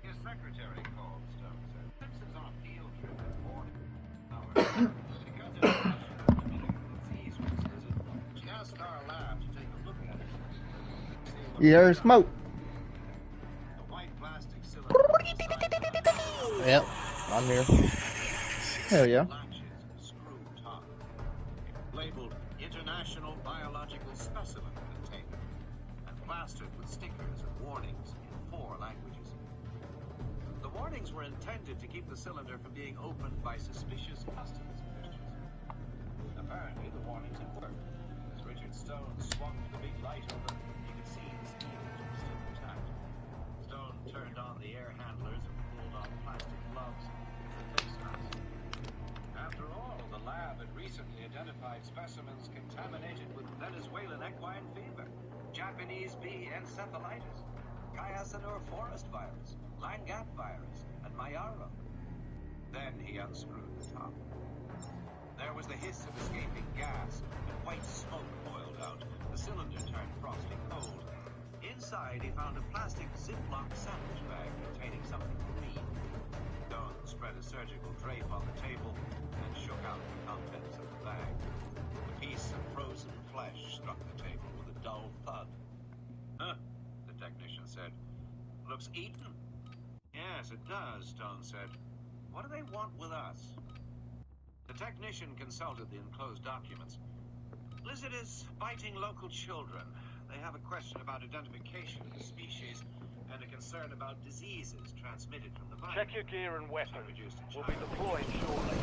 His secretary called, Stone said. Simpson's on a field trip this morning. Because of disease risks, she asked our lab to take a look at it. You heard smoke. The white plastic cylinder inside Yep, I'm here. Hell yeah. screw top. Labeled International Biological Specimen Container and plastered with stickers and warnings in 4 languages. The warnings were intended to keep the cylinder from being opened by suspicious customs officials. Apparently, the warnings had worked. As Richard Stone swung the big light over, you could see the seals were still intact. Stone turned on the air handlers and pulled on plastic gloves and face masks. After all, the lab had recently identified specimens contaminated with Venezuelan equine fever, Japanese bee encephalitis, Cyasanur forest virus, Langat virus, and Mayaro. Then he unscrewed the top. There was the hiss of escaping gas, and white smoke boiled out. The cylinder turned frosty cold. Inside, he found a plastic Ziploc sandwich bag containing something green. Stone spread a surgical drape on the table and shook out the contents of the bag. A piece of frozen flesh struck the table with a dull thud. Huh, the technician said. Looks eaten. Yes, it does, Stone said. What do they want with us? The technician consulted the enclosed documents. Lizard is biting local children. They have a question about identification of the species and a concern about diseases transmitted from the virus. Check your gear and weapons. We'll be deploying shortly.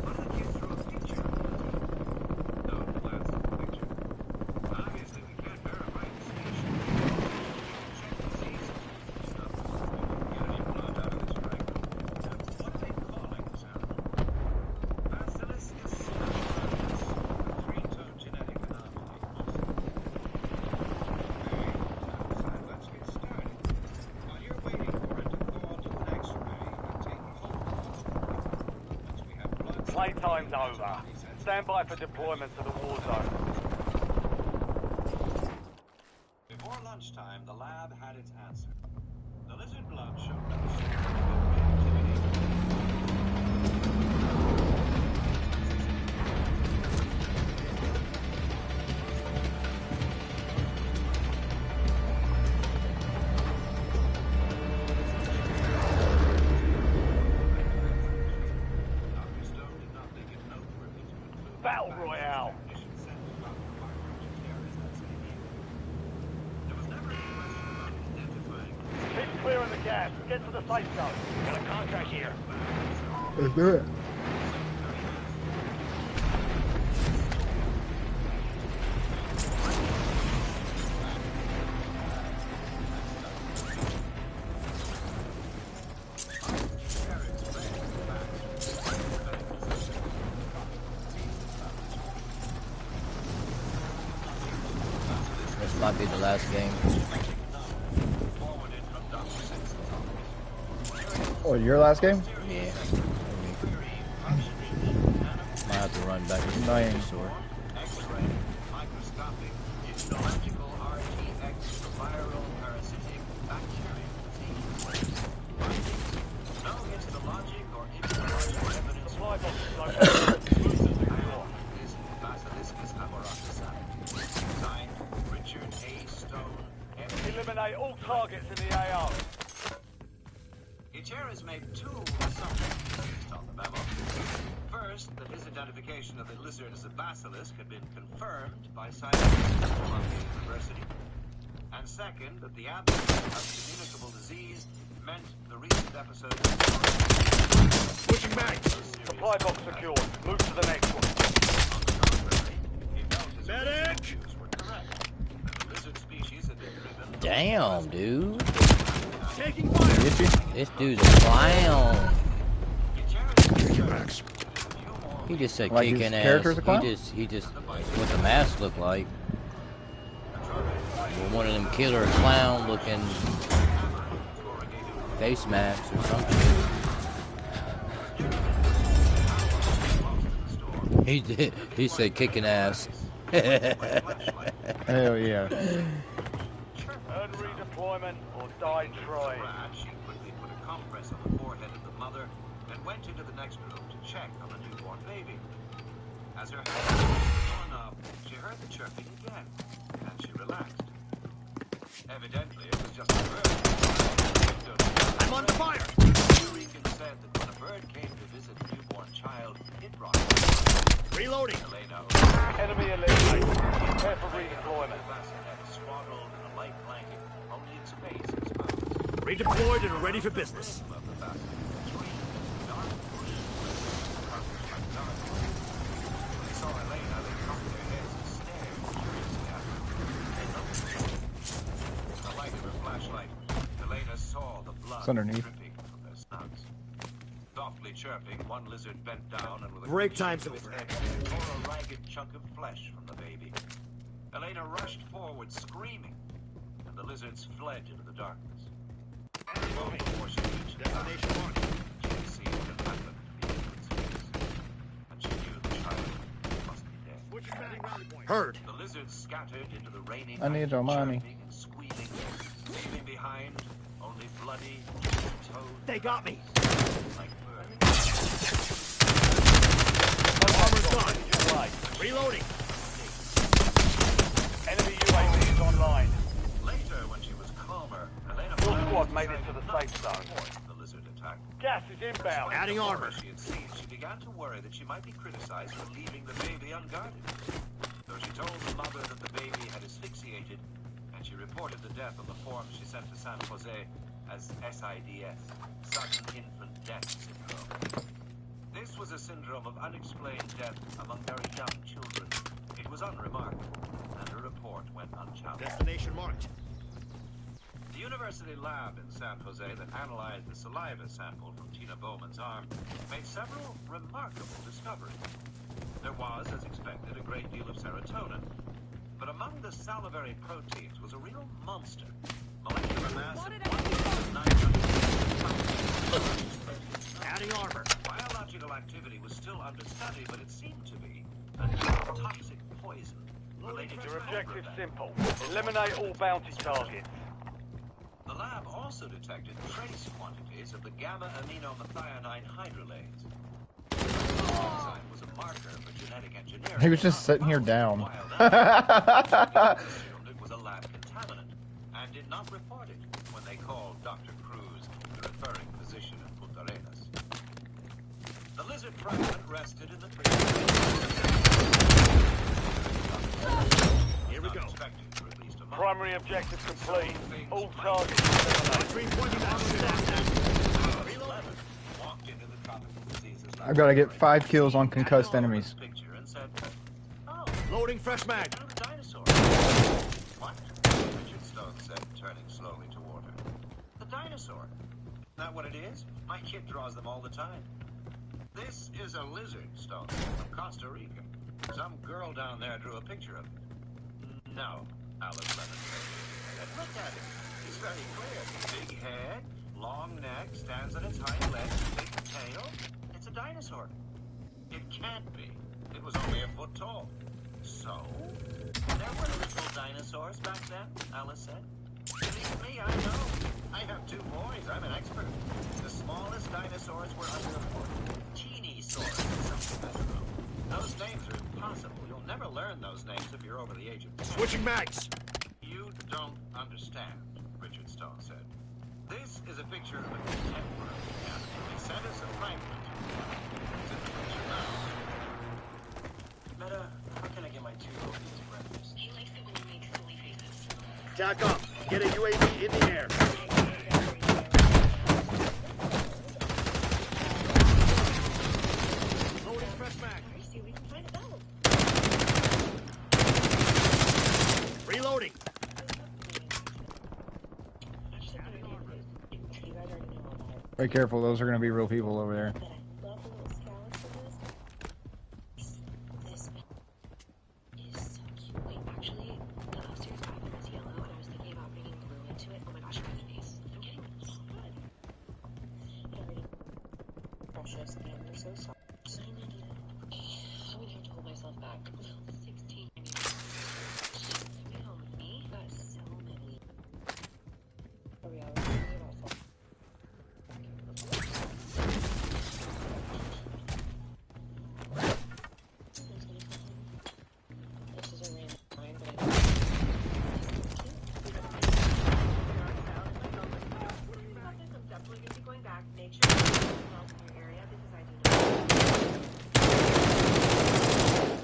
One of the kids drew a picture. Playtime's over. Stand by for deployment to the war zone. Before lunchtime, the lab had its answer. The lizard blood showed no Battle Royale. Keep clearing the gas. Get to the safe zone. Got a contract here. Let's do it. This might be the last game. Oh, your last game? Yeah. Might have to run back to the Annoying. store. X-ray, microscopic, histological, RTX, viral, parasitic, bacterial disease. No histologic or immunological evidence. Supply box is located exclusively pure. Is Basiliscus aboracus. Signed, Richard A. Stone, M.D. Eliminate all targets in the AO. Gutierrez made two assumptions based on the memo. First, that his identification of the lizard as a basilisk had been confirmed by scientists at Columbia University. And second, that the absence of communicable disease meant the recent episode of Pushing back. Supply box secured. Move to the next one. On the contrary, he felt his Medic! views were correct. The lizard species had been driven. Damn, dude. Taking fire. This dude's a clown. He just said Like his kicking ass. character's a clown? He just what the mask looked like. Well, one of them killer clown looking face masks or something. He did. He said kicking ass. Hell yeah. Earn redeployment or die trying. She quickly put a compress on the forehead of the mother and went into the next room to check on the newborn baby. As her hand was on up, she heard the chirping again, and she relaxed. Evidently, it was just a bird. I'm under fire. Regan said that when a bird came to visit the newborn child, it brought Reloading. Elena. Enemy eliminated. Prepare for redeployment. Swaddled in a light blanket, only its face exposed. Redeployed and ready for business. It's underneath. Softly chirping, one lizard bent down and with a Break quick time's shake of its over. head, tore a ragged chunk of flesh from the baby. Elena rushed forward, screaming, and the lizards fled into the darkness. Long before she reached Destination marked. she had seen what had happened to the infant's face, and she knew the child must be dead. Heard. The lizards scattered into the raining I need night, your money. chirping and squealing, leaving behind only bloody, toad They got me. like birds. Armor's gone. Reloading. Enemy UAV is online. Later, when she was calmer, Elena Your squad made it to the safe zone. the lizard attack. Gas is inbound. Adding armor. She had seen, she began to worry that she might be criticized for leaving the baby unguarded. So she told the mother that the baby had asphyxiated, and she reported the death on the form she sent to San Jose as SIDS, Sudden Infant Death Syndrome. This was a syndrome of unexplained death among very young children. It was unremarkable, and her report went unchallenged. Destination marked. The university lab in San Jose that analyzed the saliva sample from Tina Bowman's arm made several remarkable discoveries. There was, as expected, a great deal of serotonin, but among the salivary proteins was a real monster. Molecular mass of 1,900. Adding armor. While biological activity was still under study, but it seemed to be a toxic poison related to Your objective cobra simple. Eliminate all bounty targets. The lab also detected trace quantities of the gamma-aminomethionine hydrolase. The enzyme was a marker for genetic engineering. He was just sitting here down. Assumed it was a lab contaminant and did not report it when they called Dr. Cruz, the referring physician in Punta Arenas. The lizard fragment rested in the tree. Here we go. Primary objective complete. All targets eliminated. I've got to get 5 kills on concussed enemies. Loading fresh mag. What? Richard Stone said, turning slowly toward her. The dinosaur. Isn't that what it is? My kid draws them all the time. This is a lizard, Stone, from Costa Rica. Some girl down there drew a picture of it. No, Alice Lemon said. And look at it. It's very clear. Big head, long neck, stands on its hind legs, big tail. It's a dinosaur. It can't be. It was only a foot tall. So? There were little dinosaurs back then, Alice said. Believe me, I know. I have 2 boys. I'm an expert. The smallest dinosaurs were under a foot. Teeny-saurs, something I don't know. Those names are impossible. You'll never learn those names if you're over the age of 10. Switching mags. You don't understand, Richard Stone said. This is a picture of a contemporary animal. He sent us a fragment. It's in the picture now. Meta, how can I get my 2 opiates breakfast? He likes it when you make silly faces. Tack up. Get a UAV in the air. Loading fresh mag. See, we can find a bell. Reloading. Be careful, those are going to be real people over there.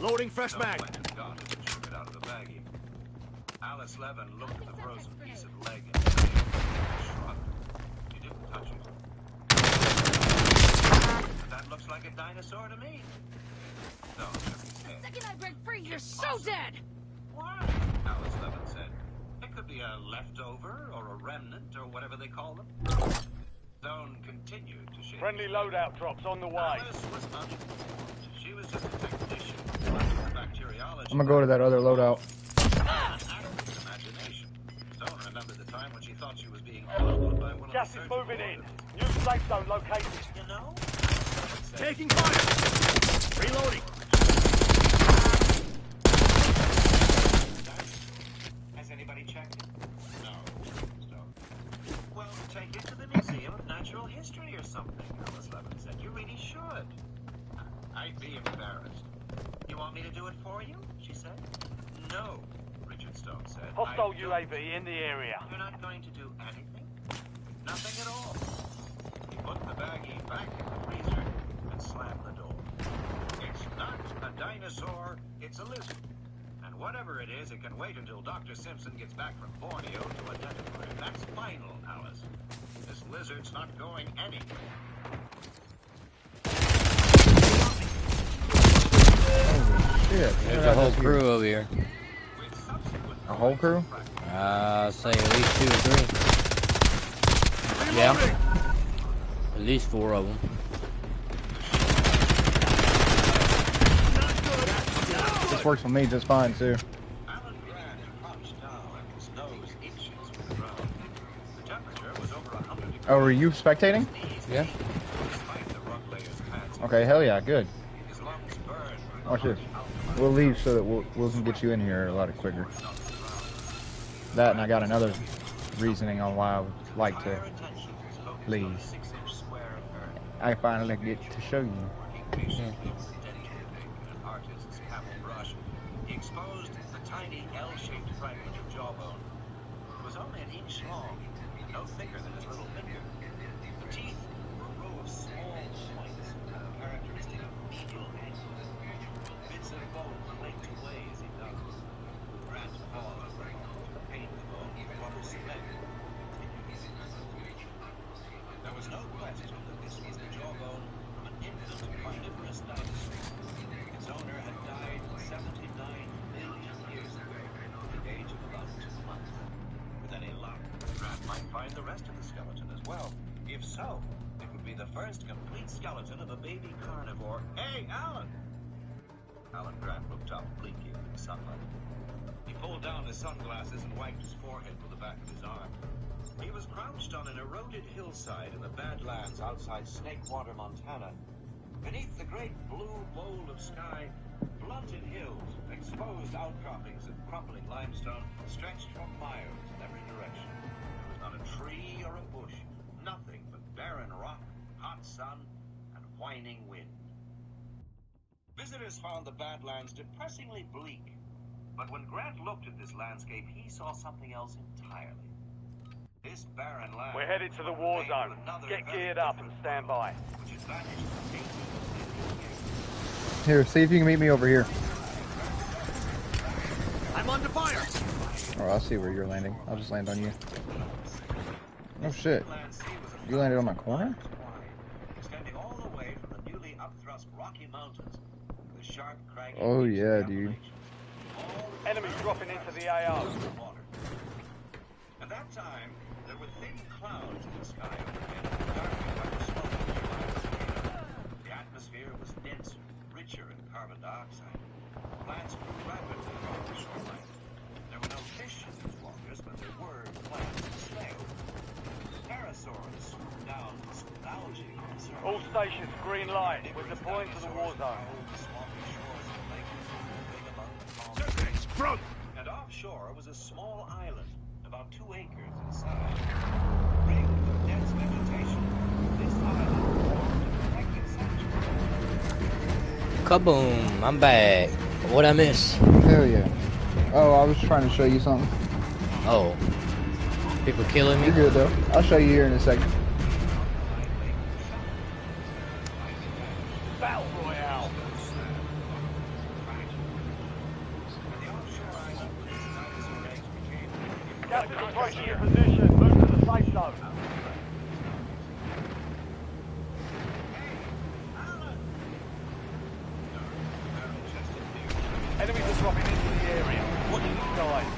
Loading fresh mag. Alice Levin looked at the frozen piece of leg and shrugged. He didn't touch it. That looks like a dinosaur to me. No, shook his head. The second I break free, you're so dead! Why? Alice Levin said. It could be a leftover or a remnant or whatever they call them. Stone continued to shake. Friendly loadout drops on the way. Alice was uninformed. She was just a technician. I'm gonna go to that other loadout. Imagination. Stone remembered the time when she thought she was being followed by one of Gas is moving in. New safe zone located. You know? Taking fire. Reloading. Has anybody checked it? No. Stone. Well, take it to the Museum of Natural History or something, Alice Levin said. You really should. I'd be embarrassed. You want me to do it for you? She said. No, Richard Stone said. Hostile UAV in the area. You're not going to do anything? Nothing at all. He put the baggie back in the freezer and slammed the door. It's not a dinosaur, it's a lizard. And whatever it is, it can wait until Dr. Simpson gets back from Borneo to identify it. That's final, Alice. This lizard's not going anywhere. Shit. There's a whole crew over here. A whole crew? Say at least 2 or 3. Yeah. At least 4 of them. This works for me just fine too. Oh, are you spectating? Yeah. Okay. Okay, hell yeah, good. Watch this. We'll leave so that we can get you in here a lot quicker. That, and I got another reasoning on why I would like to leave. I finally get to show you. He exposed the tiny L-shaped fragment of jawbone. It was only an inch long, no thicker than his little finger. The teeth were a row of small points, characteristic of medial angles. Bits of bone flaked away as he dug. Grant paused for a moment to paint the bone with rubber cement. There was no question that this was the jawbone from an infant carnivorous dinosaur. Its owner had died 79 million years ago, at the age of about 2 months. With any luck, Grant might find the rest of the skeleton as well. If so, it would be the first complete skeleton of a baby carnivore. Hey, Alan! Alan Grant looked up, blinking in the sunlight. He pulled down his sunglasses and wiped his forehead with the back of his arm. He was crouched on an eroded hillside in the Badlands outside Snakewater, Montana. Beneath the great blue bowl of sky, blunted hills, exposed outcroppings of crumbling limestone stretched for miles in every direction. There was not a tree or a bush, nothing but barren rock, hot sun, and whining wind. Visitors found the Badlands depressingly bleak. But when Grant looked at this landscape, he saw something else entirely. This barren land. We're headed to the war zone. Get geared up and stand by. Which had vanished for 18 million years. Here, see if you can meet me over here. I'm under fire. Oh, I'll see where you're landing. I'll just land on you. Oh shit. You landed on my corner? Extending all the way from the newly upthrust Rocky Mountains to the sharp, craggy Oh peaks of yeah, the dude. Enemies dropping into the AO. At that time, there were thin clouds in the sky overhead, darkened by the smoke of the volcano. The atmosphere was denser, richer in carbon dioxide. Plants grew rapidly along the shoreline. There were no fish in these waters, but there were plants and snails. Parasaurs swooped down with algae. All stations, green light. We're deploying to the war zone. And offshore was a small island, about 2 acres in size. Rigged with dense vegetation, this island formed a protected sanctuary. Kaboom! I'm back. What'd I miss? Hell yeah. Oh, I was trying to show you something. Oh. People killing me? You're good though. I'll show you here in a second. Battle Royale. Captain approaching your position. Move to the safe zone. Enemies are dropping into the area. Watch the skies.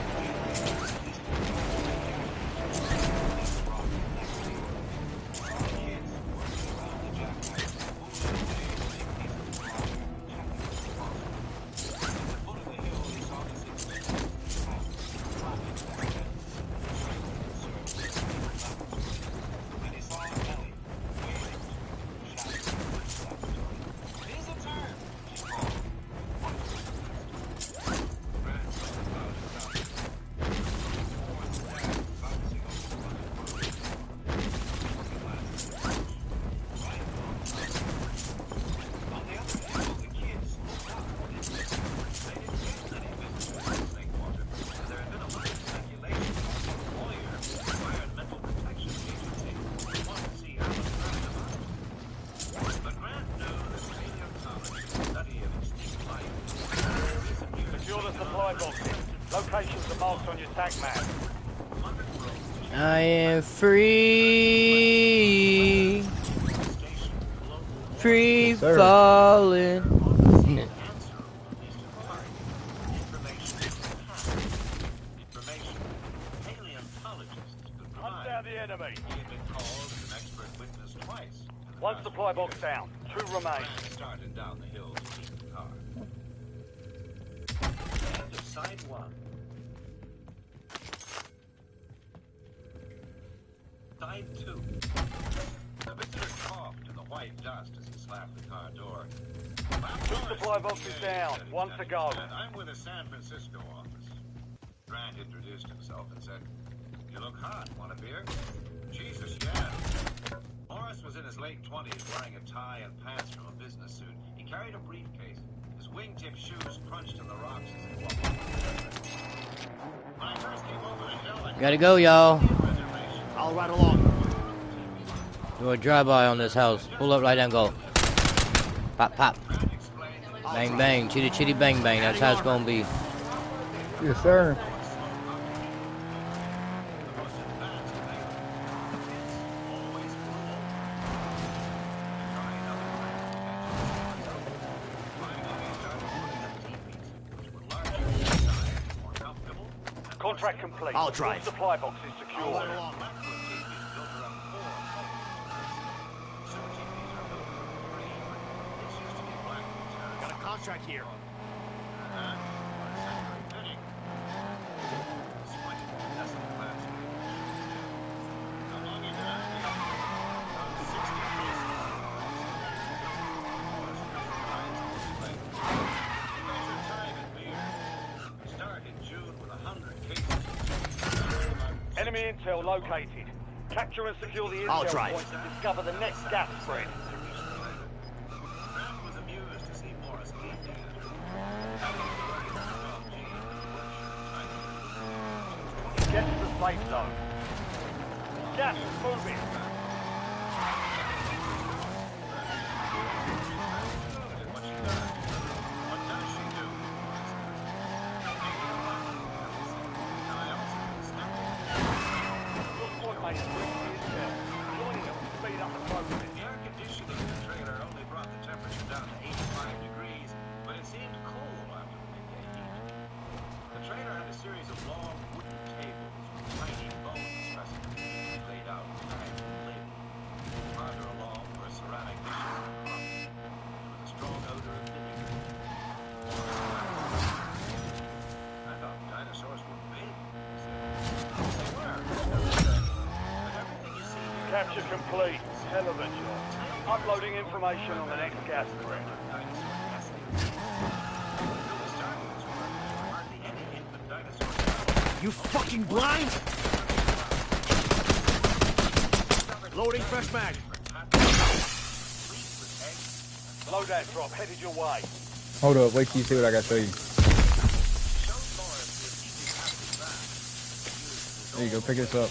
Locations are marked on your tag map. I am free. Free Yes, sir. falling. Hunt down the enemy. One supply box down. 2 remain. Started down the hill to keep the car. End of side 1. Side 2. The visitor coughed in the white dust as he slammed the car door. supply box is down. One to go. I'm with the San Francisco office. Grant introduced himself and said, "You look hot. Want a beer?" Jesus, yeah. Morris was in his late 20s, wearing a tie and pants from a business suit. He carried a briefcase. His wingtip shoes crunched in the rocks as he walked. When I first came over the hill, Gotta go, y'all. I'll ride along. Do a drive-by on this house. Pull up right and go. Pop, pop. Bang, bang. Chitty, chitty, bang, bang. That's how it's gonna be. Yes, sir. Contract complete. I'll drive. Supply box is secure. Got a contract here. Enemy intel located. Capture and secure the I'll intel drive. point to discover the next gas spread. was amused to see Morris leave the Get to the safe zone. Gas is moving. Capture complete. Hell of a job. Uploading information on the next gas spread. You fucking blind? Loading fresh mag. Loadout drop headed your way. Hold up, wait till you see what I gotta show you. There you go, pick this up.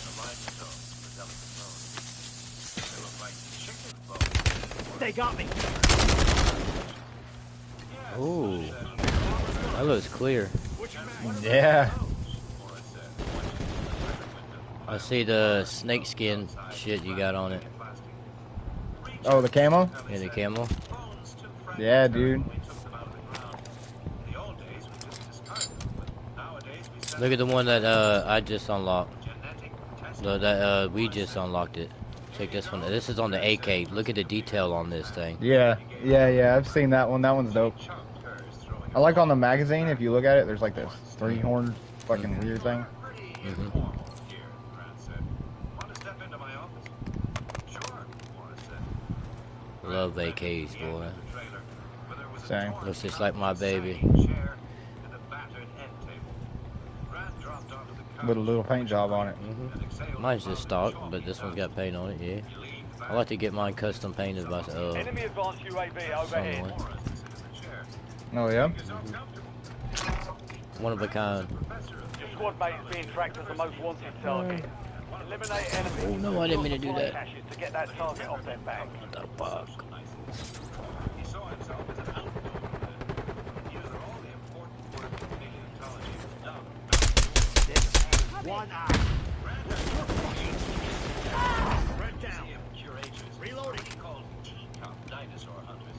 They got me. Ooh, that looks clear. Yeah. I see the snake skin shit you got on it. Oh, the camo? Yeah, the camo. Yeah, dude. Look at the one that I just unlocked. That we just unlocked it. Check this one. This is on the AK. Look at the detail on this thing. Yeah, I've seen that one. That one's dope. I like on the magazine, if you look at it, there's like this three-horn fucking weird thing. Love AKs, boy. Same. Looks just like my baby. With a little paint job on it. Mine's just stock, but this one's got paint on it, yeah. I like to get mine custom painted by Enemy advanced UAV overhead. Oh yeah? One of a kind. Your squad mate is being tracked as the most wanted target. Eliminate enemies. Oh no, I didn't mean to do that. Caches to get that target off their back. What the fuck? He saw himself as an outlaw. He knew that all the important work in paleontology was done. One eye. Red down. Curators. Reloading. Called teacup dinosaur hunters.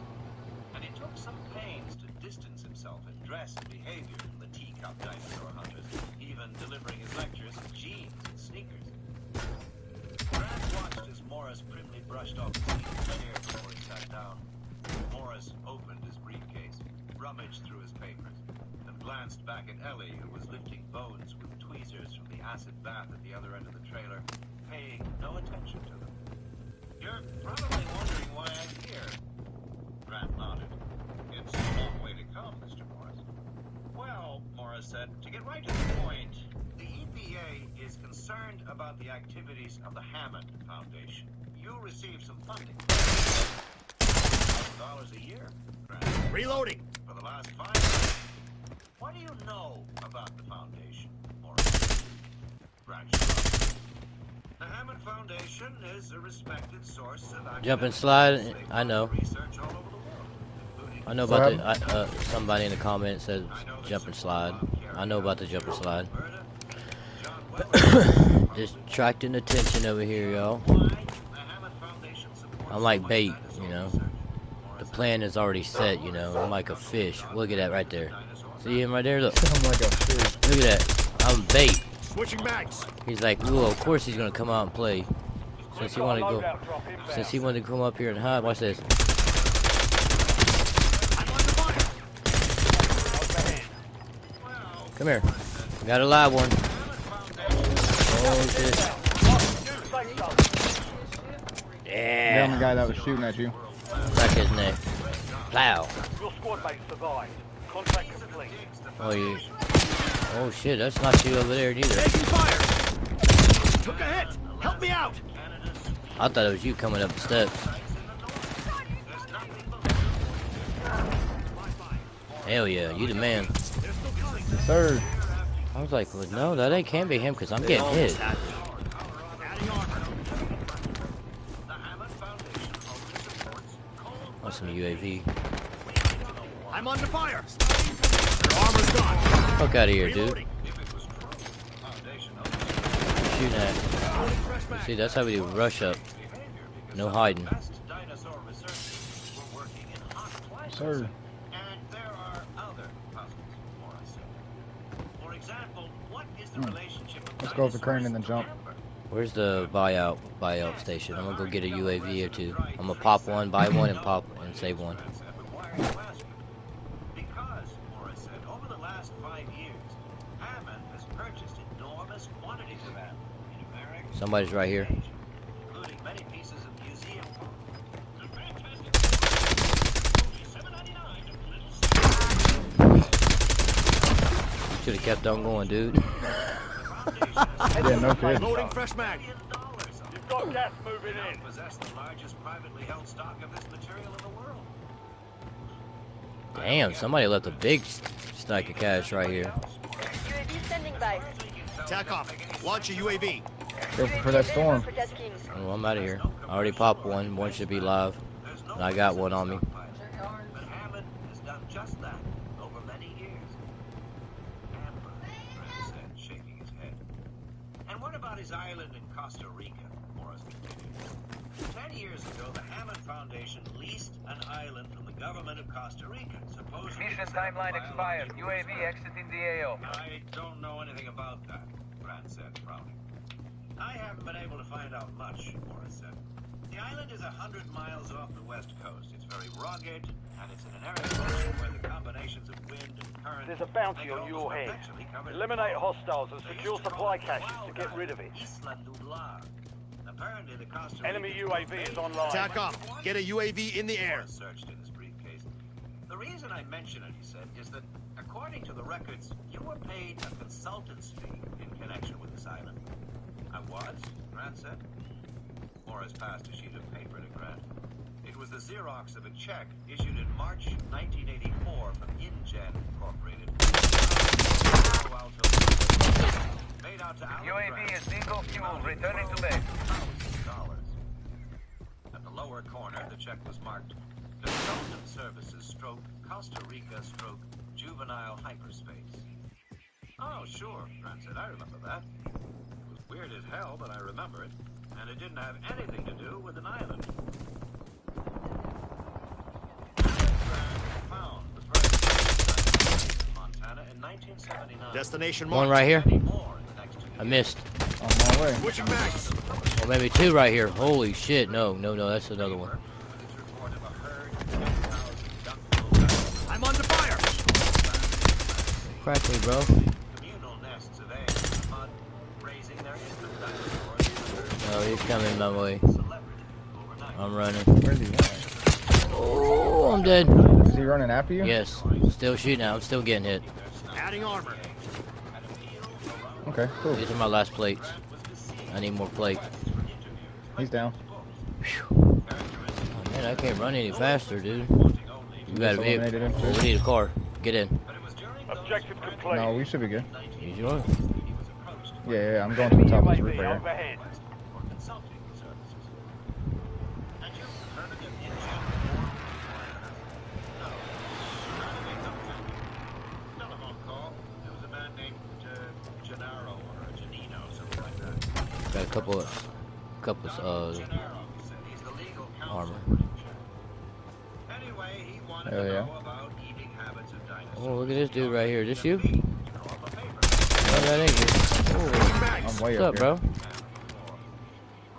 And he took some pains to distance himself in dress and behavior from the teacup dinosaur hunters, even delivering his lectures in jeans and sneakers. Grant watched as Morris primly brushed off his chair before he sat down. Morris opened his briefcase, rummaged through his papers, and glanced back at Ellie, who was lifting bones with tweezers from the acid bath at the other end of the trailer, paying no attention to them. You're probably wondering why I'm here. Grant nodded. It's long To get right to the point, the EPA is concerned about the activities of the Hammond Foundation. You receive some funding. $1,000 a year. Reloading. For the last 5 years. What do you know about the foundation? The Hammond Foundation is a respected source of Jump and slide. I know. I know about the. Somebody in the comments said jump and slide. I know about the jump and slide. Just attracting attention over here, y'all. I'm like bait, you know. The plan is already set, you know. I'm like a fish. Look at that right there. See him right there? Look. I'm like a fish. Look at that. I'm bait. Switching mags. He's like, ooh, of course he's gonna come out and play. Since he wanted to go. Since he wanted to come up here and hide. Watch this. Come here. Got a live one. Oh shit. Yeah. Down the guy that was shooting at you. Crack his neck. Plow. Your squad mate survived. Contract complete. Oh yeah. Oh shit, that's not you over there neither. Taking fire. Took a hit. Help me out. I thought it was you coming up the steps. Hell yeah, you the man. Third. I was like, well, no, that ain't can't be him because I'm getting hit. That's some UAV. I'm under fire. Your armor's gone. Fuck out of here, dude. Shooting at. See, that's how we do rush up. No hiding. Sir. Let's go for crane and then jump. Where's the buyout station? I'm gonna go get a UAV or two. I'm gonna pop one, buy one, and pop and save one. Because, Morris said, over the last 5 years, Hammond has purchased enormous quantities of ammo in America. Somebody's right here. Including many pieces of museum. Should have kept on going, dude. Yeah, no kidding. Loading fresh mag. You've got gas moving in. Possess the largest privately held stock of this material in the world. Damn, somebody left a big stack of cash right here. UAV standing by. Attack off. Launch a UAV. Go for that storm. Oh, I'm out of here. I already popped one. One should be live. And I got one on me. But Hammond has done just that over many years. Amber, Brent said, shaking his head. And what about his island in Costa Rica? Morris continued. 10 years ago, the Hammond Foundation leased an island from the government of Costa Rica. Supposedly Mission timeline expired. UAV exiting the AO. I don't know anything about that, Grant said, frowning. I haven't been able to find out much, Morris said. The island is 100 miles off the west coast. It's very rugged, and it's in an area where the combinations of wind and current... There's a bounty on your head. Eliminate hostiles and secure supply caches to get rid of it. Apparently the Costa Rican Enemy UAV is online. Attack off. Get a UAV in the air. Searched in his briefcase. The reason I mention it, he said, is that according to the records, you were paid a consultant's fee in connection with this island. I was, Grant said. Morris passed a sheet of paper to Grant. It was the Xerox of a check issued in March 1984 from InGen Incorporated. Made out to UAV is bingo fuel. Returning to base. $1,000. At the lower corner, the check was marked Consultant Services stroke Costa Rica stroke Juvenile Hyperspace. Oh, sure, Grant said. I remember that. It was weird as hell, but I remember it. And it didn't have anything to do with an island. Found the president of Montana in 1979. Destination One right here. I missed. On my way. Switching mags. Or maybe two right here. Holy shit. No, that's another one. I'm under fire. Crack me, bro. Communal nests of eggs in the mud, raising their infant dinosaurs. Oh, he's coming my way. I'm running. Where's he at? Oh, I'm dead. Is he running after you? Yes. Still shooting. I'm still getting hit. Adding armor. Okay, cool. These are my last plates. I need more plate. He's down. Oh, man, I can't run any faster, dude. You got a vehicle. Oh, we need a car. Get in. Objective complete. No, we should be good. You sure? Yeah, I'm going to the top of this roof right here. Overhead. Got a couple armor. Hell yeah. Oh, look at this dude right here. This you? Oh, that ain't you. Oh, I'm way what's up up, here.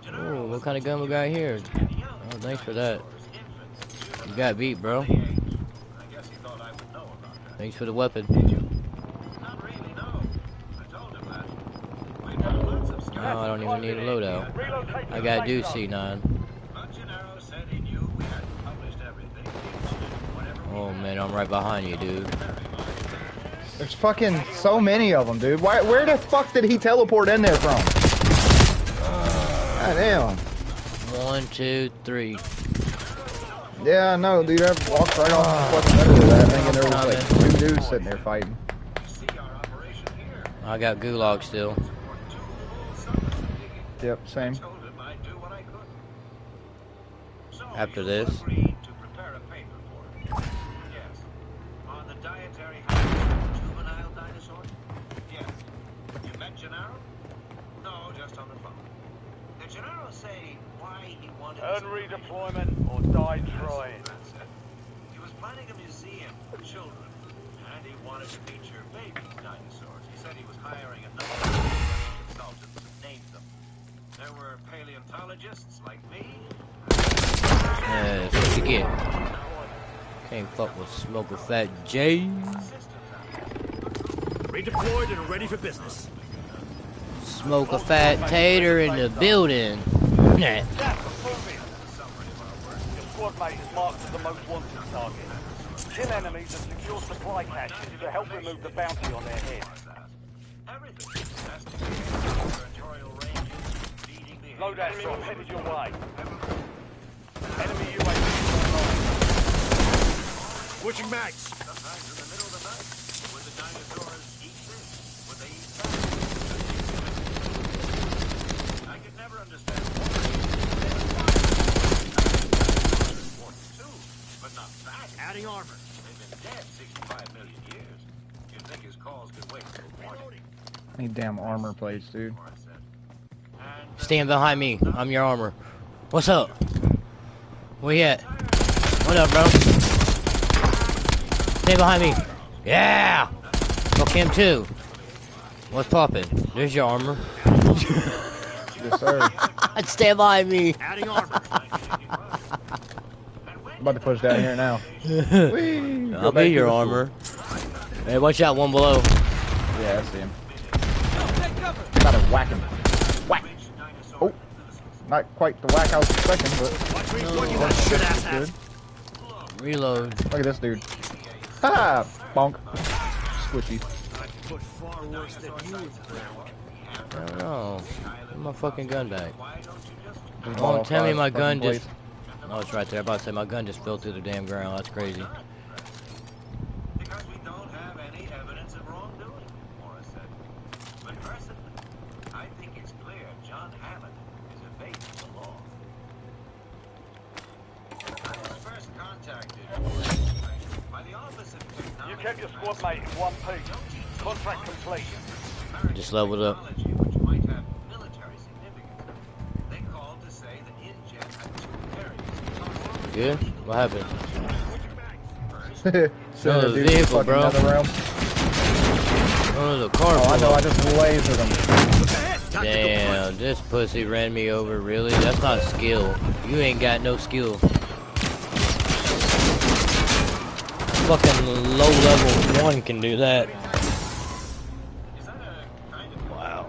bro? Oh, what kind of gun we got here? Oh, thanks for that. You got beat, bro. Thanks for the weapon. Oh, I don't even need a loadout. I got do C9. Oh man, I'm right behind you, dude. There's fucking so many of them, dude. Where the fuck did he teleport in there from? God damn. 1, 2, 3. Yeah, I know, dude. I walked right off the fucking middle of that, thinking there was like 2 dudes sitting there fighting. I got gulag still. Yep, same. After this. Earn redeployment or die trying. He was planning a museum for children, and he wanted to feature baby dinosaurs. He said he was hiring a number of consultants to name them. There were paleontologists like me. Yeah, that's what you get. Can't fuck with Smoke a Fat J. Redeployed and ready for business. Smoke a Fat Tater in the building. Nah. Your squad mate is marked as the most wanted target. Kill enemies and secure supply caches to help remove the bounty on their heads. Loadout drop headed your way. Enemy UAV online. Switching mags. I could never understand but not that. Adding armor. They've been dead 65 million years. You'd think his calls could wait till morning. I need damn armor plates, dude. Stand behind me. I'm your armor. What's up? Where you at? What up, bro? Stay behind me. Yeah! Fuck him too. What's poppin'? There's your armor. Yes, sir. Stand behind me. Adding armor. I'm about to push down here now. I'll be your armor. Hey, watch out, one below. Yeah, I see him. About to whack him. Whack! Oh! Not quite the whack I was expecting, but... That's good. Reload. Look at this dude. Ha! Bonk. Squishy. I don't know. Give my fucking gun back. There's Don't tell me my gun fucking just... Oh, it's right there. I'm about to say my gun just fell through the damn ground. That's crazy. Because we don't have any evidence of wrongdoing, Morris said. But personally, I think it's clear John Hammond is evading the law. I was first contacted by the Office of Technology. You kept your squad mate in one piece. Contract complete. Just leveled up. Which might have military significance. They called to say that InGen had 2 areas. Good? What happened? So the dude, vehicle, fucking bro. another round. Oh, the car. Oh, I know. I just lasered him. Damn, this pussy ran me over. Really? That's not skill. You ain't got no skill. Fucking low level 1 can do that. Wow.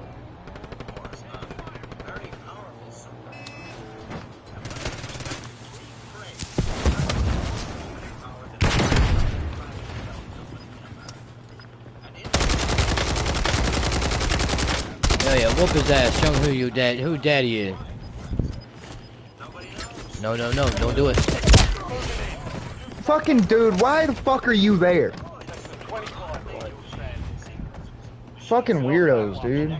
whoop his ass. Show him who daddy is. No, don't do it. Fucking dude, why the fuck are you there? Fucking weirdos, dude.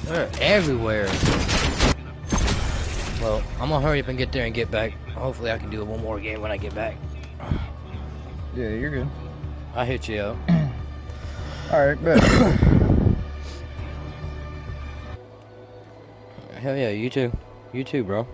They're everywhere. Well, I'm gonna hurry up and get there and get back. Hopefully I can do one more game when I get back. Yeah, you're good. I'll hit you up. Alright, bet. Hell yeah, you too. You too, bro.